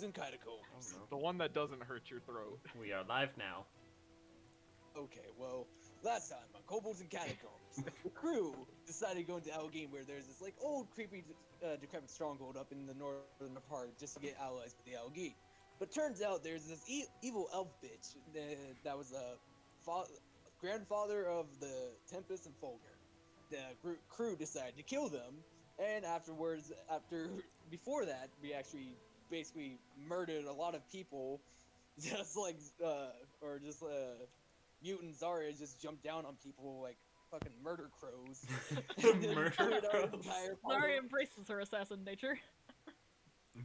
Kobolds and Catacombs. The one that doesn't hurt your throat. We are live now. Okay, well, last time on Kobolds and Catacombs, the crew decided to go into Algame where there's this like old creepy decrepit stronghold up in the northern part just to get allies with the Algame. But turns out there's this evil elf bitch that was a grandfather of the Tempest and Fulgur. The crew decided to kill them, and before that, we actually basically murdered a lot of people, just like mutant Zarya just jumped down on people like fucking murder crows. Murder crows. Zarya embraces her assassin nature.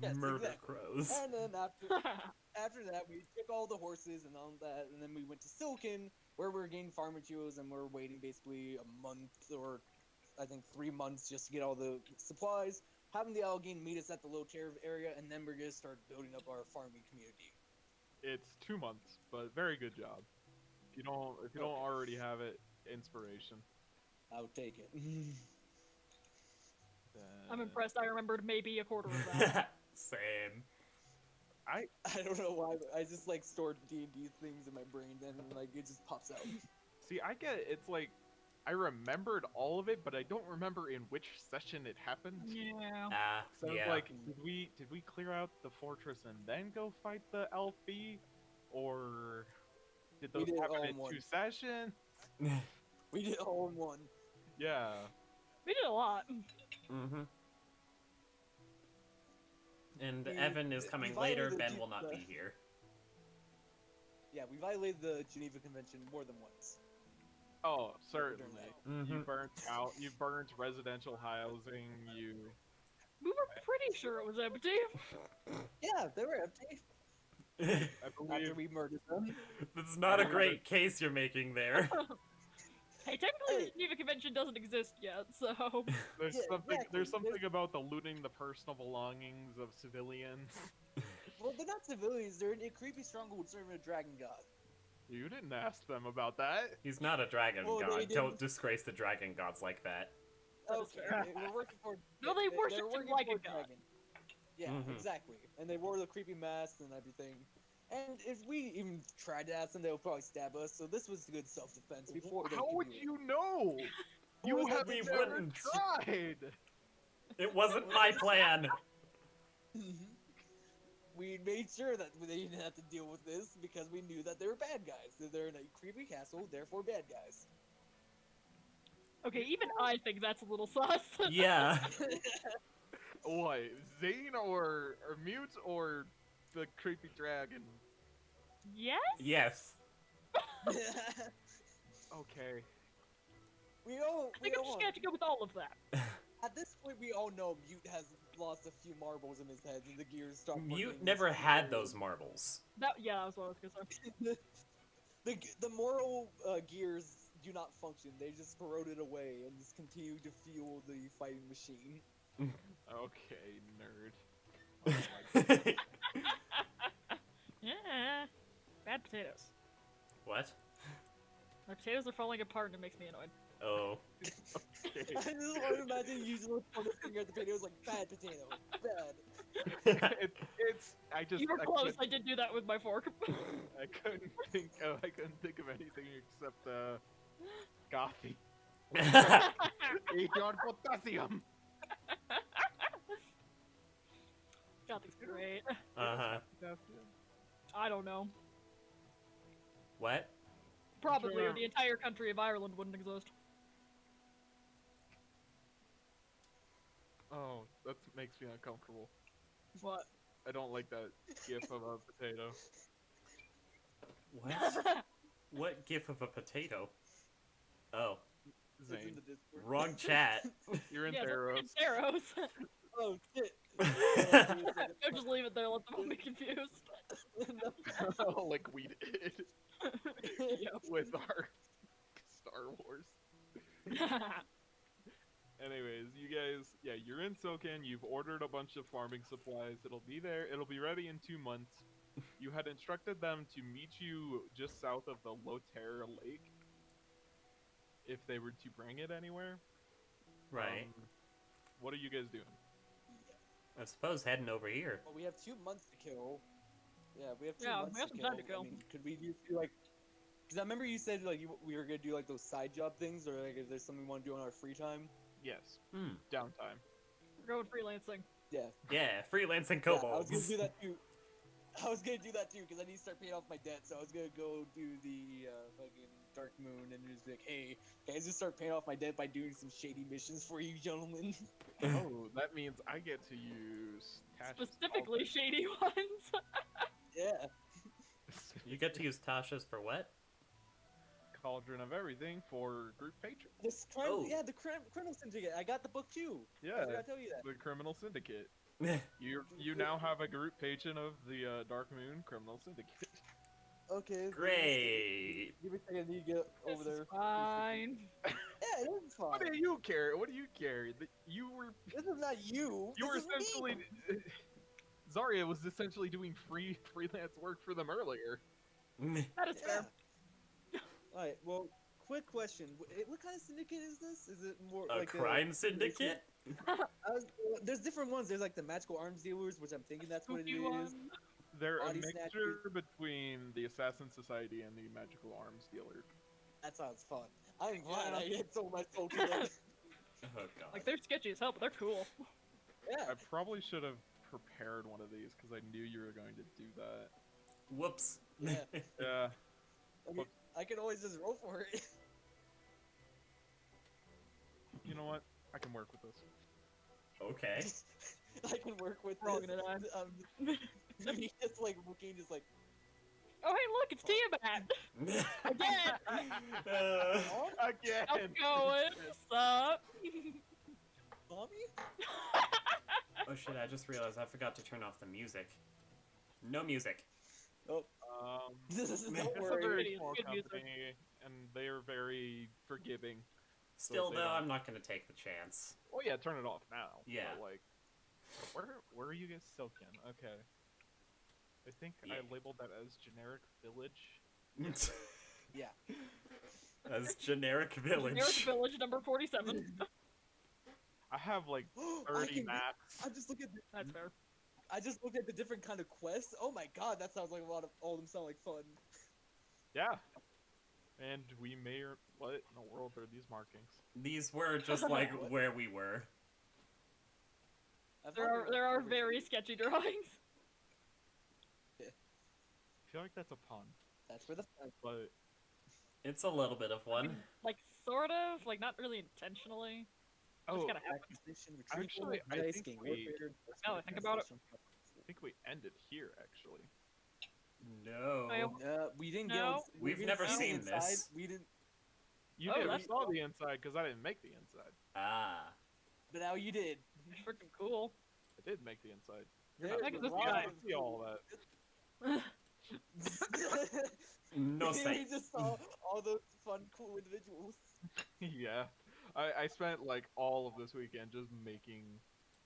Yes, Murder exactly. crows. And then after that, we took all the horses and all that, and then we went to Silken, where we're getting farm materials, and we're waiting basically a month or I think 3 months just to get all the supplies. Having the Algene meet us at the low tier area, and then we're gonna start building up our farming community. It's 2 months, but very good job. If you don't already have it, inspiration. I'll take it. I'm impressed. I remembered maybe a quarter of that. Same. I don't know why, but I just like stored D&D things in my brain, and like it just pops out. See, it's like I remembered all of it, but I don't remember in which session it happened. Yeah. So Yeah. like, did we clear out the fortress and then go fight the LB, or did those happen in 2 sessions? We did it all in one. Yeah. We did a lot. Mm-hmm. And Evan is coming later. Ben will not be here. Yeah, we violated the Geneva Convention more than once. Oh, certainly. Mm-hmm. You burnt out. You burnt residential housing. You. We were pretty sure it was empty. Yeah, they were empty. I After believe. we murdered them. That's not a great case you're making there. Hey, technically the Geneva Convention doesn't exist yet, so... There's Yeah, something. exactly. There's something about the looting the personal belongings of civilians. Well, they're not civilians. They're in a creepy stronghold serving a dragon god. You didn't ask them about that. He's not a dragon Well, they god. didn't- Don't disgrace the dragon gods like that. That is Okay, fair. they were working for. No, they they're worshipped him working like for a god. dragon. Yeah, Mhm. exactly. And they wore the creepy masks and everything. And if we even tried to ask them, they would probably stab us. So this was good self-defense before. How would you know? You was that haven't we never wouldn't. tried. It wasn't my plan. We made sure that they didn't have to deal with this because we knew that they were bad guys. They're in a creepy castle, therefore bad guys. Okay, even I think that's a little sus. Yeah. What? Zane or Mute or the creepy dragon? Yes? Yes. Okay. we all. I think I'm just gonna have to go with all of that. At this point, we all know Mute has lost a few marbles in his head, and the gears stop. Mute never had those marbles. Yeah, that was what I was gonna say. The moral gears do not function. They just corroded away and just continue to fuel the fighting machine. Okay, nerd. Yeah. Bad potatoes. What? My potatoes are falling apart and it makes me annoyed. Oh. I Okay. just want to imagine you just look the finger at the potatoes like bad potato, bad. I just. You were I close, couldn't- I did do that with my fork. I couldn't think. I couldn't think of anything except coffee. Eat your potassium. Gothics great. Uh-huh. I don't know. What? Probably, Sure. or the entire country of Ireland wouldn't exist. Oh, that makes me uncomfortable. What? I don't like that gif of a potato. What? What gif of a potato? Oh. It's in Zane, the Discord. Wrong chat. you're in Yes, Theros. arrows. Oh shit. Don't just leave it there, let them all be confused. Like we did Yep. with our Star Wars. Anyways, you guys, yeah, you're in Silken. You've ordered a bunch of farming supplies. It'll be there. It'll be ready in 2 months. You had instructed them to meet you just south of the Loterra Lake if they were to bring it anywhere. Right. What are you guys doing? I suppose heading over here. Well, we have 2 months to kill. Yeah, we have 2 Yeah, months we have to some kill. time to kill. I mean, could we do like? Because I remember you said like we were gonna do like those side job things, or like if there's something we want to do on our free time. Yes. Hmm. Downtime. We're going freelancing. Yeah. Yeah, freelancing Yeah, I was kobolds. gonna do that too. I was gonna do that too because I need to start paying off my debt. So I was gonna go do the fucking Dark Moon and just be like, hey, guys, just start paying off my debt by doing some shady missions for you, gentlemen. Oh, that means I get to use Tasha's Specifically shady ones. Yeah. You get to use Tasha's for what? Cauldron of Everything for group patrons. This Oh. yeah, the criminal syndicate. I got the book too. I Yeah, forgot to tell you that. the Criminal Syndicate. You now have a group patron of the Dark Moon Criminal Syndicate. Okay. Great. Give me a second. I need to get over This there. is fine. Yeah, it is fine. What do you care? What do you care? You were This is not you. you were This is me. essentially Zarya was essentially doing freelance work for them earlier. That is fair. Alright, well, quick question. What kind of syndicate is this? Is it more A like crime syndicate? there's different ones. There's like the magical arms dealers, which I'm thinking that's what it Spooky is. one. They're a Body mixture between the Assassin Society and the Magical Arms Dealer. That sounds fun. I'm glad Yeah. I had sold my soul to them. Oh god. Like they're sketchy as hell, but they're cool. Yeah. I probably should have prepared one of these because I knew you were going to do that. Whoops. Yeah. Yeah. I mean, I can always just roll for it. You know what? I can work with this. Okay. I can work with We're all this. gonna die. Me just like looking, just like, Oh hey, look, it's Tiamat. Again. oh, Again. How's it going? What's up? mommy? Oh shit, I just realized I forgot to turn off the music. No music. Oh, It's don't a worry. very Good small music. company, and they are very forgiving. Still they though, don't- I'm not gonna take the chance. Oh yeah, turn it off now. Yeah. But, like, where are you guys silken? Okay. I think Yeah. I labeled that as generic village. Yeah. As generic village. Generic village number 47. I have like I 30 can- maps. I just look at. That's fair. I just looked at the different kind of quests. Oh my god, that sounds like a lot of. All of them sound like fun. Yeah. And we may or what in the world are these markings? These were just like What? where we were. I thought There they are were there are over very here. sketchy drawings. I feel like that's a pun, That's where the. but It's a little bit of one. Like sort of, like not really intentionally. oh, Just gotta have Acquisition, Actually, I dice, think game we- warfare, Now that I think about it. I think we ended here actually. No. I- We didn't No. get. We've didn't never see the seen inside. this. We didn't. You Oh, never that's saw the inside because I didn't make the inside. Ah. But now you did. Freaking cool. I did make the inside. There Heck is this Wow, guy? I see all that. No We sight. just saw all those fun, cool individuals. Yeah. I spent like all of this weekend just making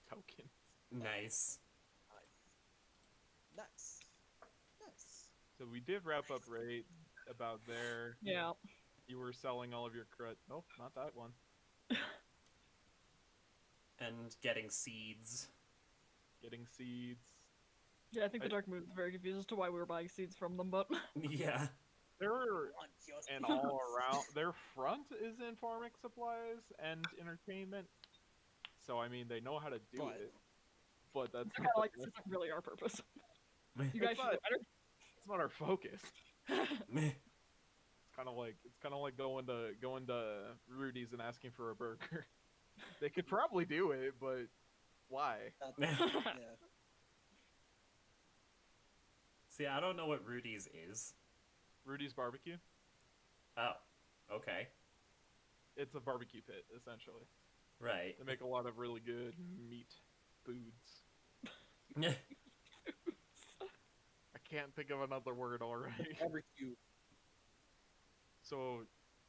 tokens. Nice. Nice. Nice. So we did wrap up right about there. Yeah. You were selling all of your crud. Nope, not that one. And getting seeds. Getting seeds. Yeah, I think the I- Dark Moon is very confused as to why we were buying seeds from them, but Yeah. There are Want just and because. all around. Their front is in farming supplies and entertainment. So I mean, they know how to do But- it. But that's they're not kind of like, the- this isn't really our purpose. You It's guys should not- do better. it's not our focus. It's kind of like going to Rudy's and asking for a burger. They could probably do it, but why? Yeah. See, I don't know what Rudy's is. Rudy's barbecue. Oh. Okay. It's a barbecue pit, essentially. Right. They make a lot of really good meat foods. I can't think of another word already. Barbecue. So,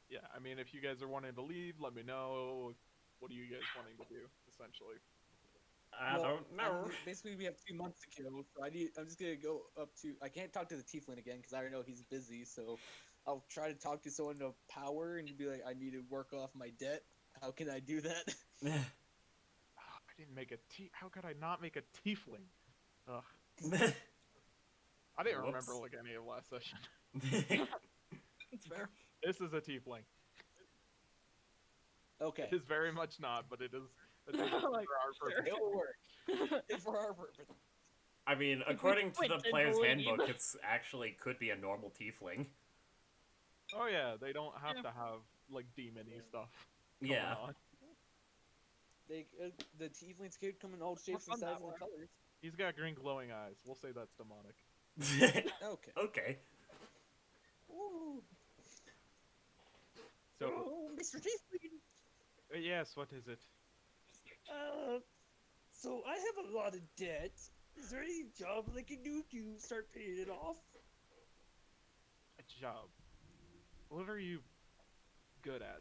yeah, I mean, if you guys are wanting to leave, let me know. What are you guys wanting to do, essentially? I Well, don't know. Basically, we have 2 months to kill, so I'm just gonna go up to. I can't talk to the Tiefling again because I already know he's busy. So I'll try to talk to someone of power and be like, I need to work off my debt. How can I do that? I I didn't make a How could I not make a tiefling? Ugh. I didn't remember Whoops. like any of last session. It's fair. This is a tiefling. Okay, It is very much not, but it is a tiefling Like, for our sure. purpose. it will work. It's for our purpose. I mean, we according to the quit and player's believe. handbook, it's actually could be a normal tiefling. Oh yeah, they don't have Yeah. to have like demon-y stuff going Yeah. on. The tieflings could come in all shapes fun and that sizes and way. colors. He's got green glowing eyes. We'll say that's demonic. Okay. Okay. Ooh. So Oh, Mr. Tiefling. yes, what is it? So I have a lot of debt. Is there any job I can do to start paying it off? A job. What are you good at?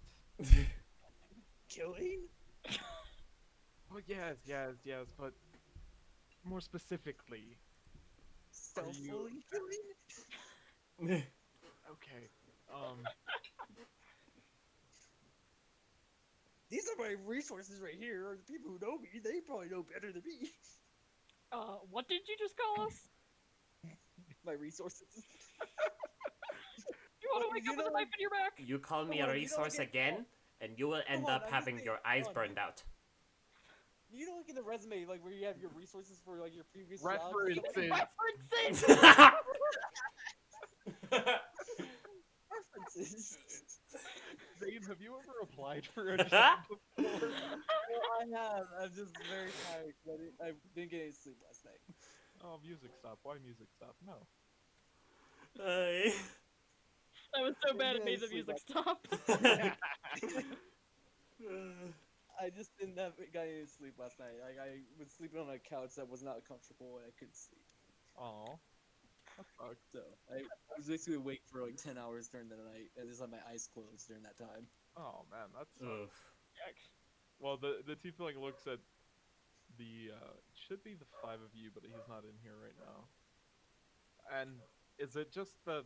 Killing? Oh yes, but more specifically. Stealthily killing? Okay. These are my resources right here. Or the people who know me, they probably know better than me. What did you just call us? My resources. You want to Well, wake you up with a know- knife in your back? You call me Come a on, you don't resource get- again, and you will end on, up I'm just having saying- your eyes come on. burned out. You know, like in the resume, like where you have your resources for like your previous References. jobs. References! References! References. Zane, have you ever applied for a job before? Well, I have. I'm just very tired. I didn't get any sleep last night. Oh, music stop. Why music stop? No. Hey. That was so bad it Yeah, made the sleep music like- stop. I just didn't have got any sleep last night. Like I was sleeping on a couch that was not comfortable and I couldn't sleep. Aw. That sucks. So I was basically awake for like 10 hours during the night and just had my eyes closed during that time. Oh man, that sucks. Oof. Yikes. Well, the tiefling looks at the it should be the 5 of you, but he's not in here right now. And is it just the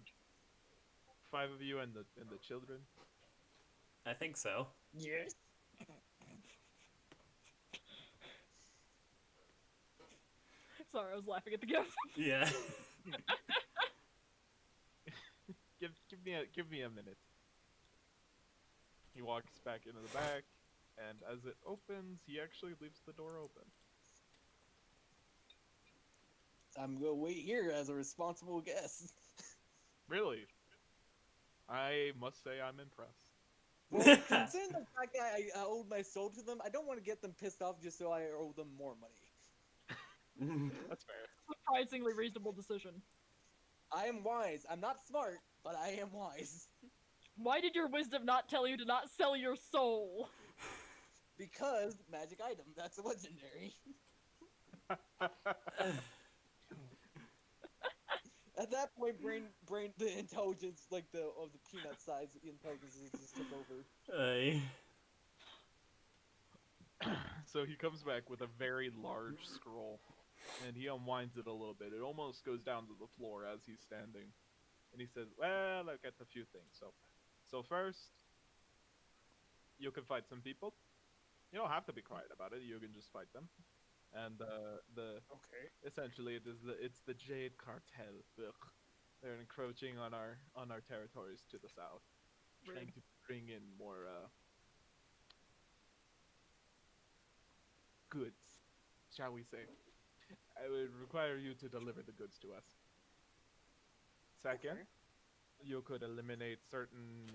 5 of you and the children? I think so. Yes. Sorry, I was laughing at the gif. Yeah. Give me a minute. He walks back into the back, and as it opens, he actually leaves the door open. I'm gonna wait here as a responsible guest. Really? I must say I'm impressed. Well, considering the fact that I owed my soul to them, I don't want to get them pissed off just so I owe them more money. That's fair. Surprisingly reasonable decision. I am wise. I'm not smart, but I am wise. Why did your wisdom not tell you to not sell your soul? Because magic item, that's legendary. At that point, brain, the intelligence, like of the peanut size, the intelligence just took over. Hey. So he comes back with a very large scroll, and he unwinds it a little bit. It almost goes down to the floor as he's standing, and he says, "Well, I've got a few things. So first, you can fight some people. You don't have to be quiet about it. You can just fight them. And Okay. essentially it's the Jade Cartel. Ugh. They're encroaching on our territories to the south, trying to bring in more goods, shall we say. I would require you to deliver the goods to us. Second, Okay. you could eliminate certain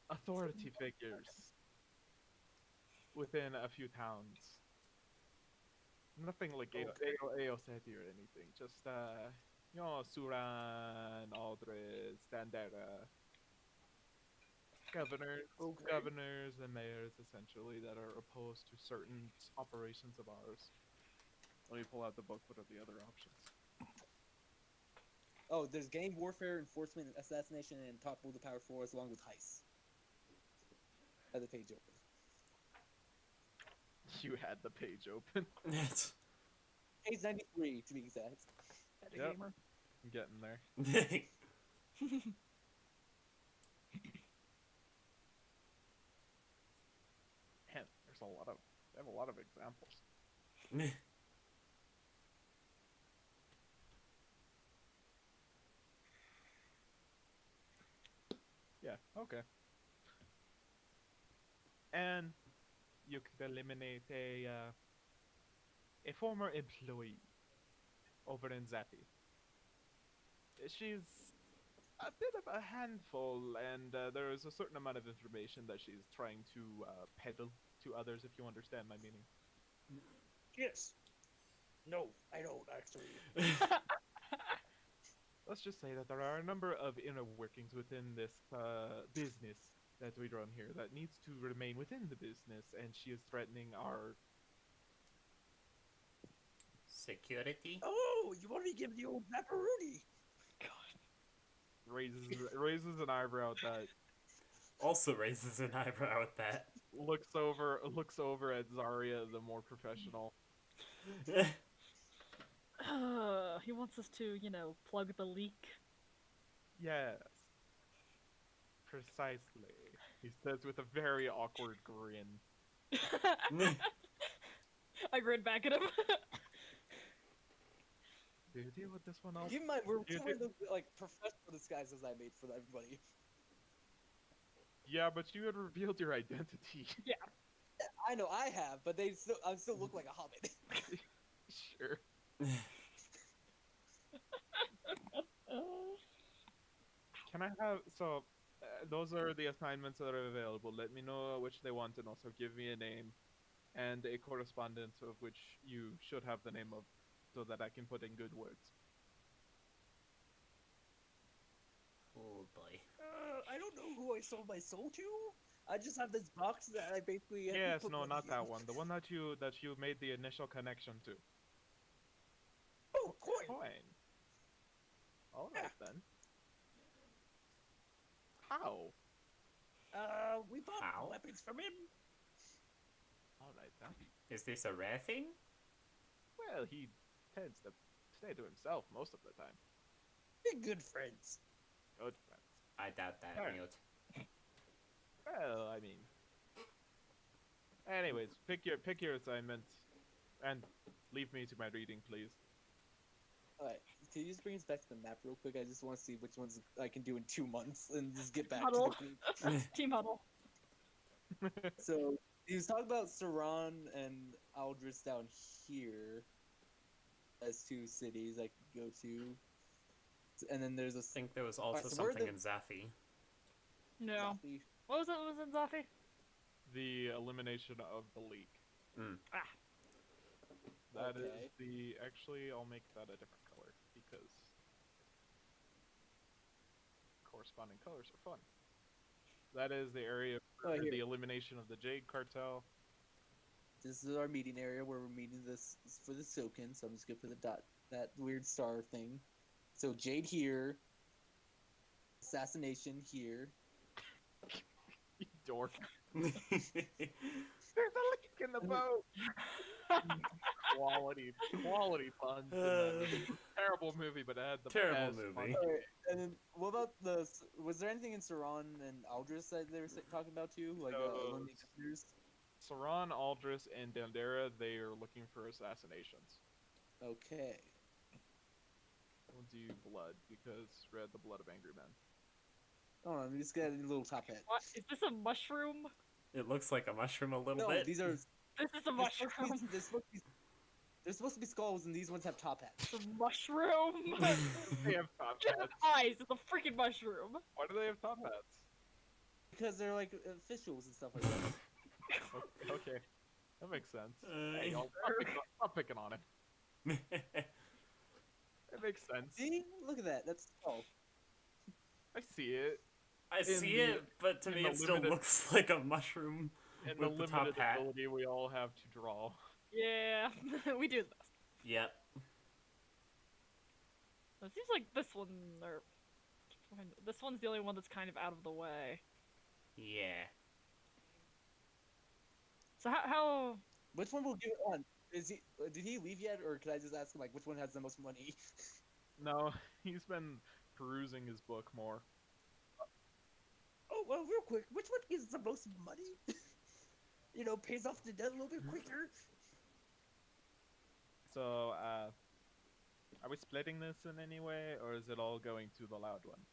authority figures within a few towns. Nothing like Okay. City or anything. Just Suran, Aldred, Standera. Okay. Governors and mayors essentially that are opposed to certain operations of ours. Let me pull out the book. What are the other options? Oh, there's gang warfare, enforcement, assassination, and topple the power force, along with heists. Had the page open. You had the page open. Page 93, to be exact. Yep. Gamer. I'm getting there. a lot of they have a lot of examples. Yeah, okay. And you could eliminate a former employee over in Zappy. She's a bit of a handful, and there is a certain amount of information that she's trying to peddle to others, if you understand my meaning. Yes. No, I don't actually. Let's just say that there are a number of inner workings within this business that we run here that needs to remain within the business, and she is threatening our. Security? Oh, you want to give the old pepperoni? Raises an eyebrow at that. Also raises an eyebrow at that. Looks over at Zarya, the more professional. He wants us to, plug the leak. Yes. Precisely. He says with a very awkward grin. I grin back at him. Do you deal with this one also? Keep in mind, we're You wearing the professional disguises I made for everybody. Yeah, but you had revealed your identity. Yeah. I know I have, but I still look like a hobbit. Sure. Can I have those are the assignments that are available. Let me know which they want and also give me a name and a correspondence of which you should have the name of so that I can put in good words. Oh boy. I don't know who I sold my soul to. I just have this box that I basically. Yes, put no, money not in. that one. The one that you made the initial connection to. Oh, coin. Coin. All right then. How? We bought How? weapons from him. All right then. Is this a rare thing? Well, he tends to stay to himself most of the time. We're good friends. Good friends. I doubt that, Sure. Mute. Well, I mean. Anyways, pick your assignment, and leave me to my reading, please. Alright, can you just bring us back to the map real quick? I just want to see which ones I can do in 2 months, and just get back Huddle. to the group. Team huddle. So, he was talking about Saran and Aldris down here as 2 cities I could go to. And then there's a I think there was also so where are something the- in Zaffi. No. What was it? What was in Zafi? The elimination of the leak. Ah. That is Okay. the. Actually, I'll make that a different color because corresponding colors are fun. That is the area for here. the elimination of the Jade Cartel. This is our meeting area where we're meeting this for the Silken, so I'm just gonna put the that weird star thing. So Jade here, assassination here. You dork. There's There's a leak in the boat. quality puns. In that movie. Terrible movie, but it had the Terrible best movie. puns. Alright, and then what about was there anything in Saran and Aldris that they were talking about too? Like eliminating visitors? Saran, Aldris, and Dandara, they are looking for assassinations. Okay. We'll do blood because read the blood of angry men. Hold on, let me just get a little top hat. What? Is this a mushroom? It looks like a mushroom a little No, bit. these are. This is a They're supposed to mushroom. be- They're supposed to be skulls, and these ones have top hats. It's a mushroom. They have top It has hats. eyes. It's a freaking mushroom. Why do they have top hats? Because they're like officials and stuff like that. Okay, that makes sense. Uh, Hey, stop picking on him. It makes sense. See? Look at that. That's skull. I see it. I see the- it, but to in me the it still limited- looks like a mushroom And the with the top limited hat. ability we all have to draw. Yeah, we do this. Yep. It seems like this one, or this one's the only one that's kind of out of the way. Yeah. So how Which one will give it on? Is he? Did he leave yet, or could I just ask him like which one has the most money? No, he's been perusing his book more. Oh well, real quick, which one gives the most money? pays off the debt a little bit quicker. So, are we splitting this in any way, or is it all going to the loud one?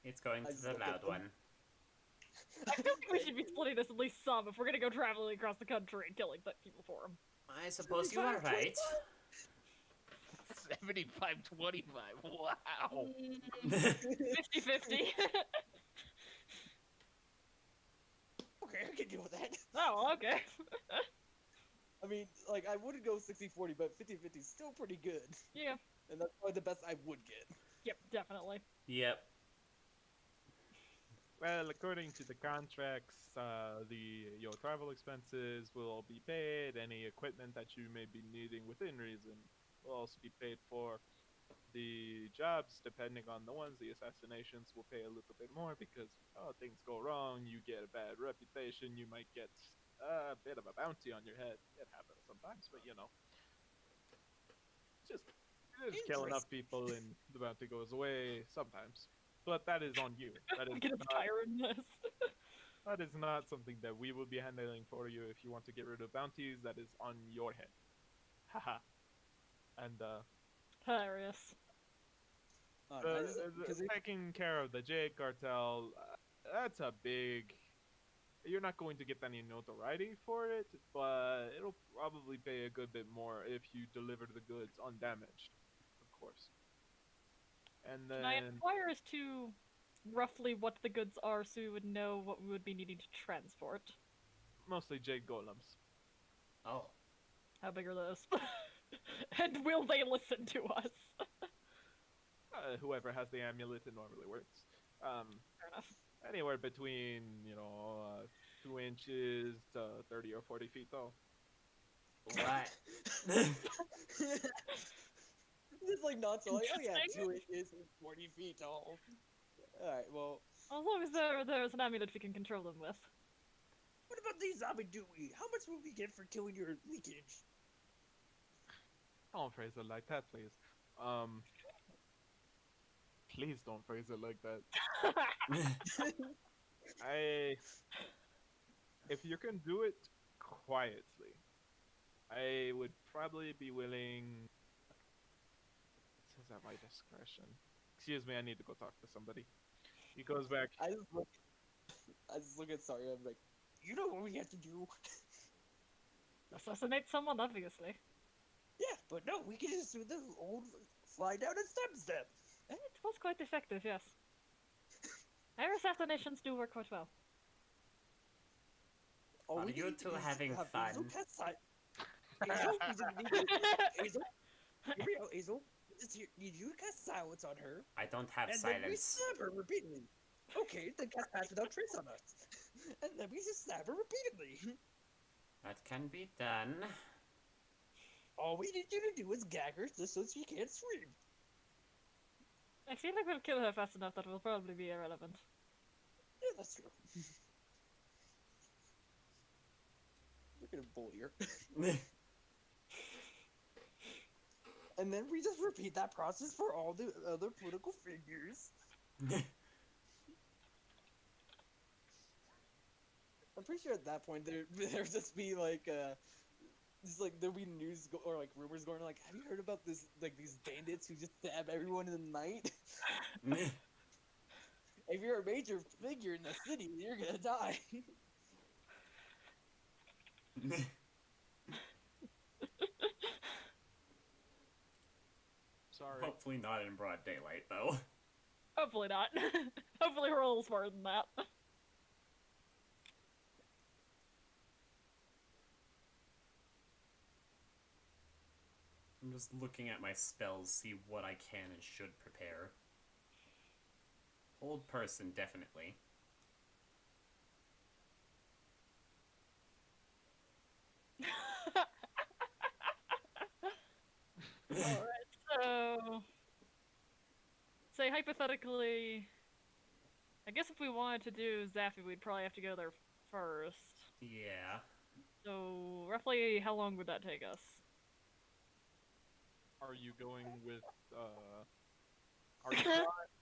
It's going I to just the look at loud them. one. I feel like we should be splitting this at least some if we're gonna go traveling across the country and killing people for them. I suppose you are 75, right. 75-25. Wow. 50-50. Okay, I can deal with that. Oh, okay. I mean, like, I wouldn't go 60-40, but 50-50 is still pretty good. Yeah. And that's probably the best I would get. Yep, definitely. Yep. Well, according to the contracts, your travel expenses will all be paid. Any equipment that you may be needing within reason will also be paid for. The jobs, depending on the ones, the assassinations will pay a little bit more because things go wrong. You get a bad reputation. You might get a bit of a bounty on your head. It happens sometimes, but just kill enough people and the bounty goes away sometimes. But that is on you. That is I'm gonna not, tire in this. that is not something that we will be handling for you. If you want to get rid of bounties, that is on your head. Haha. And Hilarious. taking care of the Jade cartel, that's a big. You're not going to get any notoriety for it, but it'll probably pay a good bit more if you deliver the goods undamaged, of course. And Can I then inquire as to roughly what the goods are so we would know what we would be needing to transport? mostly Jade golems. Oh. How big are those? And will they listen to us? Whoever has the amulet, it normally works. Fair enough. Anywhere between 2 inches to 30 or 40 feet tall. What? It's like not so like, oh yeah, Interesting. 2 inches and 40 feet tall. Alright, well, As long as there's an amulet we can control them with. what about these zombie Dewey? How much will we get for killing your leakage? Don't phrase it like that, please. Please don't phrase it like that. If you can do it quietly, I would probably be willing. It says at my discretion. Excuse me, I need to go talk to somebody. He goes back. I just look at Saria, I'm like, you know what we have to do? Assassinate someone, obviously. Yeah, but no, we can just do the old fly down and step. It was quite effective, yes. Our assassinations do work quite well. All Are we you need two is having have fun? Hazel cast Hazel, Hazel, here we go, Hazel. Need you to cast silence on her, I don't have and then we silence. stab her repeatedly. Okay, then cast pass without trace on us, and then we just stab her repeatedly. That can be done. All we need you to do is gag her just so she can't scream. I feel like we'll kill her fast enough that will probably be irrelevant. Yeah, that's true. We're gonna bully her. And then we just repeat that process for all the other political figures. I'm pretty sure at that point there'd just be like just like there'll be news or like rumors going like, have you heard about this like these bandits who just stab everyone in the night? If you're a major figure in the city, you're gonna die. Sorry. Hopefully not in broad daylight, though. Hopefully not. Hopefully we're a little smarter than that. I'm just looking at my spells, see what I can and should prepare. Old person, definitely. Alright, so... Say, hypothetically... I guess if we wanted to do Zaffy, we'd probably have to go there first. Yeah. So, roughly how long would that take us? Are you going with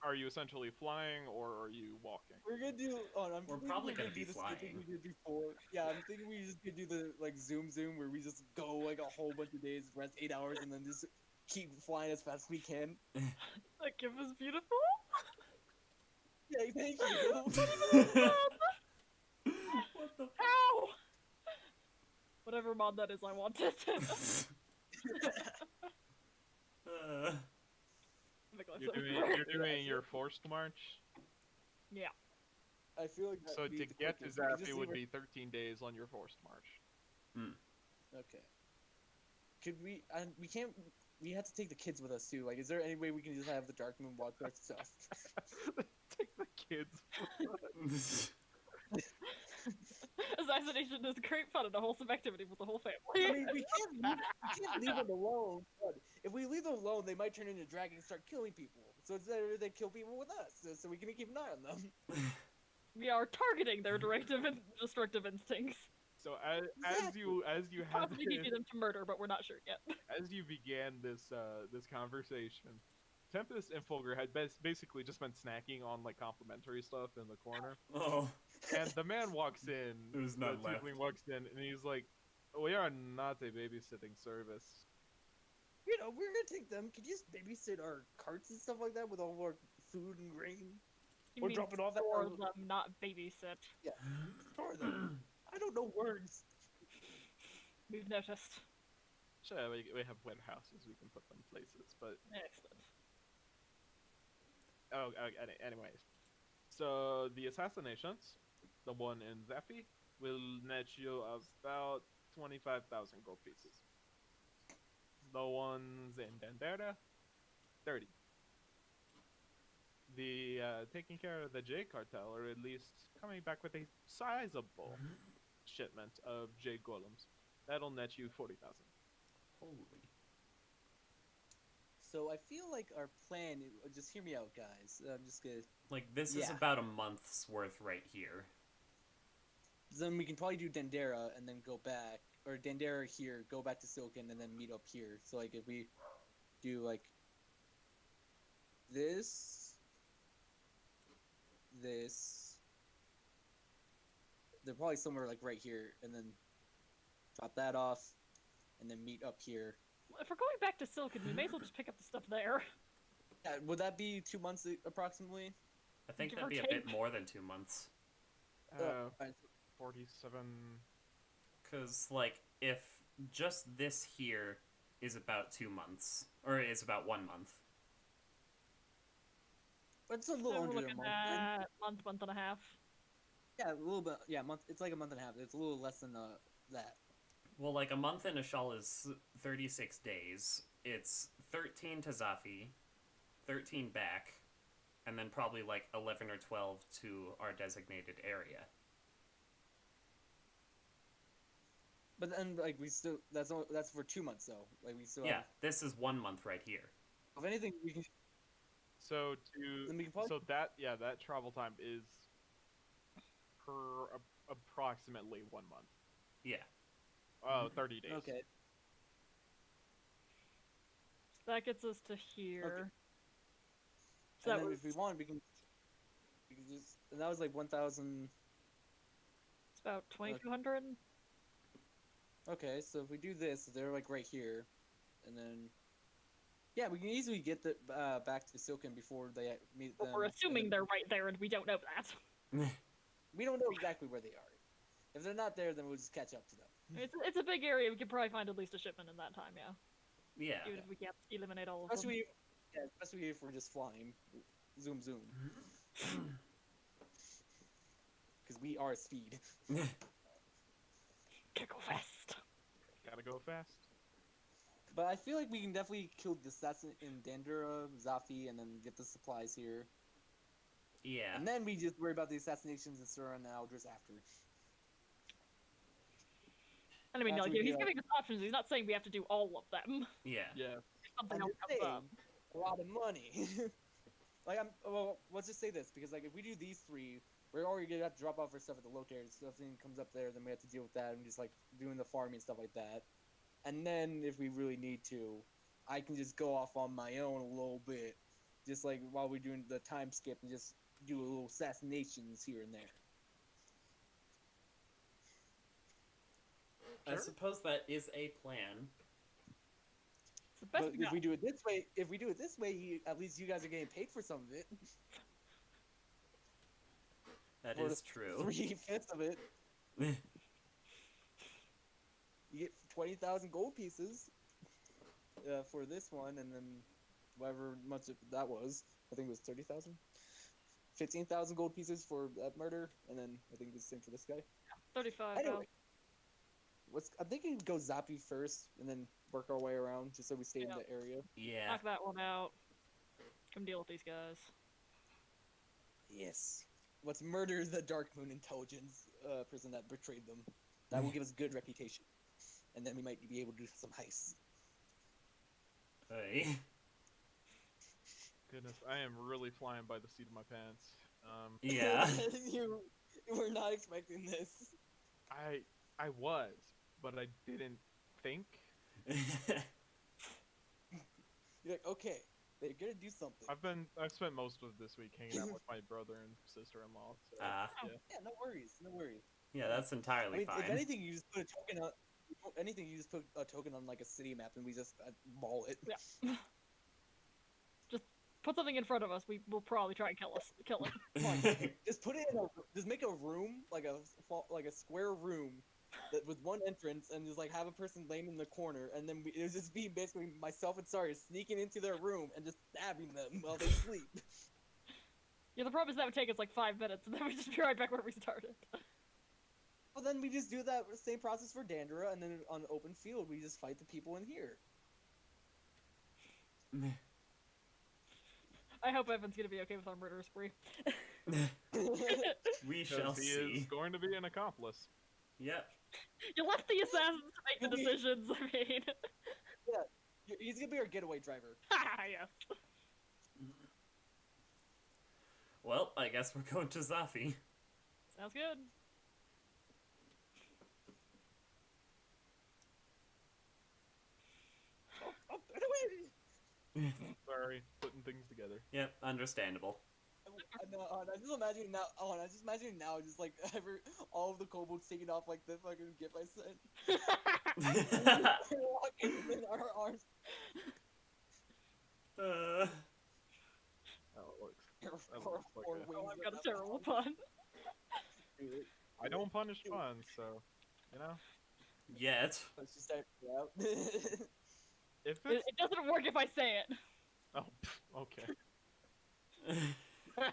Are you essentially flying or are you walking? We're gonna do. Oh, I'm We're thinking probably we're gonna do be the same thing flying. we did before. Yeah, I'm thinking we just gonna do the like zoom where we just go like a whole bunch of days, rest 8 hours, and then just keep flying as fast as we can. That gift was beautiful. Yeah, thank you. What the Ow! Whatever mod that is, I want it. uh, You're doing your forced march. Yeah. I feel like So that'd be to the get to quickest. We could just Zappy would leave be 13 days on your forced march. Okay. Could we? We can't. We have to take the kids with us too. Like, is there any way we can just have the Dark Moon walk our stuff? Take the kids. Assassination is great fun and a wholesome activity with the whole I family. mean, we can't leave them alone. But if we leave them alone, they might turn into dragons and start killing people. So it's better they kill people with us, so we can keep an eye on them. We are targeting their directive and destructive instincts. So as you had Possibly teaching them to murder, but we're not sure yet. as you began this this conversation, Tempest and Fulgur had basically just been snacking on like complimentary stuff in the corner, oh. and the man walks in. There's the none left. tiefling walks in, and he's like, "We are not a babysitting service." You know, we're gonna take them. Could you just babysit our carts and stuff like that with all of our food and grain? You Or mean drop it off at store our- them, not babysit. Yeah, store them. I don't know words. We've noticed. Sure, we have warehouses, we can put them places, but Excellent. anyways. So the assassinations, the one in Zappy, will net you about 25,000 gold pieces. The ones in Dandara, 30. The taking care of the J cartel, or at least coming back with a sizable shipment of J golems, that'll net you 40,000. Holy. So I feel like our plan. Just hear me out, guys. I'm just gonna. Like, this is Yeah. about a month's worth right here. Then we can probably do Dandara and then go back, or Dandara here, go back to Silken, and then meet up here. So like if we do like this, they're probably somewhere like right here, and then drop that off, and then meet up here. If we're going back to Silken, we may as well just pick up the stuff there. Yeah, would that be 2 months approximately? I think Give that'd or be a bit take. more than 2 months. Alright, 47. Because, like, if just this here is about 2 months, or is about 1 month. it's a little So we're under a looking month. at month and a half. Yeah, a little bit. Yeah, month. It's like a month and a half. It's a little less than that. Well, like, a month in Ashal is 36 days. It's 13 to Zafi, 13 back, and then probably, like, 11 or 12 to our designated area. But then, like, we still that's for 2 months though. Like we still Yeah, have, this is 1 month right here. if anything we can. So Then we can probably, that travel time is per approximately 1 month. Yeah. Oh, 30 days. okay. So that gets us to here. So And that then was if we want, we can just. And that was like 1,000. it's about 2,200. Okay, so if we do this, they're like right here, and then. Yeah, we can easily get the back to Silken before they meet But them. we're and assuming then- they're right there, and we don't know that. We don't know exactly where they are. If they're not there, then we'll just catch up to them. It's a big area. We could probably find at least a shipment in that time. Yeah. Yeah. Even if we can't eliminate all of them. Especially if we're just flying. Zoom. Because we are speed. Gotta go fast. Gotta go fast. But I feel like we can definitely kill the assassin in Dandara, Zafi, and then get the supplies here. Yeah. And then we just worry about the assassinations in Sura and Aldris after. And I mean, After like, we he's get- giving us options. He's not saying we have to do all of them. Yeah. Yeah. If something I'm else just comes up. saying, a lot of money. Well, let's just say this, because like if we do these three, we're already gonna have to drop off our stuff at the low tier. If something comes up there, then we have to deal with that and just like doing the farming and stuff like that. And then if we really need to, I can just go off on my own a little bit, just like while we're doing the time skip and just do a little assassinations here and there. I suppose that is a plan. It's the best But we if got. we do it this way, at least you guys are getting paid for some of it. That For is the true. 3/5 of it. You get 20,000 gold pieces for this one, and then whatever much that was. I think it was 30,000. 15,000 gold pieces for that murder, and then I think it was the same for this guy. 35. Anyway, I'm thinking go Zappy first, and then work our way around, just so we stay in the area. Yeah. Knock that one out. Come deal with these guys. Yes. Let's murder the Dark Moon Intelligence person that betrayed them. That will give us good reputation, and then we might be able to do some heists. Hey. Goodness, I am really flying by the seat of my pants. Yeah. You were not expecting this. I was, but I didn't think. You're like, okay, they're gonna do something. I've spent most of this week hanging out with my brother and sister-in-law. So, Ah. yeah. Yeah, no worries, no worries. Yeah, that's entirely fine. If anything, you just put a token on. Anything, you just put a token on like a city map, and we just ball it. Yeah. Just put something in front of us. We will probably try and kill it. Just put it in just make a room, like a square room, that with one entrance, and just like have a person laying in the corner, and then it would just be basically myself and Sari sneaking into their room and just stabbing them while they sleep. Yeah, the problem is that would take us like 5 minutes, and then we just be right back where we started. Well, then we just do that same process for Dandara, and then on open field we just fight the people in here. I hope Evan's gonna be okay with our murder spree. We shall Because he see. is going to be an accomplice. Yep. You left the assassins to make the decisions, I mean. He's gonna be our getaway driver. Yes. Well, I guess we're going to Zafi. Sounds good. Oh, anyway. Sorry, putting things together. Yep, understandable. I'm just imagining now. I'm just imagining now, just like all of the kobolds taking off like the fucking gift I sent. Walking in our arms. Oh, it looks. That looks like a- Oh, I've got a terrible pun. I don't punish fun, so you know. Yet. Let's just start it out. If It, it's it doesn't work if I say it. oh, okay. God.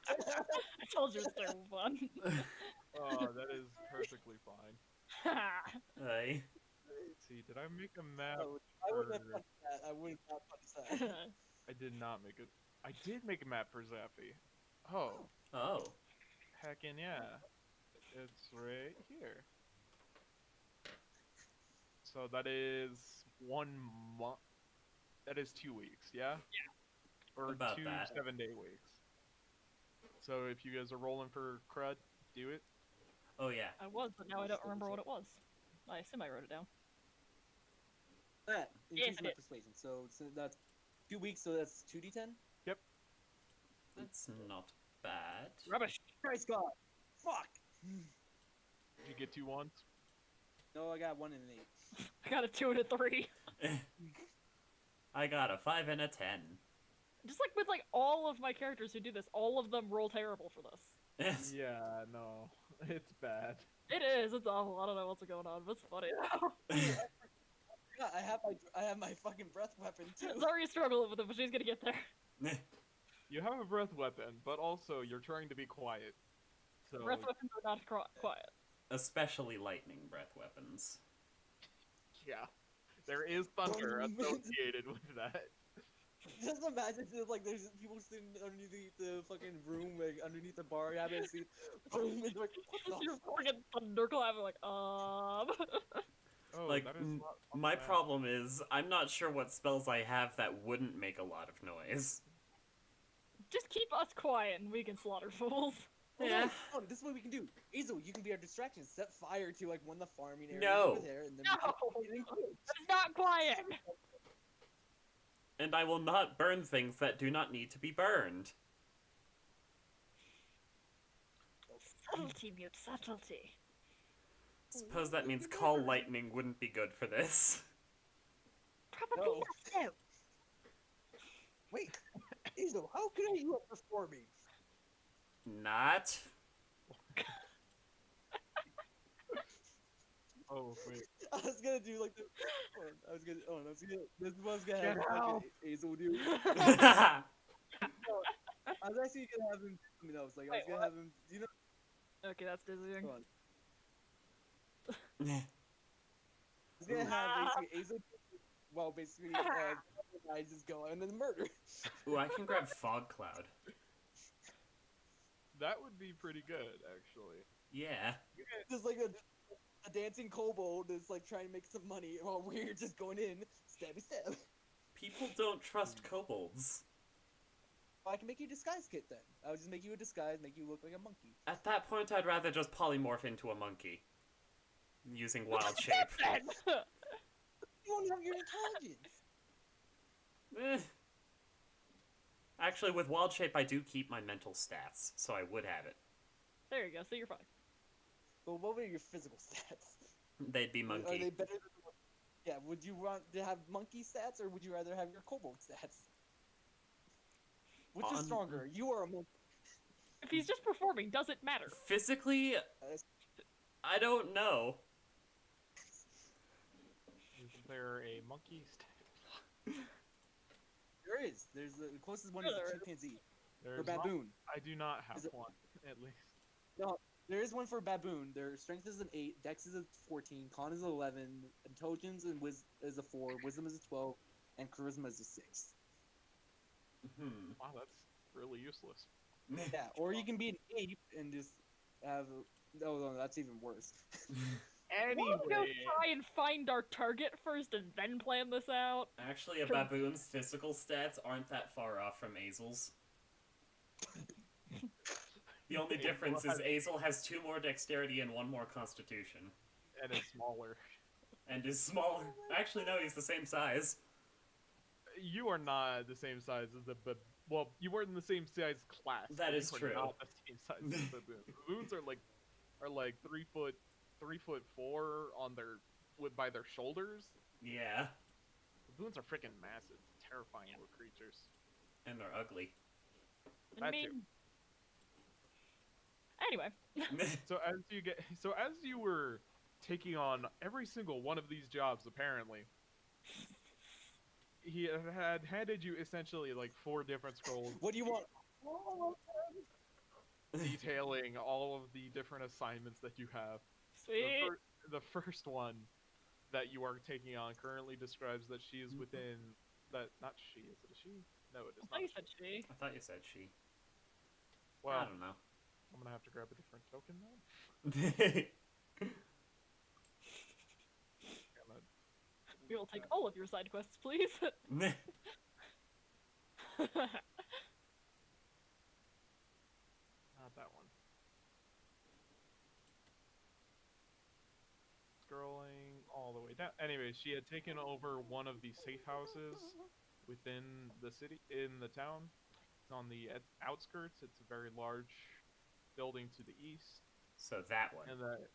I told you it was terrible pun. Oh, that is perfectly fine. Hey. Let's see, did I make a map? I wouldn't have for- punished that. I would not punish that. I did not make it. I did make a map for Zappy. Oh, Oh. heckin' yeah. It's right here. So that is 1 month. That is 2 weeks, yeah? Yeah. Or About two that. 7-day weeks. So if you guys are rolling for crud, do it. Oh yeah. I was, but now I don't remember what it was. I assume I wrote it down. That Yes, increase it my is. persuasion. So that's 2 weeks. So that's 2d10. That's not bad. Rubbish. Christ God. Fuck. Did you get 2 ones? No, I got 1 and an 8. I got a 2 and a 3. I got a 5 and a 10. Just like with like all of my characters who do this, all of them roll terrible for this. Yeah, no. It's bad. It is. It's awful. I don't know what's going on, but it's funny. Yeah, I have my fucking breath weapon too. Sorry, struggling with it, but she's gonna get there. You have a breath weapon, but also you're trying to be quiet. So Breath weapons are not quiet. Especially lightning breath weapons. yeah, there is thunder associated with that. Just imagine like there's people sitting underneath the fucking room, like underneath the bar, having a seat. Boom, and like, what the You're fuck? fucking thunderclap, like, Oh, Like, that is not my bad. problem is, I'm not sure what spells I have that wouldn't make a lot of noise. Just keep us quiet and we can slaughter fools. Oh, Yeah. no, this is what we can do. Azel, you can be our distraction. Set fire to like one of the farming areas No. over there, and then No! we can It's not quiet! And I will not burn things that do not need to be burned. Subtlety mute subtlety. Suppose that means call lightning wouldn't be good for this. Probably No. not. No. Wait, Hazel, how could I you up performing? Not. Oh wait. I was gonna do like the. This was gonna Get have out. Hazel do. I I was actually gonna have him do something else. Like I was Wait, gonna what? have him. You know, Okay, that's dizzying. hold on. I was gonna have basically Hazel. Well, basically, guys just go and then murder. Ooh, I can grab Fog Cloud. That would be pretty good, actually. Yeah. Just like a dancing kobold is like trying to make some money while we're just going in, stabby stab. People don't trust kobolds. I can make you a disguise kit then. I would just make you a disguise, make you look like a monkey. At that point, I'd rather just polymorph into a monkey. Using wild shape. You won't have your intelligence. Eh. Actually, with wild shape, I do keep my mental stats, so I would have it. There you go, so you're fine. But what were your physical stats? They'd be monkey. Are they better than... Yeah, would you want to have monkey stats, or would you rather have your kobold stats? Which is stronger? You are a monkey. If he's just performing, does it matter? Physically, I don't know. Is there a monkey stat? There is. There's the closest one Yeah, is there a is. chimpanzee. There's Or not- baboon. I do not have Is it- one, at least. No, there is one for baboon. Their strength is an 8, dex is a 14, con is 11, intelligence and is a 4, wisdom is a 12, and charisma is a 6. Wow, that's really useless. Yeah, or you can be an ape and just have... No, that's even worse. Why don't we go Anyway, try and find our target first and then plan this out? Actually, a baboon's physical stats aren't that far off from Azel's. The only difference is Azel has 2 more dexterity and 1 more constitution. and it's smaller. And is smaller. Actually, no, he's the same size. You are not the same size as the well, you were in the same size class. That but is you are true. Not the same size as baboons. Baboons are like 3'4" on their by their shoulders. Yeah. Baboons are freaking massive, terrifying little creatures. And they're ugly. I That mean... too. Anyway. So as you were taking on every single one of these jobs, apparently, he had handed you essentially like 4 different scrolls What do you want? detailing all of the different assignments that you have. Sweet. The first one that you are taking on currently describes that she is within that. Not she. Is it a she? No, it is I not. thought you said she. I thought you said she. Well, I don't know. I'm gonna have to grab a different token then. We will take all of your side quests, please. Not that one. Scrolling all the way down. Anyway, she had taken over one of the safe houses within the city, in the town. It's on the outskirts. It's a very large building to the east. So that one. And that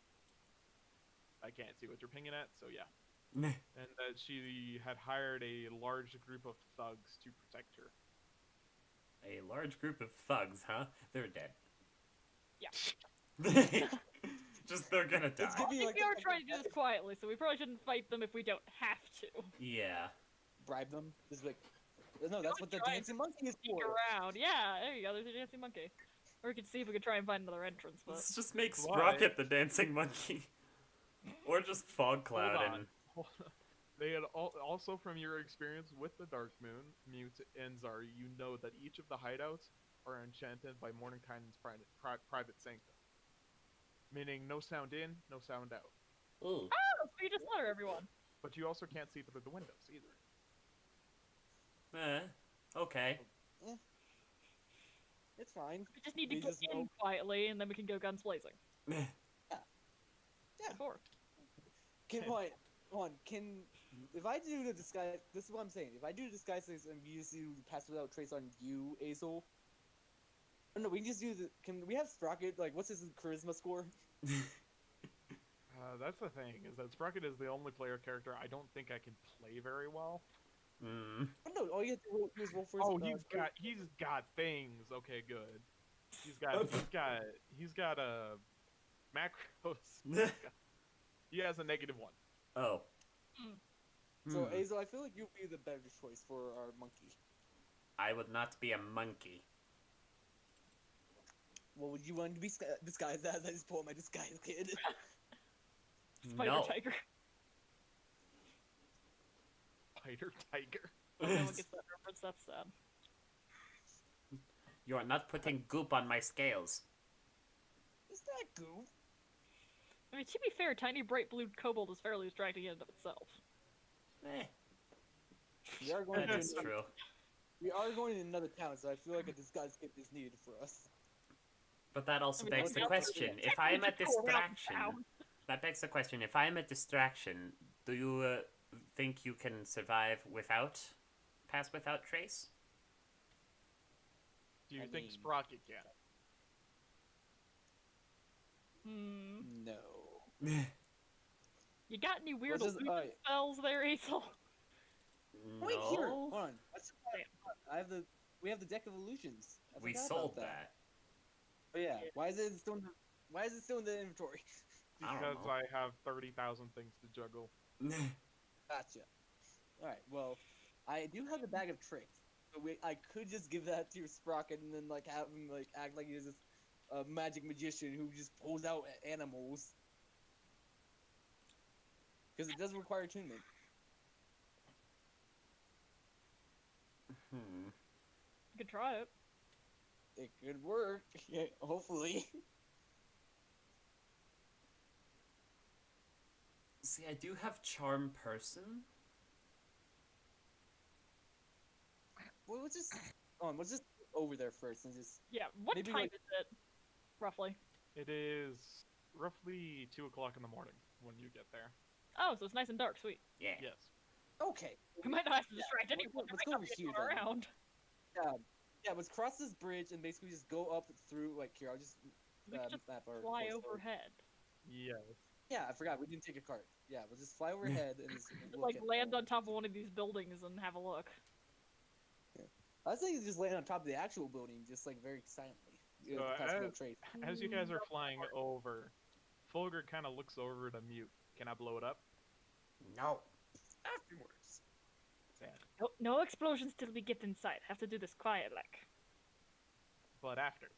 I can't see what you're pinging at, so yeah. And that she had hired a large group of thugs to protect her. A large group of thugs, huh? They're dead. Yeah. Just, they're gonna die. It's gonna I be think like we are trying to do this quietly, so we probably shouldn't fight them if we don't have to. Yeah. bribe them. Just like, no, that's what the try and dancing monkey is Sneak for. around. Yeah, there you go. There's a dancing monkey. Or we could see if we could try and find another entrance, but... Let's just make Why? Sprocket the dancing monkey. Or just Fog Cloud Hold on. and... Hold on. They had also, from your experience with the Dark Moon, Mute, and Zari, you know that each of the hideouts are enchanted by Morningskine's private sanctum. Meaning no sound in, no sound out. Ooh. Oh, so you just let her, everyone. But you also can't see through the windows either. Okay. It's fine. We just need to We get just in know- quietly, and then we can go guns blazing. Yeah. Sure. Can what? Hold on. Can if I do the disguise, this is what I'm saying. If I do the disguise and we just do pass without trace on you, Azel. Oh, no, we can just do the. Can we have Sprocket? Like, what's his charisma score? That's the thing, is that Sprocket is the only player character I don't think I can play very well. Mm. Oh, no, all you have to do is roll for his. Oh, he's got things. Okay, good. He's got a macros. He has a -1. Oh. So, Hmm. Azel, I feel like you'd be the better choice for our monkey. I would not be a monkey. What would you want to be disguised as? I just pull out my disguise kid. Spider No. tiger. Spider tiger. No one gets that reference. That's sad. You are not putting goop on my scales. Is that goof? I mean, to be fair, tiny bright blue kobold is fairly distracting in and of itself. Eh, We are going that is to true. we are going to another town, so I feel like a disguise kit is needed for us. But that also I mean, begs the that's- question: if I am a Technically, just go around distraction, town. that begs the question: if I am a distraction, do you think you can survive without pass without trace? Do you I think mean- Sprocket can? No. You got any weird Let's just- illusion spells there, Azel? Wait here. No. Hold on. We have the deck of illusions. I We forgot sold about that. Oh yeah. Yeah. Why is it still in the inventory? I don't Because know. I have 30,000 things to juggle. Gotcha. All right. Well, I do have the bag of tricks. So I could just give that to your Sprocket and then like have him like act like he's this magic magician who just pulls out animals. Because it does require attunement. Hmm. You could try it. It could work. Yeah, hopefully. See, I do have charm person. Well, let's just over there first and just. Yeah, what Maybe, time like- is it? Roughly. It is roughly 2 o'clock in the morning when you get there. Oh, so it's nice and dark. Sweet. Yeah. Yes. Okay. We might not have to distract anyone. let's There go might over not be here, anyone then. around. Yeah, let's cross this bridge and basically just go up through like here. I'll just We could just map our fly course out. overhead. Yes. Yeah, I forgot we didn't take a cart. Yeah, we'll just fly overhead and just look Like at land them. on top of one of these buildings and have a look. I was thinking just land on top of the actual building, just like very silently. You know, So pass without trace. As you guys are flying over, Fulgur kind of looks over to Mute. Can I blow it up? No. Afterwards. Sad. No explosions till we get inside. Have to do this quiet like. But after.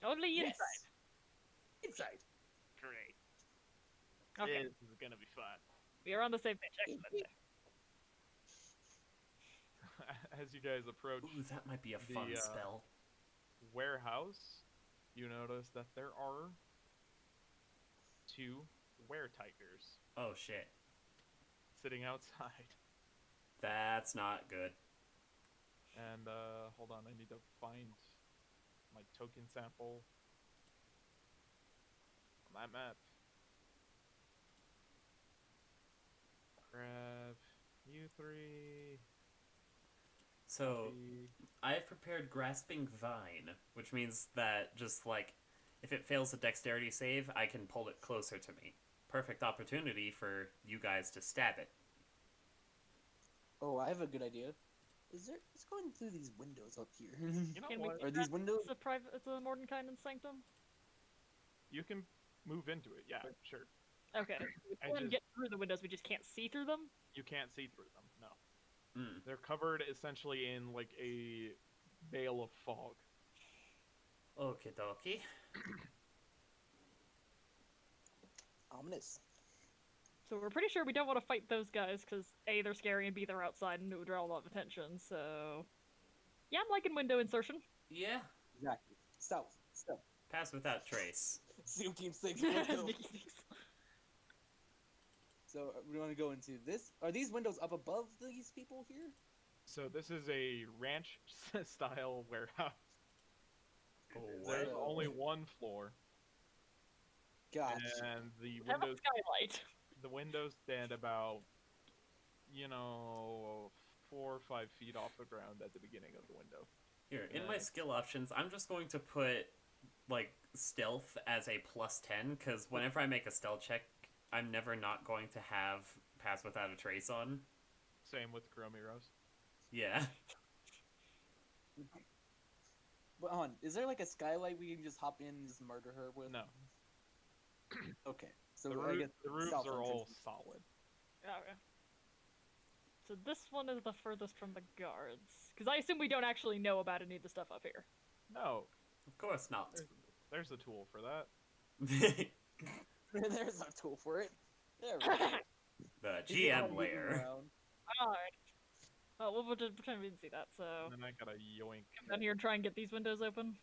Only Yes. inside. Inside. Great. Okay. This is gonna be fun. We are on the same page. Excellent. As you guys approach Ooh, that might be a fun The, spell. warehouse, you notice that there are 2 were-tigers Oh shit. sitting outside. That's not good. And hold on, I need to find my token sample on that map. Grab you 3. So copy. I have prepared Grasping Vine, which means that just like if it fails a dexterity save, I can pull it closer to me. Perfect opportunity for you guys to stab it. Oh, I have a good idea. It's going through these windows up here. You know Can we what? keep Are these that windows? It's a private. It's a Mordenkainen sanctum. You can move into it. Yeah, sure. Okay. We I can just- get through the windows. We just can't see through them. You can't see through them. No. Mm. They're covered essentially in like a veil of fog. Okie dokie. Ominous. So we're pretty sure we don't want to fight those guys because A, they're scary, and B, they're outside and it would draw a lot of attention. So yeah, I'm liking window insertion. Yeah. Exactly. South. Pass without trace. Seal Team 6. Let's go. Sneaky sneaks. So we want to go into this. Are these windows up above these people here? So this is a ranch style warehouse. Oh, There's wow. only one floor, Gotcha. and the Have a windows skylight. stand about you know, 4 or 5 feet off the ground at the beginning of the window. Here, in my skill options, I'm just going to put, like, stealth as a +10, because whenever I make a stealth check, I'm never not going to have pass without a trace on. Same with Chromie Rose. Yeah. But hold on, is there like a skylight we can just hop in and just murder her with? No. Okay, so The, I guess roofs south are all entrance. solid. Okay. So this one is the furthest from the guards. Because I assume we don't actually know about any of the stuff up here. No, Of course not. there's a tool for that. There's a tool for it. There we go. The Is it all GM moving layer. around? Alright. Oh, we'll just pretend we didn't see that, so... And then I got a yoink. Come down here and try and get these windows open.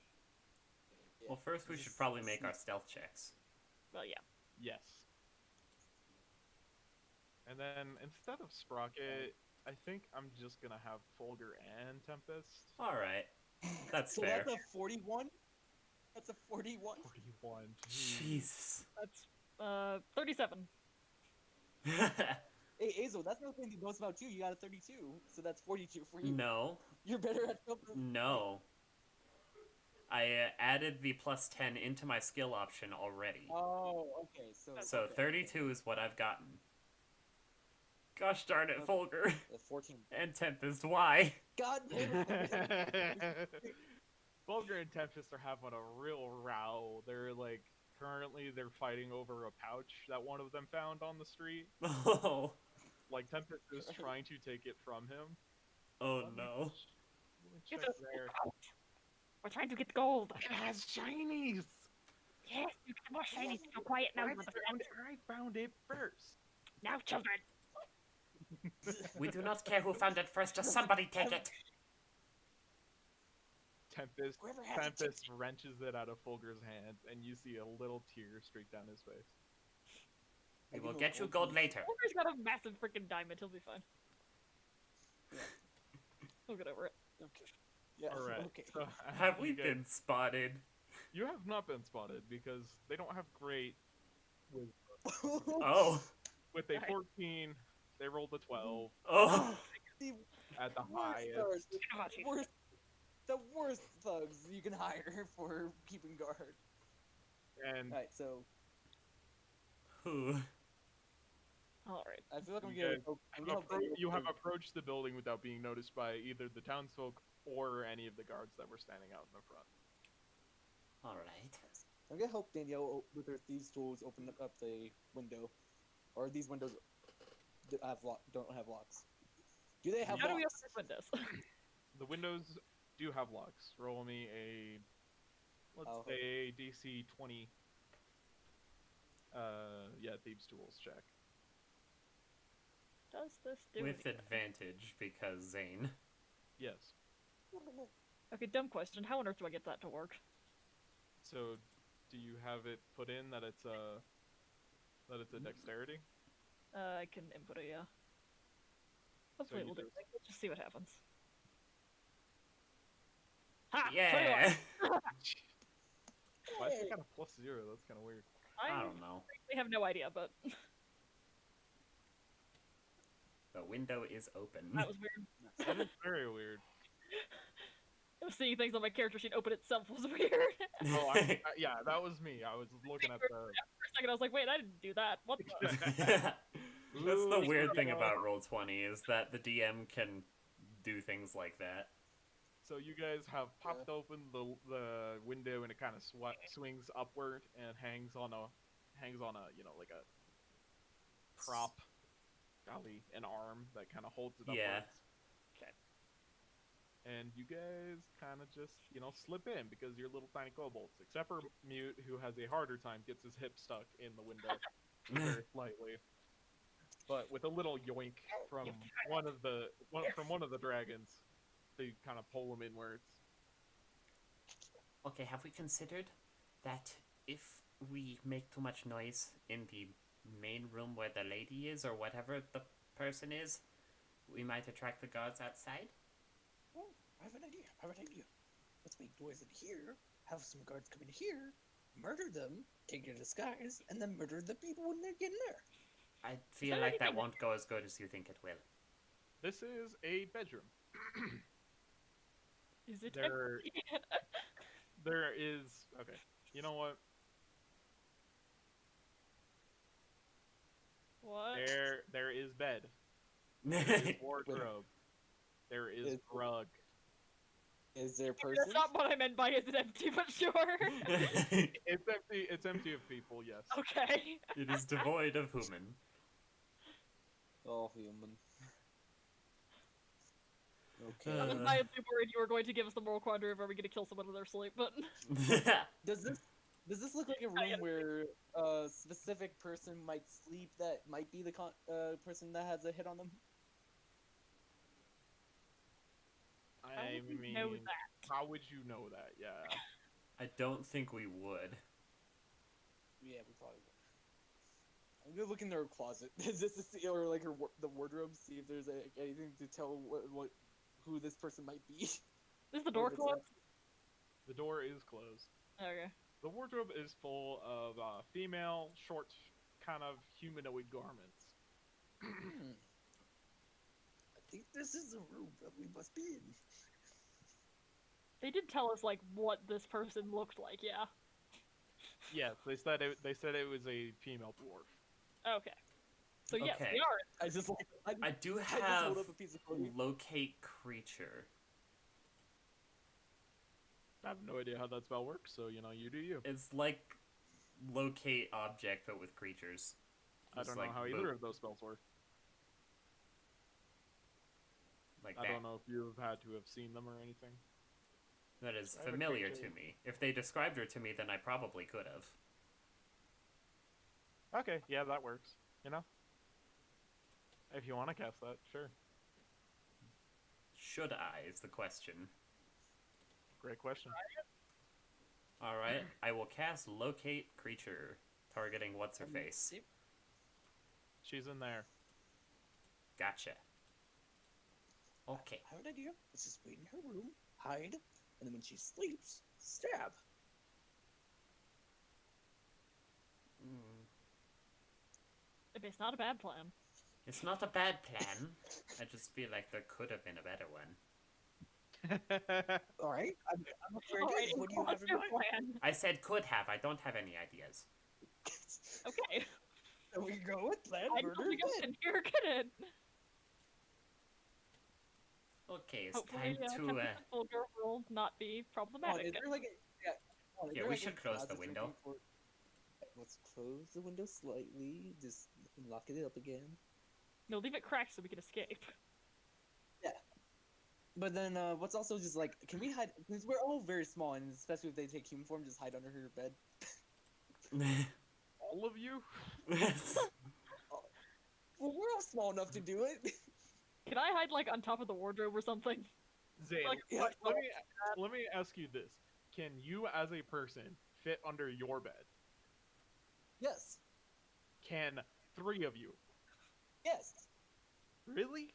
Yeah, Well, first we this should is- probably make our stealth checks. Well, yeah. Yes. And then instead of Sprocket, I think I'm just gonna have Fulgur and Tempest. Alright. That's So fair. that's a 41? That's a 41? 41. Jesus. That's, 37. Hey, Azo, that's no thing to boast about you. You got a 32, so that's 42 for you. No. You're better at something. No. I added the +10 into my skill option already. Oh, okay. So okay. 32 is what I've gotten. Gosh darn it, Fulgur. 14. And Tempest, why? God damn it. Fulgur and Tempest are having a real row. They're like, currently they're fighting over a pouch that one of them found on the street. Oh. Like, Tempest is trying to take it from him. Oh no. Let me Get check there. We're trying to get gold. It has shinies! Yes, you get more shinies. So quiet now, I found it first. Now, children. We do not care who found it first, just somebody take it. Tempest, Whoever has it, Tempest wrenches it out of Fulgur's hands, and you see a little tear streak down his face. We will get you gold later. Fulgur's got a massive freaking diamond. He'll be fine. Yeah. We'll get over it. Okay. Yeah. Alright. Okay. So, Have we you guys- been spotted? You have not been spotted because they don't have great. Oh. With a Right. 14, they rolled a 12 Oh. The at the worst highest. thugs, the worst thugs you can hire for keeping guard. And Alright, so Who? alright. I feel like I'm You getting. guys I'm gonna help you have approached the building without being noticed by either the townsfolk or any of the guards that were standing out in the front. Alright. I'm gonna help Danielle with her thieves' tools open up the window, or these windows don't have locks. Do they have How do we locks? open windows? The windows do have locks. Roll me a, let's Oh. say DC 20. Yeah, thieves' tools check. Does this do With anything? advantage, because Zane. Yes. Okay, dumb question. How on earth do I get that to work? So, do you have it put in that it's a dexterity? I can input it, yeah. Hopefully you we'll do just- it. Let's just see what happens. Ha! Yeah. 21. Why is it got a +0? That's kind of weird. I I don't know. frankly have no idea, but The window is open. that was weird. That is very weird. Seeing things on my character sheet open itself was weird. Oh, yeah, that was me. I was looking at the. For a second, I was like, wait, I didn't do that. What the? That's the Ooh, weird thing so- about Roll20 is that the DM can do things like that. So you guys have popped open the window and it kind of swings upward and hangs on a like a prop, an arm that kind of holds it upwards. Yeah. Okay. And you guys kind of just slip in because you're little tiny kobolds, except for Mute, who has a harder time, gets his hip stuck in the window very slightly. But with a little yoink from one of the dragons, they kind of pull him inwards. Okay, have we considered that if we make too much noise in the main room where the lady is, or whatever the person is, we might attract the guards outside? Oh, I have an idea. Let's make noise in here, have some guards come in here, murder them, take their disguise, and then murder the people when they get in there. I feel that like that anything- won't go as good as you think it will. This is a bedroom. Is it There, empty? there is. Okay. You know what? What? There is bed. There is wardrobe. There is Is- rug. Is there That's person? not what I meant by is it empty, but sure. It's empty. It's empty of people. Yes. Okay. It is devoid of human. Oh, human. I Okay. was mildly worried you were going to give us the moral quandary of are we going to kill someone in their sleep, but Does this look like a room where a specific person might sleep that might be the person that has a hit on them? I would you mean, know that? how would you know that? Yeah. I don't think we would. Yeah, we probably would. I'm gonna look in their closet. Is this or like the wardrobe? See if there's anything to tell who this person might be. Is the door Or if it's closed? The door is closed. Okay. The wardrobe is full of female, short, kind of humanoid garments. Hmm. I think this is the room that we must be in. They did tell us like what this person looked like, yeah. Yes, they said it was a female dwarf. Okay. So yes, Okay. we are. I just like I do I just have hold up a piece of clothing. locate creature. I have no idea how that spell works, so you know, you do you. It's like locate object, but with creatures. I It's don't know like how either of those spells work. Like I that. don't know if you've had to have seen them or anything. That is Describe a familiar to creature. me. If they described her to me, then I probably could have. Okay, yeah, that works. You know, if you want to cast that, sure. Should I, is the question. Great question. Alright, I will cast locate creature, targeting what's her face. Yep. She's in there. Gotcha. Okay. I have an idea. Let's just wait in her room, hide, and then when she sleeps, stab. It's not a bad plan. It's not a bad plan. I just feel like there could have been a better one. All right. I'm afraid. Alright, What do you have what's in your mind? plan? I said could have, I don't have any ideas. Okay. So we go with plan I murder don't think dead. you're good. Okay, it's Hopefully, time to, Tempest and Fulgur will not be Come on, problematic. is there like a, is Yeah, there we like a should close the closet window. looking for- Let's close the window slightly. Just lock it up again. No, leave it cracked so we can escape. But then, what's also just like, can we hide? Because we're all very small, and especially if they take human form, just hide under her bed. All of you? Well, we're all small enough to do it. Can I hide like on top of the wardrobe or something? Zane, Like, Yeah, let me ask you this: can you, as a person, fit under your bed? Yes. Can 3 of you? Yes. Really?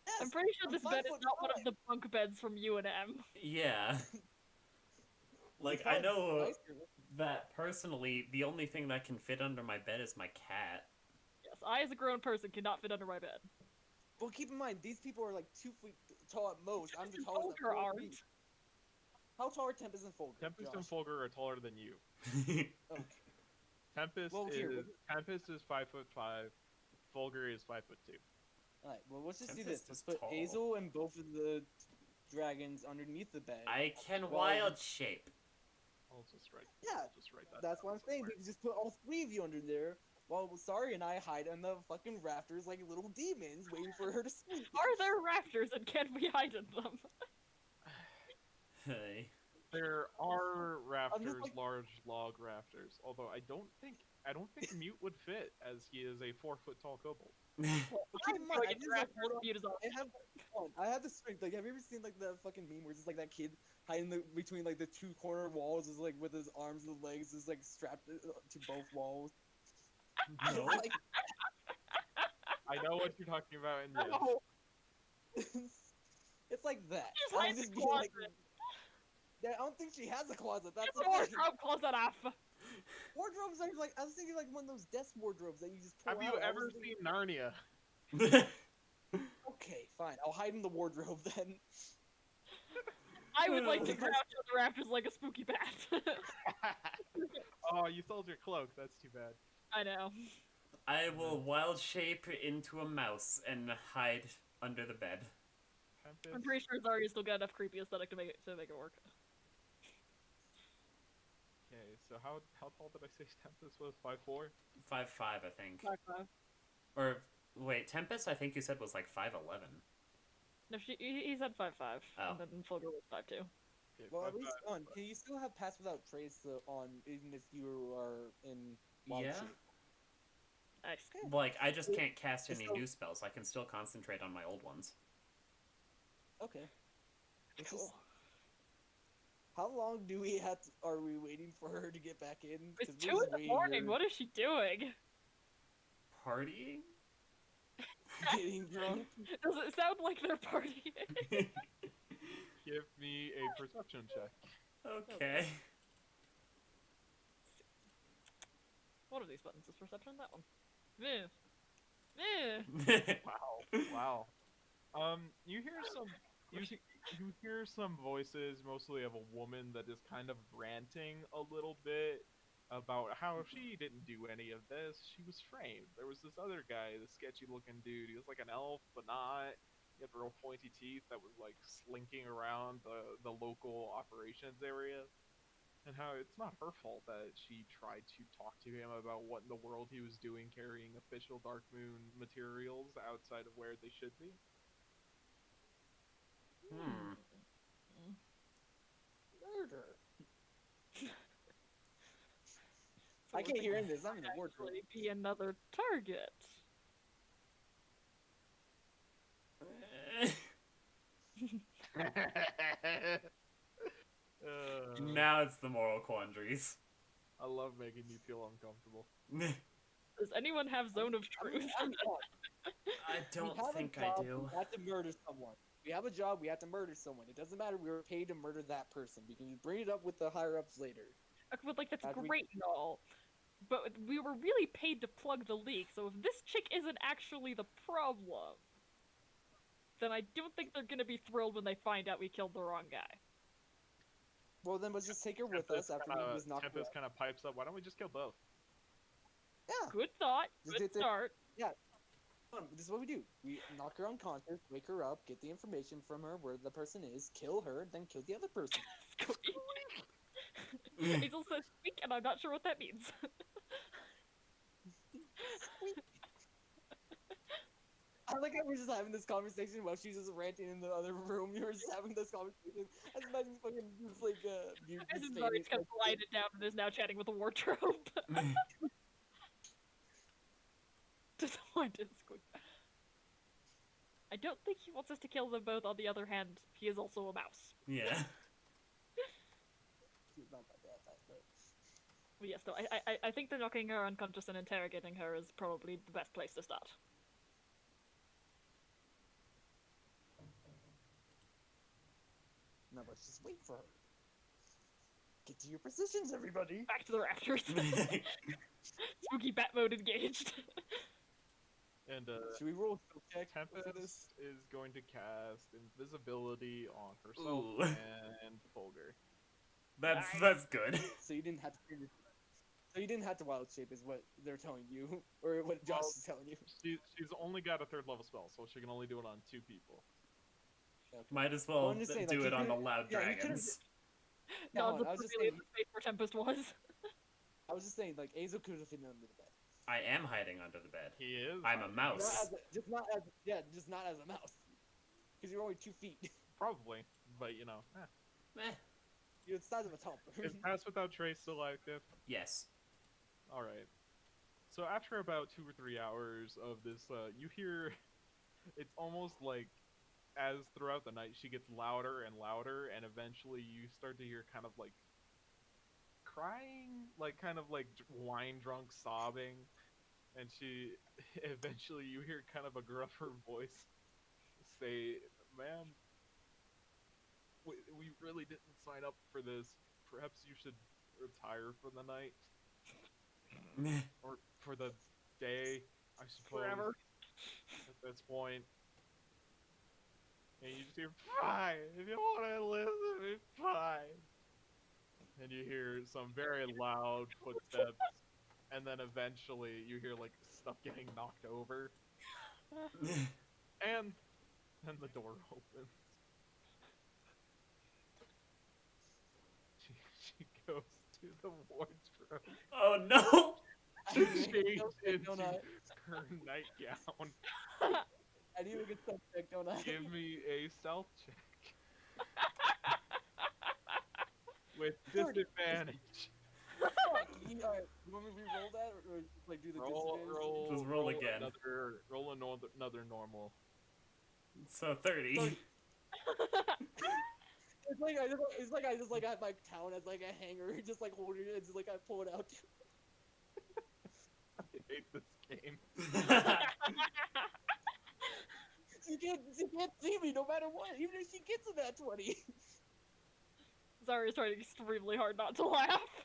Yes. I'm pretty sure I'm this 5 bed is foot not one of 5. the bunk beds from UNM. Yeah. Like, It's I probably know nicer. that personally, the only thing that can fit under my bed is my cat. Yes, I as a grown person cannot fit under my bed. Well, keep in mind, these people are like 2 feet tall at most. I'm the Tempest and tallest at Fulgur 4 aren't. feet. How tall are Tempest and Fulgur? Tempest and Josh? Fulgur are taller than you. Okay. Tempest Well, here, is 5'5". Fulgur is 5'2". Alright, well, let's just do Tempest this. is Let's put tall. Azel and both of the dragons underneath the bed. I can Well- wild shape. I'll just write. Yeah, I'll just write that. That's down what I'm saying. We somewhere. can just put all 3 of you under there, while Sorry and I hide in the fucking rafters like little demons, waiting for her to sleep. Are there rafters and can we hide in them? Hey. There are rafters, like- large log rafters. Although I don't think Mute would fit, as he is a 4-foot tall kobold. But keep in mind, I just, like, hold on. Mute is on. I have the strength. Like, have you ever seen like the fucking meme where it's just like that kid hiding between like the 2 corner walls, is like with his arms and legs, is like strapped to both walls. No. Like, I know what you're talking about, and yes. No. it's like that. Just I'm hide the just being like, closet. yeah, I don't think she has a closet. That's Get the the thing. wardrobe closet off. Wardrobes are like, I was thinking like one of those desk wardrobes that you just pull Have out. you I was ever thinking- seen Narnia? fine. I'll hide in the wardrobe then. I would like to Because- crouch on the rafters like a spooky bat. Oh, you sold your cloak. That's too bad. I know. I will wild shape into a mouse and hide under the bed. Tempest. I'm pretty sure Zarya still got enough creepy aesthetic to make it work. Okay, so how tall did I say Tempest was? 5'4"? 5'5", I think. 5'5". Or wait, Tempest, I think you said was like 5'11". No, he said 5'5", Oh. and then Fulgur was 5'2". Okay, Well, at 5'5". least on. Can you still have pass without trace on, even if you are in wild Yeah. shape? Nice. Okay. Like, I just can't cast any So- new spells. I can still concentrate on my old ones. Okay. It's Cool. just- how long do we are we waiting for her to get back in? It's 'Cause 2 we're in just the waiting morning. here, What is she doing? Partying? getting drunk. Does it sound like they're partying? Give me a perception check. Okay. One of these buttons is perception. That one. Meh. Meh. Wow. You hear some you hear some voices, mostly of a woman that is kind of ranting a little bit about how she didn't do any of this. She was framed. There was this other guy, this sketchy looking dude. He was like an elf, but not. He had real pointy teeth that was like slinking around the local operations area. And how it's not her fault that she tried to talk to him about what in the world he was doing carrying official Dark Moon materials outside of where they should be. Hmm. Murder. So I we're can't hear thinking in this. I'm in the wardrobe. actually be another target. Now it's the moral quandaries. I love making you feel uncomfortable. Does anyone have Zone of Truth? I'm done. I We don't have a think I job, do. We have to murder someone. We have a job. We have to murder someone. It doesn't matter. We were paid to murder that person. We can bring it up with the higher ups later. Okay, but like that's How do we- great and all, but we were really paid to plug the leak. So if this chick isn't actually the problem, then I don't think they're gonna be thrilled when they find out we killed the wrong guy. Well, then let's just take her with us after we just knock her Tempest out. kind of pipes up. Why don't we just kill both? Yeah. Good thought. Just Good did the- start. This is what we do. We knock her unconscious, wake her up, get the information from her where the person is, kill her, then kill the other person. Hazel says squeak, and I'm not sure what that means. I like how we're just having this conversation while she's just ranting in the other room. You're just having this conversation. I just imagine fucking just like mute As his in Zarya's face, kind of like, glided down and is now chatting with the wardrobe. Doesn't want to squeak. I don't think he wants us to kill them both. On the other hand, he is also a mouse. Yeah. She's not that bad, but But yes, though, I think that knocking her unconscious and interrogating her is probably the best place to start. no, let's just wait for her. Get to your positions, everybody. Back to the rafters. Spooky bat mode engaged. And Should we roll a skill check for this? Tempest is going to cast invisibility on herself Ooh. and Fulgur. That's Nice. good. So you didn't have to. So you didn't have to wild shape, is what they're telling you, or what Josh is telling you. She's only got a 3rd level spell, so she can only do it on 2 people. Okay. Might as Well, well I'm just saying, do like, it you on the could've- loud yeah, you could've- dragons. Yeah, hold Nods on, I was just appropriately in saying. the space where Tempest was. I was just saying, like Azo could have hidden under the bed. I am hiding under the bed. He is. I'm a Not mouse. as just not as just not as a mouse, because you're only 2 feet. Probably, but you know. Eh. You're the size of a tumbler. Is Pass Without Trace still active? Yes. Alright. So after about 2 or 3 hours of this, you hear, it's almost like, as throughout the night, she gets louder and louder, and eventually you start to hear kind of like crying, like kind of like wine drunk sobbing, and she, eventually you hear kind of a gruffer voice say, "Ma'am, we really didn't sign up for this. Perhaps you should retire for the night." Or for the day, I suppose. Forever. At this point. And you just hear, fine, if you want to listen, it's fine. And you hear some very loud footsteps, and then eventually you hear like stuff getting knocked over, and then the door opens. She goes to the wardrobe. Oh no! She changed don't into I? her nightgown. I need to get some check, don't I? Give me a stealth check with disadvantage. Fuck, alright, you want me to re-roll that, or just, like, do the disadvantage? Just roll again. Roll another normal. So 30. It's like I just like have my town as like a hanger, just like holding it, just like I pull it out. I hate this game. She can't see me no matter what, even if she gets in that 20. Zaria's trying extremely hard not to laugh.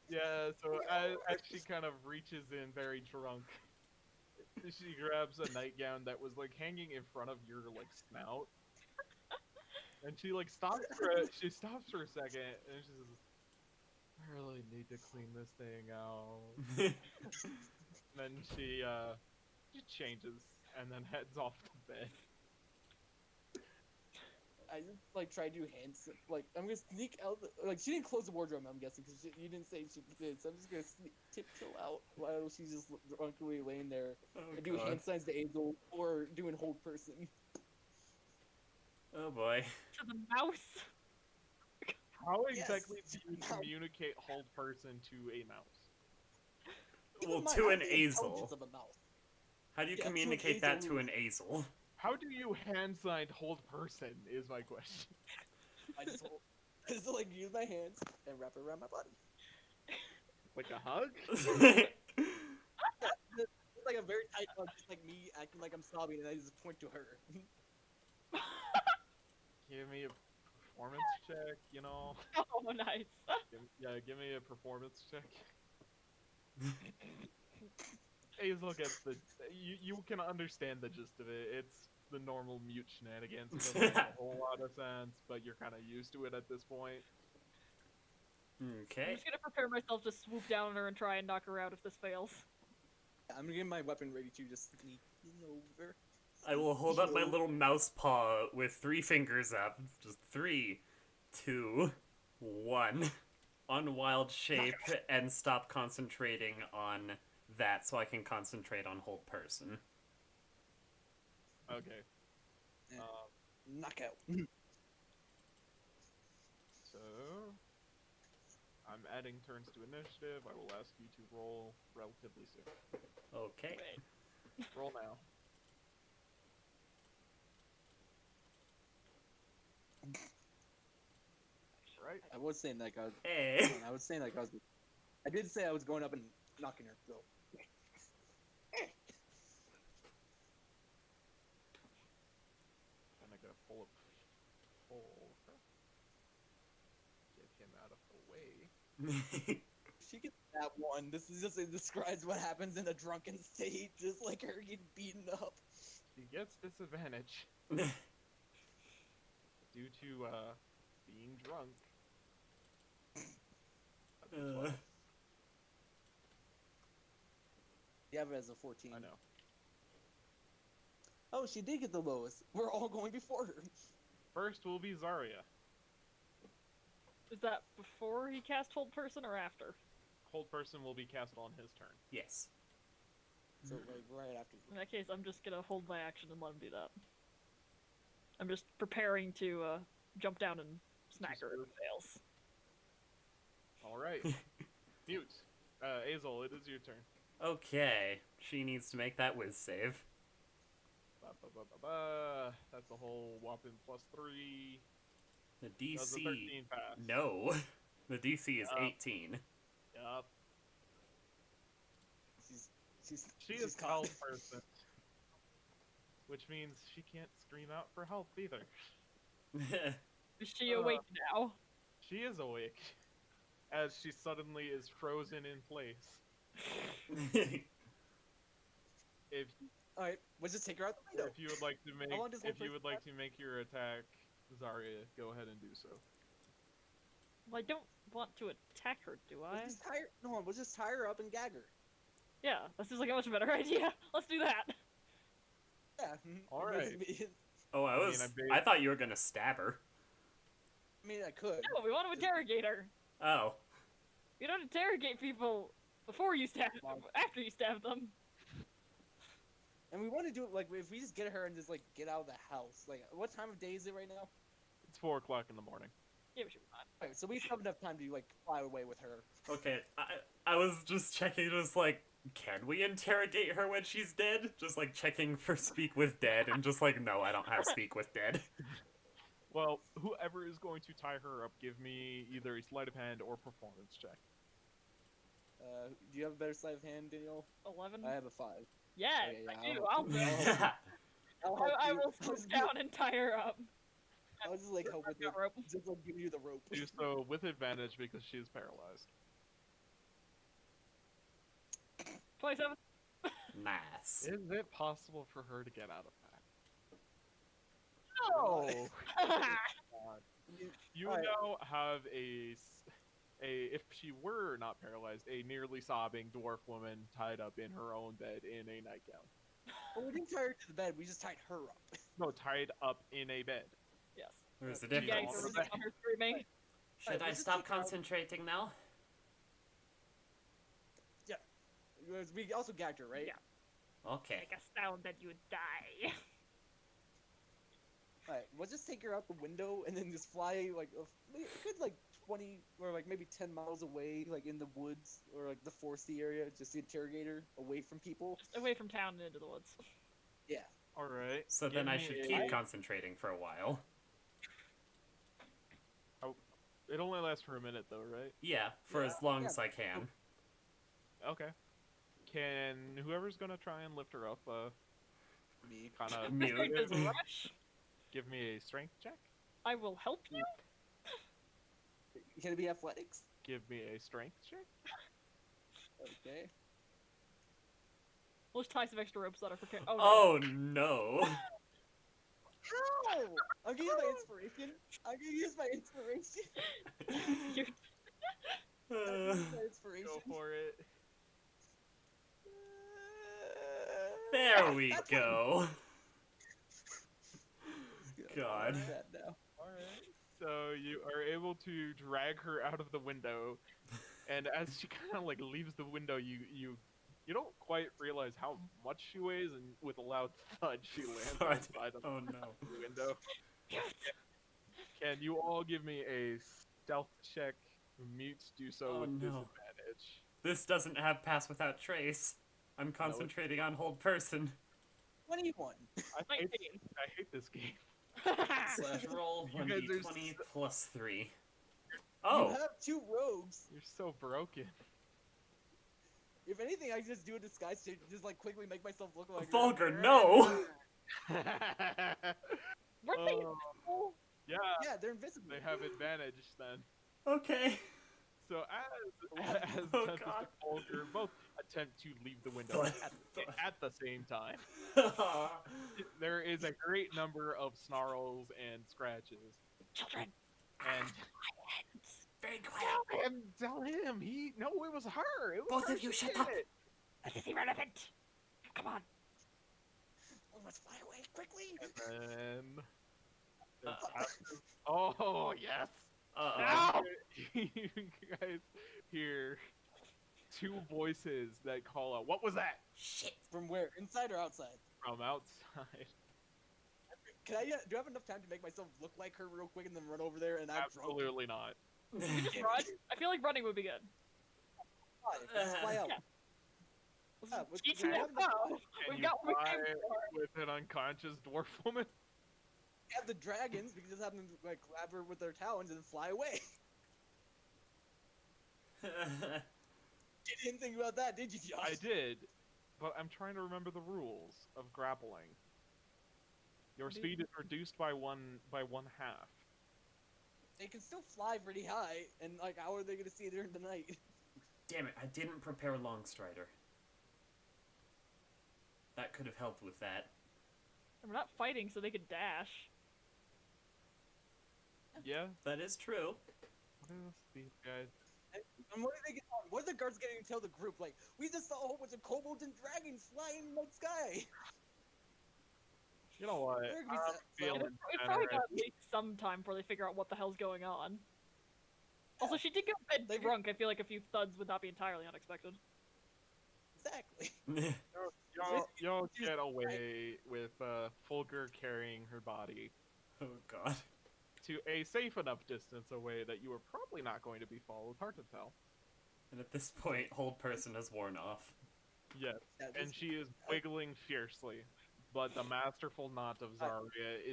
Yeah, so as she kind of reaches in very drunk, she grabs a nightgown that was like hanging in front of your like snout. And she like stops for a second and she says, I really need to clean this thing out. And then she changes and then heads off to bed. I just like try to do hands, like I'm gonna sneak out. Like she didn't close the wardrobe, I'm guessing, because you didn't say she did. So I'm just gonna tiptoe out while she's just drunkenly laying there and do hand signs to Angel or doing hold person. Oh boy. To the mouse. How Yes, exactly do you mouse. communicate hold person to a mouse? Well, Keep in to mind, an I have the intelligence Azel. of a mouse. How do you Yeah, to an communicate that Azel. to an Azel? How do you hand sign hold person is my question. I just hold, just like use my hands and wrap it around my body. Like a hug? It's like a very tight hug, just like me acting like I'm sobbing, and I just point to her. Give me a performance check, you know? Oh, nice. Give me a performance check. Hazel gets you can understand the gist of it. It's the normal mute shenanigans. It doesn't make a whole lot of sense, but you're kind of used to it at this point. I'm Okay. just gonna prepare myself to swoop down on her and try and knock her out if this fails. I'm gonna get my weapon ready to just sneak over. I will hold up my little mouse paw with 3 fingers up. Just 3, 2, 1. On wild shape and stop concentrating on that so I can concentrate on hold person. Okay. Knockout. So I'm adding turns to initiative. I will ask you to roll relatively soon. Okay. Roll now. Right. I was saying like I was. Hey. I was saying like I was. I did say I was going up and knocking her. So. And I gotta pull her. Get him out of the way. She gets that one. This is just it describes what happens in a drunken state, just like her getting beaten up. She gets disadvantage due to being drunk. That's a 12. You have it as a 14. I know. Oh, she did get the lowest. We're all going before her. First will be Zarya. Is that before he cast hold person or after? Hold person will be cast on his turn. Yes. So like right after. In that case, I'm just gonna hold my action and let him do that. I'm just preparing to jump down and smack her if it fails. All right. Mute. Azel, it is your turn. Okay. She needs to make that whiz save. That's a whole whopping +3. The Does the DC. 13 pass? No. The DC is Yup. 18. Yup. She is caught. health person. Which means she can't scream out for help either. Is she awake now? She is awake. As she suddenly is frozen in place. If All right, we'll just take her out the window. If you would like to make, long does one if you would person like to make your attack, Zarya, go ahead and do so. Well, I don't want to attack her, do I? We'll just tie her. No, we'll just tie her up and gag her. Yeah, that seems like a much better idea. Let's do that. Yeah. All right. Oh, I mean, I thought you were gonna stab her. I mean, I could. No, we want to interrogate her. Oh. You don't interrogate people before you stab them, after you stab them. And we want to do it like if we just get her and just like get out of the house. Like, what time of day is it right now? It's 4 o'clock in the morning. Yeah, we should be fine. Alright, so we have enough time to like fly away with her. Okay, I was just checking, just like, can we interrogate her when she's dead? Just like checking for speak with dead, and just like, no, I don't have speak with dead. Well, whoever is going to tie her up, give me either a sleight of hand or performance check. Do you have a better sleight of hand, Daniel? 11? I have a 5. Yeah, Okay, yeah, I do. I'll help I you. will swoop down and tie her up. I'll just like help with the Rope. just like give you the rope. Do so with advantage because she is paralyzed. 27. Nice. Is it possible for her to get out of that? No. You Alright. now have if she were not paralyzed, a nearly sobbing dwarf woman tied up in her own bed in a nightgown. Well, we didn't tie her to the bed. We just tied her up. No, tied up in a bed. Yes. There's a Yeah, difference. you can on her screaming. Should Alright, I let's just stop take her out. concentrating now? We also gagged her, right? Yeah. Okay. Make a sound that you would die. Alright, we'll just take her out the window and then just fly like a good like 20 or like maybe 10 miles away, like in the woods or like the foresty area, just to interrogate her away from people. Just away from town and into the woods. Yeah. Alright. So then I should keep concentrating for a while. It only lasts for a minute though, right? Yeah, for Yeah, as long yeah. as I can. Okay. Can whoever's gonna try and lift her up, Me. kind of Mute. There's a rush. give me a strength check? I will help you. Can it be athletics? Give me a strength check? Okay. We'll just tie some extra ropes that are prepared. Oh, Oh no. How? I'm gonna use my inspiration. I'm gonna use my inspiration. no. You're- I'm gonna use my inspiration. Go for it. There we That's go. what- God. Like that now. Alright. So you are able to drag her out of the window, and as she kind of like leaves the window, you don't quite realize how much she weighs, and with a loud thud, she lands Thud. outside of Oh no. the window. Can you all give me a stealth check? Mutes do so Oh, with no. disadvantage. This doesn't have pass without trace. I'm concentrating on hold person. 21. I 19. hate this game. Slash roll You guys are 1d20 plus 3. You Oh, have 2 rogues. You're so broken. If anything, I just do a disguise to just like quickly make myself look like vulgar, no! Weren't they Oh. invisible? Yeah, Yeah, they're invisible. they have advantage then. Okay. So as Oh, Tempest God. and Volker both attempt to leave the window Thud. at the same time, there is a great number of snarls and scratches. Children. And Very quiet. tell him it was her. It was Both her, of you she shut did up. it. This is irrelevant. Come on. Oh, let's fly away quickly. And then Uh, oh yes. Uh-oh. You guys hear 2 voices that call out, "What was that?" Shit. From where? Inside or outside? from outside. Can I? Do I have enough time to make myself look like her real quick and then run over there and I'm drunk? Absolutely not. Just run. I feel like running would be good. Fly, let's fly out. Yeah. Yeah, Let's we- teach we you have that the- now. Can We've you got what we fly came for. with an unconscious dwarf woman? We have the dragons. We can just have them like grab her with their talons and then fly away. You didn't think about that, did you, Josh? I did, but I'm trying to remember the rules of grappling. Your speed is reduced by one half. They can still fly pretty high, and like, how are they gonna see during the night? Damn it, I didn't prepare Longstrider. That could have helped with that. And we're not fighting, so they could dash. Yeah. That is true. What else these guys? And what are they getting on? What are the guards getting to tell the group? Like, we just saw a whole bunch of kobolds and dragons flying in the sky. You know what? They're gonna be I'm sad. feeling It's probably generous. got at least some time before they figure out what the hell's going on. Also, Yeah. she did get a bit They- drunk. I feel like a few thuds would not be entirely unexpected. Exactly. You'll get away with Fulgur carrying her body Oh god. to a safe enough distance away that you are probably not going to be followed. Hard to tell. And at this point, hold person has worn off. Yes, Yeah, and just- she is wiggling fiercely, but the masterful knot of Zarya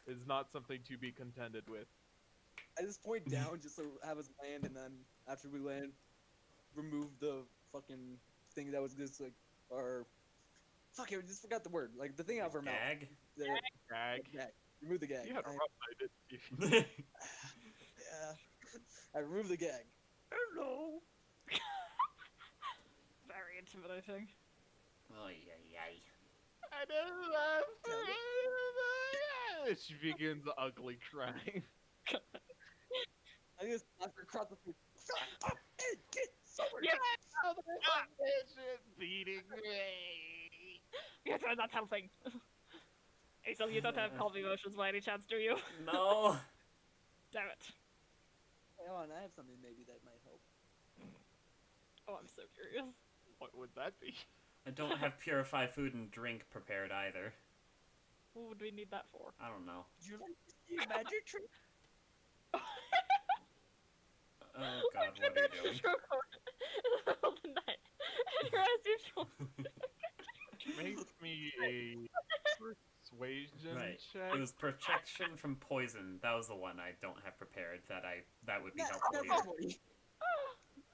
is not something to be contended with. I just point down just to have us land, and then after we land, remove the fucking thing that was just like, or fuck it, I just forgot the word. Like the thing out of her mouth. Gag? The Gag. gag. Remove the gag. You had a I- rough night, didn't you? Yeah. I removed the gag. Hello. Very intimidating. Oh, yeah. I don't love to. She begins ugly crying. I just slapped her across the face. Shut up and get somewhere. Yeah. Beating me. Yes, I'm not helping. Aesel, you don't have calm emotions by any chance, do you? No! Damn it. Hang on, I have something maybe that might help. Oh, I'm so curious. What would that be? I don't have purified food and drink prepared either. What would we need that for? I don't know. Would you like to see a magic trick? Oh god, what are you doing? In the middle of the night. And you're as usual. Make me a persuasion Right. check. It was protection from poison. That was the one I don't have prepared. That would be That's helpful here. probably.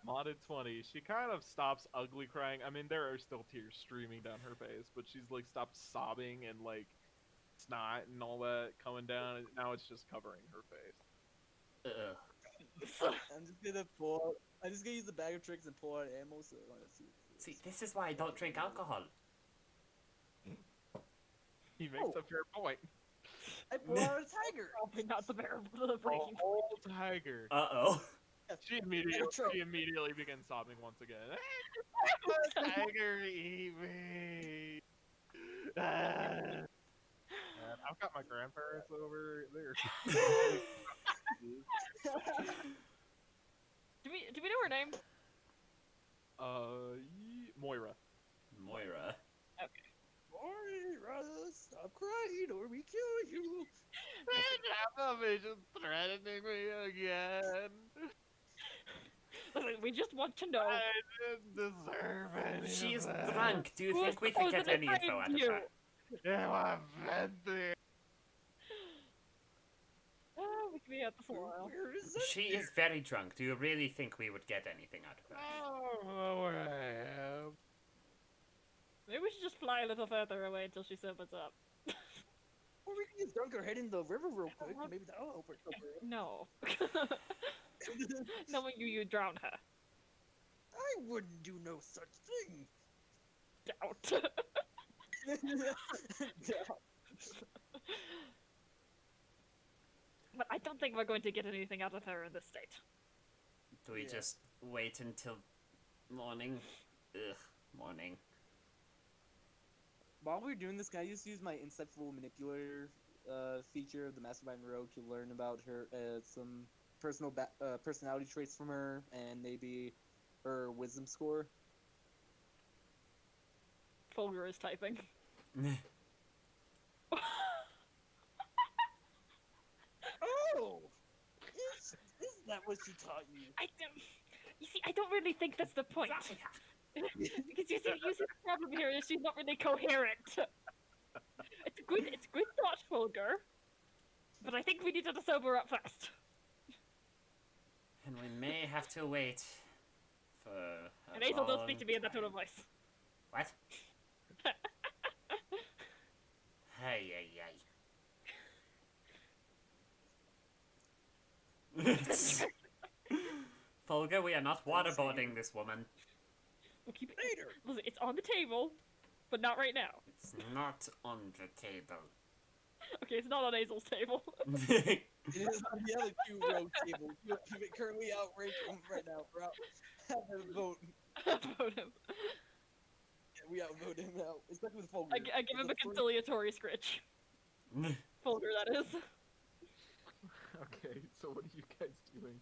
Modded 20. She kind of stops ugly crying. I mean, there are still tears streaming down her face, but she's like stopped sobbing and like snot and all that coming down. And now it's just covering her face. Ugh. I'm just gonna pull out. I'm just gonna use the bag of tricks and pull out ammo so I want to see. See, this is why I don't drink alcohol. He makes a fair point. I pull out a tiger. Probably not the bear, the A breaking. whole tiger. Uh-oh. She immediately begins sobbing once again. Tiger, eat me. And I've got my grandparents over there. Do we know her name? Moira. Moira. Moira, stop crying or we kill you. Have the visions threatening me again. Listen, we just want to know. I didn't deserve any She's of that. drunk. Do you Who's think we could supposed get to any info defend out of you? her? Yeah, I've been there. Oh, we could be at this a while. Where is it? She is very drunk. Do you really think we would get anything out of her? I don't know where I am. Maybe we should just fly a little further away until she sobers up. Or we can just dunk her head in the river real quick. Maybe that'll help her. No. Knowing you drown her. I wouldn't do no such thing. Doubt. But I don't think we're going to get anything out of her in this state. Do we Yeah. just wait until morning? Ugh, morning. While we're doing this, can I just use my insightful manipulator feature of the Mastermind Rogue to learn about her, some personality traits from her, and maybe her wisdom score? Fulgur is typing. Oh! Is that what she taught you? You see, I don't really think that's the point. Because you see, the problem here is she's not really coherent. It's a good thought, Fulgur. But I think we need to sober up first. And we may have to wait for a And Aesel, don't long speak to me in that tone time. of voice. What? Hey, Fulgur, we are not waterboarding this woman. We'll keep it Later. Listen, it's on the table. but not right now. It's not on the table. Okay, it's not on Hazel's table. It is on the other two rogue table. You have it currently outranked him right now. We're out. Have a vote. Vote him. Yeah, we outvote him now. Especially with Folger. I give him a conciliatory scritch. Folger, that is. Okay, so what are you guys doing?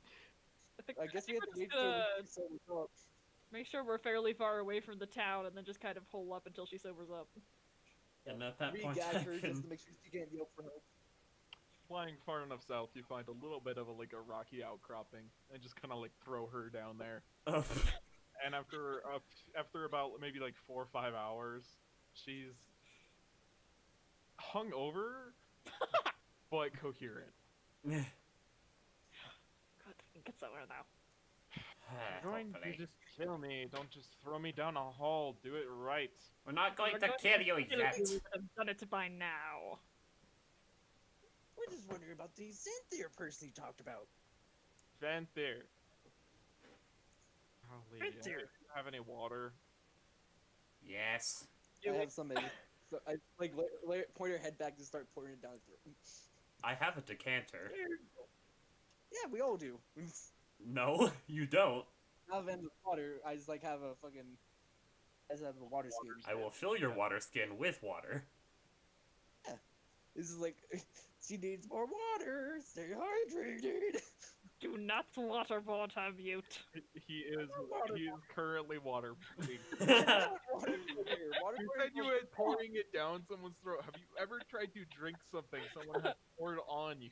I guess we have to we're wait just, till we sober up. Make sure we're fairly far away from the town, and then just kind of hole up until she sobers up. And at that point, Re-gag her I just can... to make sure she can't yell for help. Flying far enough south, you find a little bit of a rocky outcropping, and just kind of like throw her down there. Oh. And after about maybe like 4 or 5 hours, she's hung over, but coherent. Good, we can get somewhere now. You're going to just kill me. Don't just throw me down a hole. Do it right. We're not going We're to going kill you Kill yet. you, I've done it by now. We're just wondering about the Cynthia person you talked about. Vanthyr. Oh, lady, Vanthyr. do you have any water? Yes. I have some maybe. So I like point her head back and start pouring it down her throat. I have a decanter. Yeah, we all do. No, you don't. Not even with water. I just like have a fucking. I just have a water skin. I will fill your water skin with water. This is like, she needs more water. Stay hydrated. Do not waterboard her, mute. He is currently water breathing. Water here. Water You said you were pouring it down someone's throat. Have you ever tried to drink something someone has poured on you?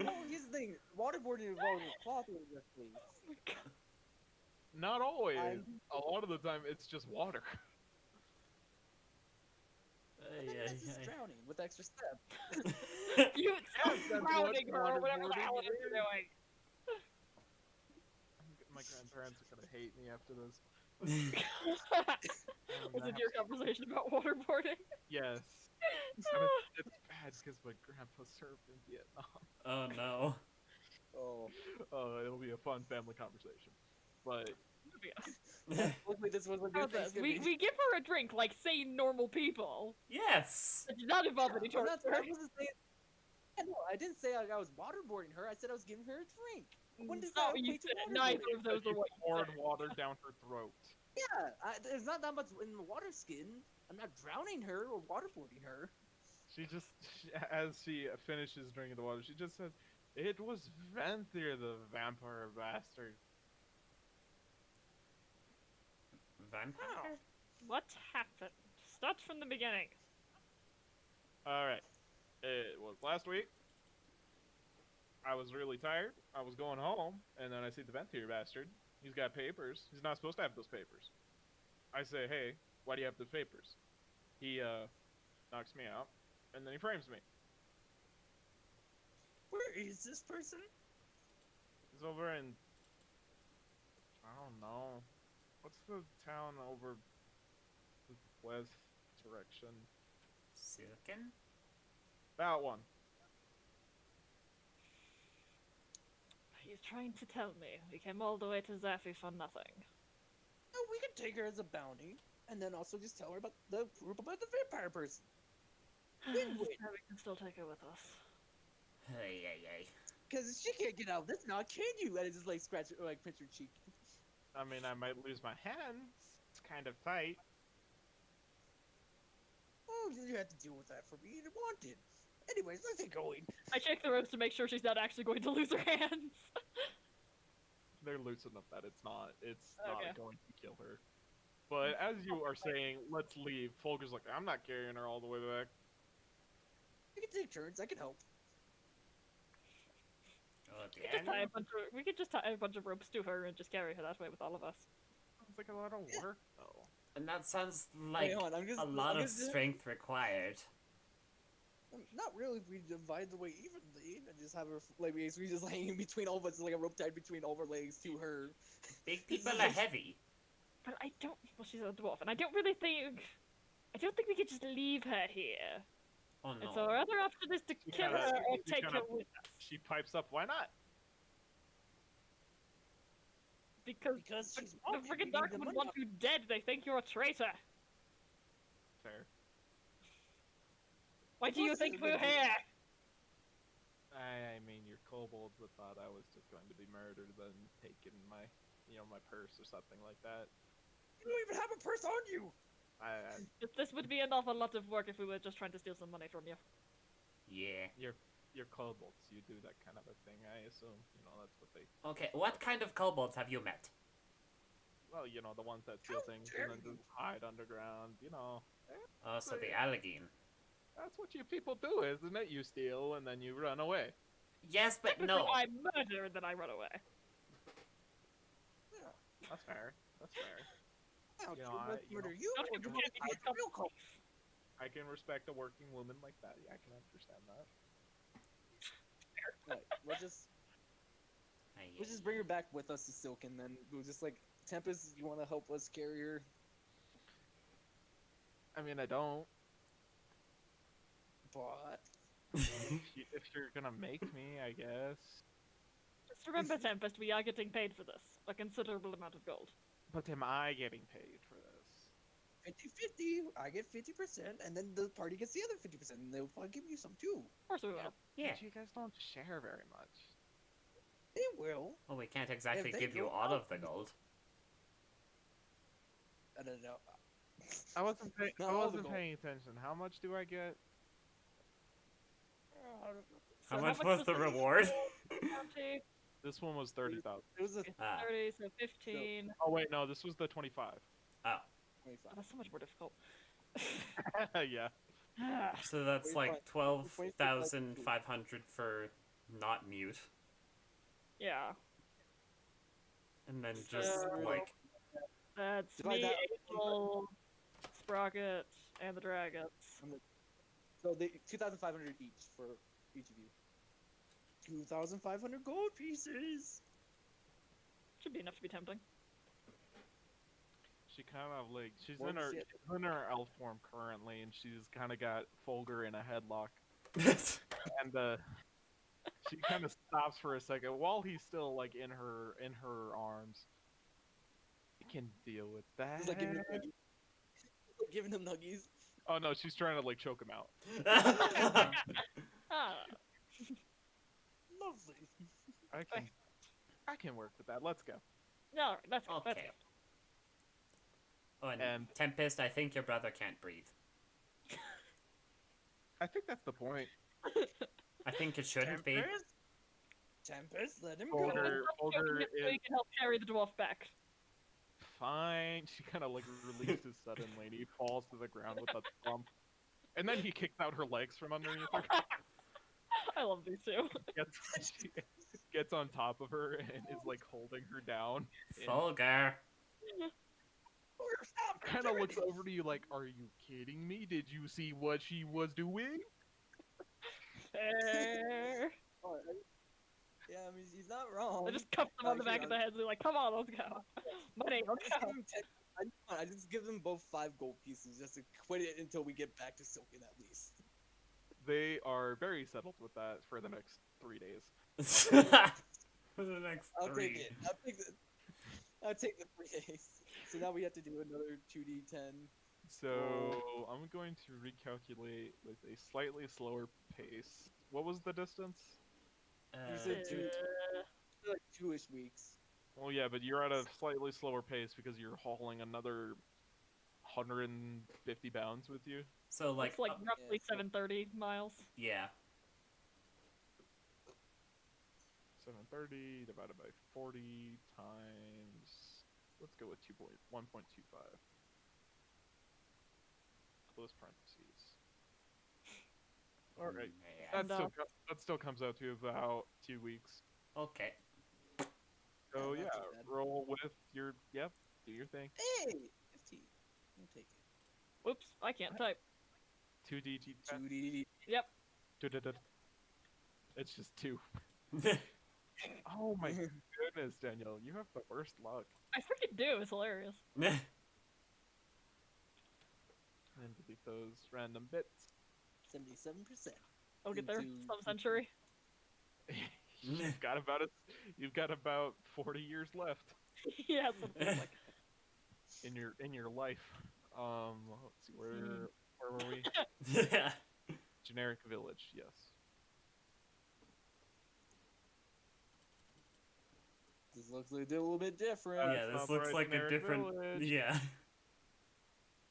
Oh, here's the thing. Waterboarding involves cloth in your face. Not always. A lot of the time, it's just water. This is drowning with extra step. You Yes, that's drowning what her, or whatever the waterboarding hell it is you're doing. My grandparents are gonna hate me after this. Was it your conversation about waterboarding? Yes. It's bad because my grandpa served in Vietnam. Oh no. Oh. It'll be a fun family conversation. But Hopefully this was a How's good this? Thanksgiving. We give her a drink like sane normal people. Yes. It did not involve any I'm not, torture. I wasn't saying. Yeah, no, I didn't say I was waterboarding her. I said I was giving her a drink. When does No, that you equate to said waterboarding? neither of those you are what you poured said. water down her throat. Yeah, there's not that much in the water skin. I'm not drowning her or waterboarding her. As she finishes drinking the water, she just says, "It was Vanthyr, the vampire bastard." Vampire? What happened? Start from the beginning. Alright. It was last week. I was really tired. I was going home, and then I see the Vanthyr bastard. He's got papers. He's not supposed to have those papers. I say, "Hey, why do you have those papers?" He, knocks me out, and then he frames me. Where is this person? He's over in... I don't know. What's the town over the west direction? Silken? That one. He's trying to tell me we came all the way to Zaffi for nothing. No, we can take her as a bounty, and then also just tell her about the group about the vampire person. Win-win. Yeah, we can still take her with us. Hey. Because she can't get out of this now, can you? And it just like scratch or like pinch her cheek. I mean, I might lose my hands. It's kind of tight. Oh, you have to deal with that for being wanted. Anyways, let's get going. I check the ropes to make sure she's not actually going to lose her hands. They're loose enough that it's not Okay. going to kill her. But as you are saying, let's leave, Folger's like, I'm not carrying her all the way back. We can take turns. I can help. Oh, We could, we could just tie a bunch of ropes to her and just carry her that way with all of us. Sounds like a lot of work, though. And that sounds like Wait, hold on, a lot of strength required. Not really. If we divide the weight evenly and just have her like we just hanging between all of us, like a rope tied between all of our legs to her. Big people are heavy. But I don't. Well, she's a dwarf, and I don't really think. I don't think we could just leave her here. Oh And no. so our other option is to kill kinda- her or she take her kinda- with us. She pipes up, why not? Because Because she's the wanted, we friggin' need Dark the would money want off- you dead. They think you're a traitor. Why do you course think it's we're gonna be- here? I mean, your kobolds would thought I was just going to be murdered, then taking my, my purse or something like that. You don't even have a purse on you. This would be an awful lot of work if we were just trying to steal some money from you. Yeah. Your kobolds, you do that kind of a thing, I assume. That's what they. Okay, what kind of kobolds have you met? Well, the ones that steal How things dare and then you. just hide underground. Oh, so the Allegheny. That's what you people do, isn't it? You steal and then you run away. Yes, but no. I murder and then I run away. Yeah. That's fair. That's fair. I don't You care know, about I- murder you you. Don't or you the forget one to that get hides the real yourself cold. I can respect a working woman like that. Yeah, I can understand that. Right, we'll just bring her back with us to Silk, and then we'll just like Tempest. You want to help us carry her? I mean, I don't. But If you're gonna make me, I guess. Just remember, Tempest, we are getting paid for this. A considerable amount of gold. But am I getting paid for this? 50-50, I get 50%, and then the party gets the other 50%, and they'll probably give you some too. Of course we will. Yeah. But you guys don't share very much. They will. Well, we can't exactly they give you go all out- of the gold. I don't know. I wasn't Not all the gold. paying attention. How much do I get? How So much was the the reward? 20, This one was 30,000. It was a Ah. 30, so 15. Oh wait, no, this was the 25. Oh. 25. Oh, that's so much more difficult. Yeah. So that's like 25. 12,500 for not mute. Yeah. And then just So- like That's Divide me, that- April, Sprocket, and the Dragons. So they 2,500 each for each of you. 2,500 gold pieces. Should be enough to be tempting. She kind of like she's Well, in her shit. she's in her elf form currently, and she's kind of got Folger in a headlock, and she kind of stops for a second while he's still like in her arms. I can deal with that. He's like giving him nuggies. Giving him nuggies. Oh no, she's trying to like choke him out. Ah, Lovely. I can work with that. Let's go. no, that's good. That's Okay. good. Oh, and And- Tempest, I think your brother can't breathe. I think that's the point. I think it shouldn't be. Tempest, let him Folger, go. Folger So you can help carry the dwarf back. fine. She kind of like releases suddenly, and he falls to the ground with a thump. And then he kicks out her legs from underneath her. I love these two. She gets on top of her and is like holding her down. And Fulgur. Folger, stop! kind of looks over to you like, "Are you kidding me? Did you see what she was doing?" Fair. Oh, yeah, I mean, he's not wrong. I just cuff them on the back of the head and they're like, come on, let's go. Money, let's Just go. give him 10 I just give them both 5 gold pieces just to quit it until we get back to Silken at least. They are very settled with that for the next 3 days. For the next I'll 3. take it. I'll take the 3 days. So now we have to do another 2d10. So I'm going to recalculate with a slightly slower pace. What was the distance? You said two. Like 2-ish weeks. Well, yeah, but you're at a slightly slower pace because you're hauling another 150 pounds with you. So like, It's like roughly so- 730 miles. yeah. 730 divided by 40 times. Let's go with 1.25. Close parentheses. All right. Man. That still comes out to about 2 weeks. Okay. So Yeah, yeah, not too bad. roll with your do your thing. Hey! 15. I'll take it. Whoops, I can't type. 2d10. 2d. Yep. It's just 2. Oh my goodness, Daniel, you have the worst luck. I freaking do, it's hilarious. And delete those random bits. 77%. I'll get there. Into- Some century. You've got about 40 years left Yeah, it's something like in your life. Let's see where were we? Yeah. Generic generic village, yes. This looks like a little bit different. Yeah, That's this not the looks right like a generic different. village. Yeah.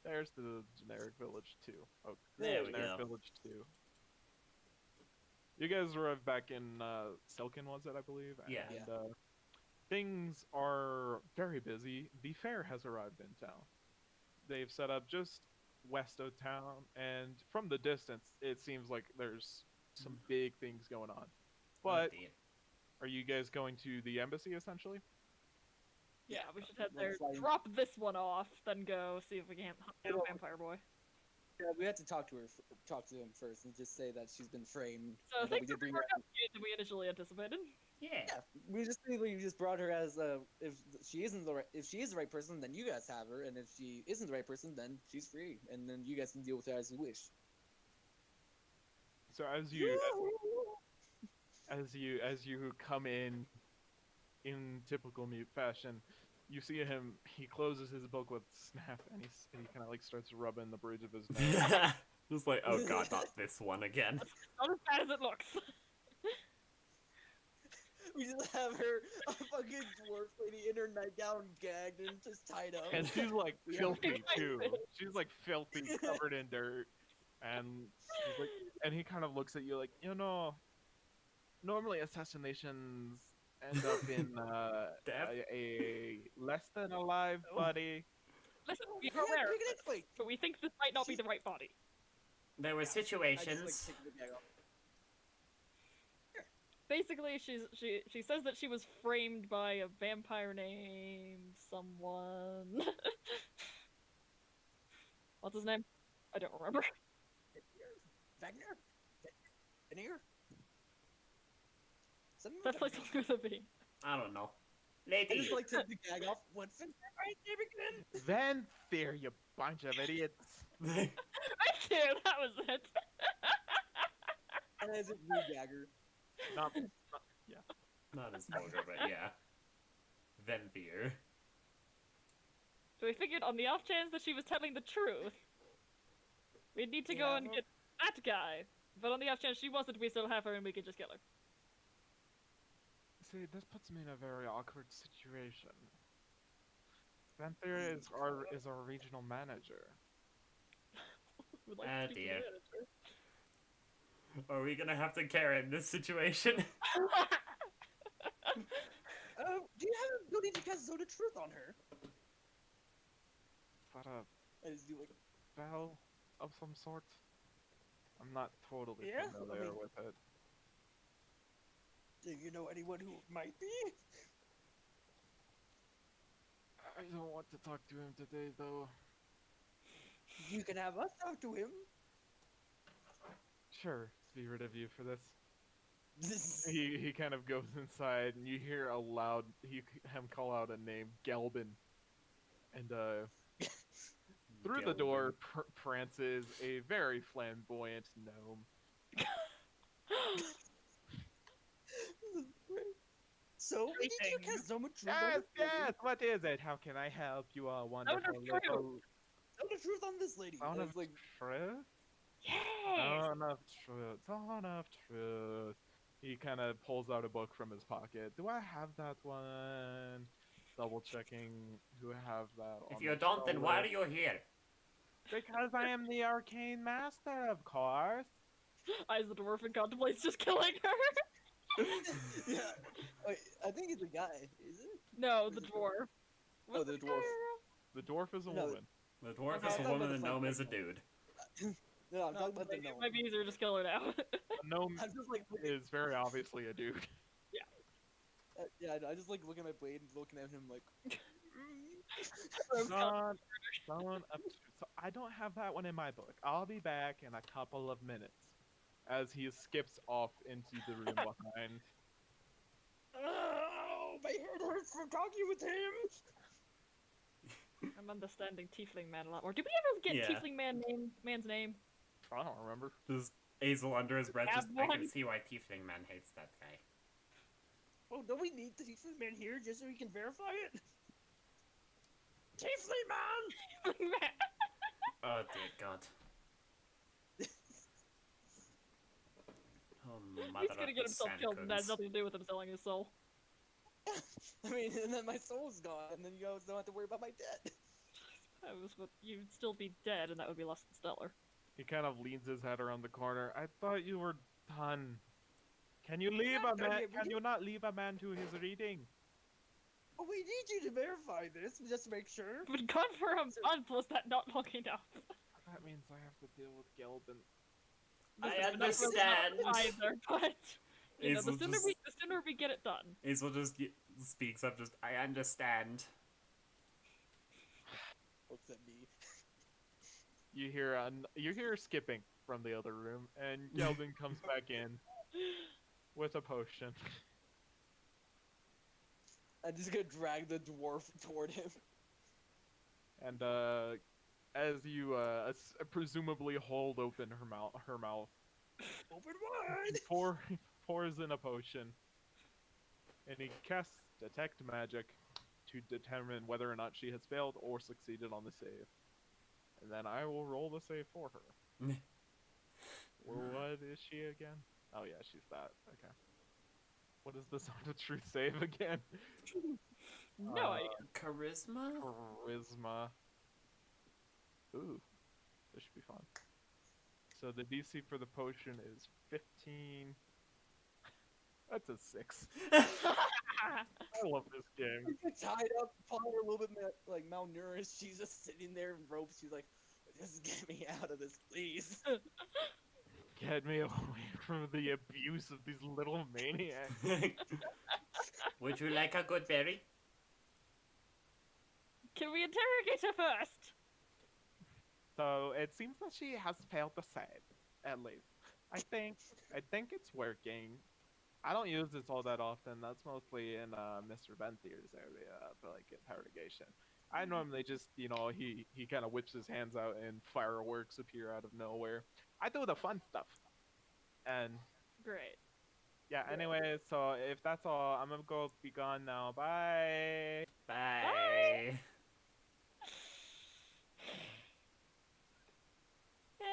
There's the generic village 2. Oh, There we generic go. village 2. You guys arrived back in Silken, was it, I believe? Yeah. And things are very busy. The fair has arrived in town. They've set up just west of town, and from the distance, it seems like there's some big things going on. But Oh, dear. are you guys going to the embassy, essentially? Yeah, we should head Let's there. find- Drop this one off, then go see if we can't hunt down It'll- Vampire Boy. Yeah, we had to talk to him first, and just say that she's been framed. So and that we things did are bring more her. complicated than we initially anticipated. Yeah. Yeah, we just brought her as if she isn't if she is the right person, then you guys have her, and if she isn't the right person, then she's free, and then you guys can deal with her as you wish. So as you come in typical mute fashion, you see him. He closes his book with snap, and he kind of like starts rubbing the bridge of his nose. Just like, oh god, not this one again. Not as bad as it looks. We just have her a fucking dwarf lady in her nightgown, gagged and just tied up. And she's like Yeah. filthy too. She's like filthy, covered in dirt, and she's like, and he kind of looks at you like, normally assassinations end up in Death? a less than alive body. Listen, we Yeah, are aware, we can explain. but we think this might not be the right body. There were I just, like, situations. take the gag off. Basically, she says that she was framed by a vampire named someone. What's his name? I don't remember. Wagner? Veneer? Something That like place was with a V. I don't know. I Lady. just like take the gag off. What's the right name again? Then there, you bunch of idiots. Thank you, that was it. And as a re-gagger. Not Not as vulgar, but yeah. Venthier. So we figured on the off chance that she was telling the truth, we'd need to go Yeah, and well- get that guy. But on the off chance she wasn't, we still have her and we could just kill her. See, this puts me in a very awkward situation. Venthyr is our regional manager. Would like Ah, to speak to dear. the manager. Are we gonna have to care in this situation? Do you have an ability to cast Zone of Truth on her? Is that a I just do like, spell of some sort? I'm not totally Yeah, I familiar mean- with it. do you know anyone who might be? I don't want to talk to him today, though. You can have us talk to him. Sure, to be rid of you for this. He kind of goes inside, and you hear a loud him call out a name, Gelbin, and through the door prances a very flamboyant gnome. So, we need you to cast Zone of Truth on Yes, this lady. yes. What is it? How can I help you, wonderful Truth. little Zone of Truth on this lady. Zone And of it's like, truth? Yes! Zone of truth. Zone of truth. He kind of pulls out a book from his pocket. Do I have that one? Double checking who have that. If on you the don't, then why are shoulder. you here? Because I am the arcane master, of course. Eyes the dwarf and contemplates just killing her. yeah. Wait, I think it's a guy, is it? No, the dwarf. Oh, Was the it dwarf. The dwarf is a No. woman. The dwarf Okay, is I a thought woman, about the the gnome is a flank dude. No, I'm talking about the It gnome. might be easier to just kill her now. The gnome I'm just like, is very obviously a dude. yeah, I just like looking at my blade and looking at him like, Son of so I don't have that one in my book. I'll be back in a couple of minutes. As he skips off into the room behind. oh, my head hurts from talking with him. I'm understanding Tiefling Man a lot more. Did we ever get Yeah. Tiefling man's name? I don't remember. Just Azel under his breath. Have Just, I can one. see why Tiefling Man hates that guy. Oh, don't we need the Tiefling Man here just so we can verify it? Tiefling Man! Oh dear God. to get himself killed, and that has Sankos. nothing to do with him selling his soul. I mean, and then my soul's gone, and then you guys don't have to worry about my debt. You'd still be dead, and that would be less than stellar. He kind of leans his head around the corner. I thought you were done. Can you leave not a done man? yet, we Can you not leave a man to his reading? Oh, we need you to verify this, just to make sure. But gone for a month, was that not long enough? That means I have to deal with guild and I This is not really understand. either, but you know, Hazel the sooner we get it done. Hazel just speaks up. Just I understand. Looks at me. you hear skipping from the other room, and Geldin comes back in with a potion. I'm just gonna drag the dwarf toward him. And as you presumably hold open her mouth, Open wide! he pours in a potion, and he casts Detect Magic to determine whether or not she has failed or succeeded on the save. And then I will roll the save for her. What is she again? Oh yeah, she's that. Okay. What is the Sound of Truth save again? No idea. Charisma? Charisma. Ooh, this should be fun. So the DC for the potion is 15. That's a 6. I love this game. You get tied up, probably a little bit like malnourished. She's just sitting there in ropes. She's like, "Just get me out of this, please." Get me away from the abuse of these little maniacs. Would you like a good berry? Can we interrogate her first? So it seems that she has failed the save, at least. I think it's working. I don't use this all that often. That's mostly in Mr. Venthier's area for like interrogation. I normally just, he kind of whips his hands out and fireworks appear out of nowhere. I do the fun stuff. And Great. yeah, anyway, so if that's all, I'm gonna go be gone now. Bye. Bye.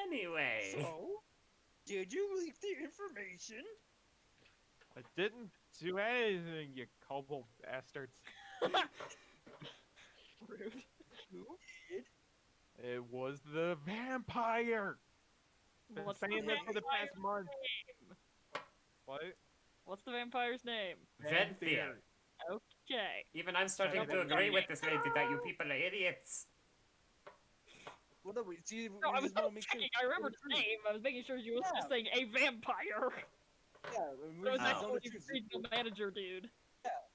Anyway. So, did you leak the information? I didn't do anything, you kobold bastards. Rude. Who did? It was the vampire. Been What's the saying that for the past vampire's month. name? What? What's the vampire's name? Venthier. Okay. Even I'm starting to agree with this lady that you people are idiots. Well, no, see, No, we I was just wanna not make sure checking. I remembered the name. I was making sure you were just saying a vampire. Yeah, we That was just Oh. zone actually of the truth. regional manager dude.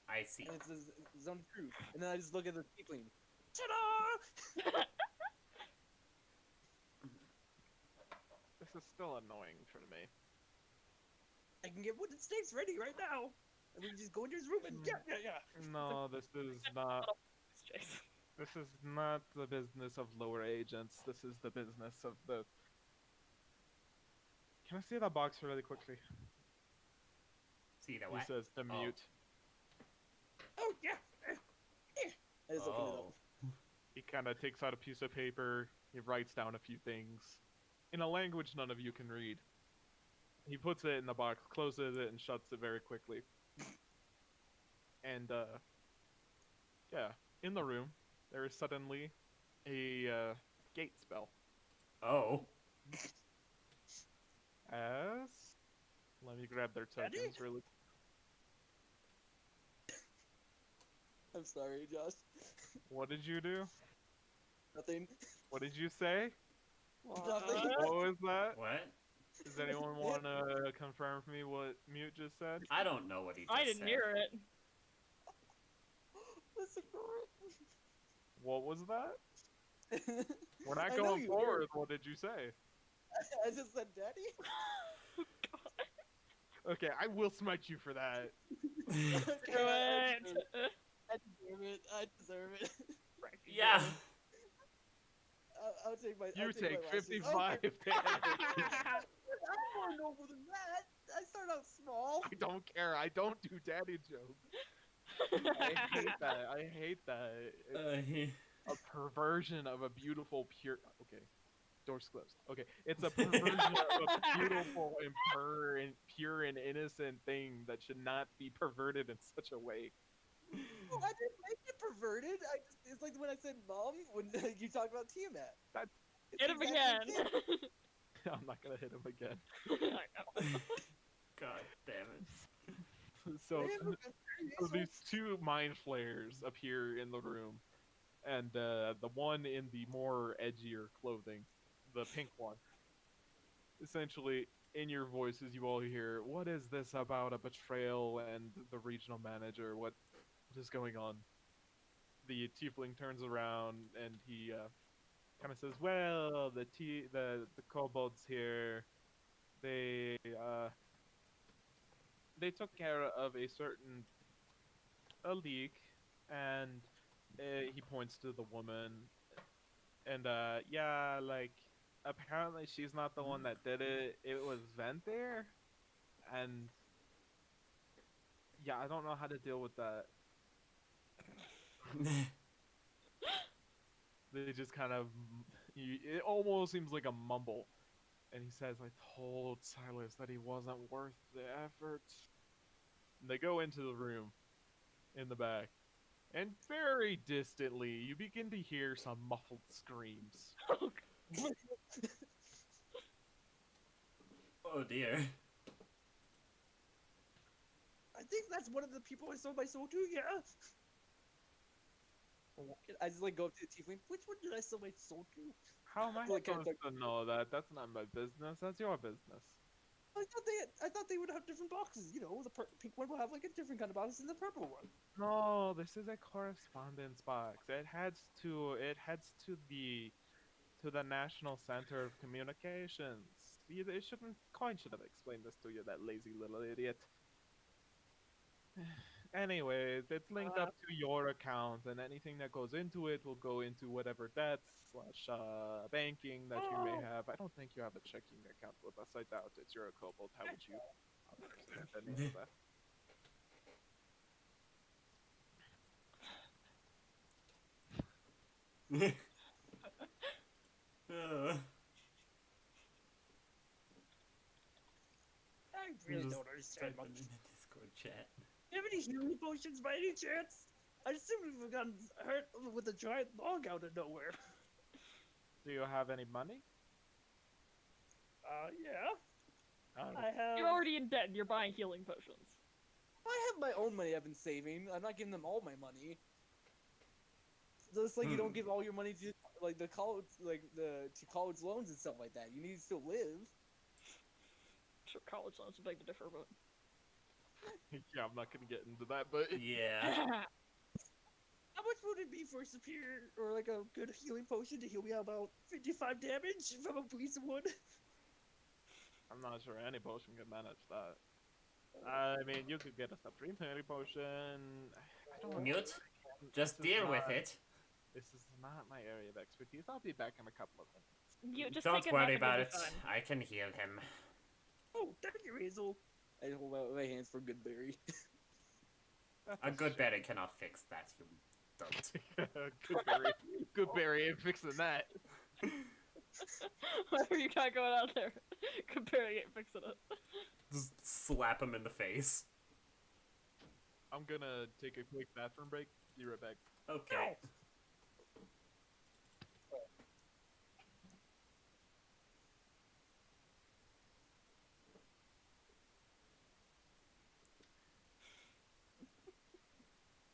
I see. And it's a zone of truth. And then I just look at the tiefling. Ta-da! This is still annoying for me. I can get wooden stakes ready right now. And we can just go into his room and yeah. No, this is not. Chase. This is not the business of lower agents. This is the business of the. Can I see that box really quickly? See the He what? says to Oh. mute. Oh yeah. I just opened it Oh. up. He kind of takes out a piece of paper. He writes down a few things in a language none of you can read. He puts it in the box, closes it, and shuts it very quickly. And yeah, in the room there is suddenly a gate spell. Oh. As let me grab their Daddy? tokens really. I'm sorry, Josh. What did you do? Nothing. What did you say? Nothing. What was that? What? Does anyone want to confirm for me what Mute just said? I don't know what he just I didn't said. hear it. Let's ignore What was that? it. We're not I know going you forward. heard. What did you say? I just said, "Daddy." Okay, I will smite you for that. Okay, Do it. I deserve it. I deserve it. Yeah. I'll take my. You I'll take my losses. 55 Okay. damage. I want no more than that. I start out small. I don't care. I don't do daddy jokes. I hate that. I hate that. It's a perversion of a beautiful pure. Okay. Door's closed. Okay, it's a perversion of a beautiful and pure and innocent thing that should not be perverted in such a way. Oh, I didn't make it perverted. It's like when I said mom when you talked about Tiamat. That's It's Hit him the exact same again. thing. I'm not gonna hit him again. I know. God damn it. So, They have a good so these variation. two mind flayers appear in the room, and the one in the more edgier clothing, the pink one, essentially in your voices you all hear, "What is this about a betrayal and the regional manager? What is going on?" The tiefling turns around and he kind of says, "Well, the kobolds here, they they took care of a certain a leak, and he points to the woman, and yeah, like apparently she's not the one that did it. It was Ventir, and yeah, I don't know how to deal with that." They just kind of, it almost seems like a mumble. And he says, "I told Silas that he wasn't worth the effort." And they go into the room in the back. And very distantly, you begin to hear some muffled screams. Oh, Oh dear. I think that's one of the people I sold my soul to. Yeah. I just like go up to the tiefling. Which one did I sell my soul to? How am I Like, supposed to know that? That's not my business. That's your business. I thought they would have different boxes. You know, the pink one will have like a different kind of box than the purple one. No, this is a correspondence box. It heads to the National Center of Communications. It shouldn't Coin should have explained this to you, that lazy little idiot. Anyways, it's linked up to your account, and anything that goes into it will go into whatever debts slash banking that you may have. I don't think you have a checking account with us. I doubt it. You're a kobold. How would you understand any of that? I really Just don't understand type in much. the Discord chat. Do you have any healing potions by any chance? I just seem to have gotten hurt with a giant log out of nowhere. Do you have any money? Yeah. Oh, I have. you're already in debt and you're buying healing potions. I have my own money I've been saving. I'm not giving them all my money. Just like you don't give all your money to like the college, to college loans and stuff like that. You need to still live. Sure, college loans would beg to differ, but yeah, I'm not gonna get into that, but Yeah. How much would it be for a superior or like a good healing potion to heal me about 55 damage from a piece of wood? I'm not sure any potion can manage that. I mean, you could get a supreme healing potion. I don't Mute. know. Just This is deal with not- it. This is not my area of expertise. I'll be back in a couple of minutes. you just Don't take a nap worry and you'll about be it. fine. I can heal him. Oh, thank you, Hazel. I hold out my hands for good berry. A good berry cannot fix that, you don't. Good berry. Good berry ain't fixing that. Whatever you got going on there, comparing it and fixing it. Just slap him in the face. I'm gonna take a quick bathroom break. Be right back. Okay.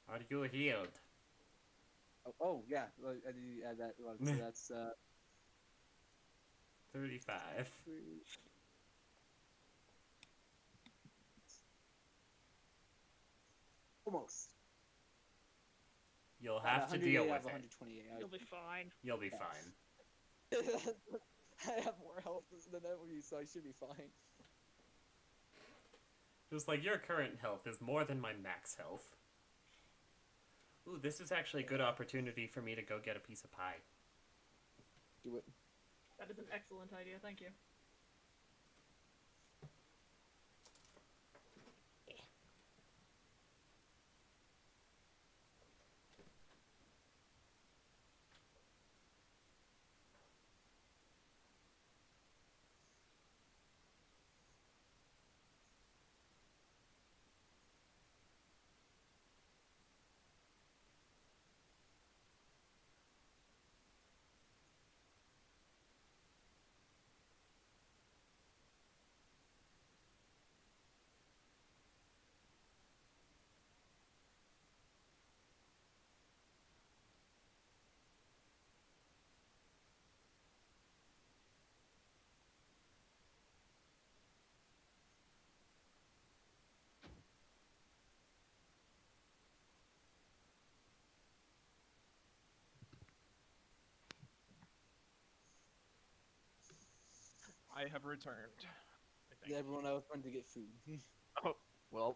Are you healed? Oh yeah, I need to add that one. So that's 35. almost. You'll have to deal with it. 128. You'll be fine. You'll be Yes. fine. I have more health than ever you, so I should be fine. Just like your current health is more than my max health. Ooh, this is actually a good opportunity for me to go get a piece of pie. Do it. That is an excellent idea, thank you. I have returned. I think. Yeah, everyone else went to get food. Oh, well,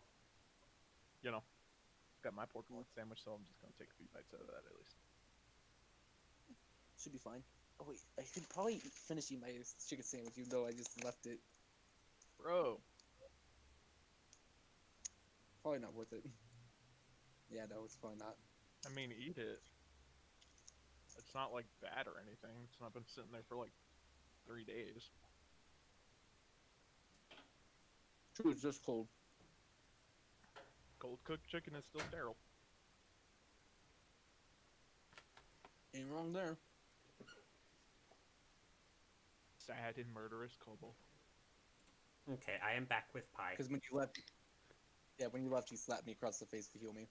you know, got my pork roll sandwich, so I'm just gonna take a few bites out of that at least. Should be fine. Oh wait, I could probably finish eating my chicken sandwich even though I just left it. Bro, Probably not worth it. Yeah, no, it's probably not. I mean, eat it. It's not like bad or anything. It's not been sitting there for like 3 days. True, it's just cold. Cold cooked chicken is still sterile. Ain't wrong there. Sad and murderous kobold. Okay, I am back with pie. Because when you left, yeah, when you left, you slapped me across the face to heal me.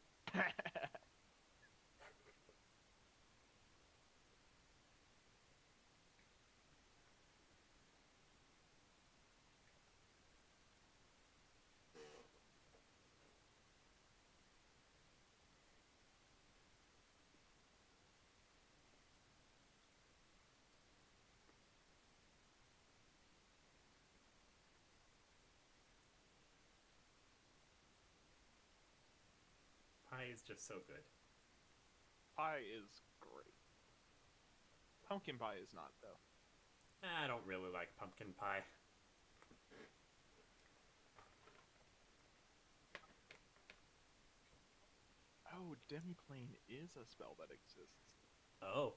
Pie is just so good. Pie is great. Pumpkin pie is not, though. I don't really like pumpkin pie. Oh, demiplane is a spell that exists. Oh.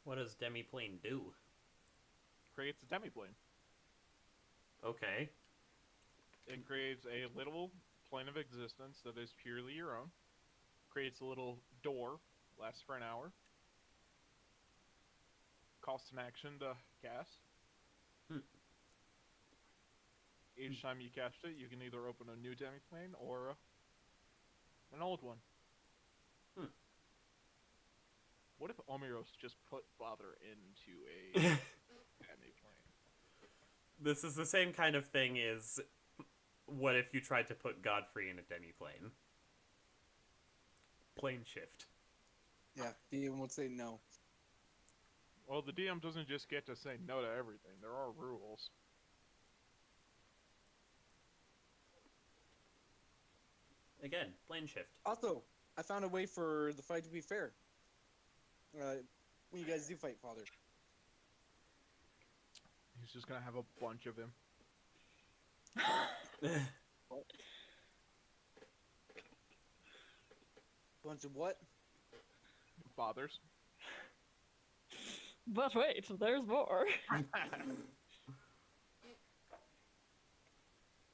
What does demiplane do? Creates a demiplane. Okay. It creates a little plane of existence that is purely your own. Creates a little door, lasts for an hour. Costs an action to cast. Each time you cast it, you can either open a new demiplane or an old one. What if Omiros just put Father into a demiplane? This is the same kind of thing as what if you tried to put Godfrey in a demiplane? Plane shift. Yeah, the won't say no. Well, the DM doesn't just get to say no to everything. There are rules. Again, plane shift. Also, I found a way for the fight to be fair. When you guys do fight Father. He's just gonna have a bunch of him. Bunch of what? Fathers. But wait, there's more.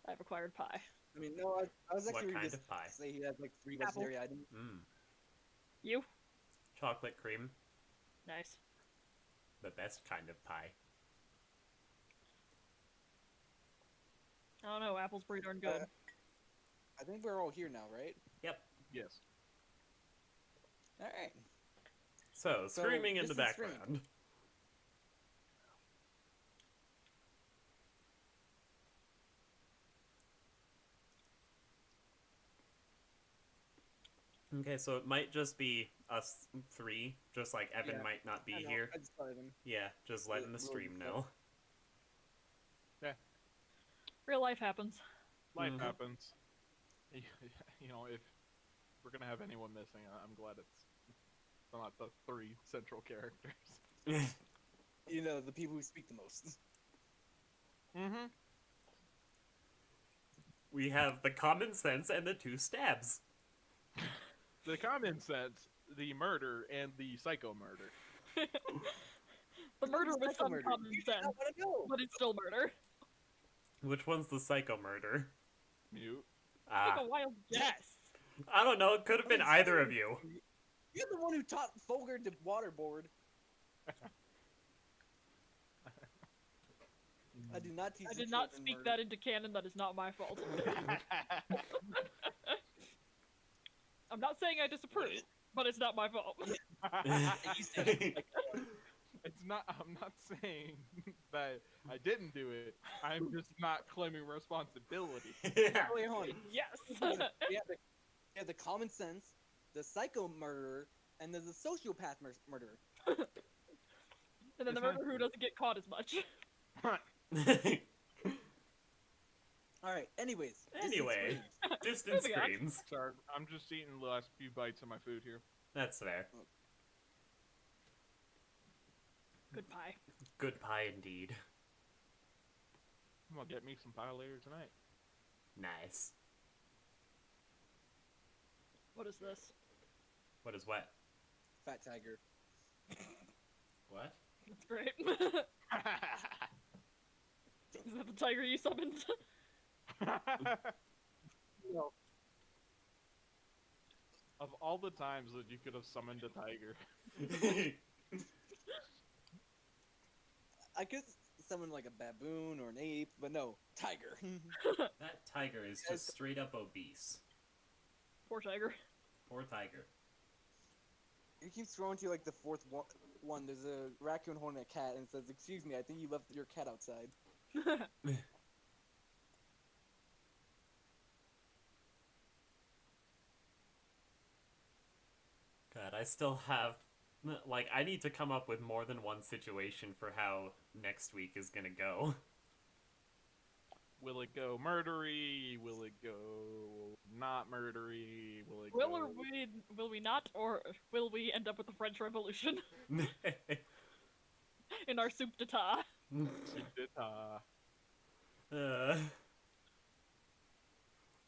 I've acquired pie. I mean, no, I was What actually kind reading of pie? say he had like 3 Apple. legendary items. You? Chocolate cream. Nice. The best kind of pie. I don't know, apple's pretty darn good. I think we're all here now, right? Yep. Yes. Alright. So, screaming in this the is screaming. background. Okay, so it might just be us 3, just like Evan Yeah, might not be I know, here. I just thought of him. Yeah, just letting the We'll- stream we'll- know. Real life happens. Life Mhm. happens. You know, if we're gonna have anyone missing, I'm glad it's not the 3 central characters. You know, the people who speak the most. Mm-hmm. We have the common sense and the 2 stabs. The common sense, the murder, and the psycho murder. The murder with some Murder. common You sense, don't want to know. but it's still murder. Which one's the psycho murder? Mute. Take Ah, a wild guess. I don't know. It could have been either of you. You're the one who taught Folger to waterboard. I did not teach I the did not children speak murder. that into canon. That is not my fault. I'm not saying I disapprove, but it's not my fault. You said it. It's not. I'm not saying that I didn't do it. I'm just not claiming responsibility. Yeah. Wait, hold on. Yes. We have the common sense, the psycho murderer, and there's a sociopath murderer. And then the murderer who doesn't get caught as much. All right. Anyways. Anyway, distant Moving on. screams. Sorry, I'm just eating the last few bites of my food here. That's fair. Good pie. Good pie indeed. I'm gonna get me some pie later tonight. Nice. What is this? What is what? Fat tiger. What? That's great. Is that the tiger you summoned? No. Of all the times that you could have summoned a tiger, I could summon like a baboon or an ape, but no, tiger. That tiger is just straight up obese. Poor tiger. Poor tiger. It keeps throwing to you like the fourth one. There's a raccoon holding a cat and it says, "Excuse me, I think you left your cat outside." God, I still have... Like, I need to come up with more than one situation for how next week is gonna go. will it go murdery? Will it go not murdery? Will it Will go... or will we not, or will we end up with the French Revolution in our soup d'etat?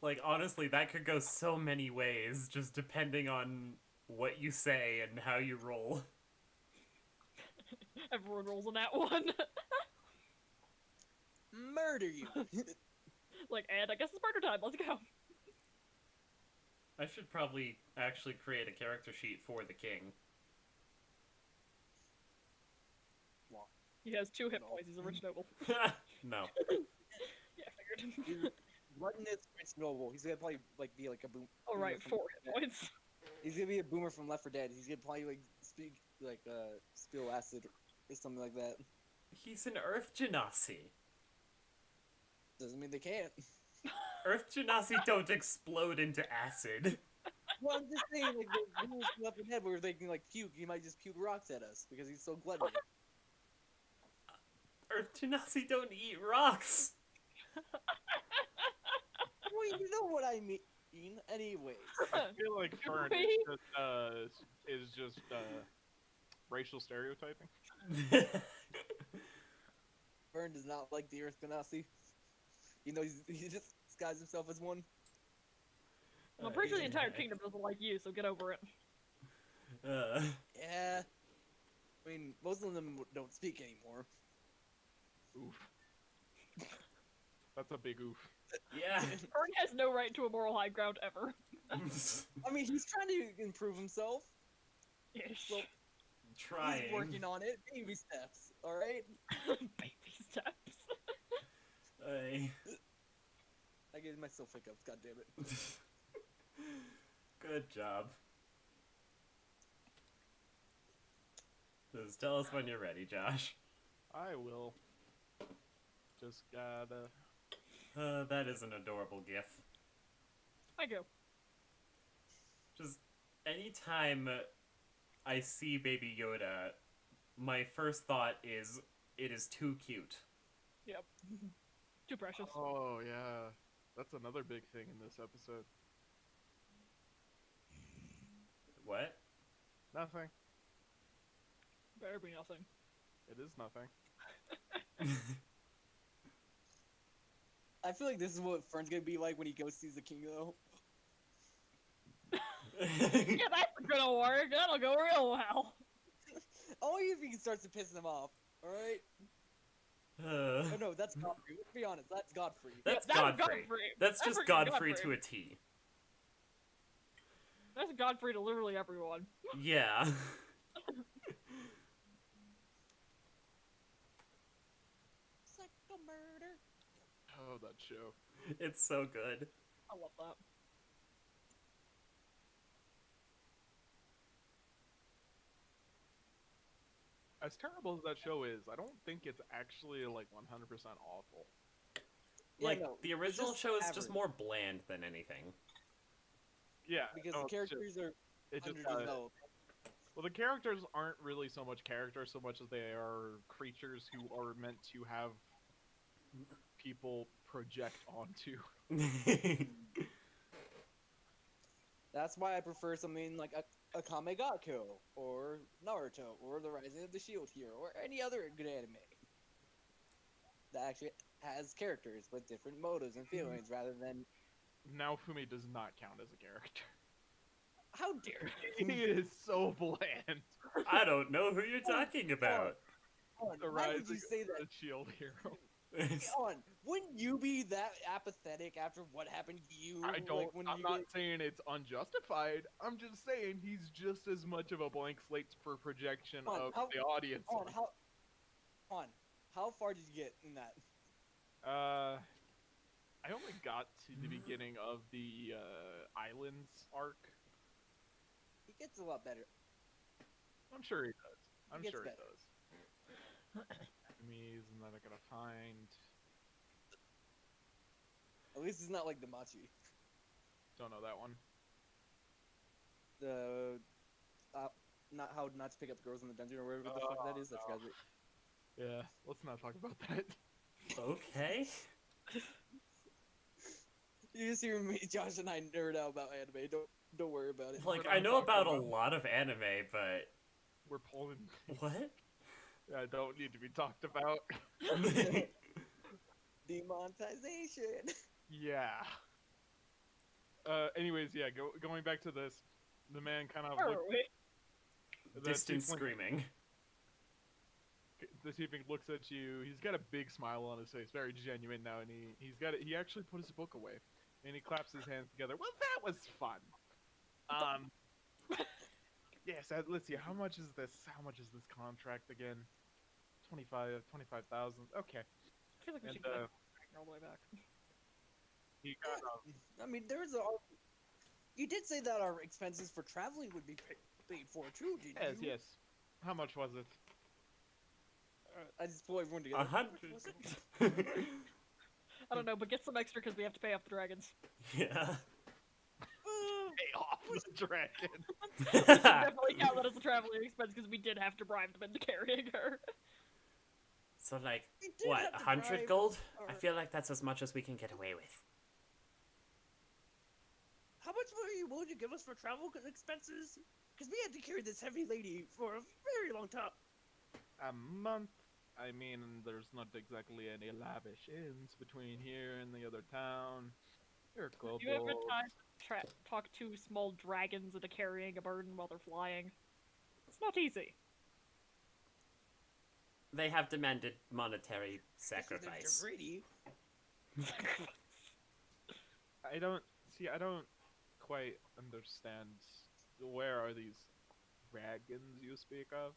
Like, honestly, that could go so many ways, just depending on what you say and how you roll. Everyone rolls on that one. Murder you. Like, and I guess it's murder time. Let's go. I should probably actually create a character sheet for the king. He has 2 hit points. He's a rich noble. No. Yeah, I figured. Gluttonous rich noble. He's gonna probably like be like a boom. All right, 4 hit points. He's gonna be a boomer from Left 4 Dead. He's gonna probably like spill acid or something like that. He's an Earth Genasi. Doesn't mean they can't. Earth Genasi don't explode into acid. Well, I'm just saying, like the boomers from Left 4 Dead where they can like puke. He might just puke rocks at us because he's so gluttonous. Earth Genasi don't eat rocks. Well, you know what I mean. Anyways. I feel like Fern is just racial stereotyping. Vern does not like the Earth Ganassi. You know, he just disguised himself as one. I'm pretty sure the entire kingdom doesn't like you, so get over it. Yeah. I mean, most of them don't speak anymore. Oof. That's a big oof. Yeah. Vern has no right to a moral high ground ever. I mean, he's trying to improve himself. Ish. Well, Trying. he's working on it. Baby steps, alright? Baby steps. Ay. I gave myself hiccups, god damn it. Good job. Just tell us when you're ready, Josh. I will. Just gotta... That is an adorable gif. I go. Just anytime I see Baby Yoda, my first thought is, it is too cute. Yep. Too precious. Oh, yeah. That's another big thing in this episode. What? Nothing. Better be nothing. It is nothing. I feel like this is what Fern's gonna be like when he goes sees the king, though. Yeah, that's gonna work. That'll go real well. Only if he starts to piss them off, alright? Oh no, that's Godfrey. Let's be honest, that's Godfrey. That's Yeah, that's Godfrey. Godfrey. That's That's just freaking Godfrey Godfrey. to a T. That's Godfrey to literally everyone. Yeah. Psycho murder. Oh, that show. It's so good. I love that. As terrible as that show is, I don't think it's actually like 100% awful. Yeah, Like, no, the it's original just show is average. just more bland than anything. Yeah, Because no, the it's just- characters are it just underdeveloped. Well, the characters aren't really so much characters so much as they are creatures who are meant to have people project onto. That's why I prefer something like a Kamegako, or Naruto, or The Rising of the Shield Hero, or any other good anime that actually has characters with different motives and feelings, rather than Naofumi does not count as a character. how dare He is so bland. I don't know who you're talking about. The why would Rising you say of that? the Shield Hero. On, wouldn't you be that apathetic after what happened to you? I don't. Like, when I'm you not get... saying it's unjustified. I'm just saying he's just as much of a blank slate for projection of the audience. How far did you get in that? I only got to the beginning of the Islands arc. He gets a lot better. I'm sure he does. I'm gets sure he better. does. Enemies, and then I gotta find. At least it's not like the Machi. Don't know that one. The not how not to pick up girls in the dungeon or whatever the fuck that is. That's no. got it. Yeah, let's not talk about that. Okay. You just hear me, Josh, and I nerd out about anime. Don't worry about it. Like, I know about a lot of anime, but... We're pulling. What? I don't need to be talked about. Demonetization. Yeah. Anyways, yeah. Going back to this, the man kind of Where looks. are we? Distant screaming. The tiefling looks at you. He's got a big smile on his face, very genuine now, and he actually put his book away, and he claps his hands together. Well, that was fun. Yes. Let's see. How much is this? How much is this contract again? 25,000. Okay. I feel like we And should go all the way back. he got. I mean, you did say that our expenses for traveling would be paid for too, didn't Yes. you? Yes. How much was it? I just pull everyone together. 100. I don't know, but get some extra because we have to pay off the dragons. Yeah. Pay off the dragon. Definitely count that as a traveling expense because we did have to bribe them into carrying her. So, like, We did what, have to 100 bribe gold? I our- feel like that's as much as we can get away with. How much were you willing to give us for travel expenses? Because we had to carry this heavy lady for a very long time. A month. I mean, there's not exactly any lavish inns between here and the other town. You're Kobolds. Do you ever time to talk two small dragons into carrying a burden while they're flying? It's not easy. They have demanded monetary Especially if they're sacrifice. greedy. I don't quite understand. Where are these dragons you speak of?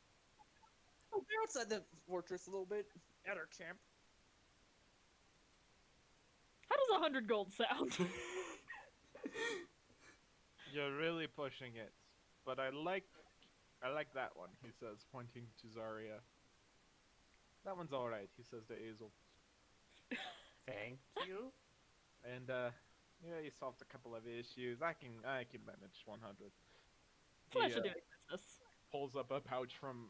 Oh, they're outside the fortress a little bit. At our camp. How does 100 gold sound? You're really pushing it, but I like that one. He says, pointing to Zarya. That one's all right. He says to Azel. Thank you. And yeah, you solved a couple of issues. I can manage 100. Pleasure He doing business. pulls up a pouch from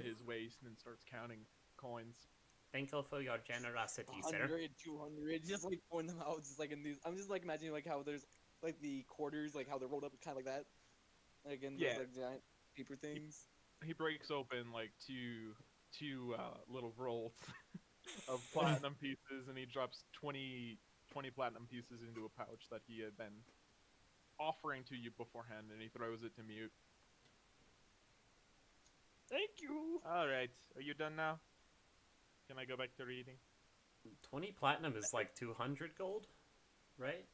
his waist and starts counting coins. Thank you for your generosity, sir. 100, 200, just like pouring them out, just like in these. I'm just like imagining like how there's like the quarters, like how they're rolled up, kind of like that, like in Yeah. those like giant paper things. He breaks open like two little rolls of platinum pieces, and he drops 20 platinum pieces into a pouch that he had been offering to you beforehand, and he throws it to Mute. Thank you. All right, are you done now? Can I go back to reading? 20 platinum is like 200 gold, right?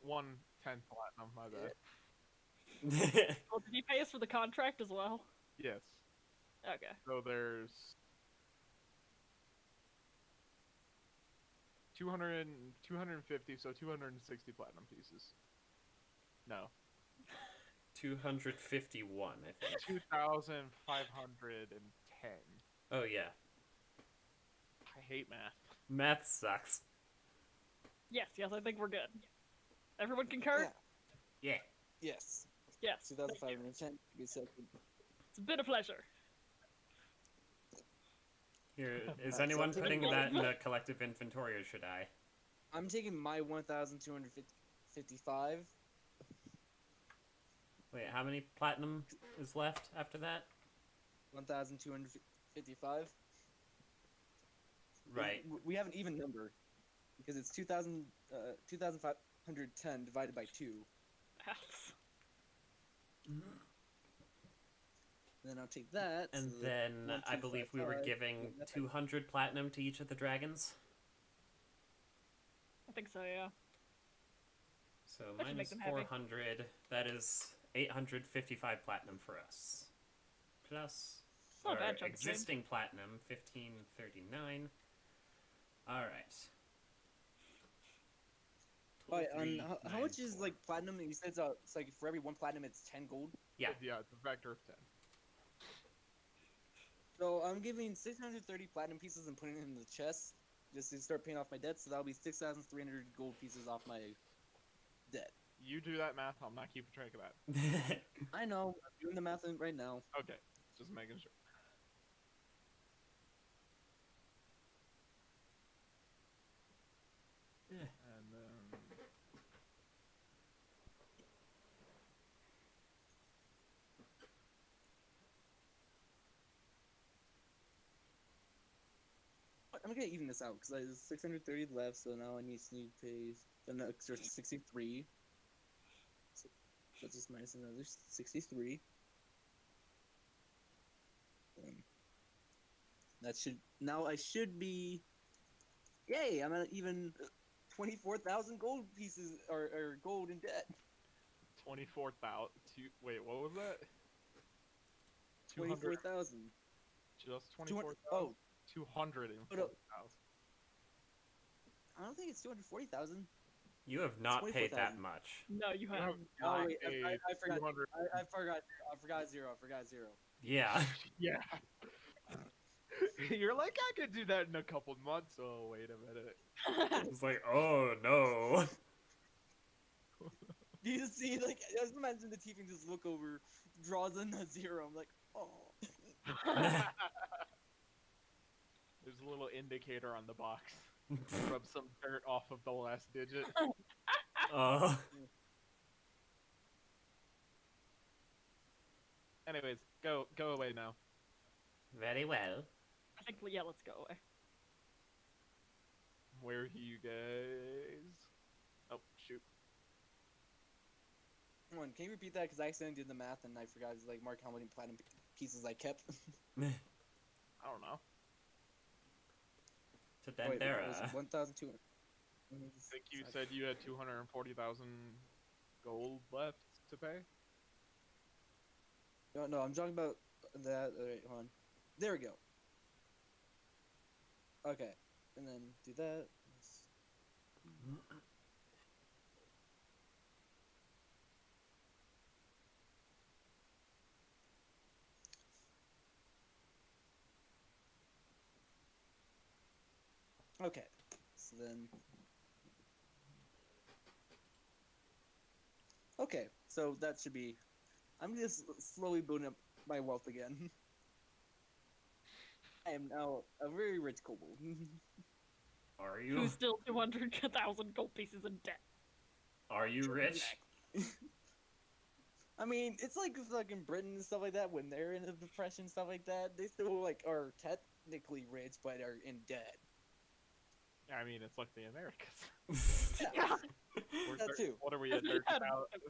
110 platinum, my bad. Well, did he pay us for the contract as well? Yes. Okay. So there's 250, so 260 platinum pieces. No. 251, I think. 2,510. Oh, yeah. I hate math. Math sucks. Yes, I think we're good. Everyone concur? Yeah. Yeah. Yes. Yes. 2,510 to be second. It's been a pleasure. Here, is Alright, so anyone I'm taking putting one. that in a collective inventory, or should I? I'm taking my 1,255. Wait, how many platinum is left after that? 1,255. Right. We have an even number because it's 2,510 divided by 2. Else. Then I'll take that. And so then I believe we were 1,255, giving that's 200 platinum to each of the dragons. I think so, yeah. So That should make minus them happy. 400, that is 855 platinum for us. Plus Not our bad, chunk of change. existing platinum, 1539. Alright. Alright, how much is like platinum? You said it's like for every 1 platinum, it's 10 gold. Yeah. Yeah, it's a factor of 10. So I'm giving 630 platinum pieces and putting it in the chest just to start paying off my debt. So that'll be 6,300 gold pieces off my debt. You do that math, I'm not keeping track of that. I know. I'm doing the math right now. Okay, just making sure. Yeah. And then... I'm gonna even this out because there's 630 left, so now I need to pay an extra 63. So let's just minus another 63. That should now I should be. Yay! I'm at even 24,000 gold pieces or gold in debt. 24,000. Wait, what was that? 24,000. Just 200 24,000? Oh, 240,000. I don't think it's 240,000. You have not paid that 24,000. much. No, you You haven't. have Oh not wait, paid I forgot. 200. I forgot zero. I forgot zero. Yeah. Yeah. You're like, I could do that in a couple months. Oh, wait a minute. It's like, oh no. You just see, like, I just imagine the Tiefling just look over, draws in a zero. I'm like, oh. There's a little indicator on the box. Rub some dirt off of the last digit. Uh, Anyways, go away now. very well. I think, yeah, let's go away. Where are you guys? Oh, shoot. Come on, can you repeat that? Because I accidentally did the math and I forgot to like mark how many platinum pieces I kept. I don't know. To Wait, Dendera. was it 1,200? I think you said you had 240,000 gold left to pay. No, I'm talking about that. Wait, hold on. There we go. Okay, and then do that. Okay, so then. Okay, so that should be. I'm just slowly building up my wealth again. I am now a very rich kobold. Are you? Who's still 200,000 gold pieces in debt? Are you rich? I mean, it's like fucking Britain and stuff like that. When they're in a depression, stuff like that, they still like are technically rich, but are in debt. I mean, it's like the Americas. Yeah. That too. What are we at?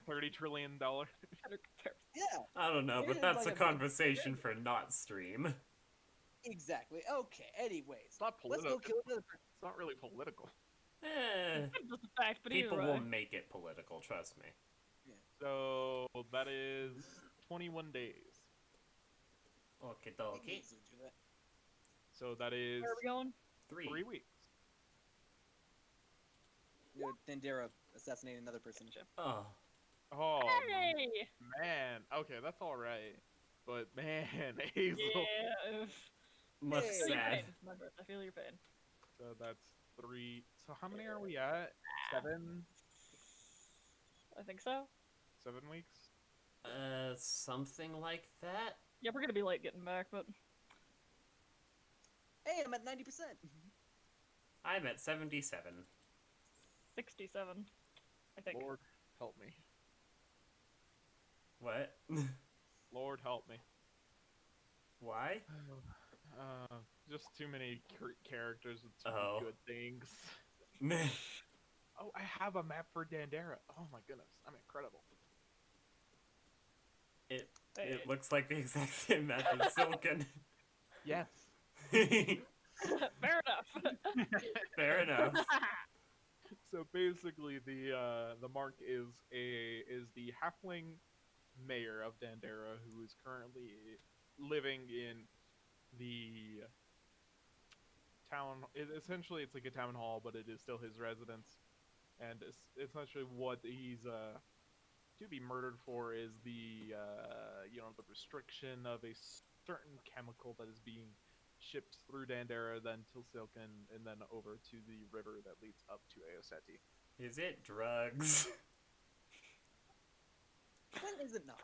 $30 trillion? Better comparison. Yeah, I don't know, but It is that's like a a- conversation for not stream. exactly. Okay. Anyways, It's not let's political. go kill another person. It's not really political. Eh, Just a fact, but people either will way. make it political, trust me. So that is 21 days. Okie We can dokie. easily do that. So that is Where are we going? 3 weeks. You know, Dendera assassinate another person. Oh, Oh Hey! man. Okay, that's all right. But man, Hazel. Yeah. much Hey. I feel your sad. pain. Remember, I feel your pain. So that's 3. So how many are we at? 7? I think so. 7 weeks? Something like that. Yeah, we're gonna be late getting back, but Hey, I'm at 90%. I'm at 77. 67, I think. Lord, help me. What? Lord, help me. Why? Just too many characters with too Oh. many good things. Meh. Oh, I have a map for Dandara. Oh my goodness, I'm incredible. It Hey. looks like the exact same map as Silken. Yes. Fair enough. Fair enough. So basically, the mark is the halfling mayor of Dandara, who is currently living in the town. Essentially, it's like a town hall, but it is still his residence. And essentially, what he's to be murdered for is the the restriction of a certain chemical that is being shipped through Dandara, then to Silken, and then over to the river that leads up to Aoseti. Is it drugs? When is it not?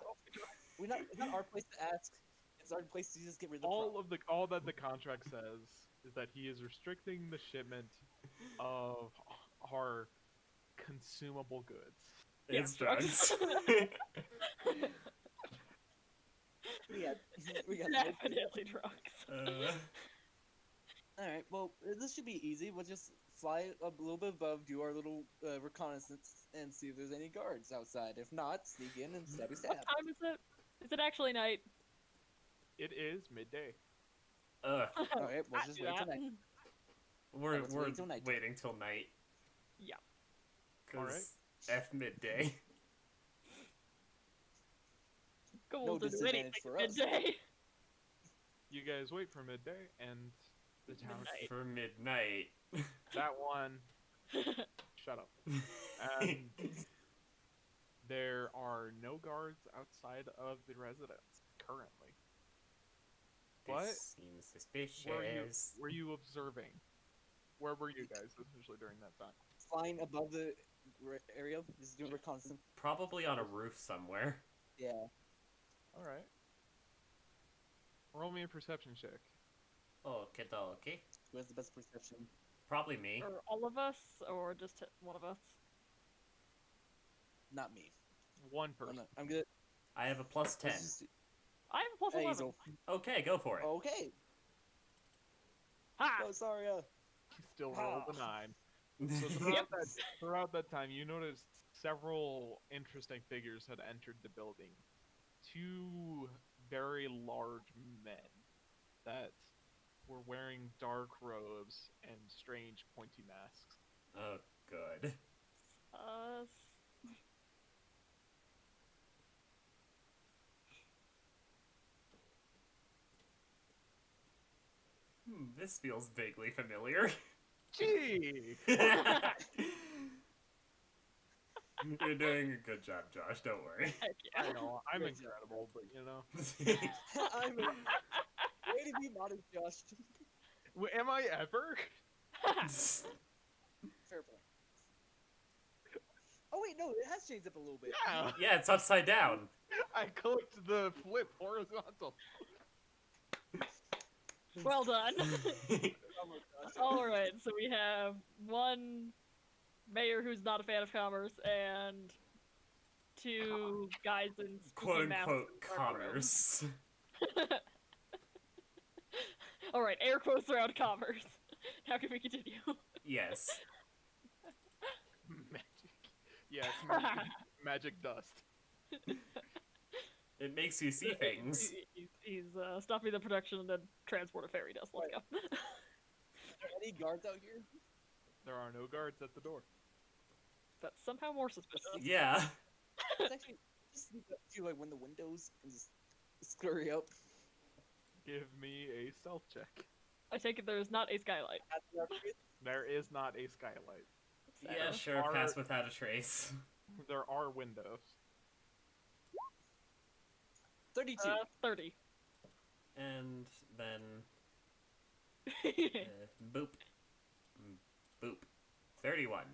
It's not our place to ask. It's our place to just get rid of the problem. All that the contract says is that he is restricting the shipment of our consumable goods. It's drugs. drugs. We got Definitely drugs. All right. Well, this should be easy. We'll just fly a little bit above, do our little reconnaissance, and see if there's any guards outside. If not, sneak in and stabby What stab. time is it? Is it actually night? It is midday. All right. Let's I just do wait till that. night. We're Let's wait till night. waiting till night. Yeah. Cause F midday. Gold is disadvantage anything for us. midday. You guys wait for midday, and the town. Midnight. For midnight. That one. Shut up. And there are no guards outside of the residence currently. What? This seems suspicious. Were you observing? Where were you guys essentially during that time? Flying above the area, just doing reconnaissance. Probably on a roof somewhere. Yeah. All right. Roll me a perception check. Okay, okay. Who has the best perception? Probably me. Or all of us, or just one of us? Not me. One person. I'm good. I have a plus 10. I have a plus 11. Hazel. Okay, go for it. Okay. Ha! Oh, sorry. He still rolled a 9. So throughout that time, you noticed several interesting figures had entered the building. 2 very large men that were wearing dark robes and strange pointy masks. Oh, good. This feels vaguely familiar. Gee! You're doing a good job, Josh. Don't worry. Heck yeah. I know, I'm Great incredible, but you know. I'm way to be modest, Josh. Am I ever? Fair point. Oh wait, no, it has changed up a little bit. Yeah. Yeah, it's upside down. I clicked the flip horizontal. Well done. Oh my gosh. Alright, so we have one mayor who's not a fan of commerce, and 2 guys in Quote spooky masks unquote in dark robes. commerce. Alright, air quotes around commerce. How can we continue? Yes. Magic. Yes, magic dust. It makes you see things. He's stopping the production and then transport of fairy dust. Let's go. Are there any guards out here? There are no guards at the door. That's somehow more suspicious. Yeah. Let's actually just sneak up to like one of the windows and just scurry up. Give me a stealth check. I take it there is not a skylight. At the arcade. There is not a skylight. Yeah, sure, pass without a trace. There are windows. 32. 30. And then boop. Boop. 31.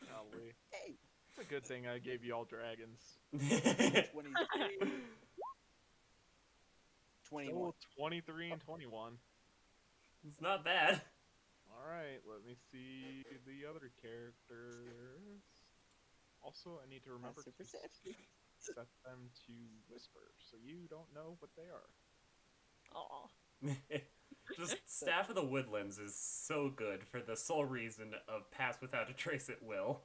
Golly. Hey, It's a good thing I gave you all dragons. 23. 21. So 23 and 21. It's not bad. All right, let me see the other characters. Also, I need to remember Master to perception. set them to whisper, so you don't know what they are. Aw. Just Staff of the Woodlands is so good for the sole reason of Pass Without a Trace at Will.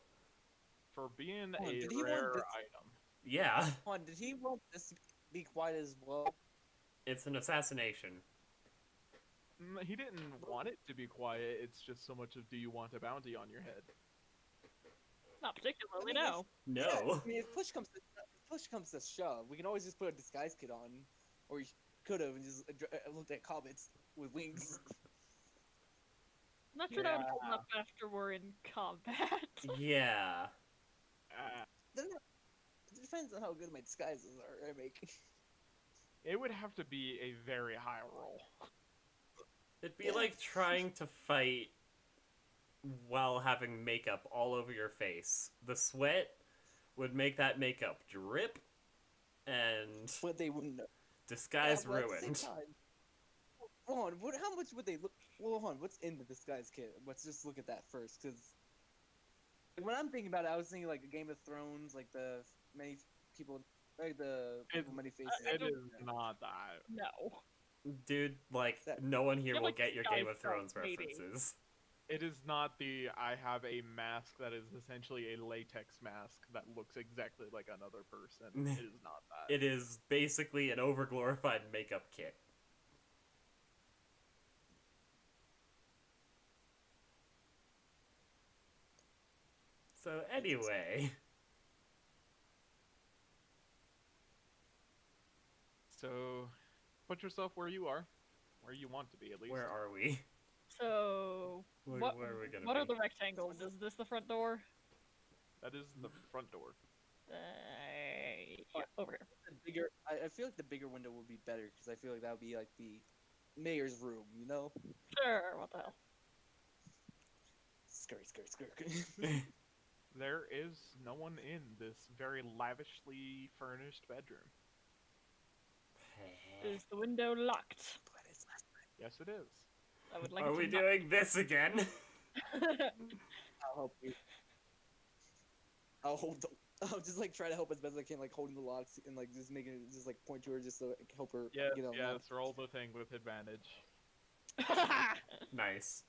For being Oh, a did he want rare this- item. Yeah, Hold on, did he want this to be quiet as well? it's an assassination. He didn't want it to be quiet, it's just so much of do you want a bounty on your head? Not particularly, I mean, no. No. Yeah, I mean, if push comes to shove, we can always just put a disguise kit on, or you could have and just looked at comets with wings. I'm not sure that would Yeah. hold up after we're in combat. Yeah. They're not- It depends on how good my disguises are. I make. It would have to be a very high roll. It'd be Yeah. like trying to fight while having makeup all over your face. The sweat would make that makeup drip, and But they wouldn't know. disguise Yeah, but at the same ruined. time- Hold on, how much would they look? Well, hold on, what's in the disguise kit? Let's just look at that first, because when I'm thinking about it, I was thinking like Game of Thrones, like the many people, like the people many faces. It is not that. No. Dude, like, That- no one here You're will like get your disguise Game of stuff, Thrones maybe. references. It is not the I have a mask that is essentially a latex mask that looks exactly like another person. It is not that. It is basically an overglorified makeup kit. So anyway, So, put yourself where you are, where you want to be at least. where are we? So, Where are we gonna what be? are the rectangles? Is this the front door? That is the front door. Yeah, over here. The bigger, I feel like the bigger window would be better because I feel like that would be like the mayor's room, you know? Sure, what the hell. Scurry. There is no one in this very lavishly furnished bedroom. Is the window locked? Yes, it is. I would like Are it we to not- doing this again? I'll help you. I'll hold. I'll just like try to help as best as I can, like holding the locks and like just making it, just like point to her, just so I can help her Yes, get yes, unlocked. roll the thing with advantage. Nice.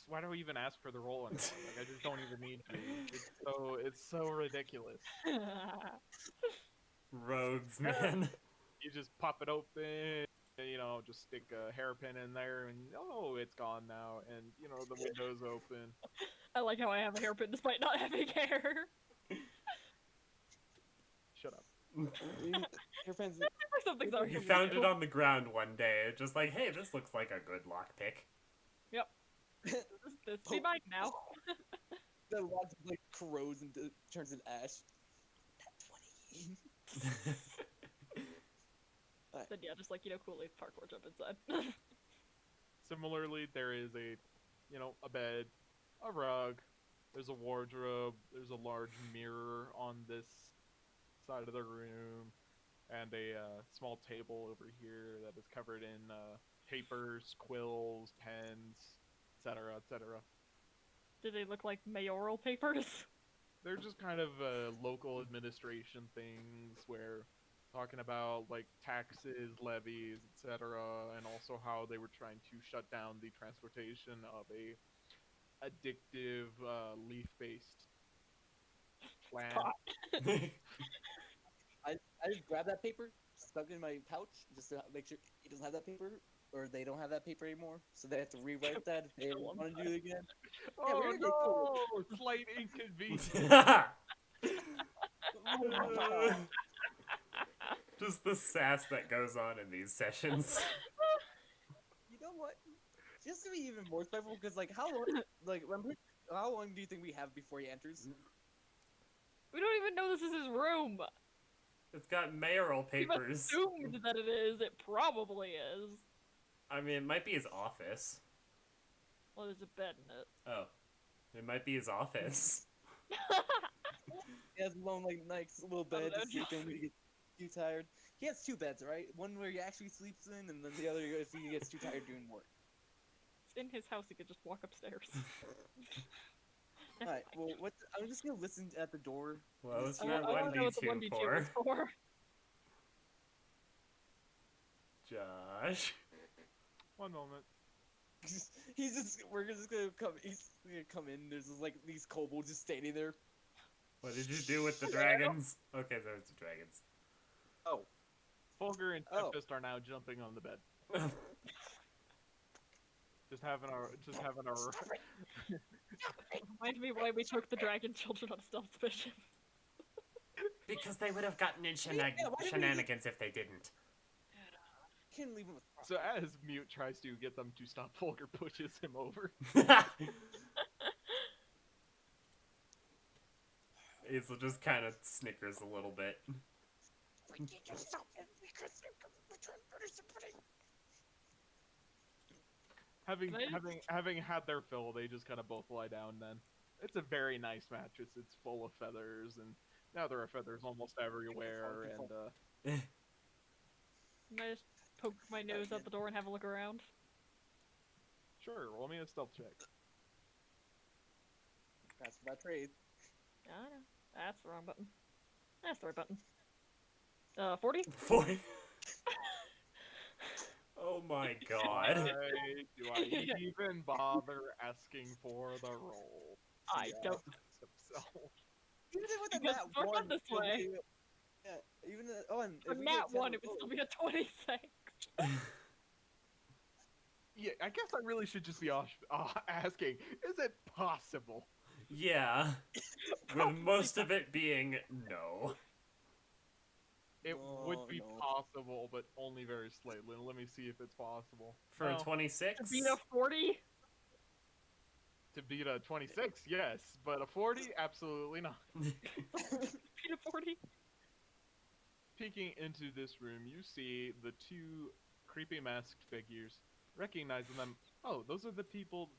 Why do I even ask for the roll anymore? Like, I just don't even need to. It's so ridiculous. Rogues, man. You just pop it open, you know, just stick a hairpin in there, and oh, it's gone now, and you know the window's open. I like how I have a hairpin despite not having hair. Shut up. Your friends. Something's already You found it on the ground one day, just like, hey, this looks like a good lockpick. This be mine now. The lock just, like corrodes and turns into ash. That 20. Then yeah, just like, coolly parkour jump inside. Similarly, there is a bed, a rug, there's a wardrobe, there's a large mirror on this side of the room, and a small table over here that is covered in papers, quills, pens, etc., etc. Do they look like mayoral papers? They're just kind of local administration things where talking about like taxes, levies, etc., and also how they were trying to shut down the transportation of a addictive leaf-based plant. Pot. I just grab that paper, stuck it in my pouch, just to make sure he doesn't have that paper, or they don't have that paper anymore, so they have to rewrite that if they Kill 'em. want to do it again. Oh we're gonna no! Slight inconvenience. Just the sass that goes on in these sessions. You know what? Just to be even more spiteful, because like how long, how long do you think we have before he enters? We don't even know this is his room. It's got mayoral We've papers. assumed that it is. It probably is. I mean, it might be his office. Well, there's a bed in it. Oh. It might be his office. He has a lone, like nice little bed to sleep in when he gets too tired. he has 2 beds, right? One where he actually sleeps in, and then the other if he gets too tired doing work. It's in his house. He could just walk upstairs. Alright, well, I'm just gonna listen at the door. What was I your I want to know what the 1d2 1d2 was for. Josh? One moment. We're just gonna come. He's gonna come in. There's just, like these kobolds just standing there. What did you do with the dragons? Okay, there's the dragons. Oh, Fulgur and Oh. Tempest are now jumping on the bed. Just having our Remind me why we took the dragon children on a stealth mission. Because they would have gotten in Yeah, why didn't we shenanigans if they didn't. can't leave him with. So as Mute tries to get them to stop, Fulgur pushes him over. Hazel just kind of snickers a little bit. We can't just stop him because we're trying to murder somebody. Having had their fill, they just kind of both lie down. Then it's a very nice mattress. It's full of feathers, and now there are feathers almost everywhere. And Can I just poke my nose out the door and have a look around? sure, roll me a stealth check. That's for that trade. I know. That's the wrong button. That's the right button. 40? 40. Oh my god. Why do I even bother asking for the roll? I don't. Himself. Even with a Because nat we're 1, done this it'll way. be- Yeah, even and For if we nat get 10 1, it would still be a 26. Yeah, I guess I really should just be asking, is it possible? Yeah. With most of it being no. It Oh, would be no. possible, but only very slightly. Let me see if it's possible. For a Well, 26? To beat a 40? to beat a 26, yes, but a 40, absolutely not. Beat a 40? Peeking into this room, you see the 2 creepy masked figures. Recognizing them, oh, those are the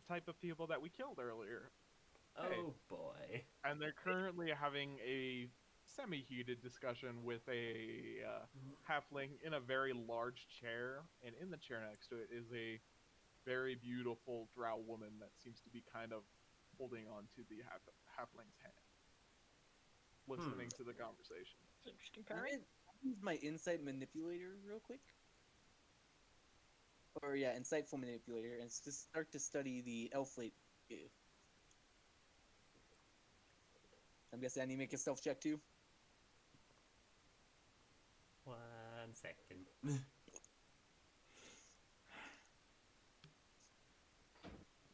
type of people that we killed earlier. Oh boy. And they're currently having a semi-heated discussion with a halfling in a very large chair, and in the chair next to it is a very beautiful drow woman that seems to be kind of holding on to the halfling's hand, listening to the conversation. Interesting Can I pairing. use my insight manipulator real quick? Or yeah, insightful manipulator, and just start to study the elf late. I'm guessing I need to make a stealth check too. 1 second.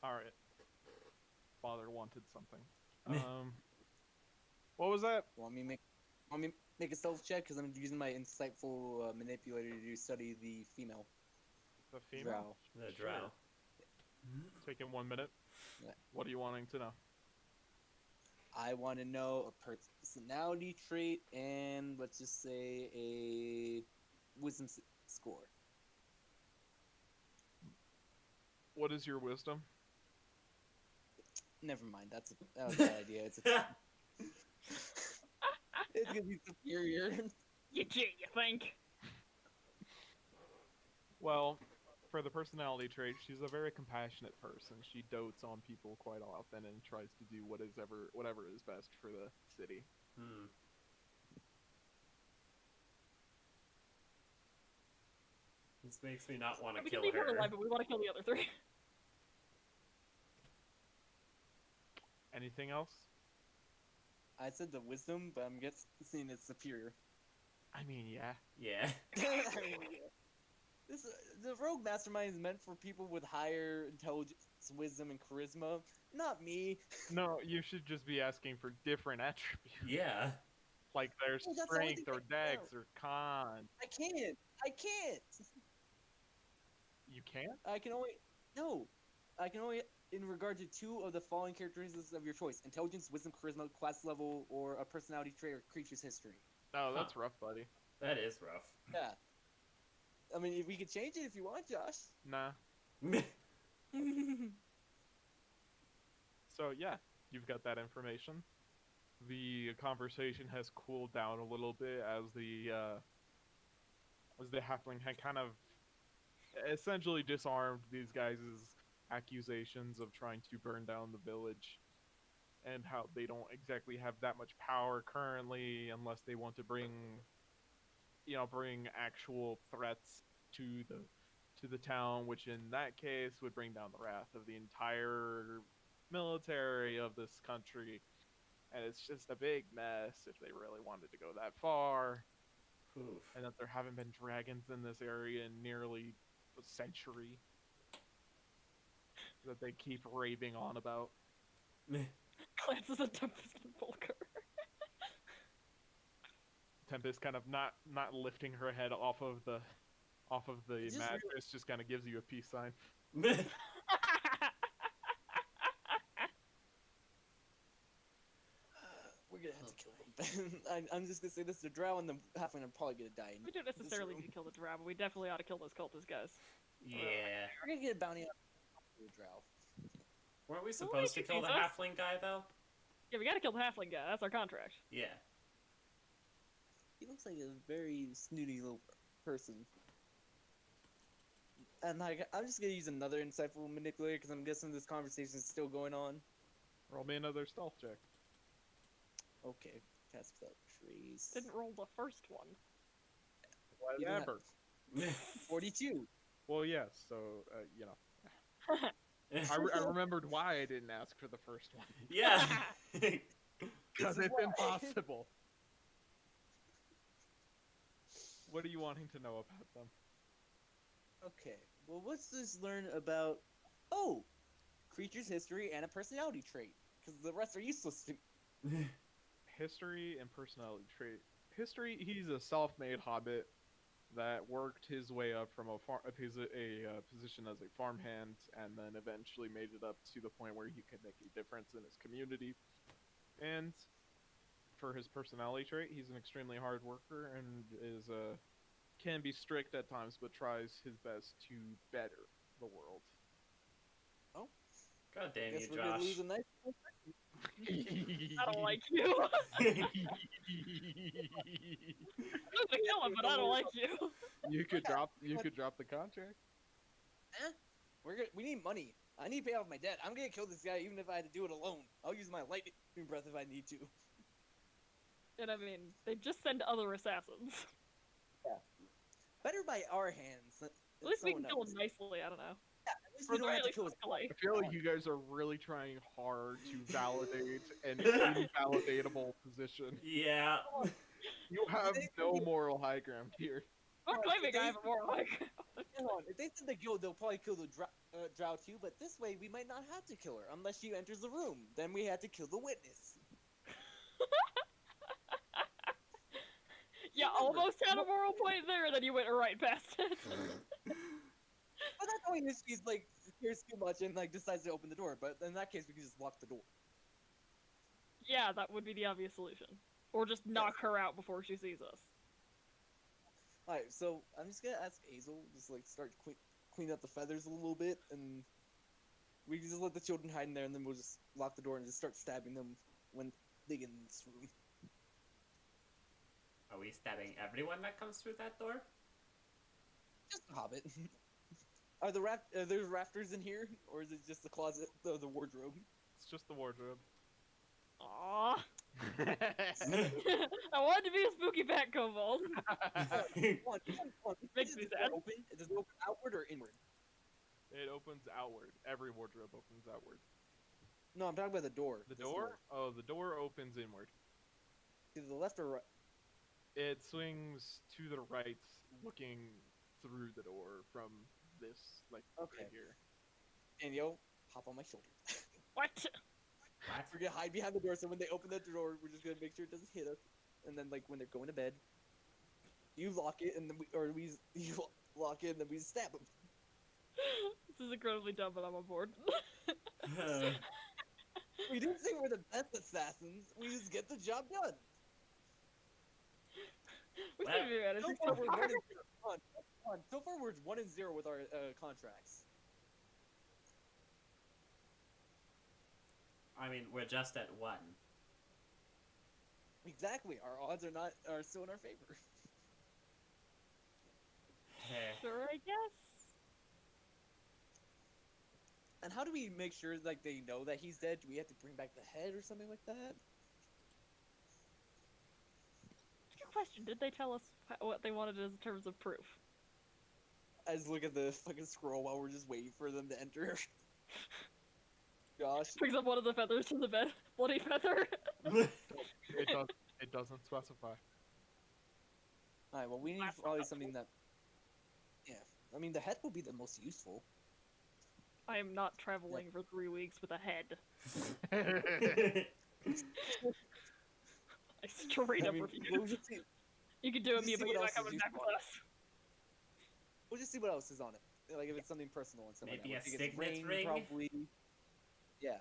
Alright. Father wanted something. What was that? Want me to make a stealth check because I'm using my insightful manipulator to study the female The female? drow. The Sure. drow. Taking 1 minute. Yeah. What are you wanting to know? I want to know a personality trait and let's just say a wisdom score. What is your wisdom? Never mind. That was a bad idea. It's gonna be superior. You think? Well, for the personality trait, she's a very compassionate person. She dotes on people quite often and tries to do whatever is best for the city. This makes me not want to We kill can leave her her. alive, but we want to kill the other 3. Anything else? I said the wisdom, but I'm guessing it's superior. I mean, yeah. Yeah. The rogue mastermind is meant for people with higher intelligence, wisdom, and charisma. Not me. No, you should just be asking for different attributes. Yeah. Like their Well, that's the only strength thing or I dex or con. I can't. You can't? I can only in regard to 2 of the following characteristics of your choice: intelligence, wisdom, charisma, class level, or a personality trait or creature's history. Oh, that's rough, buddy. That is rough. Yeah. I mean, we could change it if you want, Josh. Nah. So, yeah, you've got that information. The conversation has cooled down a little bit as the as the halfling had kind of essentially disarmed these guys' accusations of trying to burn down the village, and how they don't exactly have that much power currently unless they want to bring actual threats to the town, which in that case would bring down the wrath of the entire military of this country. And it's just a big mess if they really wanted to go that far. Oof. And that there haven't been dragons in this area in nearly a century that they keep raving on about. Glances at Tempest and Volker. Tempest kind of not lifting her head off of the Just mattress, just kind of gives you a peace sign. We're gonna have to kill him. I'm just gonna say this: the drow and the halfling are probably gonna die. We don't necessarily need to kill the drow, but we definitely ought to kill those cultist guys. Yeah. We're gonna get a bounty on the drow. Weren't we supposed to kill the Jesus. halfling guy, though? Yeah, we gotta kill the halfling guy. That's our contract. Yeah. He looks like a very snooty little person. And like, I'm just gonna use another insightful manipulator because I'm guessing this conversation is still going on. Roll me another stealth check. Okay, cast without trace. Didn't roll the first one. Whatever. 42. Well, yes. So I remembered why I didn't ask for the first one. Yeah. Because it's impossible. What are you wanting to know about them? Okay, well, let's just learn about creature's history and a personality trait, because the rest are useless to me. History and personality trait. History, he's a self-made hobbit that worked his way up from a position as a farmhand, and then eventually made it up to the point where he could make a difference in his community. And for his personality trait, he's an extremely hard worker and can be strict at times, but tries his best to better the world. Oh, God damn guess you, we're gonna lose Josh. a nice. I don't like you. I'm gonna kill him, but I don't like you. You could drop the contract. We need money. I need to pay off my debt. I'm gonna kill this guy even if I had to do it alone. I'll use my lightning breath if I need to. And I mean, they just send other assassins. Better by our hands. At least we can kill him nicely, I don't know. At least Or we don't have to really kill his quickly. I feel like you guys are really trying hard to validate an invalidatable position. Yeah. You have no moral high ground here. I'm claiming I have a moral high ground. Hold on. If they send the guild, they'll probably kill the drow too, but this way we might not have to kill her unless she enters the room. Then we had to kill the witness. Yeah, almost had a moral point there, and then you went right past it. But that's only if she's like cares too much and like decides to open the door. But in that case, we can just lock the door. Yeah, that would be the obvious solution. Or just knock her out before she sees us. Alright, so I'm just gonna ask Azel, just like start clean up the feathers a little bit, and we can just let the children hide in there, and then we'll just lock the door and just start stabbing them when they get in this room. Are we stabbing everyone that comes through that door? Just a hobbit. Are there rafters in here, or is it just the closet, the wardrobe? It's just the wardrobe. Aww. I wanted to be a spooky bat kobold. One. Makes me sad. Does it open outward or inward? It opens outward. Every wardrobe opens outward. No, I'm talking about the door. The This door? Oh, the door opens inward. To the left or right? It swings to the right, looking through the door from this, like, Okay. right here. And yo, hop on my shoulder. What? We're gonna hide behind the door, so when they open the door, we're just gonna make sure it doesn't hit us. And then, like, when they're going to bed, you lock it, and then you lock it, and then we stab them. This is incredibly dumb, but I'm on board. We didn't say we're the best assassins. We just get the job done. We Well, seem to be managing So far, so we're far. 1-0. Hold on. So far, we're 1-0 with our contracts. I mean, we're just at 1. Exactly. Our odds are still in our favor. Sure, I guess. And how do we make sure like they know that he's dead? Do we have to bring back the head or something like that? Good question. Did they tell us what they wanted in terms of proof? I just look at the fucking scroll while we're just waiting for them to enter. Gosh. Picks up one of the feathers from the bed. Bloody feather. It doesn't specify. Alright, well we need That's probably not something that... Yeah. I mean, the head will be the most useful. I am not traveling for 3 weeks with a head. I straight up refuse. We'll just see, You can do it, just me, see but what you're not else is coming back useful. with us. we'll just see what else is on it. Like if it's something personal and stuff Maybe like that. a If it's signet ring? Probably. Yeah.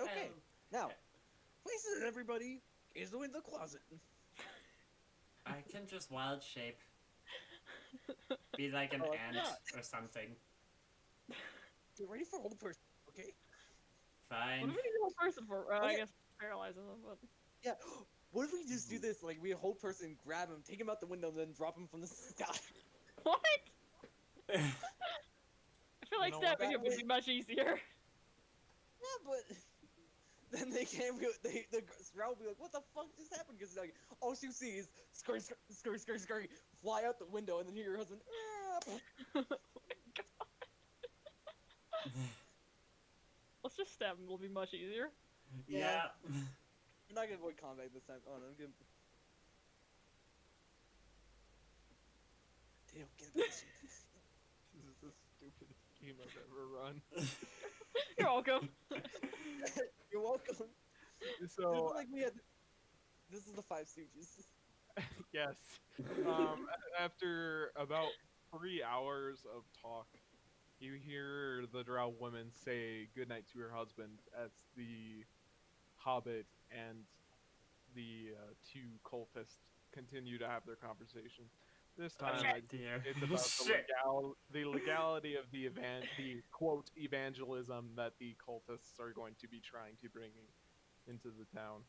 Okay. Now, places everybody is in the closet. I can just wild shape. Be like an Oh, ant yeah. or something. Get ready for old person, okay? What Fine. do we need a whole person for? I Okay. guess paralyzing them, but... Yeah. What if we just do this? Like we hold person, grab him, take him out the window, and then drop him from the sky. What? I feel like You know what, stabbing him would be much easier. Yeah, but then they can't. The Sprout will be like, "What the fuck just happened?" Because like all she sees, scurry, scurry, scurry, scurry, fly out the window, and then hear your husband. Let's just stab him, it'll be much easier. Yeah. We're not gonna avoid combat this time. Oh no, I'm gonna. Damn, get this. This is the stupidest game I've ever run. You're welcome. You're welcome. This So is like we had. This is the Five Stooges. yes, after about 3 hours of talk, you hear the drow woman say goodnight to her husband as the hobbit and the two cultists continue to have their conversation. This time, Oh, dear. it's about Shit. the legality of the quote evangelism that the cultists are going to be trying to bring into the town.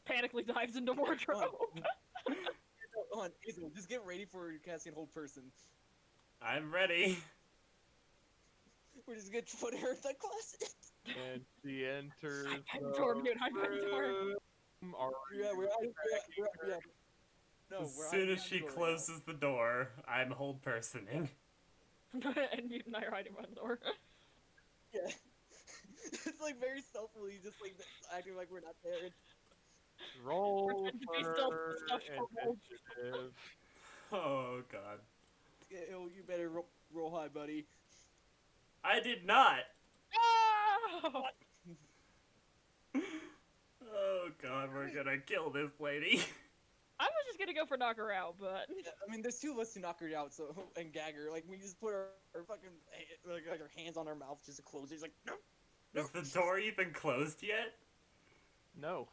Panically dives into wardrobe. Hold on, Hazel, just get ready for casting hold person. I'm ready. We're just gonna put her in the closet. And she enters Hide the door, mute, hide door. room. Yeah, we're yeah. No, As we're soon hiding as behind she the door right closes the door, I'm hold personing. And Mute and I are hiding behind the door. now. Yeah. It's like very stealthily, just like acting like we're not there. Roll Pretend to be stealth for stuff for wolves. initiative. Oh god. Oh, you better roll high, buddy. I did not! Ah! Oh god, we're gonna kill this lady. I was just gonna go for knock her out, but Yeah, I mean, there's two of us to knock her out, so and gag her. Like we just put our fucking like our hands on her mouth just to close it. She's like, no. Is the door even closed yet? No,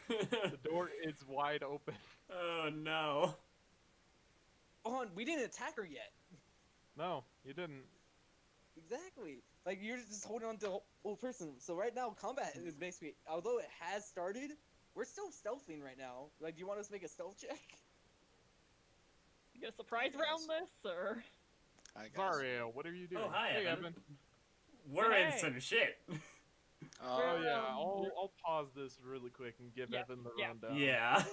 the door is wide open. Oh no. Hold on, we didn't attack her yet. No, you didn't. Exactly. Like you're just holding on to the whole person. So right now, combat is basically, although it has started, we're still stealthing right now. Like, do you want us to make a stealth check? you get a surprise round this, or I got it. Zaria, what are you doing? Oh, hi, hey, Evan. We're in Hey. some shit. Oh yeah, Um, I'll pause this really quick and give Yeah, Evan the yeah. rundown. Yeah.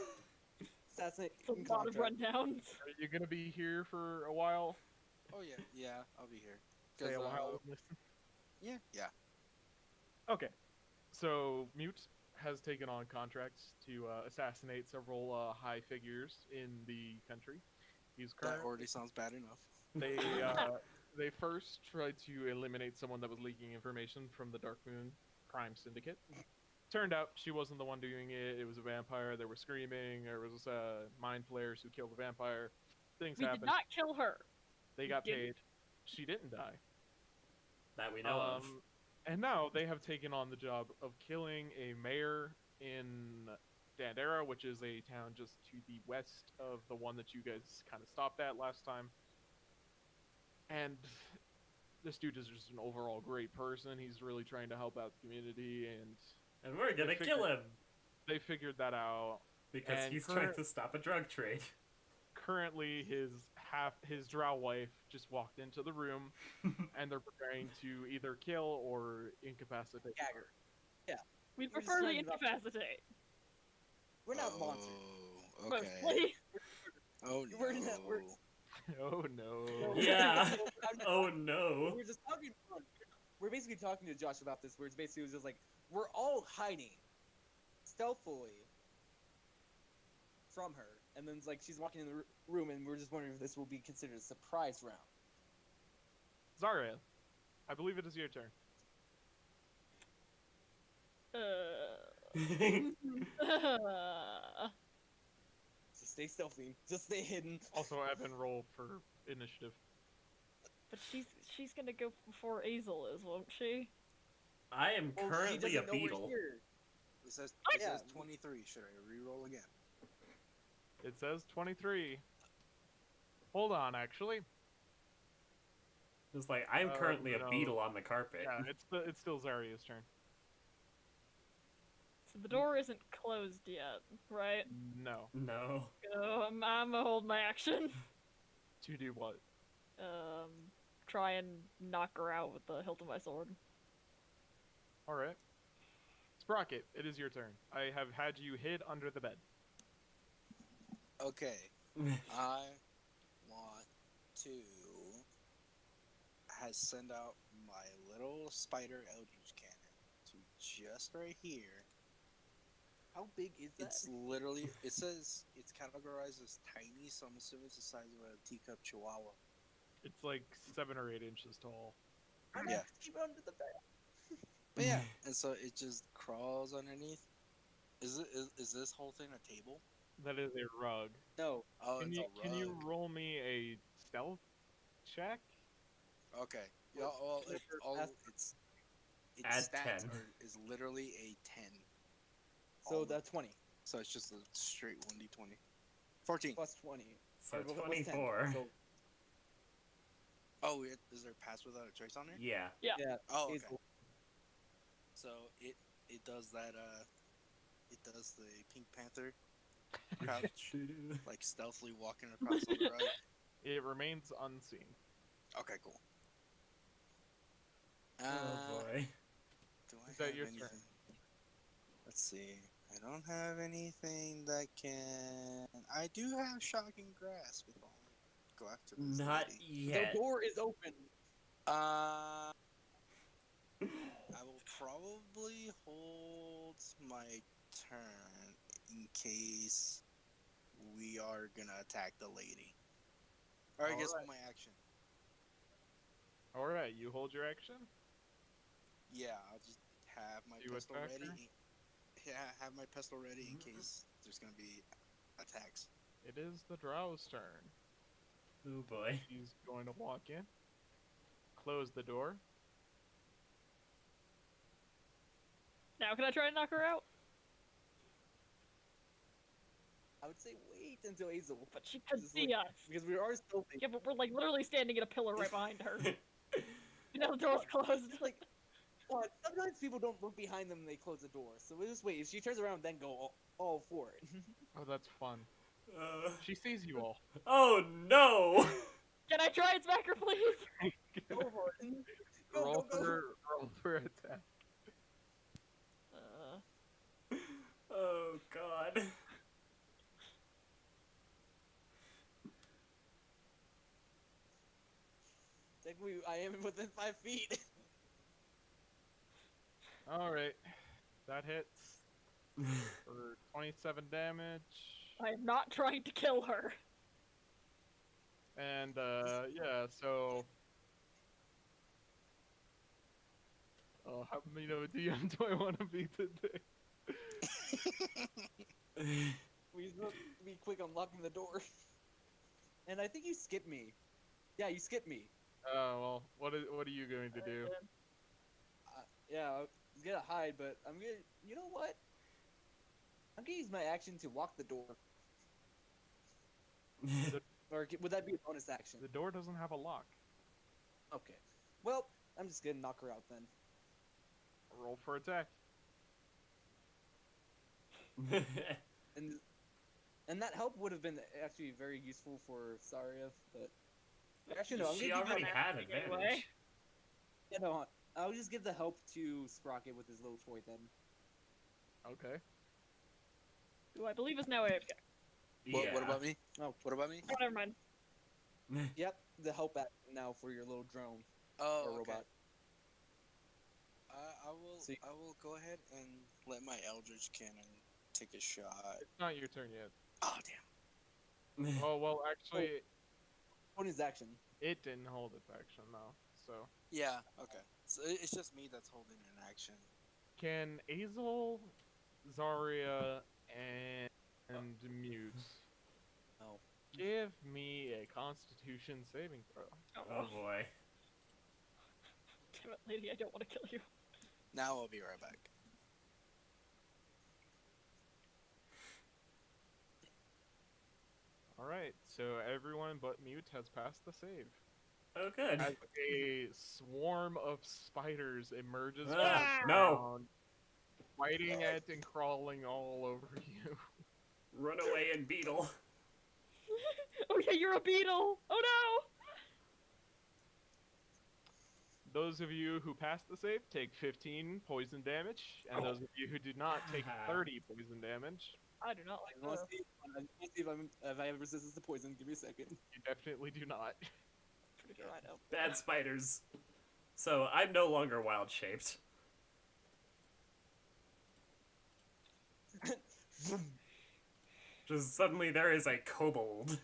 Assassinate. a lot of rundowns. Are you gonna be here for a while? Oh yeah, I'll be here. Say a 'Cause, while. and listen. yeah. Okay, so Mute has taken on contracts to assassinate several high figures in the country. He's That currently already sounds bad enough. they first tried to eliminate someone that was leaking information from the Dark Moon crime syndicate. Turned out she wasn't the one doing it. It was a vampire. They were screaming. There was mind flayers who killed the vampire. Things We did happened. not kill her. They got didn't. paid. She didn't die. That we know of. And now they have taken on the job of killing a mayor in Dandara, which is a town just to the west of the one that you guys kind of stopped at last time. And this dude is just an overall great person. He's really trying to help out the community, and And we're gonna they kill figured- him. they figured that out. Because And he's trying to stop a drug trade. Currently, his drow wife just walked into the room, and they're preparing to either kill or incapacitate. Gagger. Yeah. We We're just prefer the trying to- incapacitate. We're not monsters. Oh, okay. Mostly. Oh We're not- we're- no. Oh no. Yeah. Oh no. We're just talking. We're basically talking to Josh about this, where it's basically just like we're all hiding stealthily from her, and then it's like she's walking in the room, and we're just wondering if this will be considered a surprise round. Zarya, I believe it is your turn. Just stay stealthy. Just stay hidden. Also, Evan, roll for initiative. But she's gonna go before Azel is, won't she? I am Well, she currently a doesn't know we're beetle. here. It says Yeah. 23. Should I re-roll again? It says 23. Hold on, actually. It's like I'm currently a no. beetle on the carpet. Yeah, it's still Zarya's turn. So the door isn't closed yet, right? No. No. So I'm gonna hold my action. To do what? Try and knock her out with the hilt of my sword. All right. Sprocket, it is your turn. I have had you hid under the bed. Okay. I want to send out my little spider eldritch cannon to just right here. How big is that? It's literally, it says it's categorized as tiny, so I'm assuming it's the size of a teacup chihuahua. It's like 7 or 8 inches tall. I'm Yeah. gonna keep it under the bed. But yeah, and so it just crawls underneath. Is this whole thing a table? That is a rug. No. Oh, Can it's you a rug. can you roll me a stealth check? Okay. Yeah, well, Can I its ask- Add stats 10. is literally a 10. So All that's 20 So it's just a straight 1d20. 14. plus 20. So Or what was 10? 24. So Oh, is there pass without a trace on there? Yeah. yeah. Oh, okay. Azel. So it does that. It does the Pink Panther crouch, like stealthily walking across on the rug. It remains unseen. Okay, cool. Oh boy. Do I Is that have your anything? turn? Let's see. I don't have anything that can. I do have shocking grasp if I want to go after this Not lady. yet. The door is open. I will probably hold my turn in case we are gonna attack the lady. Or I guess Alright. my action. All right, you hold your action. Yeah, I'll just have my You pistol attack ready. her? Yeah, have my pistol ready in case there's gonna be attacks. It is the Drow's turn. Oh boy. She's going to walk in, close the door. Now can I try and knock her out? I would say wait until Azel. But she could Just see like- us. Because we are stealthy. Yeah, but we're like literally standing in a pillar right behind her. You know the door's closed. It's like, sometimes people don't look behind them when they close the door. So we'll just wait. If she turns around, then go all for it. Oh, that's fun. She sees you all. Oh no! Can I try and smack her, please? Go for it. Go, roll go, go. roll for attack. Oh god. Technically, I am within 5 feet. All right, that hits for 27 damage. I am not trying to kill her. And yeah, so how many of a DM do I want to be today? We just have to be quick on locking the door. And I think you skipped me. Yeah, you skipped me. Well, what are you going to do? Yeah, I was gonna hide, but I'm gonna. You know what? I'm gonna use my action to lock the door. Or would that be a bonus action? The door doesn't have a lock. Okay. Well, I'm just gonna knock her out then. Roll for attack. And And that help would have been actually very useful for Saria, but actually no, I'm She gonna give already you had Anyway. advantage. yeah, no, I'll just give the help to Sprocket with his little toy then. Okay. Who I believe is now AFK. What Yeah. about me? Oh. What about me? Oh, never mind. Yep, the help act now for your little drone Oh, or okay. robot. I will go ahead and let my Eldritch Cannon take a shot. It's not your turn yet. Oh damn! Oh well, actually, Bonus action. it didn't hold its action though. So Yeah. Okay. So it's just me that's holding an action. can Azel, Zarya, and Mute Oh. give me a Constitution saving throw? Oh boy. Damn it, lady, I don't want to kill you. Now I'll be right back. All right, so everyone but Mute has passed the save. Oh good. As a swarm of spiders emerges from Ah, the no. ground, biting at and crawling all over you. Run away and beetle. Oh yeah, you're a beetle! Oh no! Those of you who pass the save take 15 poison damage, and those of you who do not take 30 poison damage. I do not like I want to this. see if I have resistance to poison. Give me a second. You definitely do not. Pretty sure I know. Bad spiders. So I'm no longer wild shaped. Just suddenly there is a kobold.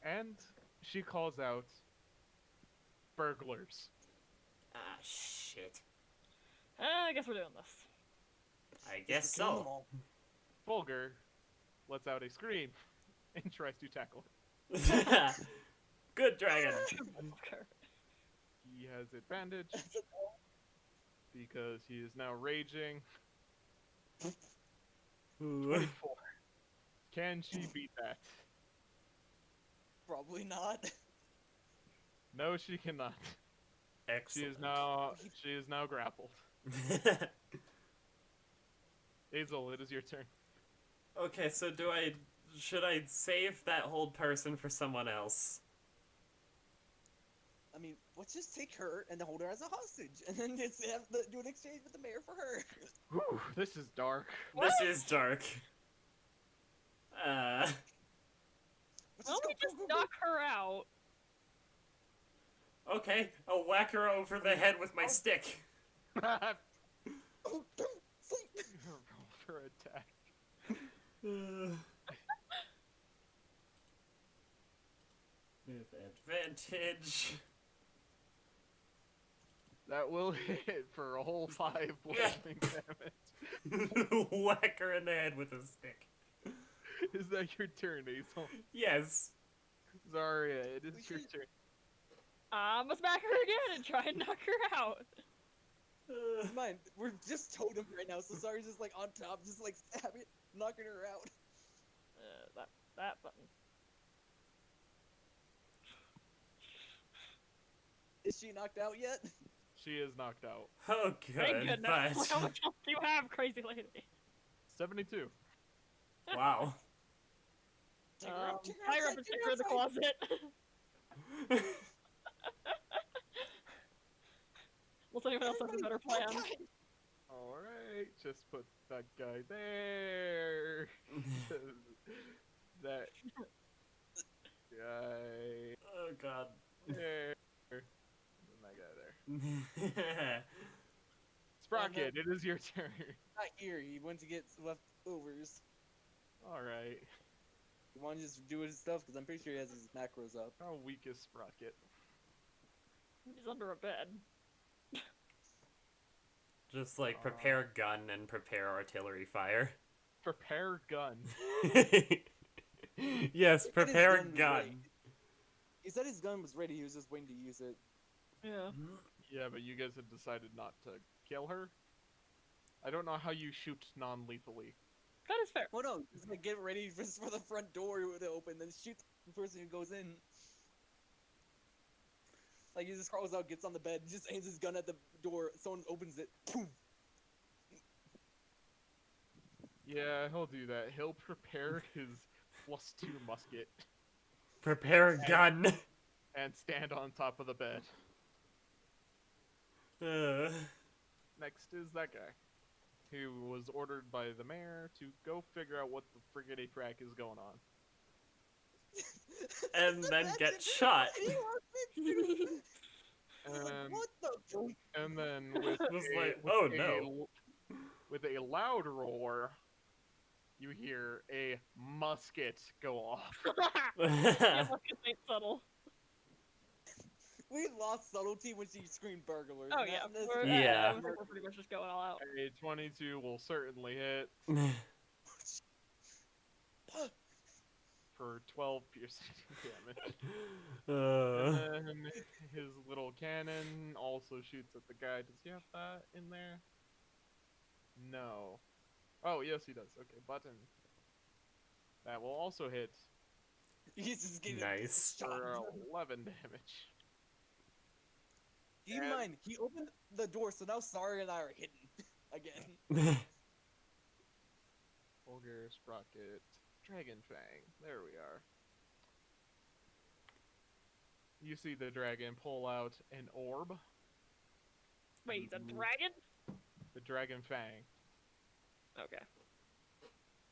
And she calls out, burglars. Ah, shit. I guess we're doing this. I guess Kill them so. all. Fulgur lets out a scream and tries to tackle her. Good dragon. Okay. He has advantage because he is now raging. 24. Can she beat that? Probably not. No, she cannot. She Excellent. is now grappled. Azel, it is your turn. Okay, so should I save that hold person for someone else? I mean, let's just take her and hold her as a hostage, and then just do an exchange with the mayor for her. Whew, this is dark. This is dark. Let's Why don't we go, just go, go, knock her out? Okay, I'll whack her over the head with my stick. go. Oh, sleep. Roll for attack. With advantage. That will hit for a whole 5 bludgeoning damage. Whack her in the head with a stick. Is that your turn, Azel? Yes. Zarya, it is your turn. I'ma smack her again and try and knock her out. Keep in mind, we're just totem right now, so Sari's just like on top, just like stabbing, knocking her out. That button. Is she knocked out yet? She is knocked out. Oh, Thank good. goodness. But... How much health do you have, crazy lady? 72. Wow. Take her out, take her Fire up outside, and take stick her her in the outside. closet. Unless anyone else has a better plan. Alright, just put that guy there. That guy Oh, God. there. And that guy there. Sprocket, it is your turn. Not here. He went to get leftovers. Alright. You want to just do his stuff? Because I'm pretty sure he has his macros up. How weak is Sprocket? He's under a bed. Just like prepare gun and prepare artillery fire. Prepare gun. Yes, His prepare gun was gun. ready. He said his gun was ready. He was just waiting to use it. Yeah. Yeah, but you guys have decided not to kill her. I don't know how you shoot non-lethally. That is fair. Well, no, he's gonna get ready for the front door to open, then shoot the person who goes in. Like, he just crawls out, gets on the bed, just aims his gun at the door, someone opens it, boom! Yeah, he'll do that. He'll prepare his +2 musket Prepare a gun. and stand on top of the bed. Next is that guy, who was ordered by the mayor to go figure out what the friggity crack is going on. And then get shot. And, What the? and then with Was a, like, with oh a no. with a loud roar, you hear a musket go off. Yeah, fucking ain't subtle. We lost subtlety when she screamed burglars. Oh and yeah, that- we're, Yeah. we're pretty much just going all out. A 22 will certainly hit for 12 piercing damage. And then his little cannon also shoots at the guy. Does he have that in there? No. Oh, yes, he does. Okay, button. That will also hit He's just getting Nice. shot. for 11 damage. Do you And- mind? He opened the door, so now Sari and I are hidden again. Ogre, Sprocket, Dragon Fang. There we are. You see the dragon pull out an orb. Wait, he's a Mhm. dragon? The Dragon Fang. Okay.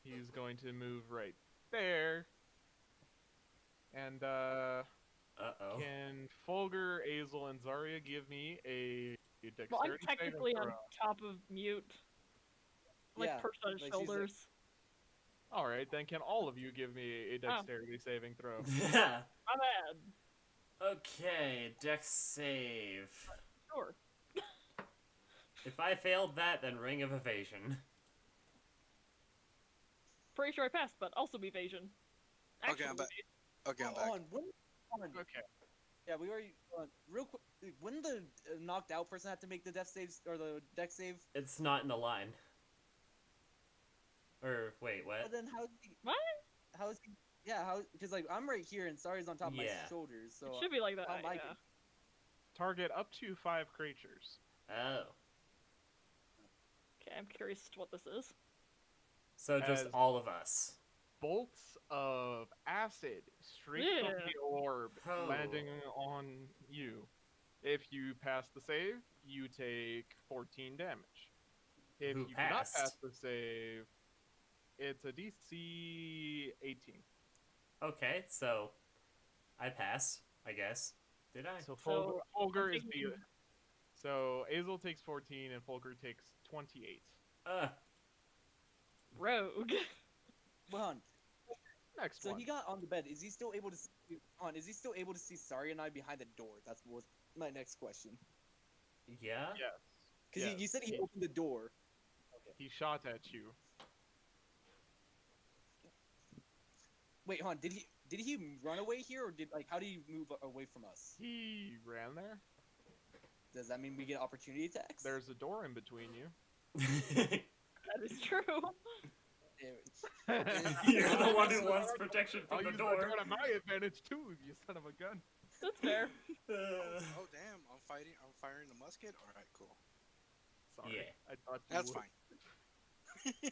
He's going to move right there. And, Uh-oh. can Folger, Azel, and Zarya give me a dexterity Well, I'm saving technically on throw? top of mute. I'm, like Yeah, perched on his like she's like- shoulders. Alright, then can all of you give me a dexterity saving throw? My bad. Okay, dex save. Sure. If I failed that, then Ring of Evasion. Pretty sure I passed, but also evasion. Okay, I'm back. Okay, I'm back. Okay. Yeah, we already real quick. Wouldn't the knocked out person have to make the death saves or the deck save? It's not in the line. Or, wait, what? But then how is he? What? How is he? Yeah, how? Because like I'm right here and Sari's on top of my Yeah. shoulders, so It should be like that. how am I Yeah. gonna- Target up to 5 creatures. Oh. Okay, I'm curious what this is. So just As- all of us. Bolts of acid straight from Yeah. the orb Oh. landing on you. If you pass the save, you take 14 damage. If Who you do not passed? pass the save, it's a DC 18. Okay, so I pass, I guess. Did I? So So, Folger I'm is the. thinking- So Azel takes 14 and Folger takes 28. Rogue. Well, hon, Next so one. he got on the bed. Is he still able to? Is he still able to see Sari and I behind the door? That's what my next question. Yeah? Yes. Because Yes. you said he Yeah. opened the door. He shot at you. Wait, hon, did he run away here, or did like how did he move away from us? He ran there. Does that mean we get opportunity attacks? There's a door in between you. That is true. Damn it. You're the one who wants protection I'll from the use door. the door to my advantage too, you son of a gun. That's fair. Oh damn! I'm firing the musket. All right, cool. Sorry. Yeah. I thought you That's would. fine.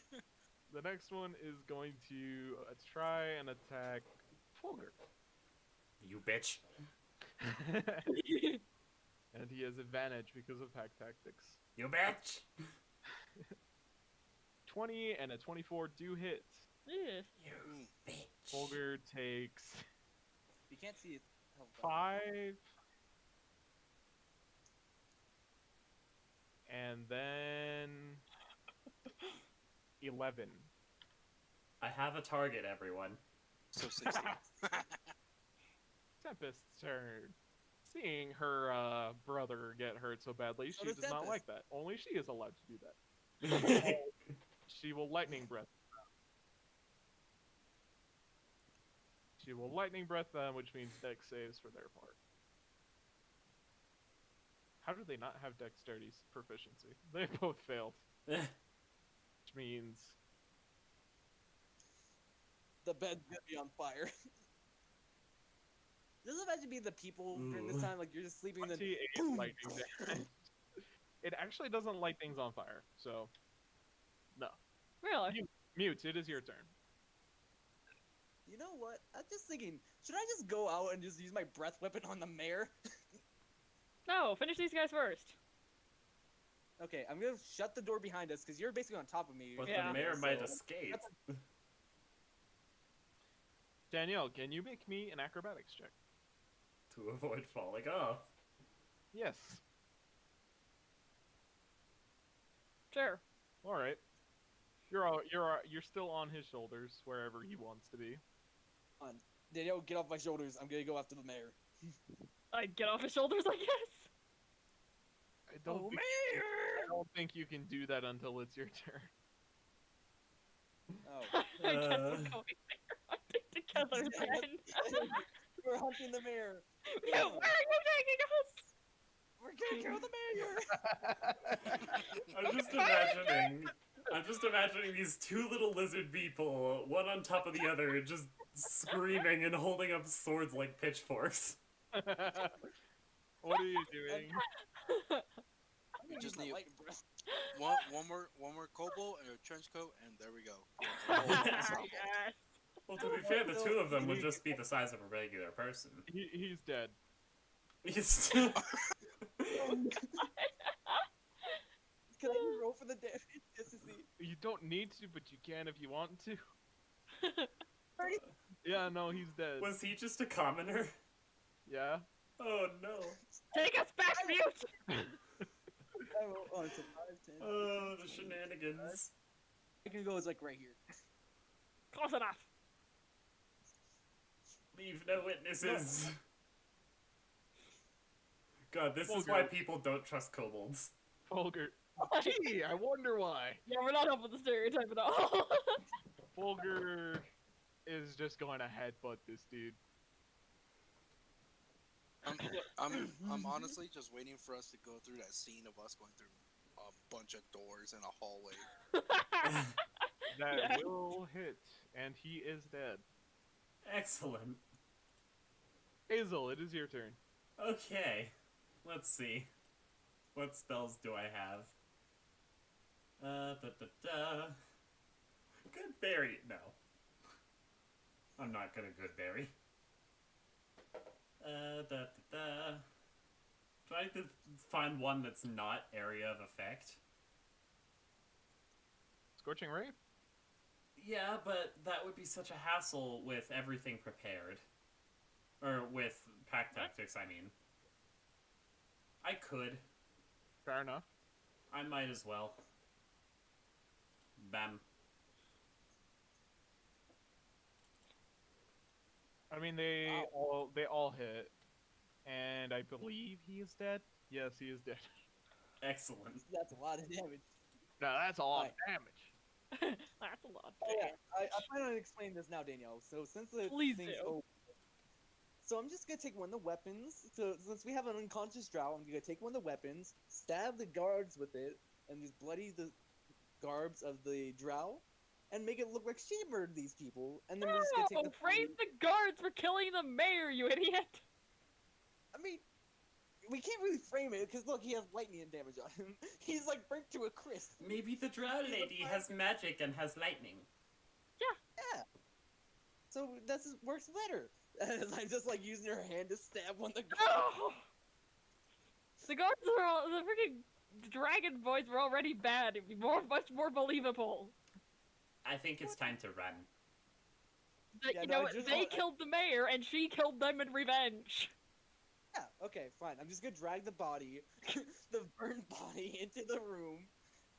The next one is going to try and attack Folger. You bitch. And he has advantage because of pack tactics. You bitch. 20 and a 24 do hit. Yeah. You Mm. bitch. Folger takes You can't see his health bar. 5. And then 11. I have a target, everyone. So 60. Tempest's turn. Seeing her brother get hurt so badly, So she does does not Tempest. like that. Only she is allowed to do that. She will lightning breath. She will lightning breath them, which means dex saves for their part. How do they not have dexterity proficiency? They both failed, which means The bed's gonna be on fire. Does it imagine being the people during this Ooh. time? Like you're just sleeping and then 28 boom! lightning damage. It actually doesn't light things on fire, so no. Really? Mute, it is your turn. You know what? I'm just thinking, should I just go out and just use my breath weapon on the mayor? No, finish these guys first. Okay, I'm gonna shut the door behind us because you're basically on top of me. But Yeah. the mayor might So- escape. Danielle, can you make me an acrobatics check? To avoid falling off. Yes. Sure. All right. You're still on his shoulders wherever he wants to be. Come on, Danielle, get off my shoulders. I'm gonna go after the mayor. I get off his shoulders, I guess. I don't Oh, think, I don't think you can do that until it's your turn. Oh, I guess Uh. we're going there. Hunting together then. we're hunting the mayor. Yeah, where are you taking us? We're gonna kill the mayor. I'm just imagining these two little lizard people, one on top of the other, just screaming and holding up swords like pitchforks. What are you doing? I'm gonna Just use my need- light breath. One more kobold and a trench coat, and there we go. Yes. Well, to be fair, the two of them would just be the size of a regular person. He's dead. He's still... Can I just roll for the damage just to see? You don't need to, but you can if you want to. Right? Yeah, no, he's dead. Was he just a commoner? Yeah. Oh no. Take us back, Mute! I roll, oh, it's a 5, 10. Oh, the shenanigans. I can go, it's like right here. Close enough. Leave no witnesses. God, this Well, is why good. people don't trust kobolds. Fulgur. Gee, I wonder why. Yeah, we're not helping the stereotype at all. Fulgur is just going to headbutt this dude. I'm honestly just waiting for us to go through that scene of us going through a bunch of doors in a hallway. That Yeah. will hit, and he is dead. Excellent. Hazel, it is your turn. Okay. Let's see. What spells do I have? Good berry. No. I'm not gonna good berry. Do I have to find one that's not area of effect? Scorching Ray? Yeah, but that would be such a hassle with everything prepared. Or with pack tactics, I mean. I could. Fair enough. I might as well. Bam. I mean, they all hit, and I believe he is dead. Yes, he is dead. Excellent. That's a lot of damage. Now that's a lot of Right. damage. That's a lot. Oh yeah, I plan on explaining this now, Danielle. So since the Please thing's do. over, so I'm just gonna take one of the weapons. So since we have an unconscious drow, I'm gonna take one of the weapons, stab the guards with it, and just bloody the garbs of the drow, and make it look like she murdered these people. And then we're just gonna take No! the Praise the guards for killing the mayor, you idiot! I mean, we can't really frame it because look, he has lightning damage on him. He's like burnt to a crisp. Maybe the drow lady has magic and has lightning. Yeah. So this works better. As I'm just like using her hand to stab one of the guards. No! The guards are all, the freaking dragon boys were already bad. It'd be much more believable. I think it's time to run. But Yeah, you no, know I what? just- They killed the mayor, and she killed them in revenge. Yeah, okay, fine. I'm just gonna drag the body, the burned body, into the room,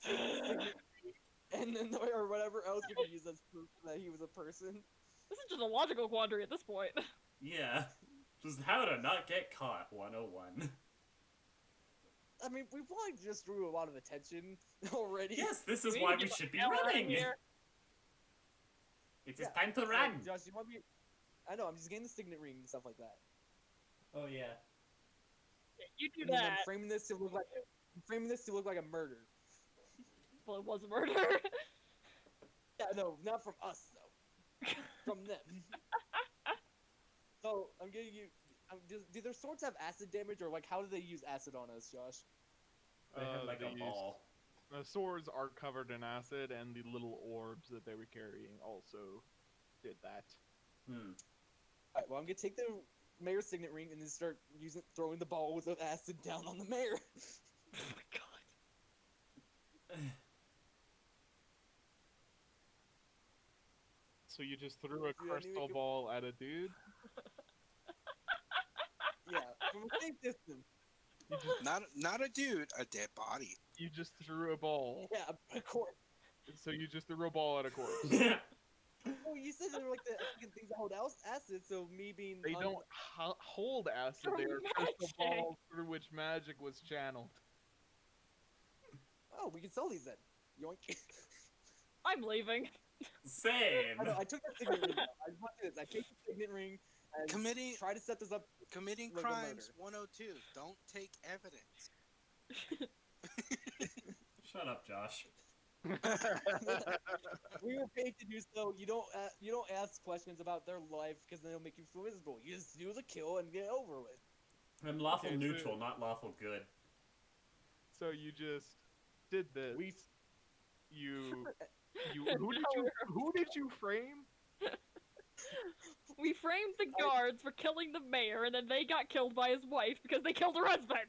take the signet ring, and then or whatever else we can use as proof that he was a person. This is just a logical quandary at this point. Yeah. Just how to not get caught 101. I mean, we probably just drew a lot of attention already. Yes, this is We why need to we get should the be hell out of running. here. It is Yeah. time to run. Josh, you want me? I know. I'm just getting the signet ring and stuff like that. Oh yeah. You do And then I'm that. framing this to look like a murder. Well, it was murder. Yeah, no, not from us though. From them. So I'm getting you. Do their swords have acid damage, or like how do they use acid on us, Josh? They have like they a used- ball. The swords are covered in acid, and the little orbs that they were carrying also did that. Hmm. Alright, well, I'm gonna take the mayor's signet ring and then start throwing the balls of acid down on the mayor. Oh my god. So you just threw a Yeah, I knew it crystal could- ball at a dude? Yeah, from a safe distance. Not a dude, a dead body. You just threw a ball. Yeah, of course. So you just threw a ball at a corpse. Oh, you said they were like the fucking things that hold acid, so me being They don't hold acid. They are crystal Magic. balls through which magic was channeled. Oh, we can sell these then. Yoink. I'm leaving. Same. I know, I took the signet ring. I just want to do this. I take the signet ring and Committing try to set this up. committing Like a crimes murder. 102. Don't take evidence. Shut up, Josh. We were paid to do so. You don't ask questions about their life because then it'll make you feel miserable. You just do the kill and get it over with. I'm lawful Okay, so- neutral, not lawful good. So you just did this. We You who did you frame? We framed the guards for killing the mayor, and then they got killed by his wife because they killed her husband.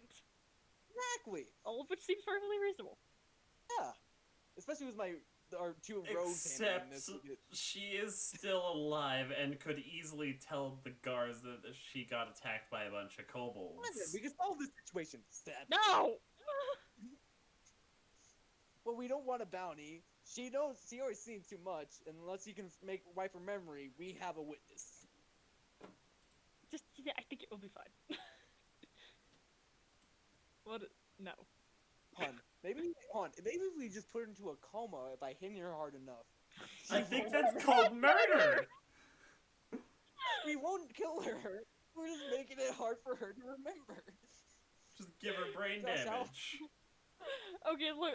exactly. All of which seems perfectly reasonable. Yeah. Especially with our two rogues handling this. Except she is still alive and could easily tell the guards that she got attacked by a bunch of kobolds. We can solve this situation. Stab. No! Well, we don't want a bounty. She already seen too much. And unless you can wipe her memory, we have a witness. Just, yeah, I think it will be fine. What? No. Maybe if we just put her into a coma by hitting her hard enough. I think that's called murder! We won't kill her. We're just making it hard for her to remember. Just give her brain Josh, how- damage. Okay, look.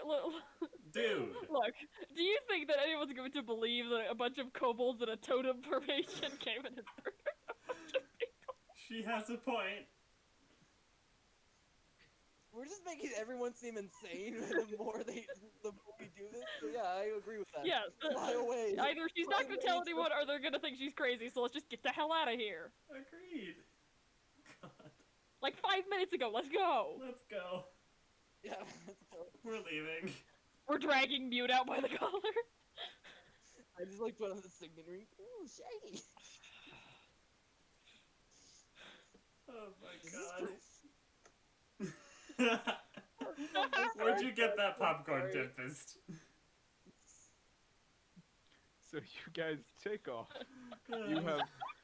Dude. Look, do you think that anyone's going to believe that a bunch of kobolds in a totem formation came in and murdered a bunch of people? She has a point. We're just making everyone seem insane the more we do this. So yeah, I agree with that. Yeah, Fly away. either she's not Fly going to tell away. anyone or they're going to think she's crazy, so let's just get the hell out of here. Agreed. God. Like 5 minutes ago, let's go! Let's go. Yeah. We're leaving. We're dragging Mute out by the collar. I just like put on the signet ring. Ooh, shiny. Oh my Is this god. proof? Where'd you get that popcorn, Tempest? So you guys take off.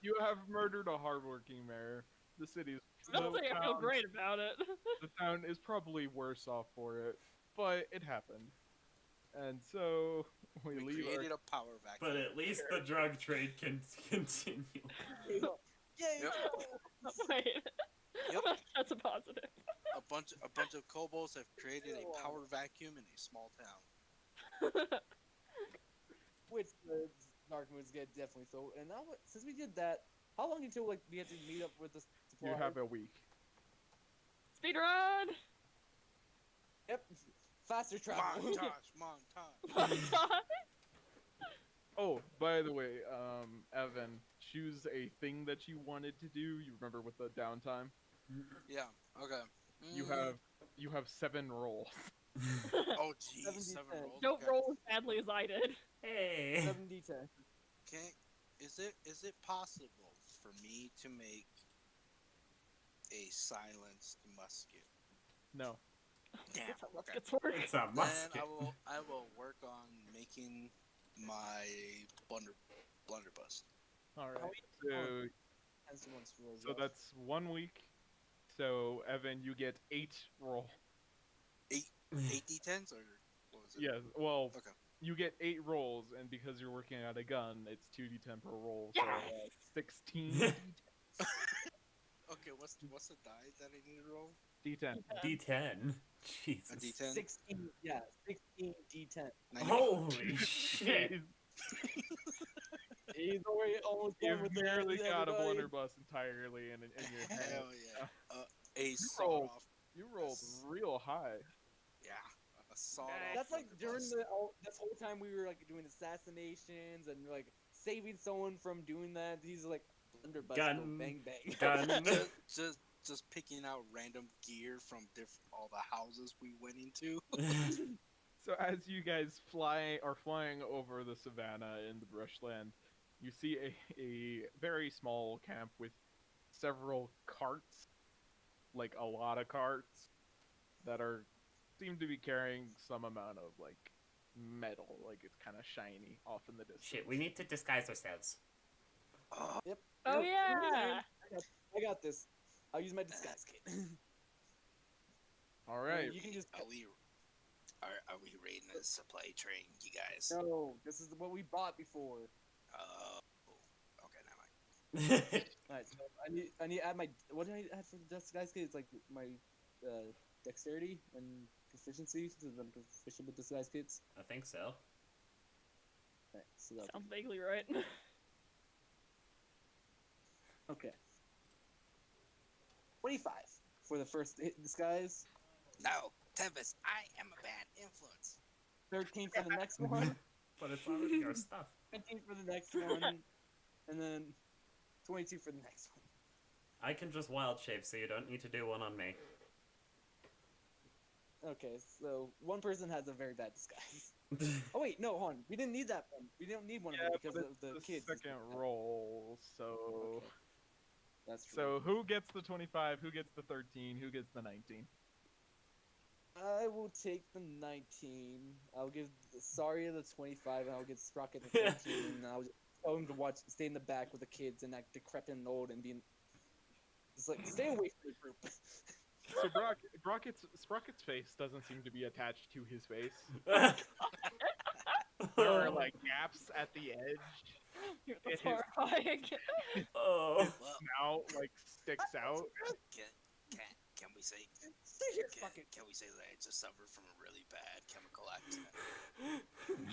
You have murdered a hardworking mayor. The city's I don't think I feel great about it. The town is probably worse off for it, but it happened. And so we We leave. created a power vacuum. But at least the drug trade can continue. Yay! Yep. Wait. Yep. That's a positive. A bunch of kobolds have created a power vacuum in a small town. Which the dark moons get definitely so. And now, since we did that, how long until we have to meet up with the supply? You have a week. Speedrun! Yep. Faster travel. Montage. Oh, by the way, Evan, choose a thing that you wanted to do. You remember with the downtime? Yeah. Okay. You have 7 rolls. Oh geez, 70 7 cents. rolls. Don't Okay. roll as badly as I did. Hey. 7d10. Okay. Is it possible for me to make a silenced musket? No. Damn. That's how Okay. muskets work. It's a Then musket. I will work on making my blunderbuss. All How right. many- So As once for so that's 1 week. So Evan, you get 8 roll. 8 d10s or what was it? Yes. Well, Okay. you get 8 rolls, and because you're working at a gun, it's 2d10 per roll. So Yes! 16 Okay. What's the die that I need to roll? d10. D10. A Jesus. d10. 16. Yeah, 16 d10. Holy shit. He's- He's already almost done You've with nearly it, got a everybody. blunderbuss entirely in your head. Hell yeah. A sawed rolled. off. You rolled real high. Yeah. A sawed That's like during this whole time we were like doing assassinations and like saving someone from doing that. He's like blunderbuss, go Gun. bang bang. Gun. just picking out random gear from all the houses we went into. So as you guys are flying over the savannah in the brushland, you see a very small camp with several carts, like a lot of carts, that seem to be carrying some amount of like metal, like it's kind of shiny off in the distance. Shit, we need to disguise ourselves. Yep. Oh Yep. yeah. I got this. I'll use my disguise kit. All right. You can just. Are we raiding a supply train, you guys? No, this is what we bought before. Okay, never mind. Alright, so I need to add my. What did I add for the disguise kit? It's like my dexterity and proficiency, so I'm proficient with disguise kits. I think so. Right, so that's Sounds vaguely right. okay. 25 for the first disguise. No, Tempest, I am a bad influence. 13 for the next one. But it's already our stuff. 15 for the next one, and then 22 for the next one. I can just wild shape, so you don't need to do one on me. Okay, so one person has a very bad disguise. Oh wait, no, hold on. We didn't need that one. We don't need one of them because but of the it's kids. second roll, so Okay. That's true. so who gets the 25? Who gets the 13? Who gets the 19? I will take the 19. I'll give Saria the 25, and I'll give Sprocket the 13, and I'll just tell him to stay in the back with the kids and act decrepit and old and just like stay away from the group. So Sprocket's face doesn't seem to be attached to his face. There are like gaps at the edge. That's horrifying. Oh. Well, Snout like sticks out. can we say Stay here, Sprocket. can we say that I just suffered from a really bad chemical accident?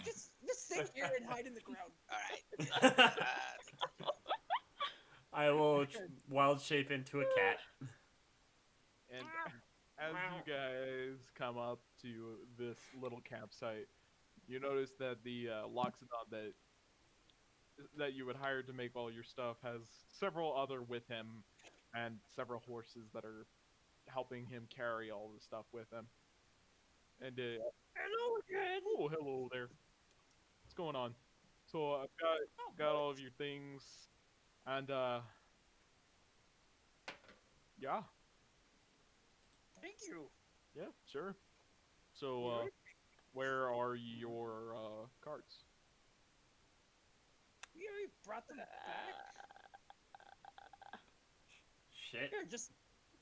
Just stay here and hide in the ground. All right. I will wild shape into a cat. And as you guys come up to this little campsite, you notice that the Loxodon that you would hire to make all your stuff has several other with him, and several horses that are helping him carry all the stuff with him. And Hello again. oh, hello there. What's going on? So I've got all of your things, and yeah. Thank you. Yeah, sure. So, where are your carts? We already brought them back. Shit. Here, just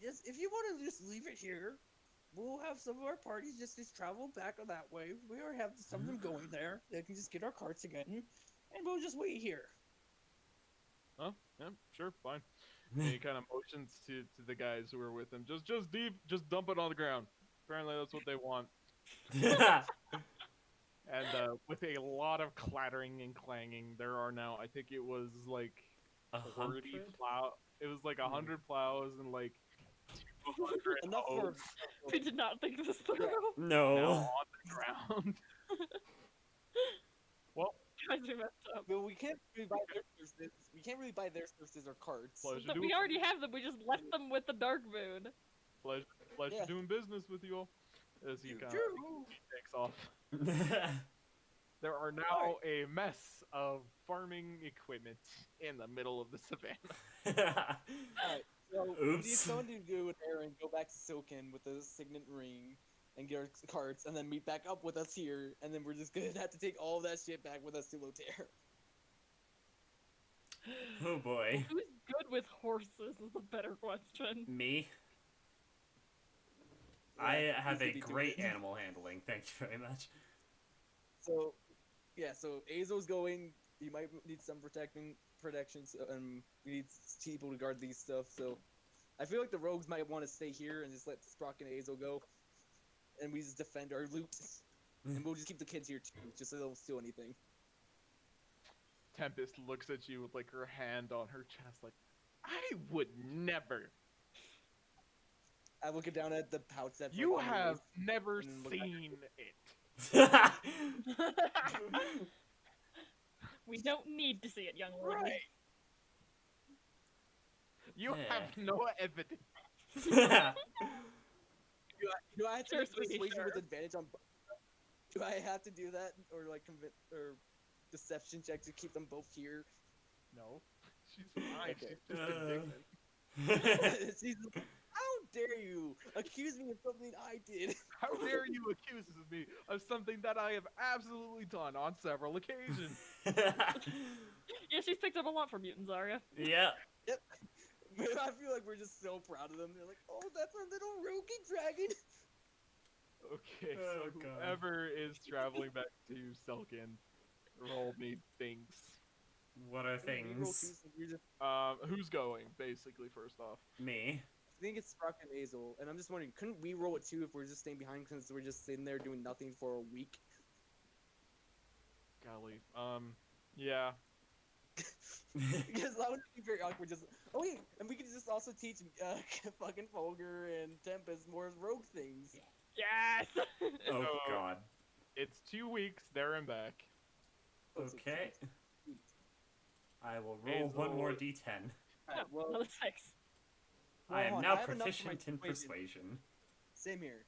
if you want to just leave it here, we'll have some of our parties just travel back that way. We already have some of them going there. They can just get our carts again, and we'll just wait here. Oh, yeah, sure, fine. And he kind of motions to the guys who are with him. Just dump it on the ground. Apparently, that's what they want. And with a lot of clattering and clanging, there are now, I think it was like 100? It was like 100 plows and like 200 Enough for. hoes We did not think this through. now No. on the ground. Well, Guys, we messed up. But we can't really buy their services. We can't really buy their services or carts. pleasure But doing we already have them. We just left them with the Dark Moon. pleasure Yeah. doing business with you all. As he You kind too. of takes off. There are now a mess of farming equipment in the middle of the savannah. Alright, so we need Oops. someone to go with Aaron, go back to Silken with the signet ring, and get our carts, and then meet back up with us here, and then we're just gonna have to take all of that shit back with us to Lotair. Oh boy. Who's good with horses is the better question. Me? Yeah, I we have could a be doing great it. animal handling. Thank you very much. So, yeah, so Azo's going. He might need some protection, so, we need people to guard these stuff. So, I feel like the rogues might want to stay here and just let Sprock and Azo go, and we just defend our loot, and we'll just keep the kids here too, just so they don't steal anything. Tempest looks at you with like her hand on her chest, like, I would never. I look down at the pouch that's like, You on her have waist. never and look back. seen it. We don't need to see it, young lady. Right. You have no evidence. Do I have to Sure, make sweetie, persuasion with sure. advantage on? Do I have to do that or like convince or deception check to keep them both here? No, she's fine. Okay. She's just indignant. She's like, how dare you accuse me of something I did? How dare you accuse me of something that I have absolutely done on several occasions? Yeah, she's picked up a lot from mutants, Arya. Yeah. Yep. Man, I feel like we're just so proud of them. They're like, oh, that's our little roguey dragon. Okay, Oh, so God. whoever is traveling back to Selkin, roll me things. What are We roll things? twos and we're just- Who's going, basically, first off? Me. I think it's Sprock and Azel, and I'm just wondering, couldn't we roll it too if we're just staying behind since we're just sitting there doing nothing for a week? Golly. Yeah. Because that would be very awkward. Just oh wait, and we could just also teach fucking Folger and Tempest more rogue things. Yes! Oh So- God. It's 2 weeks there and back. Oh, so Okay. sweet. I will roll one more Hazel. d10. Alright, well, Another 6. well, I hold am on, now have enough for my proficient in persuasion. Same here.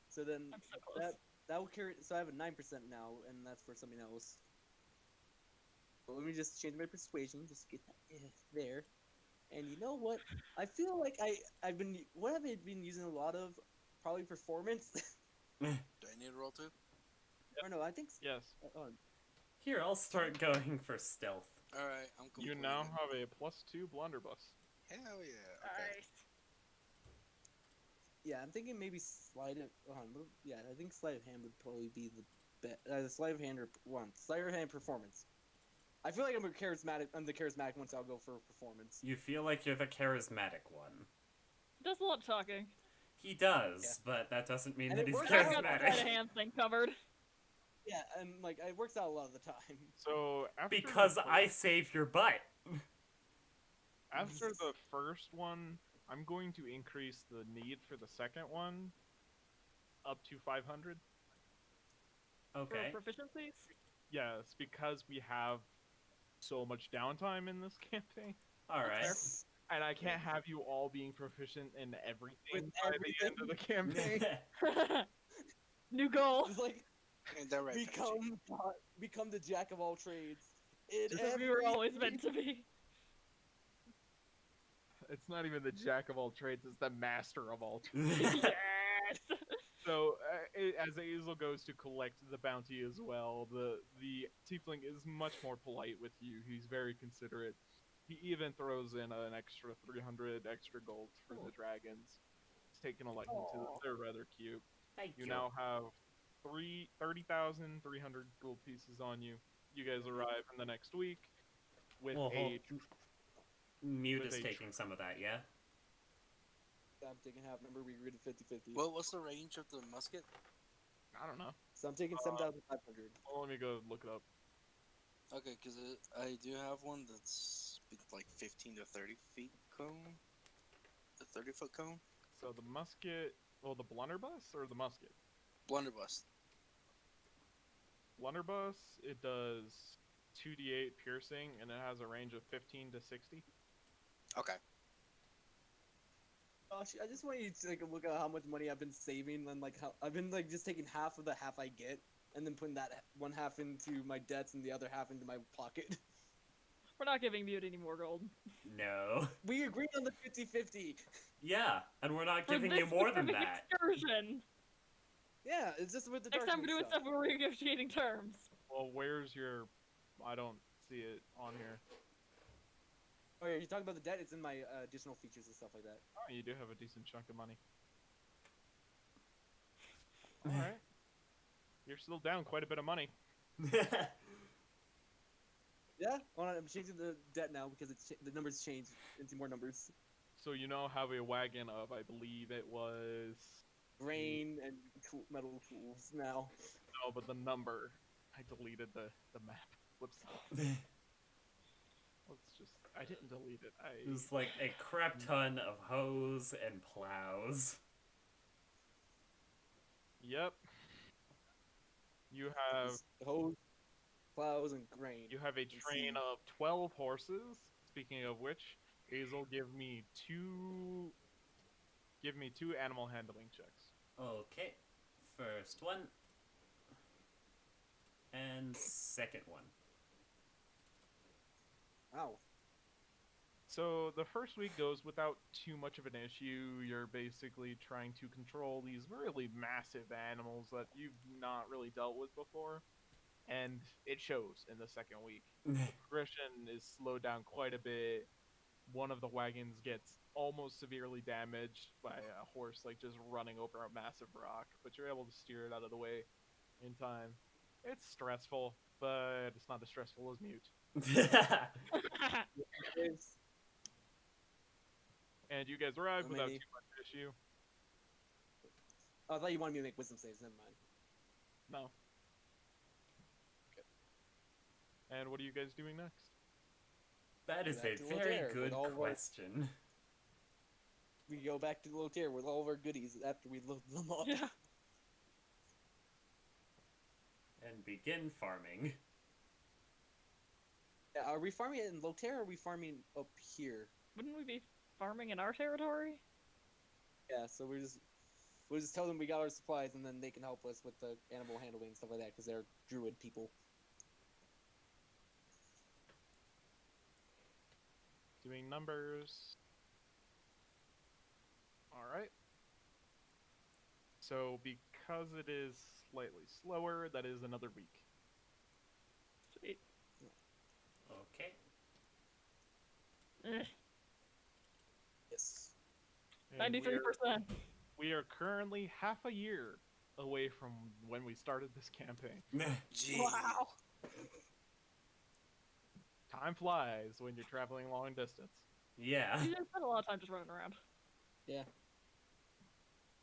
So then I'm so close. that will carry. So I have a 9% now, and that's for something else. But let me just change my persuasion, just get that there. And you know what? I feel like I've been what have I been using a lot of? Probably performance. Do I need to roll too? Or no, I think. Yes. Oh, Here, I'll start going for stealth. All right, I'm You completed. now have a +2 blunderbuss. Hell yeah. Okay. Nice. yeah, I'm thinking maybe sleight of. Yeah, I think sleight of hand would probably be the best. Sleight of hand or one. Sleight of hand performance. I feel like I'm charismatic. I'm the charismatic one, so I'll go for performance. You feel like you're the charismatic one. Does a lot of talking. He does, but that doesn't mean And that it he's works I out got the charismatic. sleight of hand thing covered. Yeah, and like it works out a lot of the time. So after Because the I saved your butt. after the first one, I'm going to increase the need for the second one up to 500. Okay. For proficiencies? Yes, because we have so much downtime in this campaign, Alright. and I can't have you all being proficient in everything With by the end of the campaign. New goal. It's like And that right. become the jack of all trades. In Just as we were always meant everything. to be. It's not even the jack of all trades; it's the master of all trades. Yes! So, as Azel goes to collect the bounty as well, the tiefling is much more polite with you. He's very considerate. He even throws in an extra 300 extra gold for the dragons. He's taken a liking to them. Aw. They're rather cute. Thank You now have 30,300 gold pieces on you. You guys arrive in the next week with Well, a Mute with is a taking some of that, yeah? I'm taking half. Remember, we agreed to 50-50. What's the range of the musket? I don't know. So I'm taking 7,500. Well, let me go look it up. Okay, because I do have one that's like 15 to 30 feet cone. The 30-foot cone. So the musket, well, the blunderbuss or the musket? Blunderbuss. Blunderbuss, it does 2d8 piercing, and it has a range of 15 to 60. Okay. Gosh, I just want you to take a look at how much money I've been saving and like how I've been like just taking half of the half I get and then putting that one half into my debts and the other half into my pocket. We're not giving Mute any more gold. No. We agreed on the 50-50. Yeah, and we're not For giving this you more than specific that. excursion. Yeah, it's just with the Next time we're doing Darkmoon stuff, we're renegotiating terms. Well, where's your... I don't see it on here. Oh yeah, you talking about the debt? It's in my additional features and stuff like that. Oh, you do have a decent chunk of money. Alright. You're still down quite a bit of money. Yeah, well, I'm changing the debt now because the numbers changed into more numbers. So you now have a wagon of, I believe it was... Grain and metal tools now. No, but the number. I deleted the map. Whoops. Let's just... I didn't delete it. It was like a crap ton of hoes and plows. Yep. You have Just hose, plows, and grain. you have a train seed. of 12 horses. Speaking of which, Hazel, give me two animal handling checks. Okay. First one. And second one. Wow. So the first week goes without too much of an issue. You're basically trying to control these really massive animals that you've not really dealt with before, and it shows in the second week. The progression is slowed down quite a bit. One of the wagons gets almost severely damaged by a horse like just running over a massive rock, but you're able to steer it out of the way in time. It's stressful, but it's not as stressful as Mute. It's- And you guys arrive How without many? too much issue. Oh, I thought you wanted me to make wisdom saves. Never mind. No. Okay. And what are you guys doing next? That is a Back to very Voltaire with good all of our- question. We go back to the Lotier with all of our goodies after we load them up. Yeah. And begin farming. Yeah, are we farming it in Lotier or are we farming up here? Wouldn't we be farming in our territory? Yeah, so we'll just tell them we got our supplies and then they can help us with the animal handling and stuff like that because they're druid people. Doing numbers. Alright. So because it is slightly slower, that is another week. Sweet. Okay. Yes. And 93%. we are currently half a year away from when we started this campaign. Jeez. Wow. Time flies when you're traveling long distance. Yeah. You just spent a lot of time just running around. Yeah.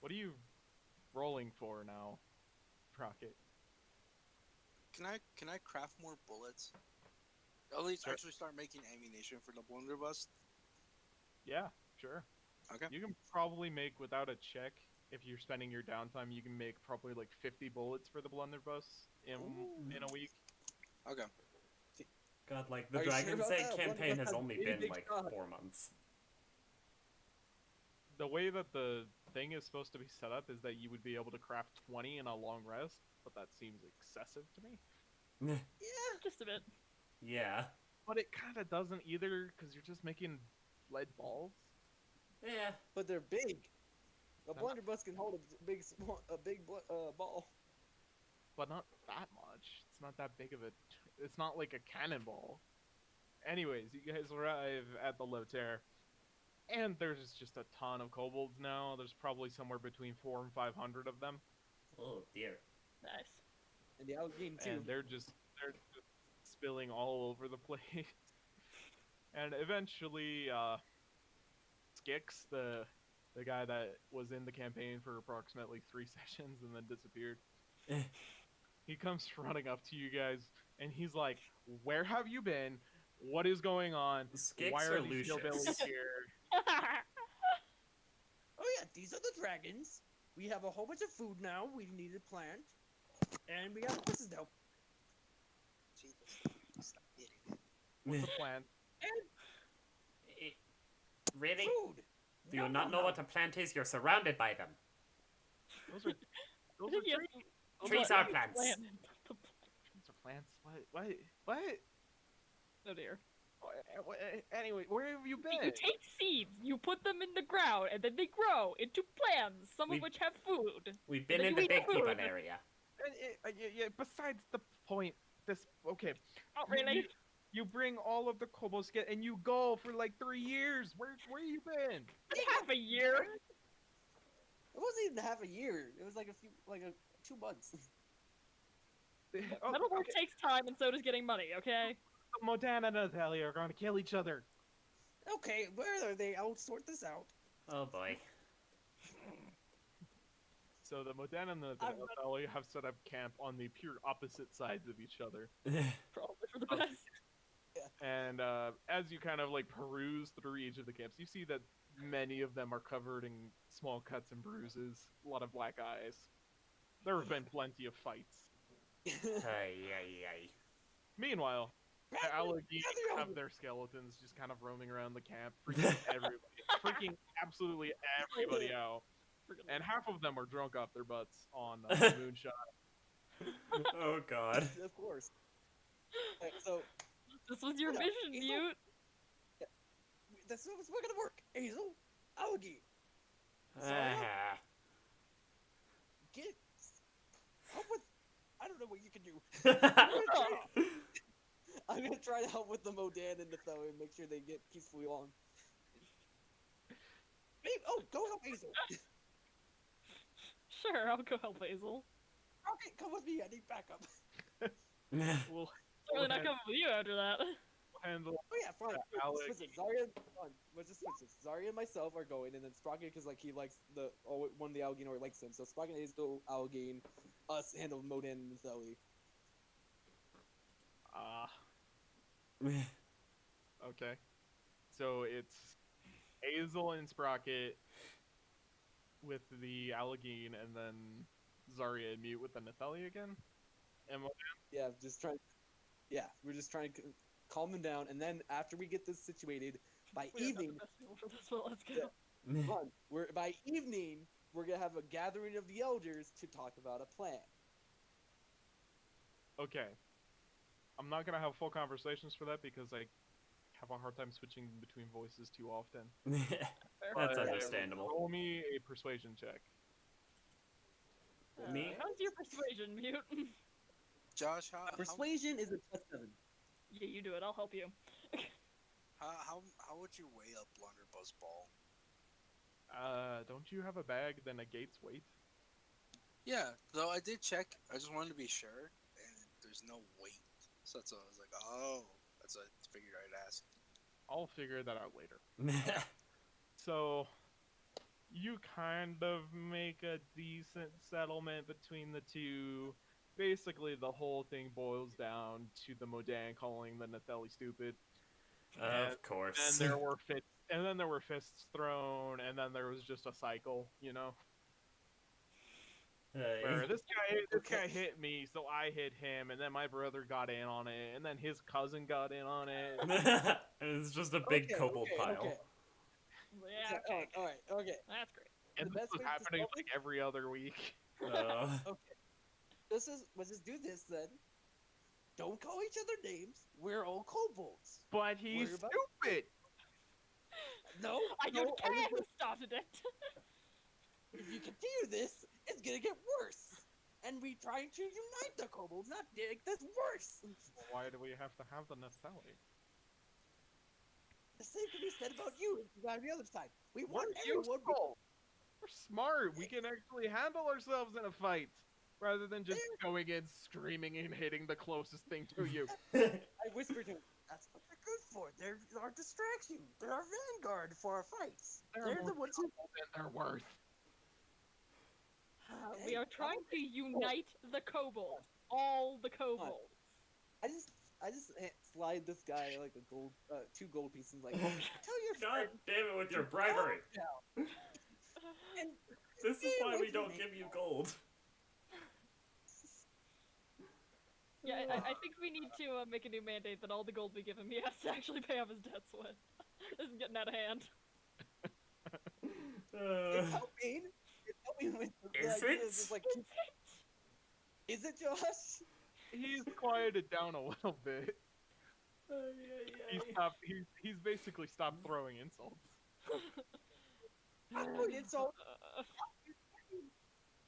What are you rolling for now, Rocket? Can I craft more bullets? At least Sure. actually start making ammunition for the blunderbuss. Yeah, sure. Okay. You can probably make, without a check, if you're spending your downtime, you can make probably like 50 bullets for the blunderbuss in a week. Okay. God, like, the Are you sure Dragon's about Egg that? campaign One has has only really been big like shot. 4 months. The way that the thing is supposed to be set up is that you would be able to craft 20 in a long rest, but that seems excessive to me. Yeah. Just a bit. Yeah. But it kind of doesn't either, because you're just making lead balls. Yeah. But they're big. A I'm not- blunderbuss can hold a big ball. But not that much. It's not that big of a... It's not like a cannonball. Anyways, you guys arrive at the Lotair. And there's just a ton of kobolds now. There's probably somewhere between 400 and 500 of them. Oh dear. Nice. And the Allegheny too. And they're just spilling all over the place. And eventually, Skix, the guy that was in the campaign for approximately 3 sessions and then disappeared, he comes running up to you guys and he's like, "Where have you been? What is going on? Skix Why or are these Lucius? hillbillies here?" Oh yeah, these are the dragons. We have a whole bunch of food now. We need to plant, and we got horses now. Jesus. Stop hitting. What's the plan? Really? Food. Do you not know what a plant is? You're surrounded by them. Those are Yes, trees. Trees but- are plants. Trees are plants. What? Oh dear. Anyway, where have you been? You take seeds, you put them in the ground, and then they grow into plants, some We- of which have food. We've been Then in you the eat the big people food. area. Yeah, besides the point, okay. Not really. You bring all of the kobolds and you go for like 3 years. Where you been? Half a year. It wasn't even half a year. It was like 2 months. Metal work takes time, and so does getting money. Okay. Modana and Natalia are going to kill each other. Okay, where are they? I'll sort this out. Oh boy. So the Modana and the Natalia have set up camp on the pure opposite sides of each other. Probably for the best. And as you kind of like peruse through each of the camps, you see that many of them are covered in small cuts and bruises, a lot of black eyes. There have been plenty of fights. Ay. Meanwhile, the Alleghenies have their skeletons just kind of roaming around the camp, freaking everybody, freaking absolutely everybody out. And half of them are drunk off their butts on moonshine. Oh god. Of course. Alright, so This was your Yeah, mission, Hazel. Mute. that's we're gonna work. Hazel, Algae, Ah. get help with. I don't know what you can do. I'm gonna try to help with the Modan and the Thelly and make sure they get peacefully along. Go help Hazel. Sure, I'll go help Hazel. Okay, come with me. I need backup. We'll Certainly not hand- coming with you after that. handle. Oh yeah, fine. Alec. Switch it. Zarya, let's just switch it. Zarya and myself are going, and then Sprocket, because like he likes one of the Algain or likes him, so Sprocket, Hazel, Algain, us handle Modan and Thelly. Okay. So it's Hazel and Sprocket with the Allegheny, and then Zarya and Mute with the Nathalie again. And Yeah, we're just trying to calm them down, and then after we get this situated, by We don't have evening, the best people for this, but let's go. Yeah. by evening, we're gonna have a gathering of the elders to talk about a plan. okay, I'm not gonna have full conversations for that because I have a hard time switching between voices too often. That's But understandable. Roll me a persuasion check. Me? How's your persuasion, Mute? Josh, how Persuasion is a +7. Yeah, you do it. I'll help you. how would you weigh a blunderbuss ball? Don't you have a bag that negates weight? Yeah, though I did check. I just wanted to be sure, and there's no weight. So that's why I was like, oh, that's what I figured I'd ask. I'll figure that out later. So, you kind of make a decent settlement between the two. Basically, the whole thing boils down to the Modan calling the Nathalie stupid. Of course. And then there were fists thrown, and then there was just a cycle, you know? Where this guy hit me, so I hit him, and then my brother got in on it, and then his cousin got in on it. It's just a big kobold pile. Okay. Yeah, okay. Alright, okay. That's great. And The this best was way to happening solve like every other week. Okay. Let's just do this then. Don't call each other names. We're all kobolds. But he's Worry about- stupid! No, I no, don't care who started it. if you continue this, it's gonna get worse. And we trying to unite the kobolds, not make this worse. Why do we have to have the Nathalie? The same can be said about you if you got on the other side. We We're want everyone. useful! We're smart! We can actually handle ourselves in a fight! Rather than just going in, screaming, and hitting the closest thing to you. I whispered to him, that's what they're good for. They're our distraction. They're our vanguard for our fights. They're the ones who... They're worth. We are trying to unite the kobolds. All the kobolds. I just slide this guy like a gold, 2 gold pieces. Like, tell your God friend. damn it with your bribery. And This is why we Stay away don't from give me. you gold. Yeah, I think we need to make a new mandate that all the gold we give him, he has to actually pay off his debts with. This is getting out of hand. It's helping. It's helping with the Is ideas. it? It's like, is it, Josh? He's quieted down a little bit. He's basically stopped throwing insults. I'm doing it, so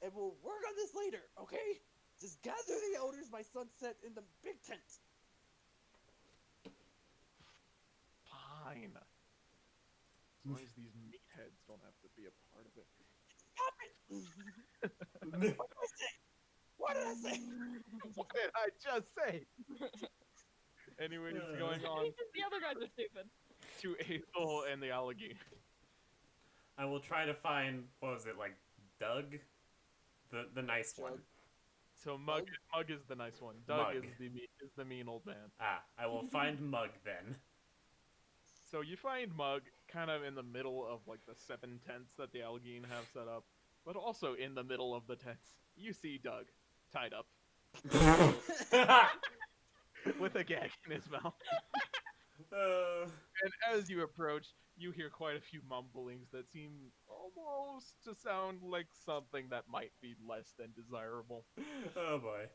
and we'll work on this later, okay? Just gather the elders by sunset in the big tent. Fine. As long as these meatheads don't have to be a part of it. Stop it! What did I say? What did I just say? Anyways, going on The other guys are stupid. to Aethel and the Allegheny. I will try to find, what was it, like, Doug? The nice one. Doug. So Mug is the nice one. Doug Mug. is the mean old man. I will find Mug then. So you find Mug kind of in the middle of like the 7 tents that the Allegheny have set up. But also in the middle of the tents, you see Doug tied up with a gag in his mouth. And as you approach, you hear quite a few mumblings that seem almost to sound like something that might be less than desirable. Oh boy.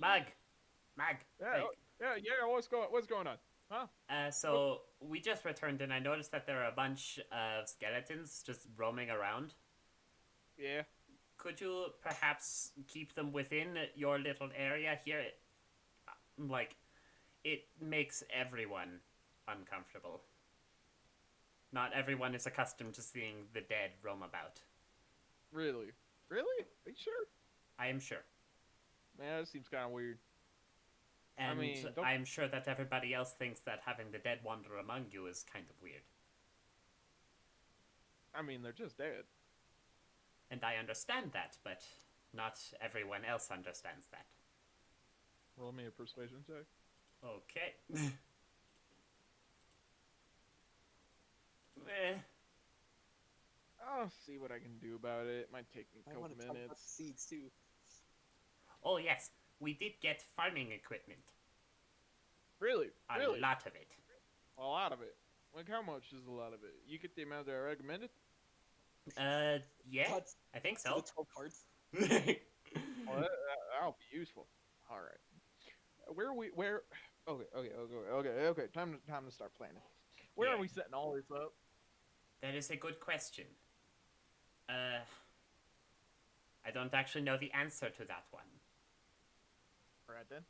Mag! Yeah, Hey. yeah. What's going on? Huh? So we just returned and I noticed that there are a bunch of skeletons just roaming around. Yeah. Could you perhaps keep them within your little area here? Like, it makes everyone uncomfortable. Not everyone is accustomed to seeing the dead roam about. Really? Really? Are you sure? I am sure. Man, that seems kind of weird. And don't- I am sure that everybody else thinks that having the dead wander among you is kind of weird. I mean, they're just dead. And I understand that, but not everyone else understands that. Roll me a persuasion check. Okay. I'll see what I can do about it. It might take me a I couple want to talk about the minutes. seeds too. Oh yes, we did get farming equipment. Really? A Really? lot of it. A lot of it. Like, how much is a lot of it? You get the amount that I recommended? Yeah, Cuts I think to so. the 12 carts. Well, that'll be useful. All right. Where? Okay. Time to start planning. Where Yeah. are we setting all this up? That is a good question. I don't actually know the answer to that one. All right then.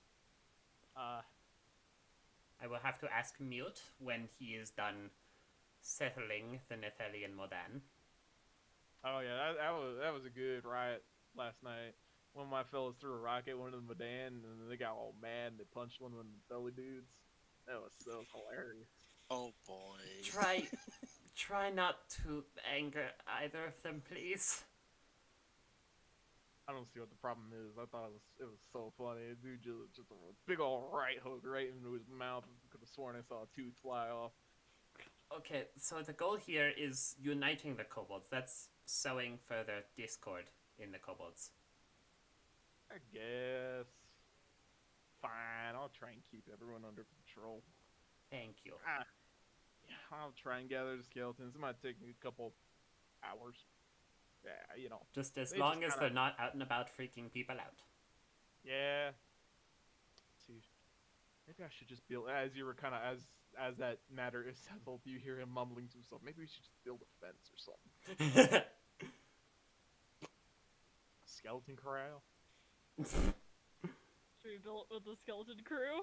I will have to ask Mute when he is done settling the Nethelian Modan. Oh yeah, that was a good riot last night. One of my fellas threw a rocket at one of the Modan, and they got all mad and they punched one of the belly dudes. That was hilarious. Oh boy. Try not to anger either of them, please. I don't see what the problem is. I thought it was so funny. Dude just a big old right hook right into his mouth. Could have sworn I saw a tooth fly off. Okay, so the goal here is uniting the kobolds. That's sowing further discord in the kobolds. I guess. Fine, I'll try and keep everyone under control. Thank you. Yeah, I'll try and gather the skeletons. It might take me a couple hours. Yeah, you know. Just as They long just as kinda- they're not out and about freaking people out. Yeah. See, maybe I should just build as you were kind of as that matter is settled. You hear him mumbling to himself. Maybe we should just build a fence or something. Skeleton corral. Should we build with the skeleton crew?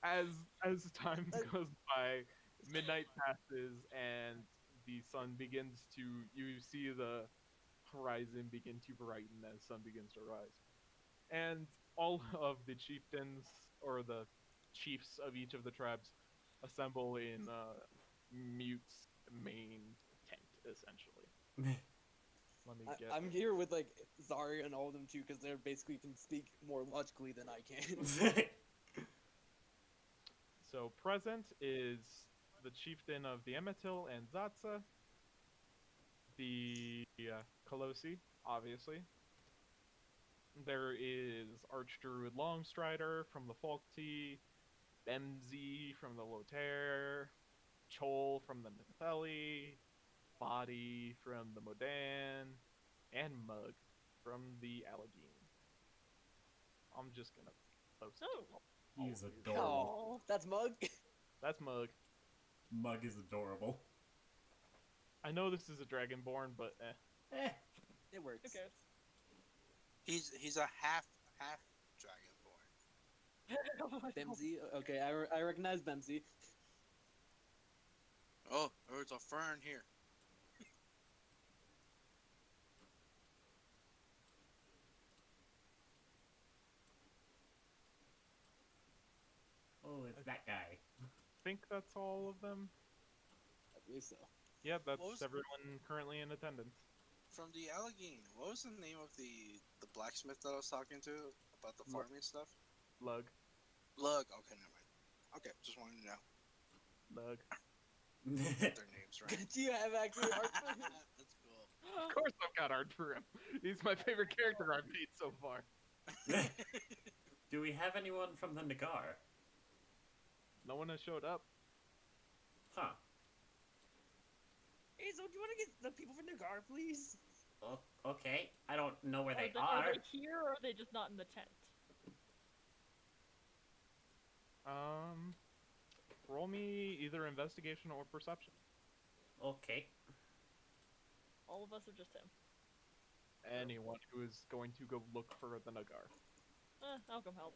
As time goes by, midnight passes and the sun begins to. You see the horizon begin to brighten as sun begins to rise, and all of the chieftains or the chiefs of each of the tribes assemble in Mute's main tent, essentially. Let me get. I'm here with like Zarya and all of them too, because they basically can speak more logically than I can. So present is the chieftain of the Ematil and Zatsa, the Colossi, obviously. There is Archdruid Longstrider from the Folkti, Bemzi from the Lotair, Chol from the Netheli, Body from the Modan, and Mug from the Allegheny. I'm just gonna post Oh. all He's of these. adorable. Oh, that's Mug. That's Mug. Mug is adorable. I know this is a Dragonborn, but It works. Who cares? He's a half dragonborn. Oh my God. Bemsy. Okay, I recognize Bemsy. Oh, there's a fern here. Oh, it's that guy. think that's all of them. I believe so. Yeah, that's What was- everyone currently in attendance. From the Allegheny, what was the name of the blacksmith that I was talking to about the farming stuff? Lug. Lug. Okay, never mind. Okay, just wanted to know. Lug. Get their names right. Do you have actually art for him? That's cool. Of course I've got art for him. He's my favorite character I've made so far. Do we have anyone from the Nagar? No one has showed up. Huh. Hey, so do you want to get the people from Nagar, please? Okay. I don't know where they Are are. they here or are they just not in the tent? Roll me either investigation or perception. Okay. All of us or just him? Anyone who is going to go look for the Nagar. I'll come help.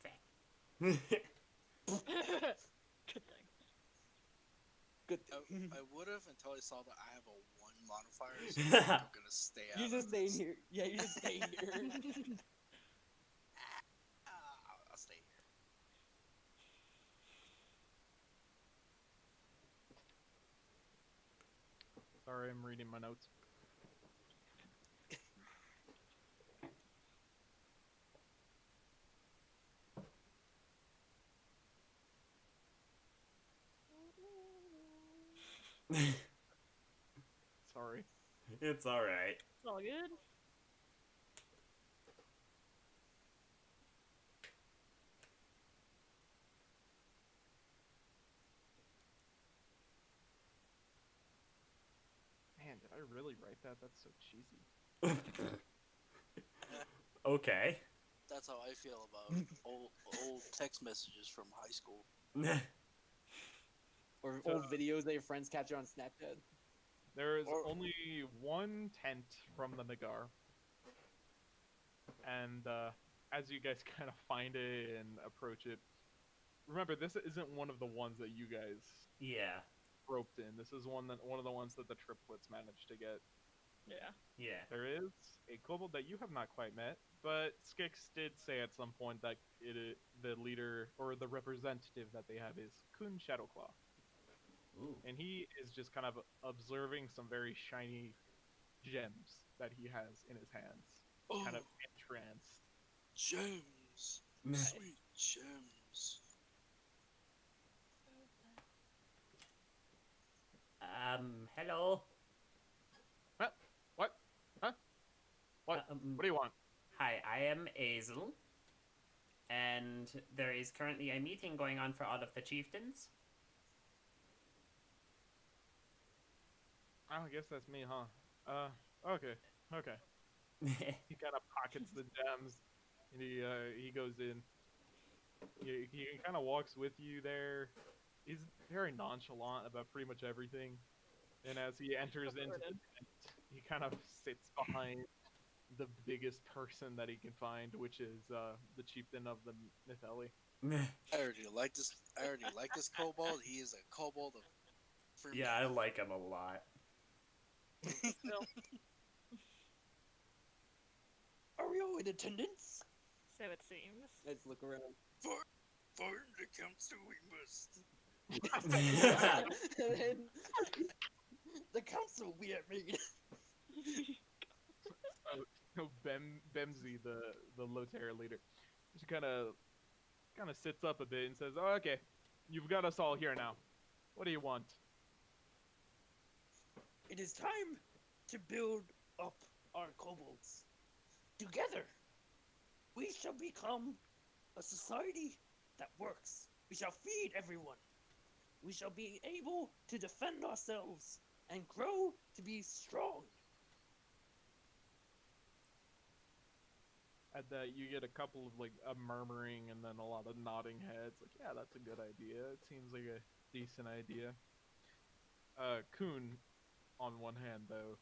Fair. Good thing. Good. I would have until I saw that I have a 1 modifier, so I'm gonna stay out. You're just of staying this. here. Yeah, you're just staying here. I'll stay here. Sorry, I'm reading my notes. Sorry. It's alright. It's all good. Man, did I really write that? That's so cheesy. Okay. That's how I feel about old text messages from high school. Or So- old videos that your friends capture on Snapchat. There is Or- only one tent from the Nagar. And as you guys kind of find it and approach it, remember, this isn't one of the ones that you guys Yeah. roped in. This is one of the ones that the triplets managed to get. Yeah. Yeah. There is a kobold that you have not quite met, but Skix did say at some point that the leader or the representative that they have is Kun Shadowclaw. Ooh. And he is just kind of observing some very shiny gems that he has in his hands, kind of entranced. Gems, sweet gems. Hello. What? Huh? What? What do you want? Hi, I am Azel. And there is currently a meeting going on for all of the chieftains. Oh, I guess that's me, huh? Okay. He kind of pockets the gems, and he goes in. He kind of walks with you there. He's very nonchalant about pretty much everything. And as he enters into the tent, he kind of sits behind the biggest person that he can find, which is the chieftain of the Nitheli. I already like this. I already like this kobold. He is a kobold for me. Yeah, I like him a lot. Still. Are we all in attendance? So it seems. Let's look around. For the council we must. And then, the council we have made. So Bemsy, the Loterra leader, she kind of sits up a bit and says, "Oh, okay, you've got us all here now. What do you want?" It is time to build up our kobolds. Together, we shall become a society that works. We shall feed everyone. We shall be able to defend ourselves and grow to be strong. At that, you get a couple of like a murmuring and then a lot of nodding heads. Like, yeah, that's a good idea. It seems like a decent idea. Kun, on one hand, though,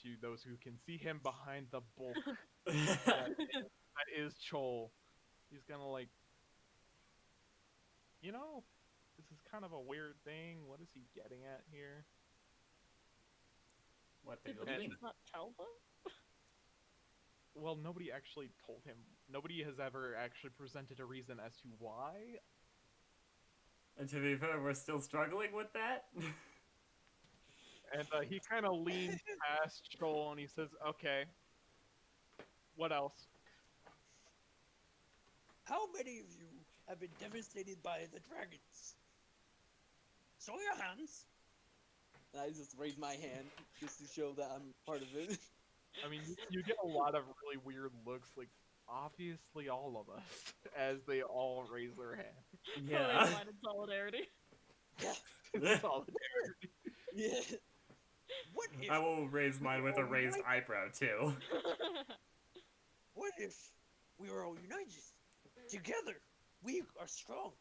to those who can see him behind the bulk that is Chol, he's gonna like, this is kind of a weird thing. What is he getting at here? What Did do the you mean? chiefs not tell them? Well, nobody actually told him. Nobody has ever actually presented a reason as to why. And to be fair, we're still struggling with that. And he kind of leans past Chol and he says, "Okay, what else?" How many of you have been devastated by the dragons? Show your hands. And I just raise my hand just to show that I'm part of it. I mean, you get a lot of really weird looks, like obviously all of us, as they all raise their hand. I'll Yeah. raise mine in solidarity. Yeah. Solidarity. Yeah. What if? I will raise mine with a all raised united? eyebrow too. What if we were all united? Together, we are strong.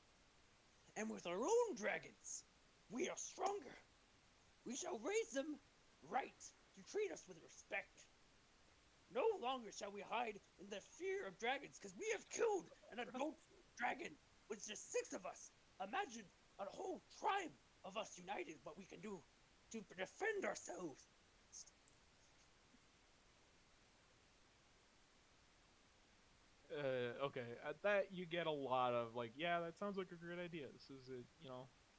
And with our own dragons, we are stronger. We shall raise them right to treat us with respect. No longer shall we hide in the fear of dragons, because we have killed an adult dragon with just 6 of us. Imagine a whole tribe of us united, what we can do to defend ourselves. Okay, at that you get a lot of like, yeah, that sounds like a great idea. This is,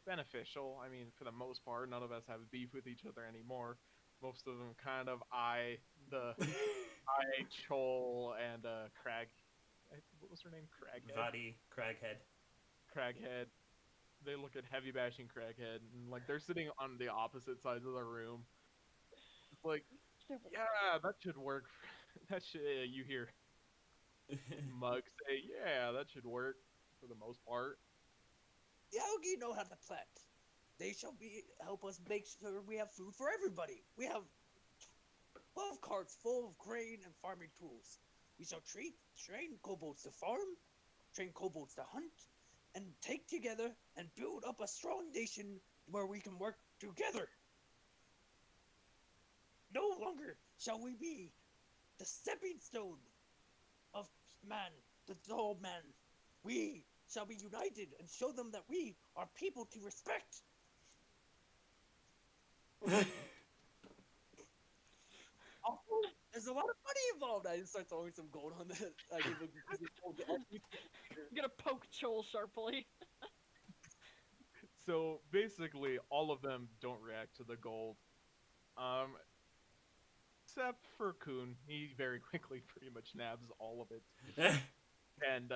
beneficial. I mean, for the most part, none of us have beef with each other anymore. Most of them kind of eye Chol and Crag. What was her name? Craghead. Vadi, Craghead. Craghead. They look at Heavy Bashing Craghead, and like they're sitting on the opposite sides of the room. It's like, yeah, that should work. That should you hear Mug say, yeah, that should work for the most part. The algae know how to plant. They shall help us make sure we have food for everybody. We have 12 carts full of grain and farming tools. We shall train kobolds to farm, train kobolds to hunt, and take together and build up a strong nation where we can work together. No longer shall we be the stepping stone of man, the dull man. We shall be united and show them that we are people to respect. Also, there's a lot of money involved. I just start throwing some gold on that. I give a piece of gold to every I'm gonna poke Chol sharply. So basically, all of them don't react to the gold. Except for Kun. He very quickly pretty much nabs all of it. And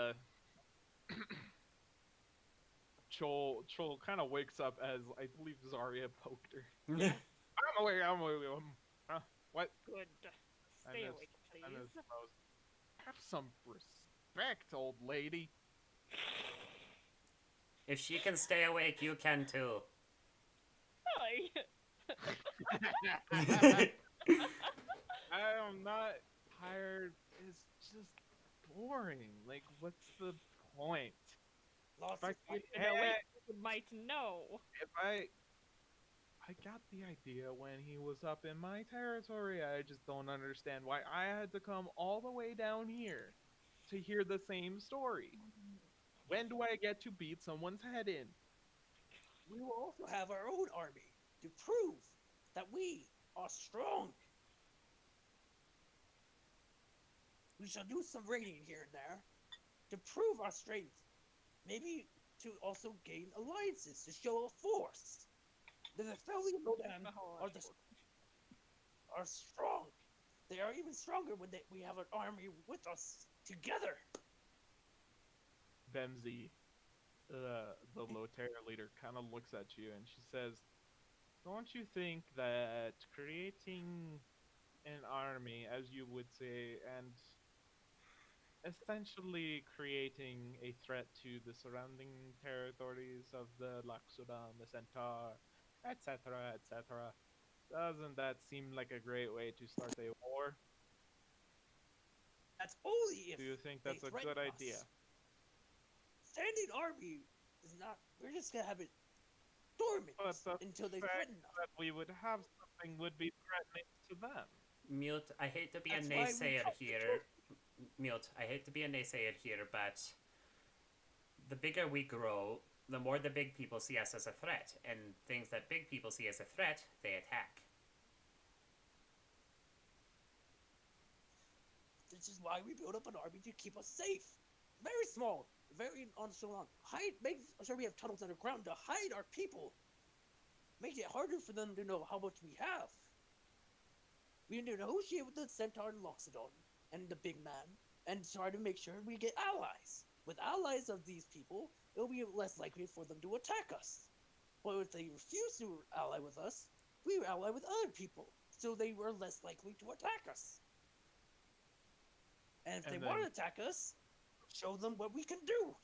Chol kind of wakes up as I believe Zarya poked her. I'm awake. What? Good. Stay miss- awake, I please. suppose. Have some respect, old lady. If she can stay awake, you can too. Hi. I'm not tired. It's just boring. Like, what's the point? lost If I of could fight. get- You might know. if I got the idea when he was up in my territory. I just don't understand why I had to come all the way down here to hear the same story. When do I get to beat someone's head in? We will also have our own army to prove that we are strong. We shall do some raiding here and there to prove our strength. Maybe to also gain alliances to show our force. The Felly Rodan are strong. They are even stronger when we have an army with us together. Bemsy, the Loterra leader, kind of looks at you and she says, "Don't you think that creating an army, as you would say, and essentially creating a threat to the surrounding territories of the Laxudan, the Centaur, etc., etc., doesn't that seem like a great way to start a war? That's only if Do you think they that's a threaten good idea?" us. Standing army is not. We're just gonna have it dormant But the until they fact threaten us. that we would have something would be threatening to them. Mute, I hate to be That's a why we naysayer come to here. Mute, I hate to be a naysayer here, but the bigger we grow, the more the big people see us as a threat, and things that big people see as a threat, they attack. This is why we build up an army to keep us safe. Very small, very nonchalant. Make sure we have tunnels underground to hide our people. Make it harder for them to know how much we have. We negotiate with the Centaur and Loxodon and the big man and try to make sure we get allies. With allies of these people, it'll be less likely for them to attack us. But if they refuse to ally with us, we ally with other people, so they were less likely to attack us. And if And they then- want to attack us, show them what we can do.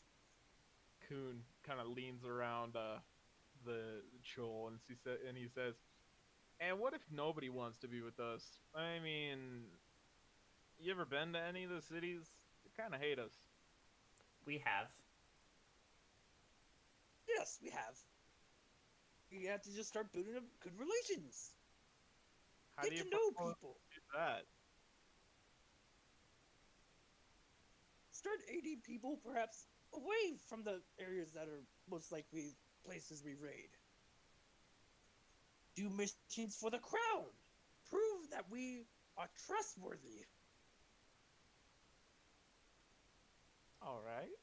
Coon kind of leans around the Chol and he says, "And what if nobody wants to be with us? I mean, you ever been to any of the cities? They kind of hate us." We have. Yes, we have. We have to just start building up good relations. How do Get you to know propose people. to do that? Start aiding people, perhaps away from the areas that are most likely places we raid. Do missions for the crown. Prove that we are trustworthy. All right.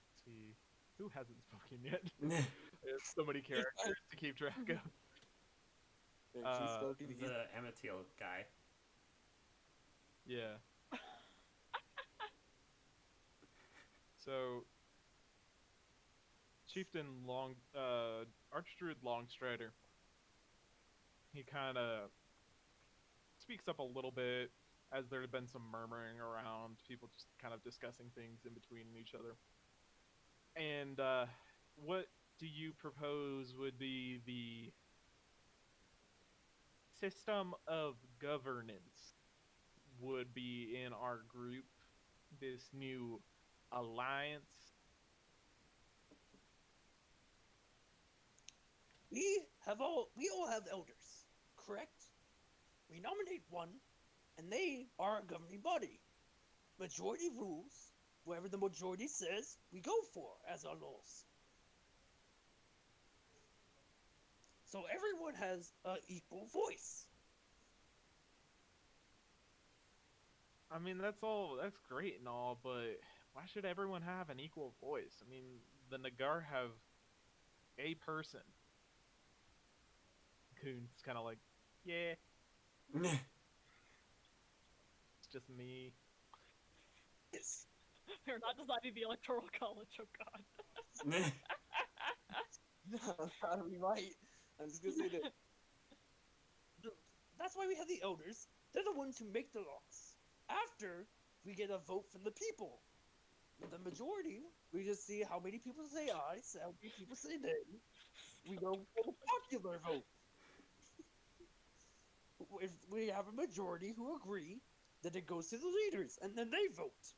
Let's see, who hasn't spoken yet? There's so many characters to keep track of. She's spoken. The Amatiel guy. Yeah. So, Chieftain Archdruid Longstrider, he kind of speaks up a little bit as there had been some murmuring around, people just kind of discussing things in between each other. And what do you propose would be the system of governance would be in our group, this new alliance? We all have elders, correct? We nominate one, and they are our governing body. Majority rules. Whatever the majority says, we go for as our laws. So everyone has an equal voice. I mean, that's great and all, but why should everyone have an equal voice? I mean, the Nagar have a person. Coon's kind of like, yeah, it's just me. Yes. We're not designing the electoral college. Oh God. We might. I'm just gonna say that. That's why we have the elders. They're the ones who make the laws. After we get a vote from the people. With the majority, we just see how many people say aye, so how many people say nay. We go for the popular vote. If we have a majority who agree, then it goes to the leaders, and then they vote.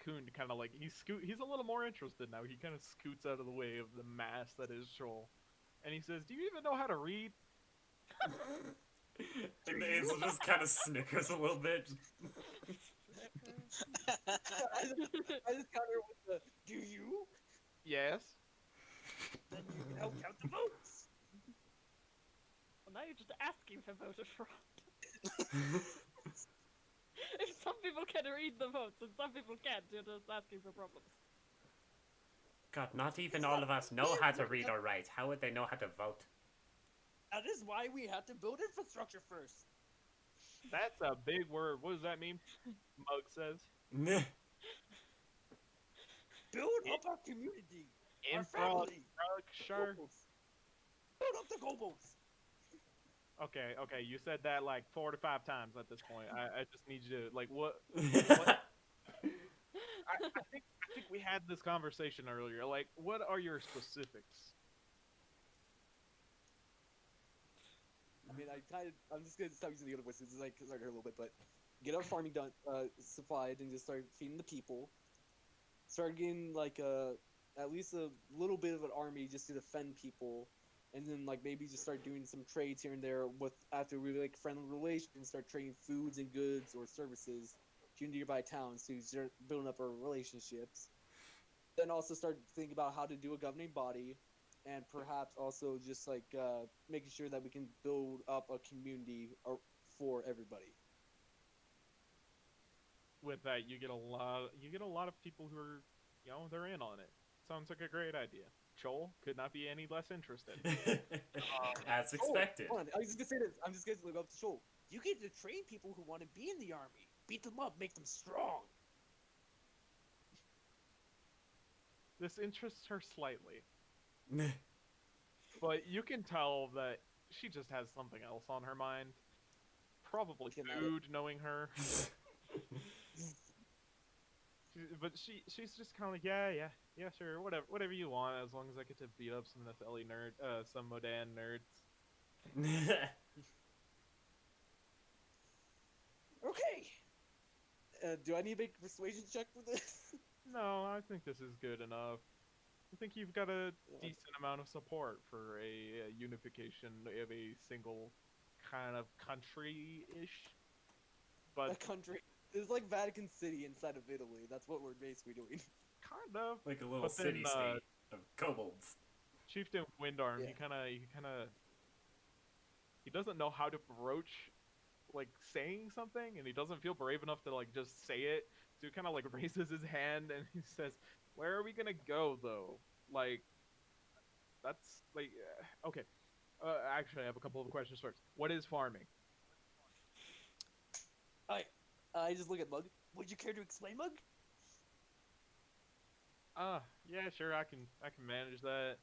Coon kind of like he's a little more interested now. He kind of scoots out of the way of the mass that is Troll, and he says, "Do you even know how to read?" And Hazel just kind of snickers a little bit. I just counter with the, do you? Yes. Then you can help count the votes. Well, now you're just asking for voter fraud. If some people can read the votes and some people can't, you're just asking for problems. God, not even all of us know how to read or write. How would they know how to vote? That is why we have to build infrastructure first. That's a big word. What does that mean? Mug says. Build up our community. Our family. Infrastructure. Kobolds. Build up the kobolds. Okay. You said that like 4 to 5 times at this point. I just need you to like what? I think we had this conversation earlier. Like, what are your specifics? I mean, I'm just gonna stop using the other voices. It's like start here a little bit, but get our farming done, supplied, and just start feeding the people. Start getting like at least a little bit of an army just to defend people, and then like maybe just start doing some trades here and there with after we like friendly relations. Start trading foods and goods or services to nearby towns to start building up our relationships. Then also start thinking about how to do a governing body. And perhaps also just like making sure that we can build up a community for everybody. With that, you get a lot of people who are, they're in on it. Sounds like a great idea. Joel could not be any less interested. As expected. Hold on, I was just gonna say this. I'm just gonna live up to Joel. You get to train people who want to be in the army, beat them up, make them strong. This interests her slightly. But you can tell that she just has something else on her mind. Probably Can I- food, knowing her. But she's just kind of like, yeah, sure, whatever you want, as long as I get to beat up some Nepheli some Modan nerds. Okay. Do I need to make a persuasion check for this? No, I think this is good enough. I think you've got a decent amount of support for a unification of a single kind of country-ish. A But country. It's like Vatican City inside of Italy. That's what we're basically doing. kind of. Like a little But then, city-state of kobolds. Chieftain Windarm, Yeah. he doesn't know how to broach like saying something, and he doesn't feel brave enough to like just say it. So he kind of like raises his hand and he says, "Where are we gonna go though? Like, that's like okay. Actually, I have a couple of questions first. What is farming?" I just look at Mug. Would you care to explain, Mug? Yeah, sure. I can manage that.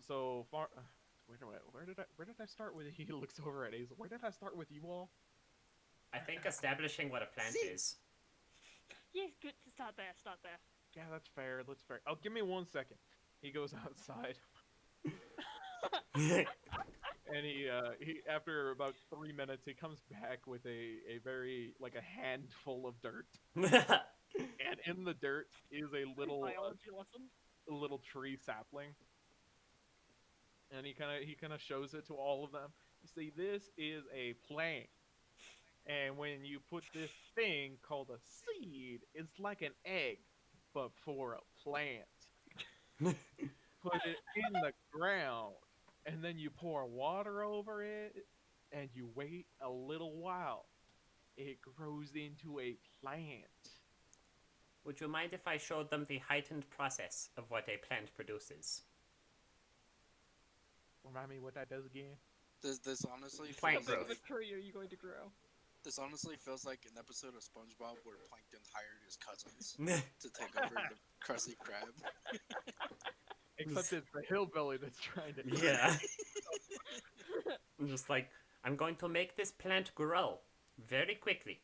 So far. Where did I start with? He looks over at Hazel. Where did I start with you all? I think establishing what a plant See? is. Yes, good. Start there. Start there. Yeah, that's fair. That's fair. Oh, give me 1 second. He goes outside, and he after about 3 minutes, he comes back with a very like a handful of dirt, and in the dirt is a Biology lesson. little tree sapling, and he kind of shows it to all of them. You see, this is a plant. And when you put this thing called a seed, it's like an egg, but for a plant. Put it in the ground, and then you pour water over it, and you wait a little while. It grows into a plant. Would you mind if I showed them the heightened process of what a plant produces? Remind me what that does again? This honestly Plant feels growth. What tree are you going to grow? This honestly feels like an episode of SpongeBob where Plankton hired his cousins to take over the Krusty Krab. Except it's the hillbilly that's trying to. Yeah. I'm just like, I'm going to make this plant grow very quickly.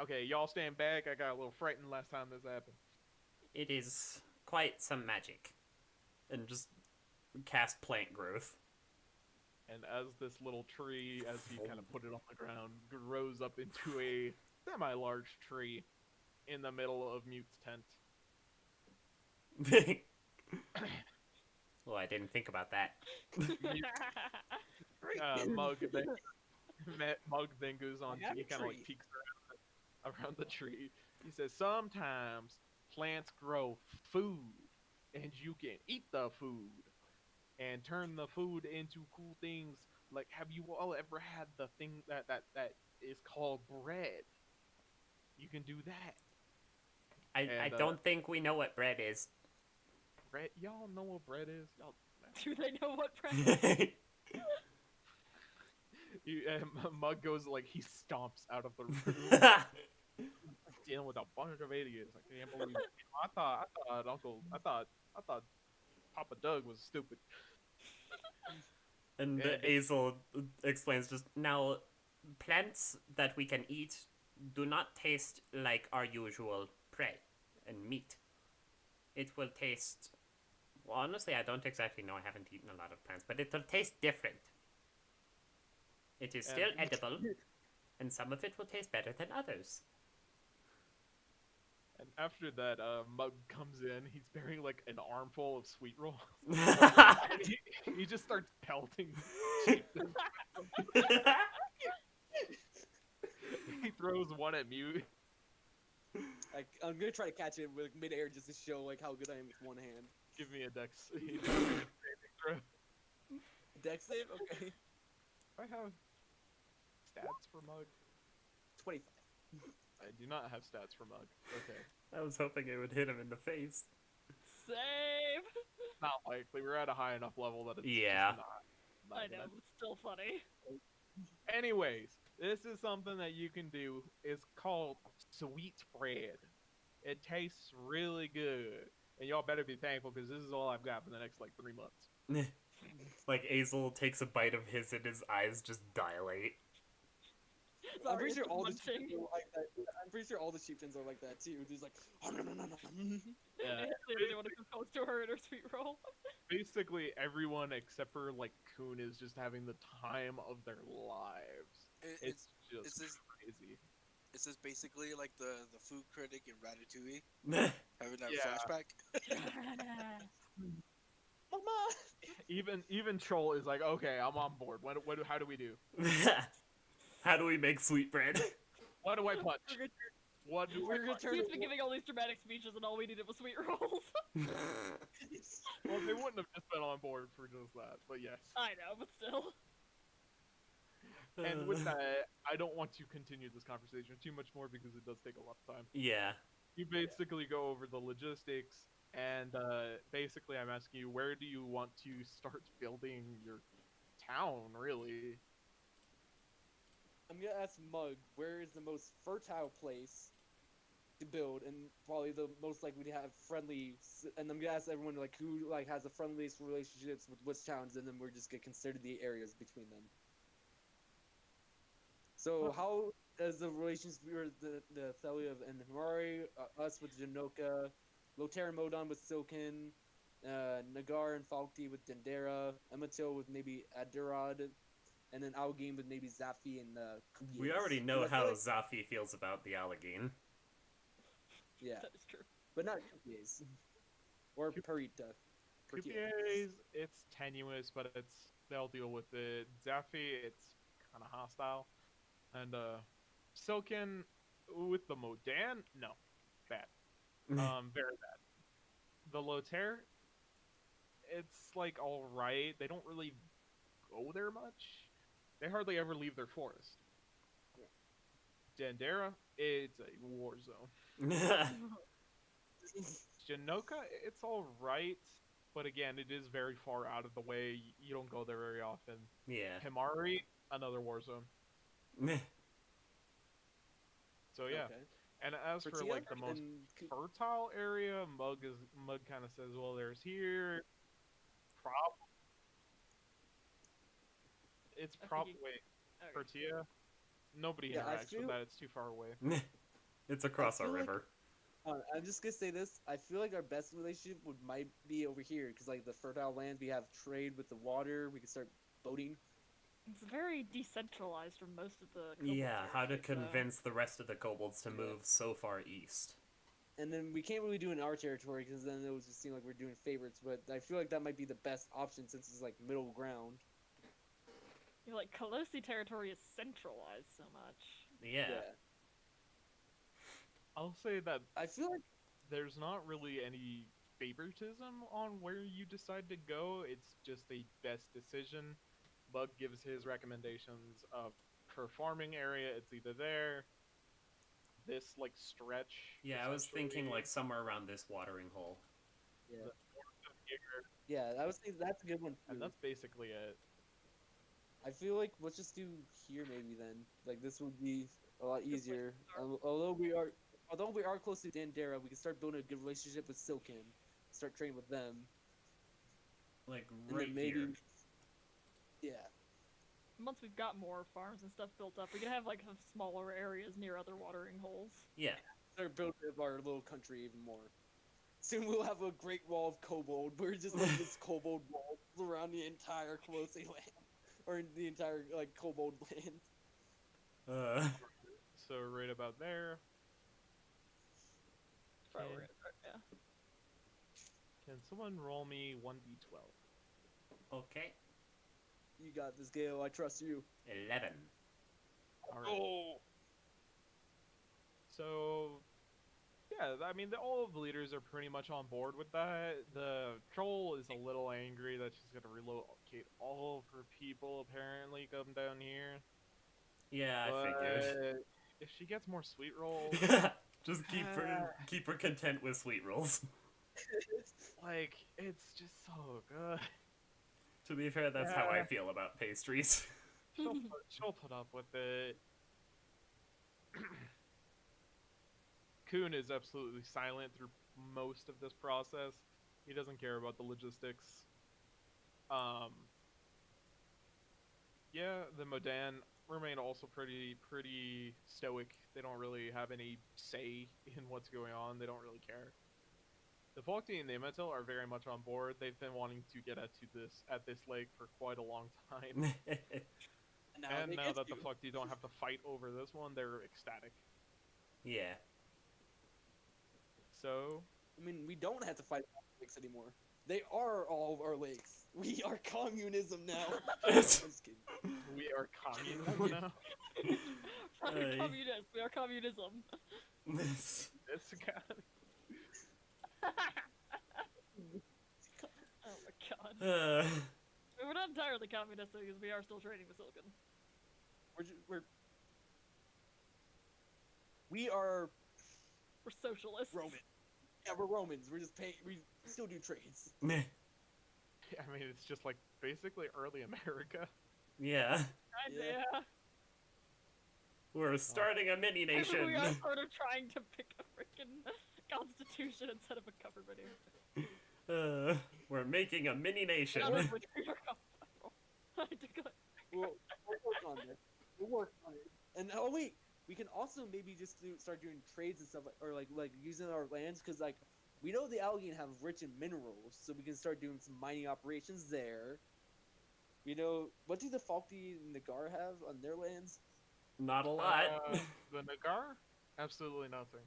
Okay, y'all stand back. I got a little frightened last time this happened. It is quite some magic. And just cast plant growth. And as this little tree, as he kind of put it on the ground, grows up into a semi-large tree in the middle of Mute's tent. Oh, I didn't think about that. Mug then goes on. I have He a kind of like tree. peeks around the tree. He says, "Sometimes plants grow food, and you can eat the food and turn the food into cool things. Like, have you all ever had the thing that is called bread? You can do that. I don't think we know what bread is. Bread, y'all know what bread is? Y'all, Do they know what bread? Mug goes like he stomps out of the room, dealing with a bunch of idiots. I can't believe it. I thought Papa Doug was stupid. And And- Azel explains just now, plants that we can eat do not taste like our usual prey and meat. It will taste. Well, honestly, I don't exactly know. I haven't eaten a lot of plants, but it will taste different. It is still And- edible, and some of it will taste better than others. And after that, Mug comes in. He's bearing like an armful of sweet rolls. And he just starts pelting. He throws one at Mute. I'm gonna try to catch it with midair just to show like how good I am with one hand. Give me a dex. throw. Dex save, okay. I have stats for Mug. 25. I do not have stats for Mug. Okay. I was hoping it would hit him in the face. Save. Not likely. We're at a high enough level that it's Yeah. just not I know, gonna- but still funny. Anyways, this is something that you can do. It's called sweet bread. It tastes really good. And y'all better be thankful because this is all I've got for the next like 3 months. Like Azel takes a bite of his and his eyes just dilate. I'm Sorry, pretty sure it's all the munching. chieftains are like that. I'm pretty sure all the chieftains are like that too. Just like, Yeah, I clearly want to come close to her in her sweet roll. basically everyone except for like Kuhn is just having the time of their lives. It's just it's this crazy. Is this basically like the food critic in Ratatouille Yeah. having that Yeah. flashback? Mama. Even Troll is like, okay, I'm on board. How do we do? How do we make sweetbread? What do I punch? What do I We're gonna punch? turn He's it. been giving all these dramatic speeches, and all we needed was sweet rolls. Well, they wouldn't have just been on board for just that, but yes. I know, but still. And with that, I don't want to continue this conversation too much more because it does take a lot of time. Yeah. You basically go over the logistics, and basically I'm asking you, where do you want to start building your town, really? I'm gonna ask Mug, where is the most fertile place to build, and probably the most likely to have and I'm gonna ask everyone like who like has the friendliest relationships with which towns, and then we're just gonna consider the areas between them. So how does the relations with the Thelia and Himari, us with Janoka, Lotera Modon with Silken, Nagar and Falkti with Dendera, Ematil with maybe Adirad, and then Algene with maybe Zafi and Kubias. We already know Because I how feel like- Zafi feels about the Allegine. Yeah, That is true. but not Kubias. Or Parita. Coupiers, it's tenuous, but they'll deal with it. Zaffi, it's kind of hostile. And Silken with the Modan, no, bad. Very bad. The Lotair, it's like all right. They don't really go there much. They hardly ever leave their forest. Dendera, it's a war zone. Janoka, it's all right, but again, it is very far out of the way. You don't go there very often. Yeah. Himari, another war zone. So yeah. Okay. And as for Fertia like the most and fertile area, Mug kind of says, well, there's here. It's I think probably Okay. Fertia. Nobody Yeah, I interacts with feel- that. It's too far away. It's across a feel like- river. I'm just gonna say this. I feel like our best relationship might be over here, because like the fertile lands, we have trade with the water. We can start boating. It's very decentralized from most of the. Kobold Yeah, how to territories, though. convince the rest of the kobolds to Yeah. move so far east. And then we can't really do it in our territory, because then it would just seem like we're doing favorites. But I feel like that might be the best option, since it's like middle ground. You're like Colossi territory is centralized so much. Yeah. I'll say that I feel like there's not really any favoritism on where you decide to go. It's just a best decision. Bug gives his recommendations of per farming area. It's either there, this like stretch. Yeah, I was thinking essentially, like somewhere around this watering hole. here, yeah, I was thinking that's a good one and too. that's basically it. I feel like let's just do here maybe then. Like this would be a lot easier. Although we are close to Dandera, we can start building a good relationship with Silken. Start training with them. Like And right then maybe here. yeah. Once we've got more farms and stuff built up, we can have like smaller areas near other watering holes. Yeah. Start building up our little country even more. Soon we'll have a great wall of kobold. We're just like this kobold wall around the entire Colossi land. Or the entire like kobold land. So right about there. Probably Okay. right, yeah. Can someone roll me 1d12? Okay. You got this, Gale. I trust you. 11. All right. So, yeah, I mean, all of the leaders are pretty much on board with that. The troll is a little angry that she's going to relocate all of her people, apparently, come down here. Yeah, I figured. But if she gets more sweet rolls, Just keep her content with sweet rolls. like, it's just so good. To be fair, that's how I Yeah. feel about pastries. She'll put up with it. Kuhn is absolutely silent through most of this process. He doesn't care about the logistics. Um, yeah, the Modan remain also pretty stoic. They don't really have any say in what's going on. They don't really care. The Falkti and the Yamato are very much on board. They've been wanting to get at this lake for quite a long time. And And now now they that get the to. Falkti don't have to fight over this one, they're ecstatic. Yeah. So I mean, we don't have to fight lakes anymore. They are all of our lakes. We are communism now. I'm just kidding. we are communism now. We're Aye. communists. We are communism. This guy. Oh my god. Uh, We're not entirely communist because we are still trading with Silicon. We are We're socialists. Roman. Yeah, we're Romans. We're just paying. We still do trades. meh. I mean, it's just like basically early America. Yeah. Kinda, Yeah. yeah. We're starting a mini nation. We are sort of trying to pick a freaking constitution instead of a government here. We're making a mini nation. I don't really figure out how. I declare. We'll work on it. We'll work on it. And oh wait, we can also maybe just start doing trades and stuff, or like using our lands, because like we know the Allegheny have rich in minerals, so we can start doing some mining operations there. You know, what do the Falkti and the Gar have on their lands? Not a lot. The Nagar, absolutely nothing.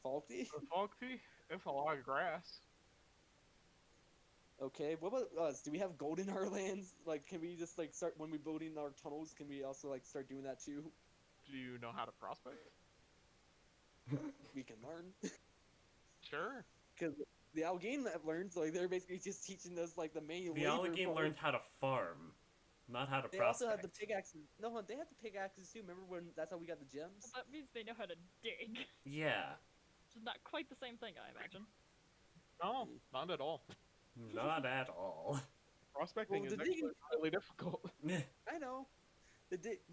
Falkti? The Falkti, it's a lot of grass. Okay, what about us? Do we have gold in our lands? Like, can we just like start when we building our tunnels? Can we also like start doing that too? Do you know how to prospect? We can learn. Sure. Because the Allegheny have learned, so like they're basically just teaching us like the main. The labor Allegheny part. learned how to farm, not how to They prospect. also have the pickaxes. No, they had the pickaxes too. Remember when that's how we got the gems? That means they know how to dig. Yeah, Which is not quite the same thing, I imagine. No, not at all. not at all. Prospecting Well, is the actually digging- really difficult. I know.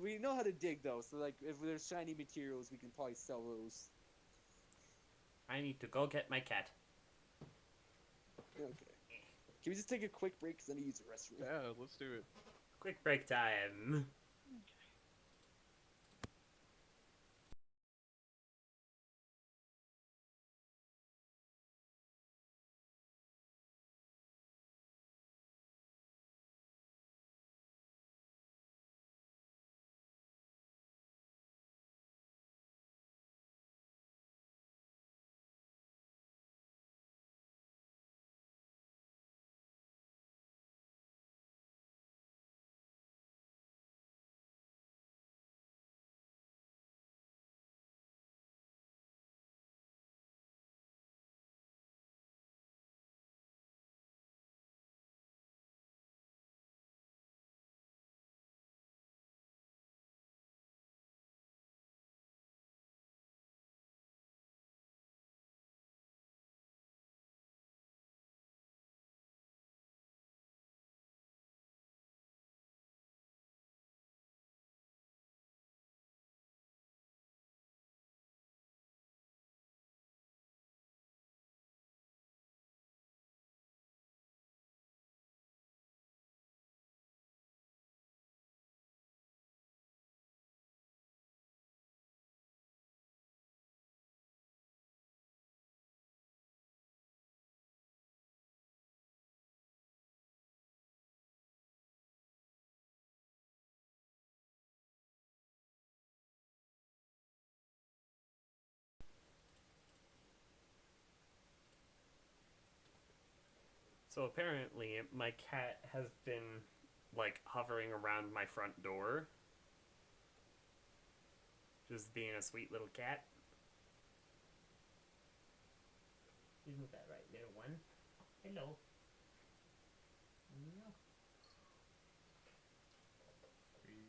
We know how to dig though, so like if there's shiny materials, we can probably sell those. I need to go get my cat. Okay. Can we just take a quick break? Cause I need to use the restroom. Yeah, let's do it. Quick break time. So apparently, my cat has been like hovering around my front door, just being a sweet little cat. Isn't that right, little one? Hello. No. Lovely kitty.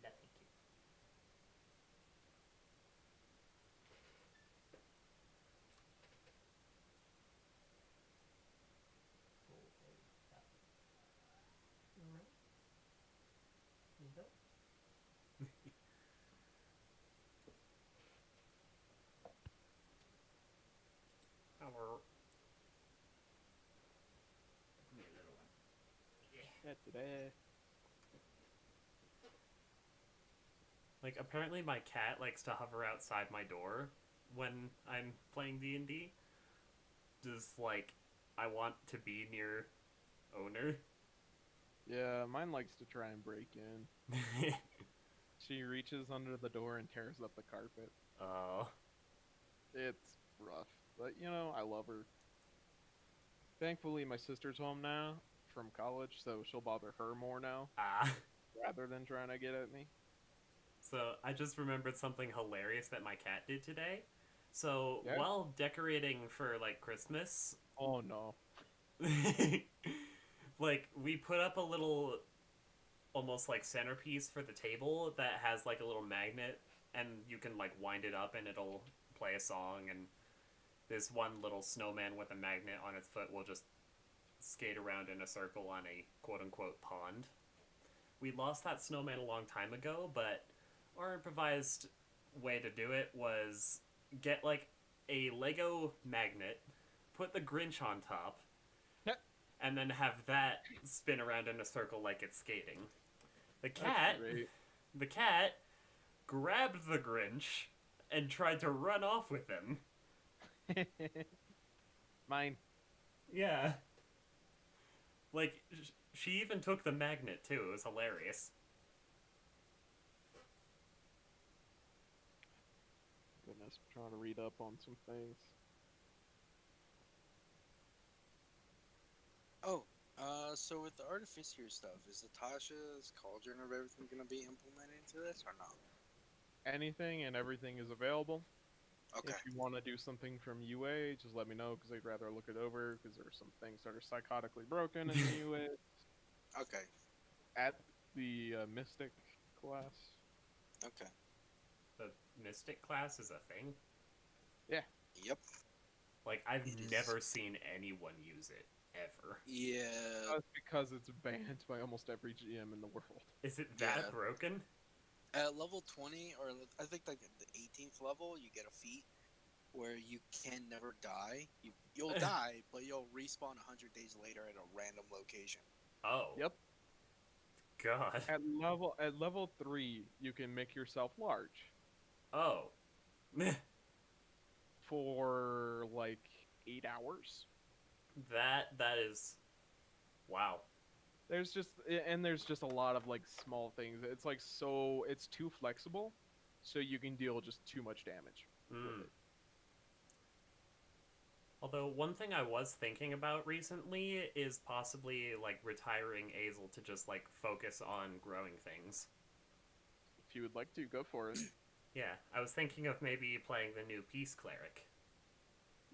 Today. Like, apparently my cat likes to hover outside my door when I'm playing D&D. Just, like, I want to be near owner. Yeah, mine likes to try and break in. She reaches under the door and tears up the carpet. Oh. It's rough, but you know, I love her. Thankfully, my sister's home now from college, so she'll bother her more now Ah. rather than trying to get at me. So, I just remembered something hilarious that my cat did today. So, Yeah? while decorating for, like, Christmas, Oh no. like, we put up a little, almost like centerpiece for the table that has like a little magnet, and you can like wind it up and it'll play a song, and this one little snowman with a magnet on its foot will just skate around in a circle on a quote-unquote pond. We lost that snowman a long time ago, but our improvised way to do it was get like a Lego magnet, put the Grinch on top, and then have that spin around in a circle like it's skating. The cat grabbed the Grinch and tried to run off with him. Mine. Yeah. Like, she even took the magnet, too. It was hilarious. Goodness, I'm trying to read up on some things. Oh, so with the Artificier stuff, is Natasha's Cauldron of everything going to be implemented into this or not? Anything and everything is available. Okay. If you want to do something from UA, just let me know because I'd rather look it over because there are some things that are psychotically broken in the UA. Okay. At the Mystic class. Okay. The Mystic class is a thing? Yep. Like, I've It is. never seen anyone use it, ever. Yeah. That's because it's banned by almost every GM in the world. Is it that Yeah. broken? At level 20, or I think like the 18th level, you get a feat where you can never die. You'll die, but you'll respawn 100 days later at a random location. Oh. Yep. God. At level 3, you can make yourself large Oh. for like 8 hours. That is... Wow. There's just a lot of like small things. It's like it's too flexible, so you can deal just too much damage. Mm. Although, one thing I was thinking about recently is possibly, like, retiring Azel to just, like, focus on growing things. If you would like to, go for it. Yeah, I was thinking of maybe playing the new Peace Cleric.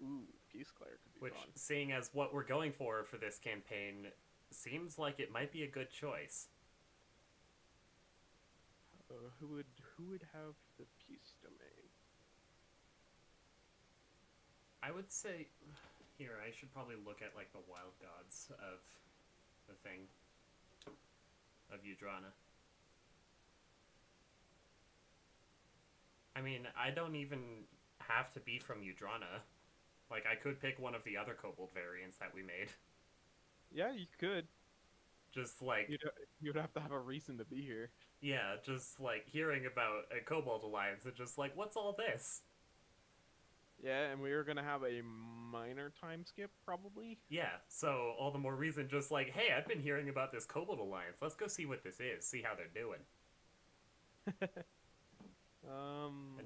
Ooh, Peace Cleric could be Which, fun. seeing as what we're going for this campaign, seems like it might be a good choice. Who would have the Peace Domain? I would say... Here, I should probably look at, like, the wild gods of the thing. Of Udrana. I mean, I don't even have to be from Udrana. Like, I could pick one of the other Kobold variants that we made. Yeah, you could. Just, like... You'd have to have a reason to be here. Yeah, just, like, hearing about a Kobold Alliance and just, like, what's all this? Yeah, and we were gonna have a minor time skip, probably. Yeah, so all the more reason just like, hey, I've been hearing about this Kobold Alliance. Let's go see what this is, see how they're doing.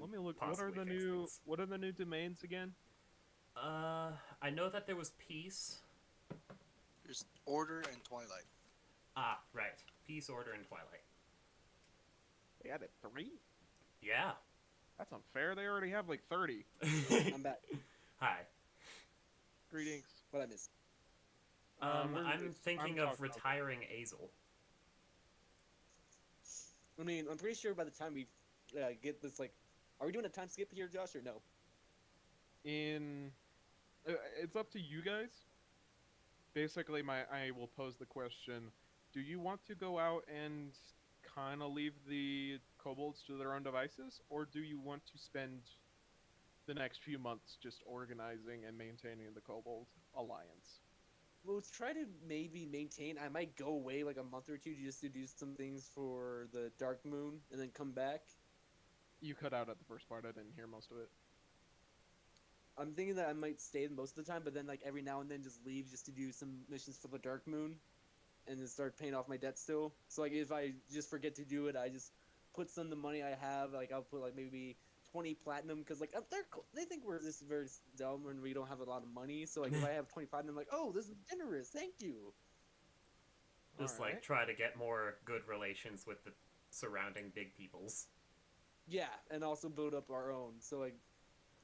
Let me look. possibly fix things. What are the new domains again? I know that there was Peace. There's Order and Twilight. Ah, right. Peace, Order, and Twilight. They added 3? Yeah. That's unfair. They already have like 30. I'm back. Hi. Greetings. What I missed? I'm thinking of talking about- retiring Azel. I mean, I'm pretty sure by the time we get this, like, are we doing a time skip here, Josh, or no? It's up to you guys. Basically, I will pose the question: do you want to go out and kind of leave the kobolds to their own devices, or do you want to spend the next few months just organizing and maintaining the kobold alliance? We'll try to maybe maintain. I might go away like a month or two just to do some things for the Dark Moon and then come back. You cut out at the first part. I didn't hear most of it. I'm thinking that I might stay most of the time, but then like every now and then just leave just to do some missions for the Dark Moon, and then start paying off my debt still. So like if I just forget to do it, I just put some of the money I have. Like I'll put like maybe 20 platinum because like they think we're just very dumb and we don't have a lot of money. So like if I have 20 platinum, I'm like, oh, this is generous, thank you. Just like try to get more good relations with the surrounding big peoples. Yeah, and also build up our own. So like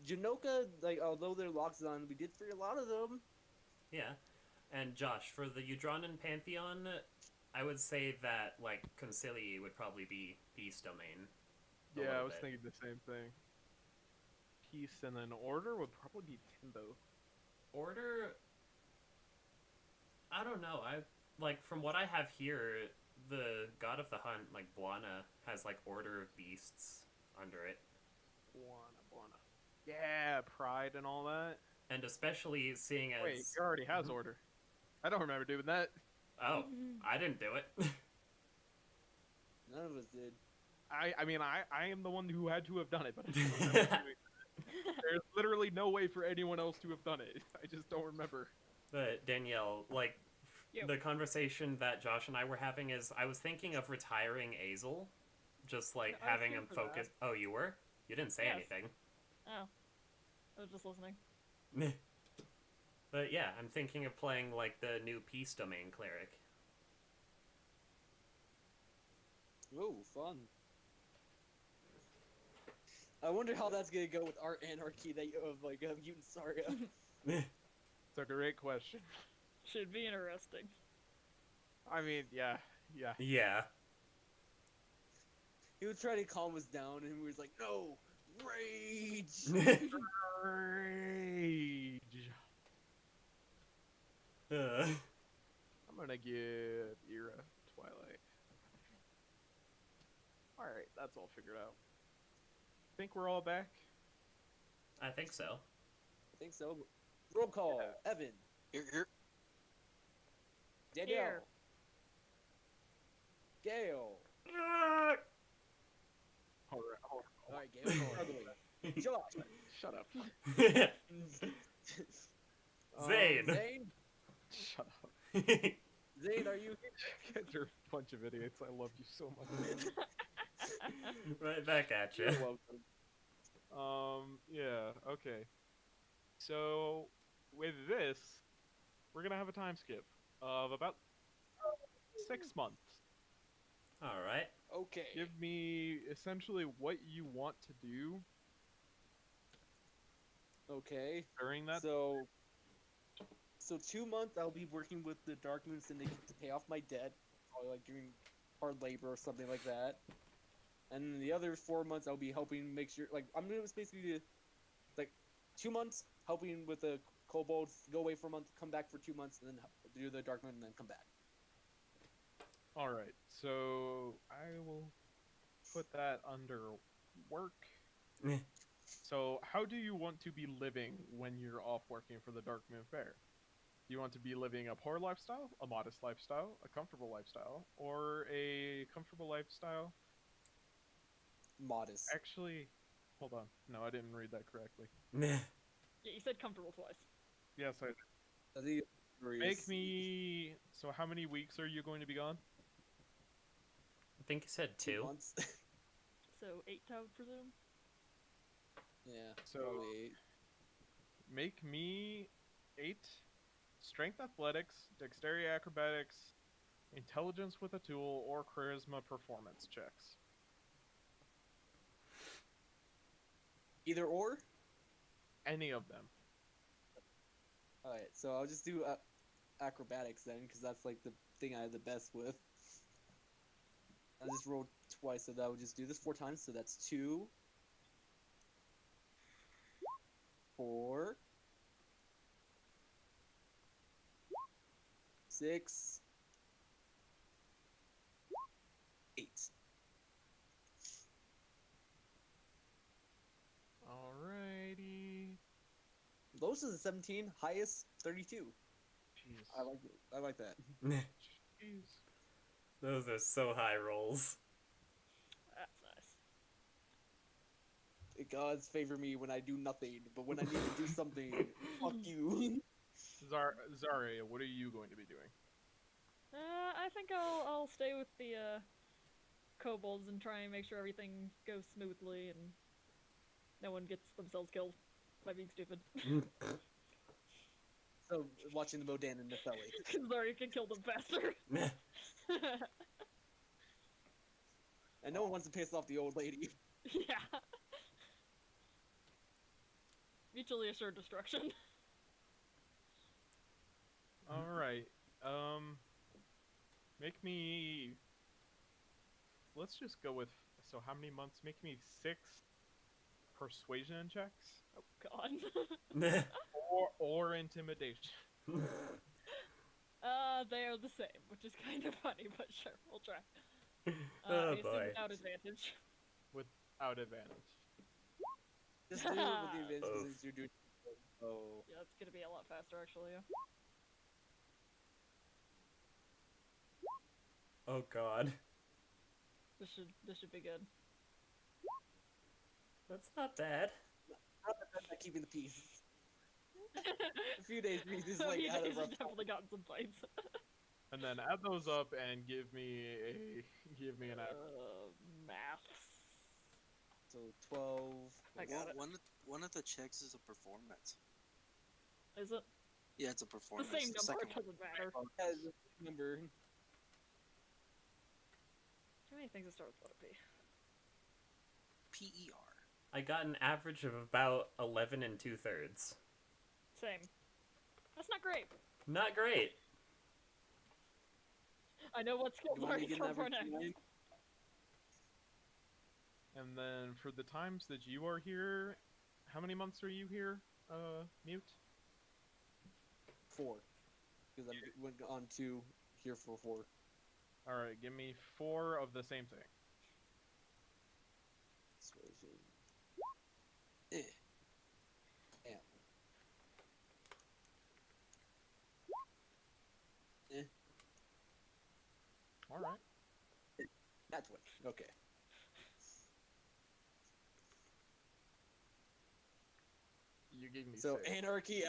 Janoka, like although they're locked on, we did free a lot of them. Yeah. And Josh, for the Eudranan Pantheon, I would say that like Concilii would probably be peace domain. Yeah, I was thinking the same thing. Peace and then order would probably be Timbo. Order, I don't know. I like from what I have here, the God of the Hunt, like Bwana, has like Order of Beasts under it. Bwana. Yeah, pride and all that. And especially seeing as Wait, he already has order. I don't remember doing that. Oh, I didn't do it. None of us did. I mean, I am the one who had to have done it, but I don't remember doing it. There's literally no way for anyone else to have done it. I just don't remember. But Danielle, like, Yep. the conversation that Josh and I were having is I was thinking of retiring Azel. Just, like, I was having here him for that. focus. Oh, you were? You didn't say Yes. anything. Oh, I was just listening. But yeah, I'm thinking of playing, like, the new Peace Domain Cleric. Oh, fun. I wonder how that's gonna go with our anarchy that you of like mutant Saga. It's a great question. Should be interesting. I mean, yeah. Yeah. He would try to calm us down, and we was like, "No, rage." Rage. I'm gonna give Era Twilight. Alright, that's all figured out. Think we're all back? I think so. I think so. Roll call. Evan, Here. Danielle, Here. Gail. Alright, All right, Gail. Ugly. Josh. shut up. Zane. Zane. Shut up. Zane, are you here? You guys are a bunch of idiots. I love you so much. Right back at you. I love them. Yeah, okay. So, with this, we're gonna have a time skip of about 6 months. Alright. Okay. Give me essentially what you want to do Okay. during that. So 2 months I'll be working with the Dark Moon Syndicate to pay off my debt, probably like doing hard labor or something like that. And the other 4 months I'll be helping make sure, like I'm gonna basically do, like 2 months helping with the Kobolds, go away for a month, come back for 2 months, and then do the Dark Moon, and then come back. Alright, so I will put that under work. So, how do you want to be living when you're off working for the Dark Moon Fair? Do you want to be living a poor lifestyle, a modest lifestyle, a comfortable lifestyle, or a comfortable lifestyle? Modest. Actually, hold on. No, I didn't read that correctly. Yeah, you said comfortable twice. Yes, I I think Make me. So, how many weeks are you going to be gone? I think you said 2 2. months. So 8, I would presume. Yeah. So- probably 8. Make me 8 strength athletics, dexterity acrobatics, intelligence with a tool, or charisma performance checks. Either or. Any of them. All right. So I'll just do acrobatics then, because that's like the thing I have the best with. I just rolled twice, so that would just do this 4 times. So that's 2, 4, 6, 8. Alrighty. Lowest is a 17, highest 32. Jeez. I like that. Jeez. Those are so high rolls. That's nice. The gods favor me when I do nothing, but when I need to do something, fuck you. Zarya, what are you going to be doing? I think I'll stay with the kobolds and try and make sure everything goes smoothly and no one gets themselves killed by being stupid. So watching the Modan and Nepheli. Sorry, you can kill them faster. And no one wants to piss off the old lady. Yeah. Mutually assured destruction. All right. Make me. Let's just go with. So how many months? Make me 6 persuasion checks, Oh god. or intimidation. They are the same, which is kind of funny, but sure, we'll try. Oh, I assume boy. without advantage. Without advantage. Just do it with the advantage Oof. since you're doing. Oh. Yeah, it's gonna be a lot faster, actually, yeah. Oh god. This should be good. That's not bad. Not keeping the peace. A few days peace is So like he out of has rough. definitely gotten some fights. And then add those up and give me an average. Maths. So 12. I got it. One of the checks is a performance. Is it? Yeah, it's a The performance. same The number, second it doesn't matter. Yeah, remember. Too many things that start with letter P. PER. I got an average of about 11 2/3. Same. That's not great. Not great. I know what skills You want are me to get so an far average next. 9? And then for the times that you are here, how many months are you here, Mute? 4. Because I went on 2 here for 4. All right, give me 4 of the same thing. Persuasion. Eh. Damn. Eh. All right. That's what. Okay. You gave me So 6. anarchy.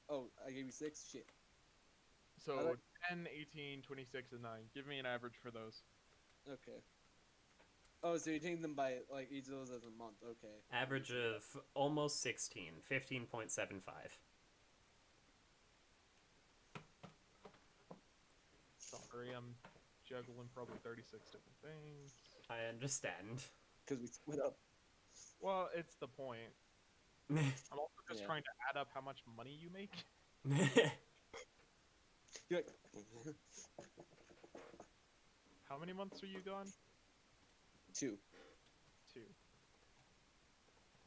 Oh, I gave you 6. Shit. So 10, 18, 26, and 9. Give me an average for those. Okay. Oh, so you're taking them by like each of those as a month. Okay. Average of almost 16. 15.75. Sorry, I'm juggling probably 36 different things. I understand. Because we split up. Well, it's the point. I'm also just Yeah. trying to add up how much money you make. You're like. How many months are you gone? 2. 2.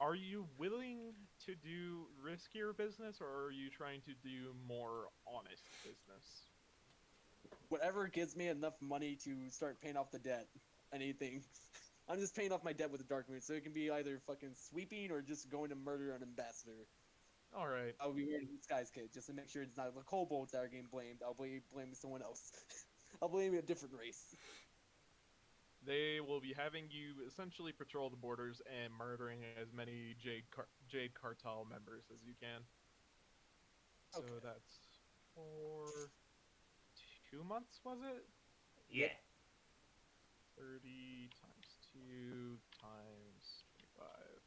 Are you willing to do riskier business, or are you trying to do more honest business? Whatever gives me enough money to start paying off the debt. Anything. I'm just paying off my debt with the Dark Moon, so it can be either fucking sweeping or just going to murder an ambassador. All right. I'll be wearing Disguise Kit just to make sure it's not the Kobolds that are getting blamed. I'll blame someone else. I'll blame a different race. They will be having you essentially patrol the borders and murdering as many Jade Cartel members as you can. So Okay. that's for 2 months, was it? Yeah. 30 times 2 times 25.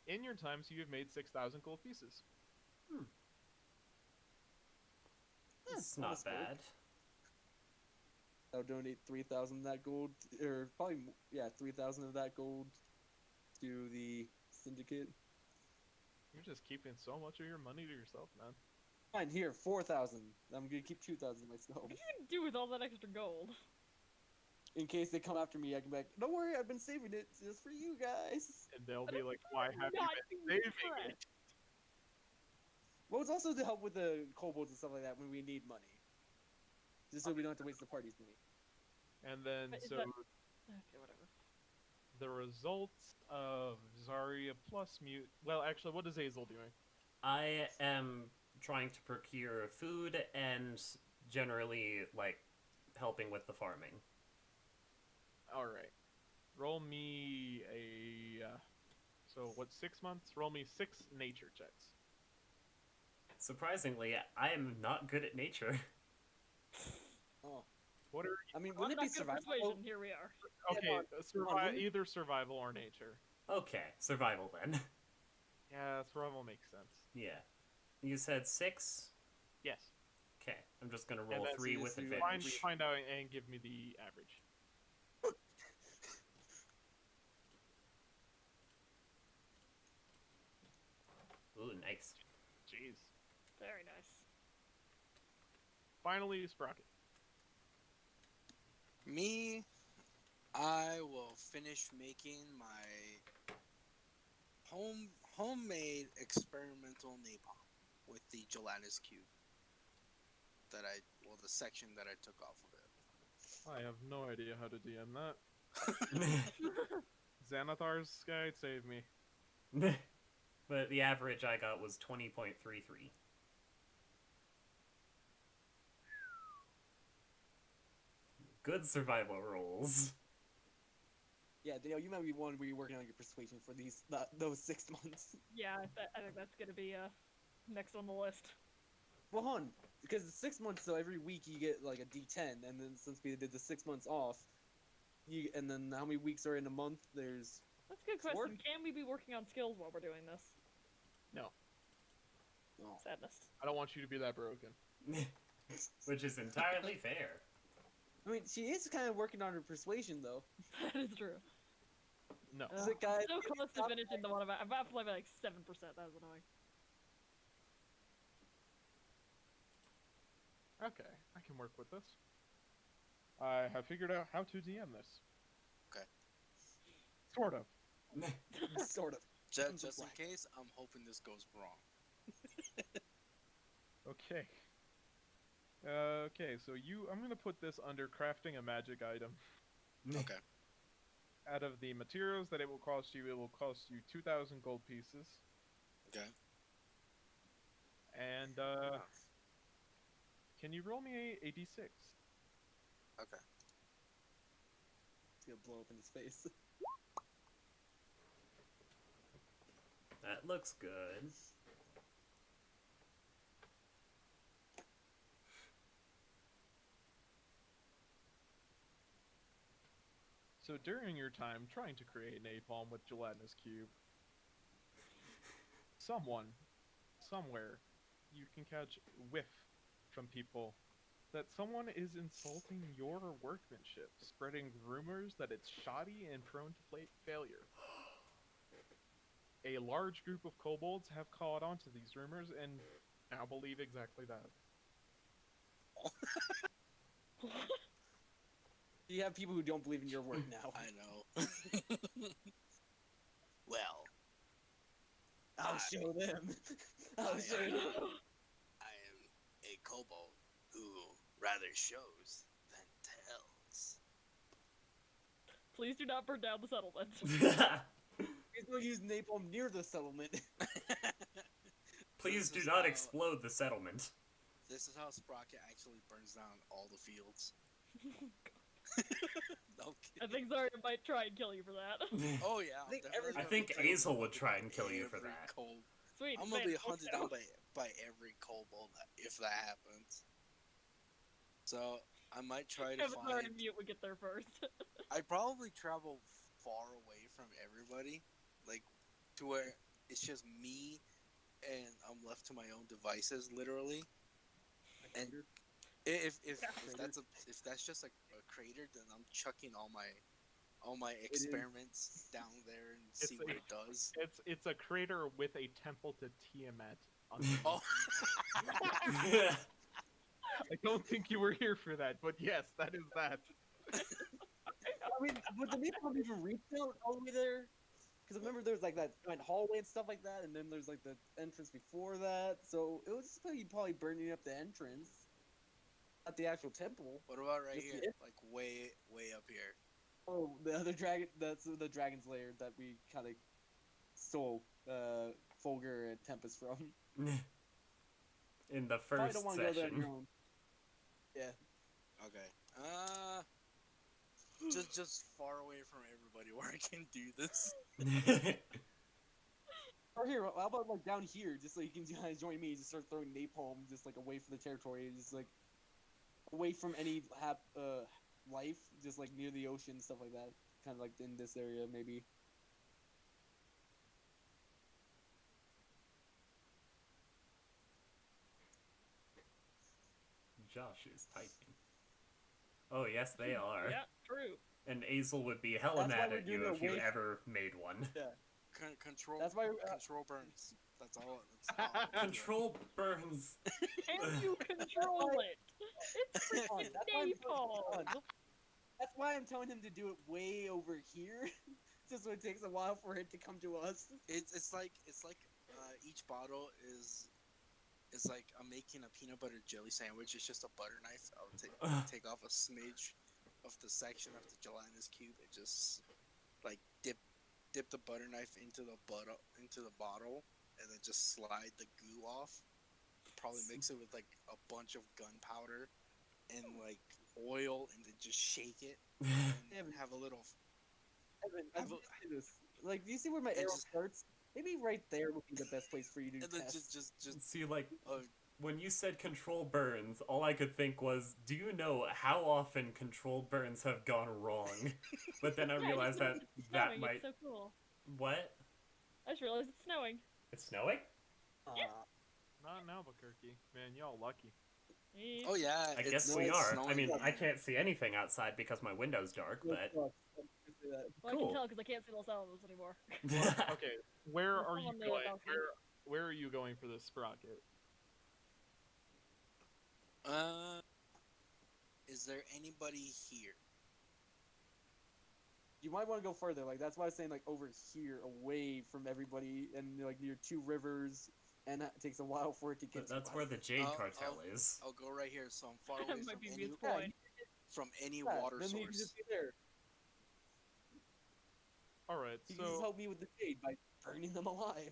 In your times, you have made 6,000 gold pieces. It's not honest work. bad. I'll donate 3,000 of that gold, or probably 3,000 of that gold to the syndicate. You're just keeping so much of your money to yourself, man. Fine, here 4,000. I'm gonna keep 2,000 myself. What are you gonna do with all that extra gold? In case they come after me, I can be like, don't worry, I've been saving it just for you guys. And they'll be like, why have you Not been being saving depressed. it? Well, it's also to help with the kobolds and stuff like that when we need money. Just so we don't have to waste the party's money. And then, But is so that- Okay, whatever. the results of Zarya plus Mute. Well, actually, what is Hazel doing? I am trying to procure food and generally like helping with the farming. All right. Roll me a. So what? 6 months. Roll me 6 nature checks. Surprisingly, I am not good at nature. Oh, What are? I mean, I'm wouldn't it not be good at survival? persuasion. Here we are. Okay, wouldn't- either survival or nature. Okay, survival then. Yeah, survival makes sense. Yeah. You said 6? Yes. Okay, I'm just gonna And roll then 3 so with you do advantage. Find out and give me the average. Ooh, nice. Jeez. Very nice. Finally, Sprocket. Me, I will finish making my homemade experimental napalm with the gelatinous cube the section that I took off of it. I have no idea how to DM that. Xanathar's guide, save me. But the average I got was 20.33. Good survival rolls. Yeah, Danielle, you might be one where you're working on your persuasion for those 6 months. Yeah, I think that's gonna be next on the list. Well, hon, because it's 6 months, so every week you get like a D10, and then since we did the 6 months off, and then how many weeks are in a month? There's That's a good 4? question. Can we be working on skills while we're doing this? No, Oh. Sadness. I don't want you to be that broken. Which is entirely fair. I mean, she is kind of working on her persuasion, though. That is true. No. Is it, guys? So close to finishing the one I'm about to play by like 7%. That was annoying. Okay, I can work with this. I have figured out how to DM this. Okay. Sort of. Sort of. Just in Black. case, I'm hoping this goes wrong. Okay. Okay, so I'm gonna put this under crafting a magic item. Okay. Out of the materials that it will cost you 2,000 gold pieces. Okay. And, can you roll me a d6? Okay. It's gonna blow up in his face. That looks good. So during your time trying to create napalm with gelatinous cube, someone, somewhere, you can catch whiff from people that someone is insulting your workmanship, spreading rumors that it's shoddy and prone to failure. A large group of kobolds have caught on to these rumors and now believe exactly that. You have people who don't believe in your work now. I know. Well, I'll show them. I'll show them. I am a kobold who rather shows than tells. Please do not burn down the settlement. Please don't use napalm near the settlement. Please This do is not how- explode the settlement. This is how Sprocket actually burns down all the fields. No I kidding. think Zarya might try and kill you for that. Oh yeah, I think I think Azel would try and kill you for every that. Sweet. I'm gonna be man, hunted also. down by every kobold if that happens. So I might try to Kevin Zarya find. and Mute would get there first. I'd probably travel far away from everybody, like to where it's just me, and I'm left to my own devices, literally. And if that's just a crater, then I'm chucking all my experiments down there and see what it does. It's a crater with a temple to Tiamat. Oh, I don't think you were here for that, but yes, that is that. I mean, would the napalm even reach out all the way there? Because remember, there's like that giant hallway and stuff like that, and then there's like the entrance before that. So it was just probably burning up the entrance, not the actual temple. what about right Just here, the- like way up here? Oh, the other dragon. That's the dragon's lair that we kind of stole Fulgur and Tempest from. in the Probably first don't want to go there on your session. own. Yeah. Okay. Just far away from everybody where I can do this. Or here, how about like down here, just so you can guys join me, just start throwing napalm, just like away from the territory, just like away from any life, just like near the ocean, stuff like that. Kind of like in this area, maybe. Josh is typing. Oh, yes, they are. Yeah, true. And Azel would be hella That's why mad we're at you doing it if you away ever made one. Yeah. Control. That's why. Control burns. That's all. That's all. Control burns. Can you control it? It's freaking napalm. That's why I'm telling him to do it way over here, just so it takes a while for it to come to us. It's like each bottle is like I'm making a peanut butter jelly sandwich. It's just a butter knife. I'll take off a smidge of the section of the gelatinous cube and just like dip the butter knife into the bottle and then just slide the goo off. Probably mix it with like a bunch of gunpowder and like oil and then just shake it and have a little. Evan, I do this. Like, do you see where my arrow starts? Maybe right there would be the best place for you to And then test. just See, like, when you said control burns, all I could think was, do you know how often control burns have gone wrong? But then I Yeah, realized you know, that it's that snowing. might... It's so cool. What? I just realized it's snowing. It's snowing? Not in Albuquerque. Man, y'all lucky. oh yeah. I it's- guess we it's are. I snowing mean, I here. can't see anything outside because my window's dark, but... Well, I Cool. can tell because I can't see Los Alamos anymore. Okay, where Well, are I'm you on the going? balcony. Where are you going for this sprocket? Is there anybody here? You might want to go further. Like, that's why I was saying, like, over here, away from everybody, and like near two rivers, and it takes a while for it to get. That's to where us. the Jade I'll- Cartel is. I'll go right here, so I'm far That away might from be any Mia's point. water then you can source. just be there. All right, You can just so help me with the shade by burning them alive.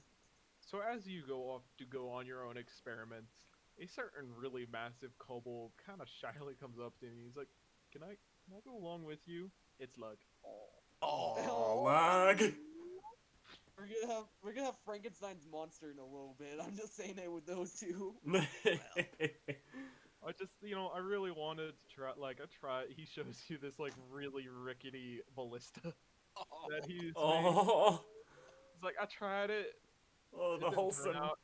so as you go off to go on your own experiments, a certain really massive kobold kind of shyly comes up to me. He's like, "Can I go along with you?" It's Lug. Oh, Lug! We're gonna have Frankenstein's monster in a little bit. I'm just saying it with those two. I just, I really wanted to try. Like, he shows you this like really rickety ballista that he's made. Oh, He's like, I tried it. oh, It the didn't turn wholesome. out-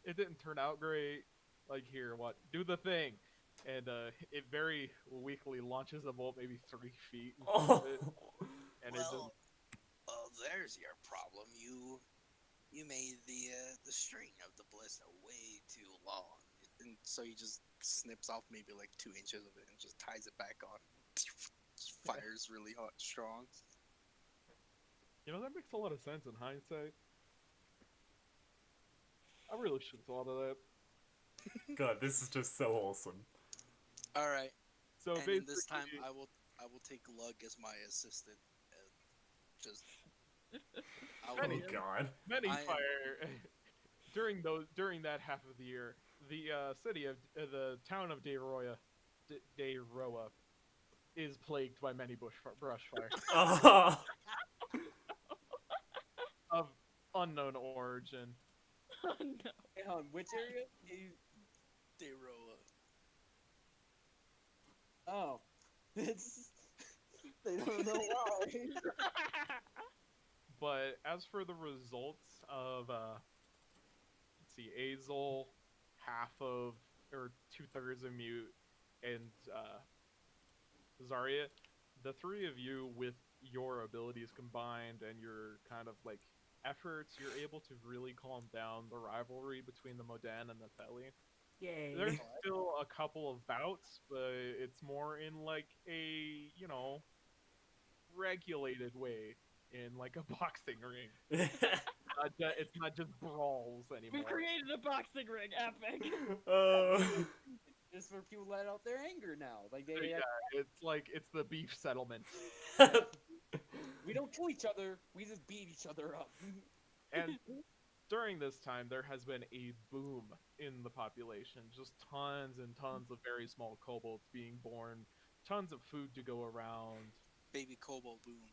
It didn't turn out great. Like, here, what? Do the thing. And it very weakly launches a bolt maybe 3 feet in front Oh. of it. And it just, Well, there's your problem. You made the string of the ballista way too long, and so he just snips off maybe like 2 inches of it and just ties it back on. Just fires really hot, strong. that makes a lot of sense in hindsight. I really should have thought of that. God, this is just so wholesome. All right, So and basically, this time I will take Lug as my assistant. And just I will, Funny. Oh, God. many I am- fire during that half of the year, the the town of Deiroa is plagued by many brush fires Oh. of unknown origin. Oh no. Hey, hon, which area? Deiroa. Oh, it's they don't know why. But as for the results of, let's see, Azel, half of, or 2/3 of Mute, and Zarya, the 3 of you, with your abilities combined and your kind of like efforts, you're able to really calm down the rivalry between the Modan and the Theli. Yay. There's still a couple of bouts, but it's more in like a, regulated way, in like a boxing ring. It's not just brawls anymore. We've created a boxing ring, epic. Oh. Just for people to let out their anger now. Like they, It's the beef settlement. we don't kill each other. We just beat each other up. And During this time, there has been a boom in the population. Just tons and tons of very small kobolds being born, tons of food to go around. Baby Kobold boom.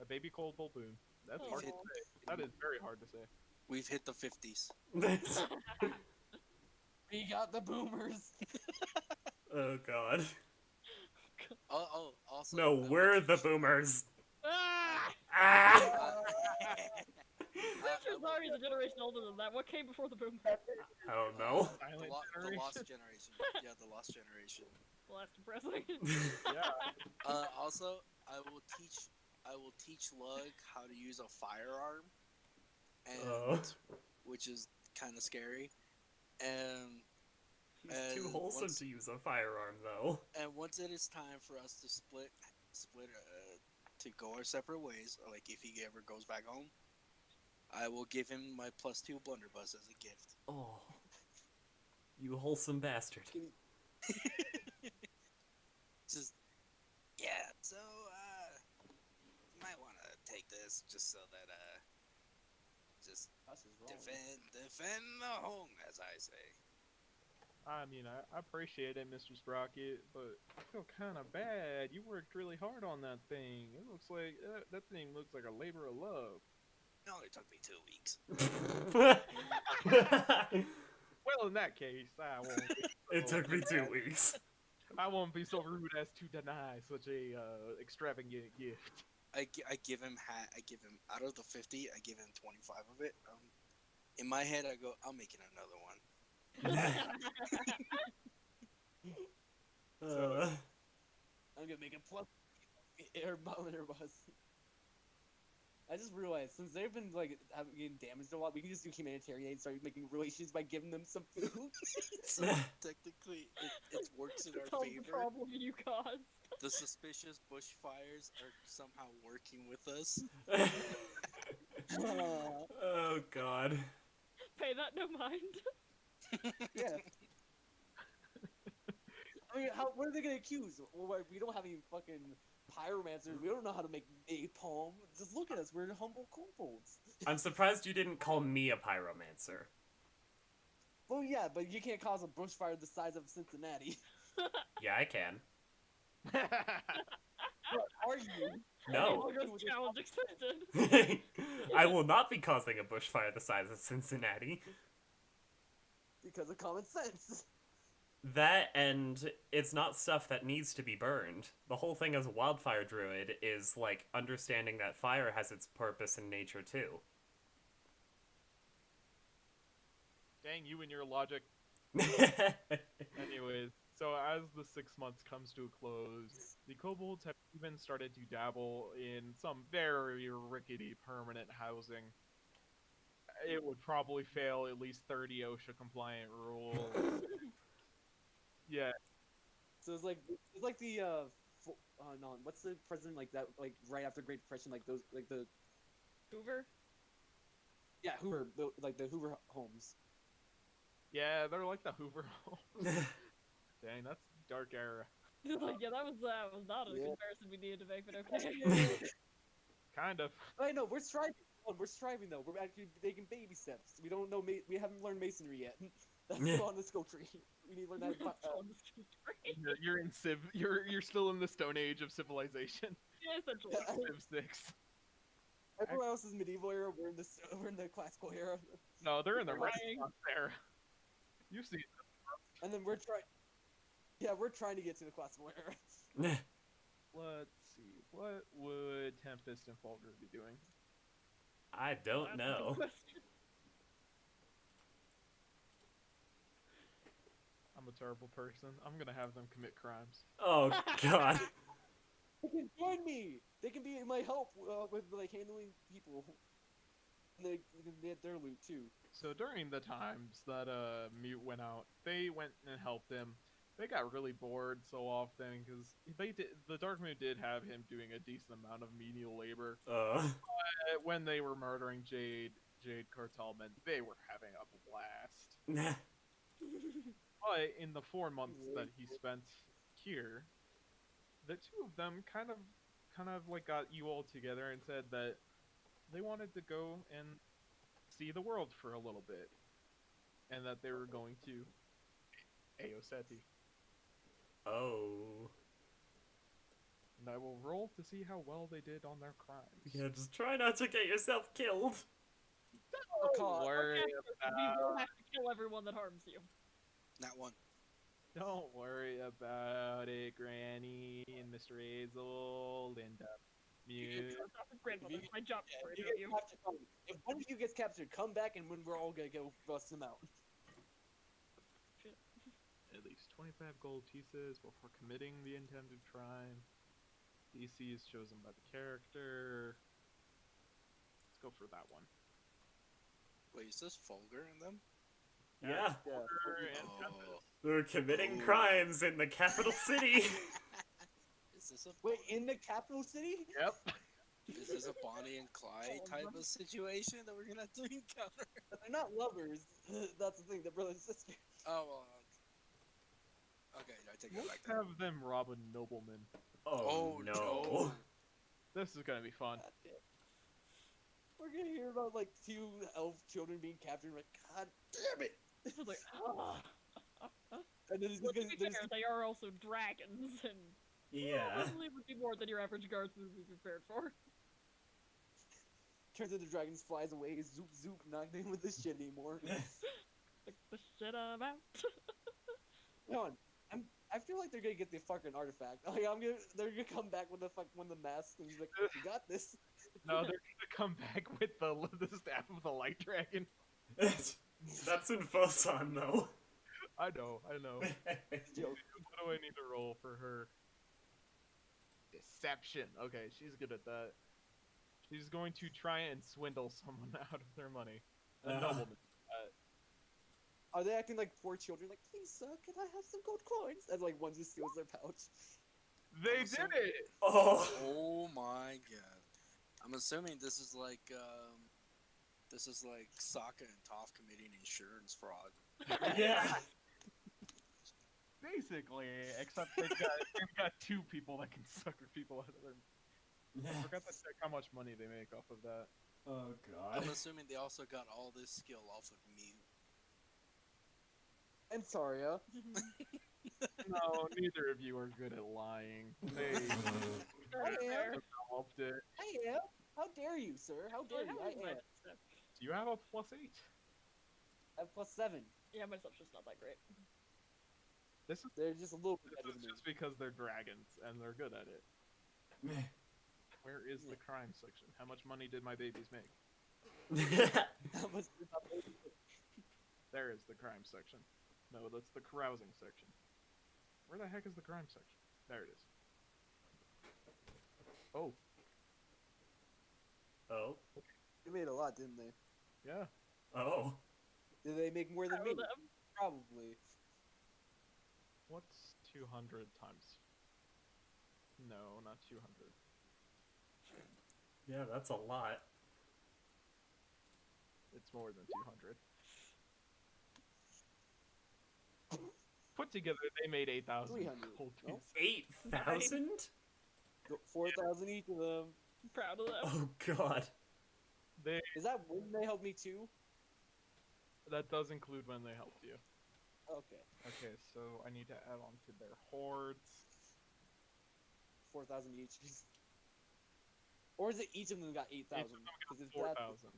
A baby kobold boom. That's Oh. hard to say. That is very hard to say. We've hit the 50s. We got the boomers. Oh god. Also. No, we're the boomers. Ah! Ah! Richard's already a generation older than that. What came before the boom? I don't know. Silent The lost generation. generation. Yeah, the lost generation. Well, that's depressing. Yeah. Also, I will teach Lug how to use a firearm, and which is kind of scary. And He's too wholesome to use a firearm, though. and once it is time for us to split to go our separate ways, like if he ever goes back home, I will give him my +2 blunderbuss as a gift. Oh. You wholesome bastard. Just yeah. So you might want to take this just so that just Us is wrong. defend the home, as I say. I mean, I appreciate it, Mr. Sprocket, but I feel kind of bad. You worked really hard on that thing. It looks like that thing looks like a labor of love. It only took me 2 weeks. Well, in that case, I won't. It took me 2 weeks. I won't be so rude as to deny such a extravagant gift. I give him I give him out of the 50. I give him 25 of it. In my head, I go, I'm making another one. I'm gonna make a plus air bus. I just realized since they've been like getting damaged a lot, we can just do humanitarian aid and start making relations by giving them some food. So technically, it works in our Solve the favor. problem you caused. The suspicious bushfires are somehow working with us. Oh god. Pay that no mind. Yeah. I mean, what are they gonna accuse? Well, we don't have any fucking pyromancers. We don't know how to make napalm. Just look at us. We're humble kobolds. I'm surprised you didn't call me a pyromancer. Well, yeah, but you can't cause a bushfire the size of Cincinnati. Yeah, I can. What are you? No. August challenge accepted. I will not be causing a bushfire the size of Cincinnati. Because of common sense. That, and it's not stuff that needs to be burned. The whole thing as a wildfire druid is, like, understanding that fire has its purpose in nature, too. Dang, you and your logic. Anyways, so as the 6 months comes to a close, the kobolds have even started to dabble in some very rickety permanent housing. It would probably fail at least 30 OSHA compliant rules. Yeah. So it's like the no, what's the president like that like right after Great Depression like those like the Hoover? yeah Hoover like the Hoover homes. Yeah, they're like the Hoover homes. Dang, that's dark era. Like, yeah, that was not a Yeah. comparison we needed to make, but okay. Kind of. I know we're striving. We're striving though. We're actually taking baby steps. We don't know. We haven't learned masonry yet. That's still on the skill tree. We need to learn that. You're in Civ. You're still in the Stone Age of civilization. Yeah, essentially. Civ 6. Everyone else is medieval era. We're in the classical era. No, they're in the Right. Renaissance era. You see. And then we're trying. Yeah, we're trying to get to the classical era. Let's see. What would Tempest and Fulgur be doing? I don't That's a know. good question. I'm a terrible person. I'm gonna have them commit crimes. Oh god. They can join me. They can be my help with like handling people. And they can get their loot too. So during the times that Mute went out, they went and helped him. They got really bored so often because the Dark Moon did have him doing a decent amount of menial labor. When they were murdering Jade Cartelman, they were having a blast. But in the 4 months that he spent here, the two of them kind of like got you all together and said that they wanted to go and see the world for a little bit, and that they were going to Aoseti. Oh. And I will roll to see how well they did on their crimes. Yeah, just try not to get yourself killed. Oh, God. Worry we will have to kill everyone that harms you. Not one. Don't worry about it, Granny and Mr. Hazel and Mew. Grandmother, it's my job to worry If you about get you. captured, if one of you gets captured, come back and when we're all gonna go bust him out. At least 25 gold pieces before committing the intended crime. DC is chosen by the character. Let's go for that one. Wait, is this Fulgur in them? Yeah. Yeah. Oh. They're committing Ooh. crimes in the capital city. Is this a Wait, in the capital city? Yep. Is this a Bonnie and Clyde type of situation that we're gonna have to encounter? But they're not lovers. That's the thing. They're brother and sister. Oh well. Okay, I take that Let's back. Then. have them rob a nobleman. Oh, no. This is gonna be fun. God damn. We're gonna hear about like 2 elf children being captured. Like, God damn it! It's like, ah. And then it's Well, to gonna, be there's, fair, they are also dragons, and Yeah. probably would be more than your average guards would be prepared for. turns into dragons, flies away, zoop zoop, not dealing with this shit anymore. Like the shit I'm out. Come on, I feel like they're gonna get the fucking artifact. Like they're gonna come back with the mask and be like, "You got this." No, they're gonna come back with the staff of the light dragon. That's in Foson, though. I know. Joke. What do I need to roll for her? Deception. Okay, she's good at that. She's going to try and swindle someone out of their money. A nobleman. Are they acting like poor children? Like, please, sir, can I have some gold coins? And like one just steals their pouch. They Awesome. did it! Oh. Oh my god! I'm assuming this is like Sokka and Toph committing insurance fraud. Yeah. Basically, except they've got 2 people that can sucker people out of their. I forgot to check how much money they make off of that. Oh, I'm God. assuming they also got all this skill off of Mew. And Saria. No, neither of you are good at lying. They I am. developed it. I am. How dare you, sir? How dare you? I am. Do you have a +8? I have +7. Yeah, my stuff's just not that great. This is They're just a little bit better than me. just because they're dragons and they're good at it. Where is the crime section? How much money did my babies make? How much did that make? There is the crime section. No, that's the carousing section. Where the heck is the crime section? There it is. Oh, Oh. They made a lot, didn't they? yeah. Oh. Did they make more than me? Probably. What's 200 times? No, not 200. Yeah, that's a lot. It's more than 200. Put together, they made 8,000 300. gold No? pieces. 8,000? 4,000 each of them. I'm proud of them. Oh, God. Is that when they helped me too? That does include when they helped you. Okay. Okay, so I need to add on to their hordes. 4,000 each. Or is it each of them got 8,000? Each of them got Because if that's 4,000.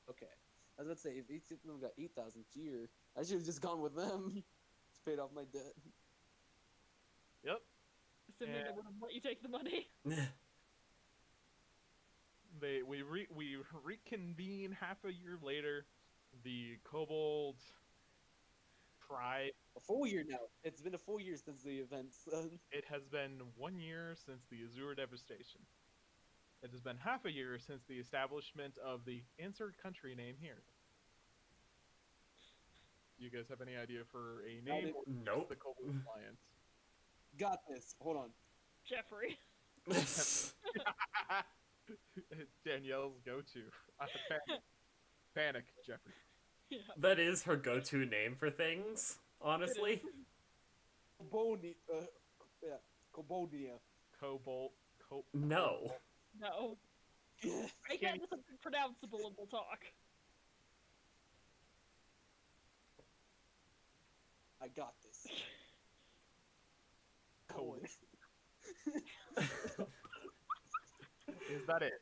okay. I was about to say if each of them got 8,000 here, I should have just gone with them. Just paid off my debt. Yep. Assuming they would have let you take the money. We reconvene half a year later. The Kobolds tried. A full year now. It's been a full year since the events. It has been 1 year since the Azure devastation. It has been half a year since the establishment of the insert country name here. Do you guys have any idea for a name? Or just Nope. The Kobold Alliance. Got this. Hold on. Jeffrey. Danielle's go-to. Panic, Jeffrey. Yeah. That is her go-to name for things, honestly. Koboldia. Yeah. Koboldia. Kobold. No. No. Make that into something pronounceable and we'll talk. I got this. Colon. Is that it?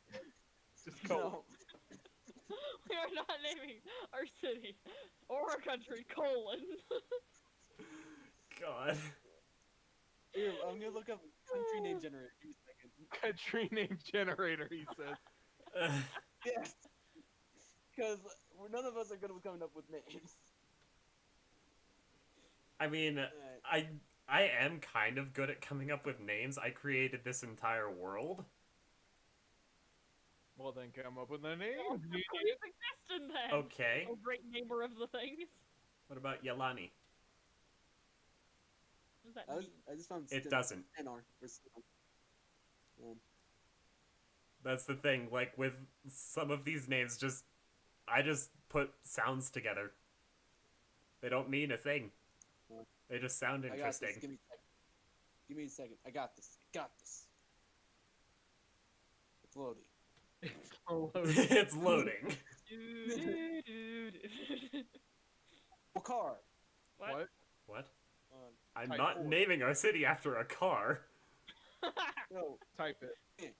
Just colon. No. We are not naming our city or our country colon. God. Here, I'm gonna look up country name generator. Give me a second. Country name generator, he says. Yes. Because none of us are good with coming up with names. I mean, Alright. I am kind of good at coming up with names. I created this entire world. Well, then come up with a name. What do you suggest then? Okay. Oh, great namer of the things. What about Yelani? What does that I mean? just found It doesn't. Stenar. Or Stenar. That's the thing. Like with some of these names, I just put sounds together. They don't mean a thing. Well, They just sound I got interesting. this. Give me a second. Give me a second. I got this. I got this. It's loading. It's loading. Oh, car. What? What? Um, I'm Type not 4. naming our city after a car. no. Type it.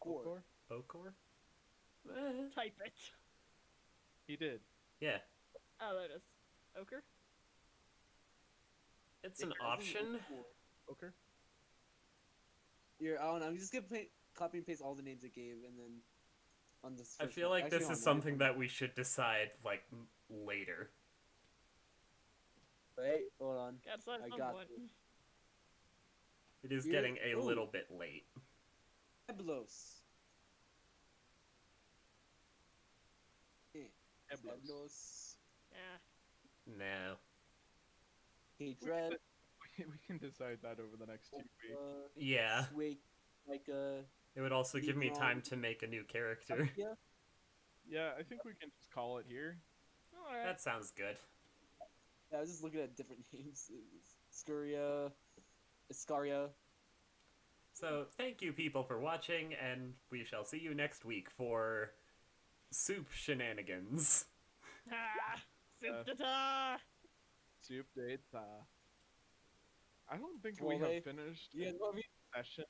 Core. Okor? Type it. He did. Yeah. Oh, there it is. Ochre? It's an I think option. Okay. Here, Alan, I'm just gonna copy and paste all the names it gave, and then on this. I first feel one. like Actually, this hold is on, something that we should decide, like, later. Wait, hold on. Gotta decide I someone. got this. It is Here- getting a ooh. little bit late. Eblos. Eblos. Eblos. Yeah. No. Hatred. We can decide that over the next 2 weeks. Yeah. Swig. Like, It would also give me Leave time wrong. to make a new character. yeah. Yeah, I think we can just call it here. Alright. That sounds good. I was just looking at different names. Scuria. Iscaria. So, thank you people for watching, and we shall see you next week for soup shenanigans. Ah, Soup-da-da! Soup data. I don't think Well, we they- have finished Yeah, no, I mean, session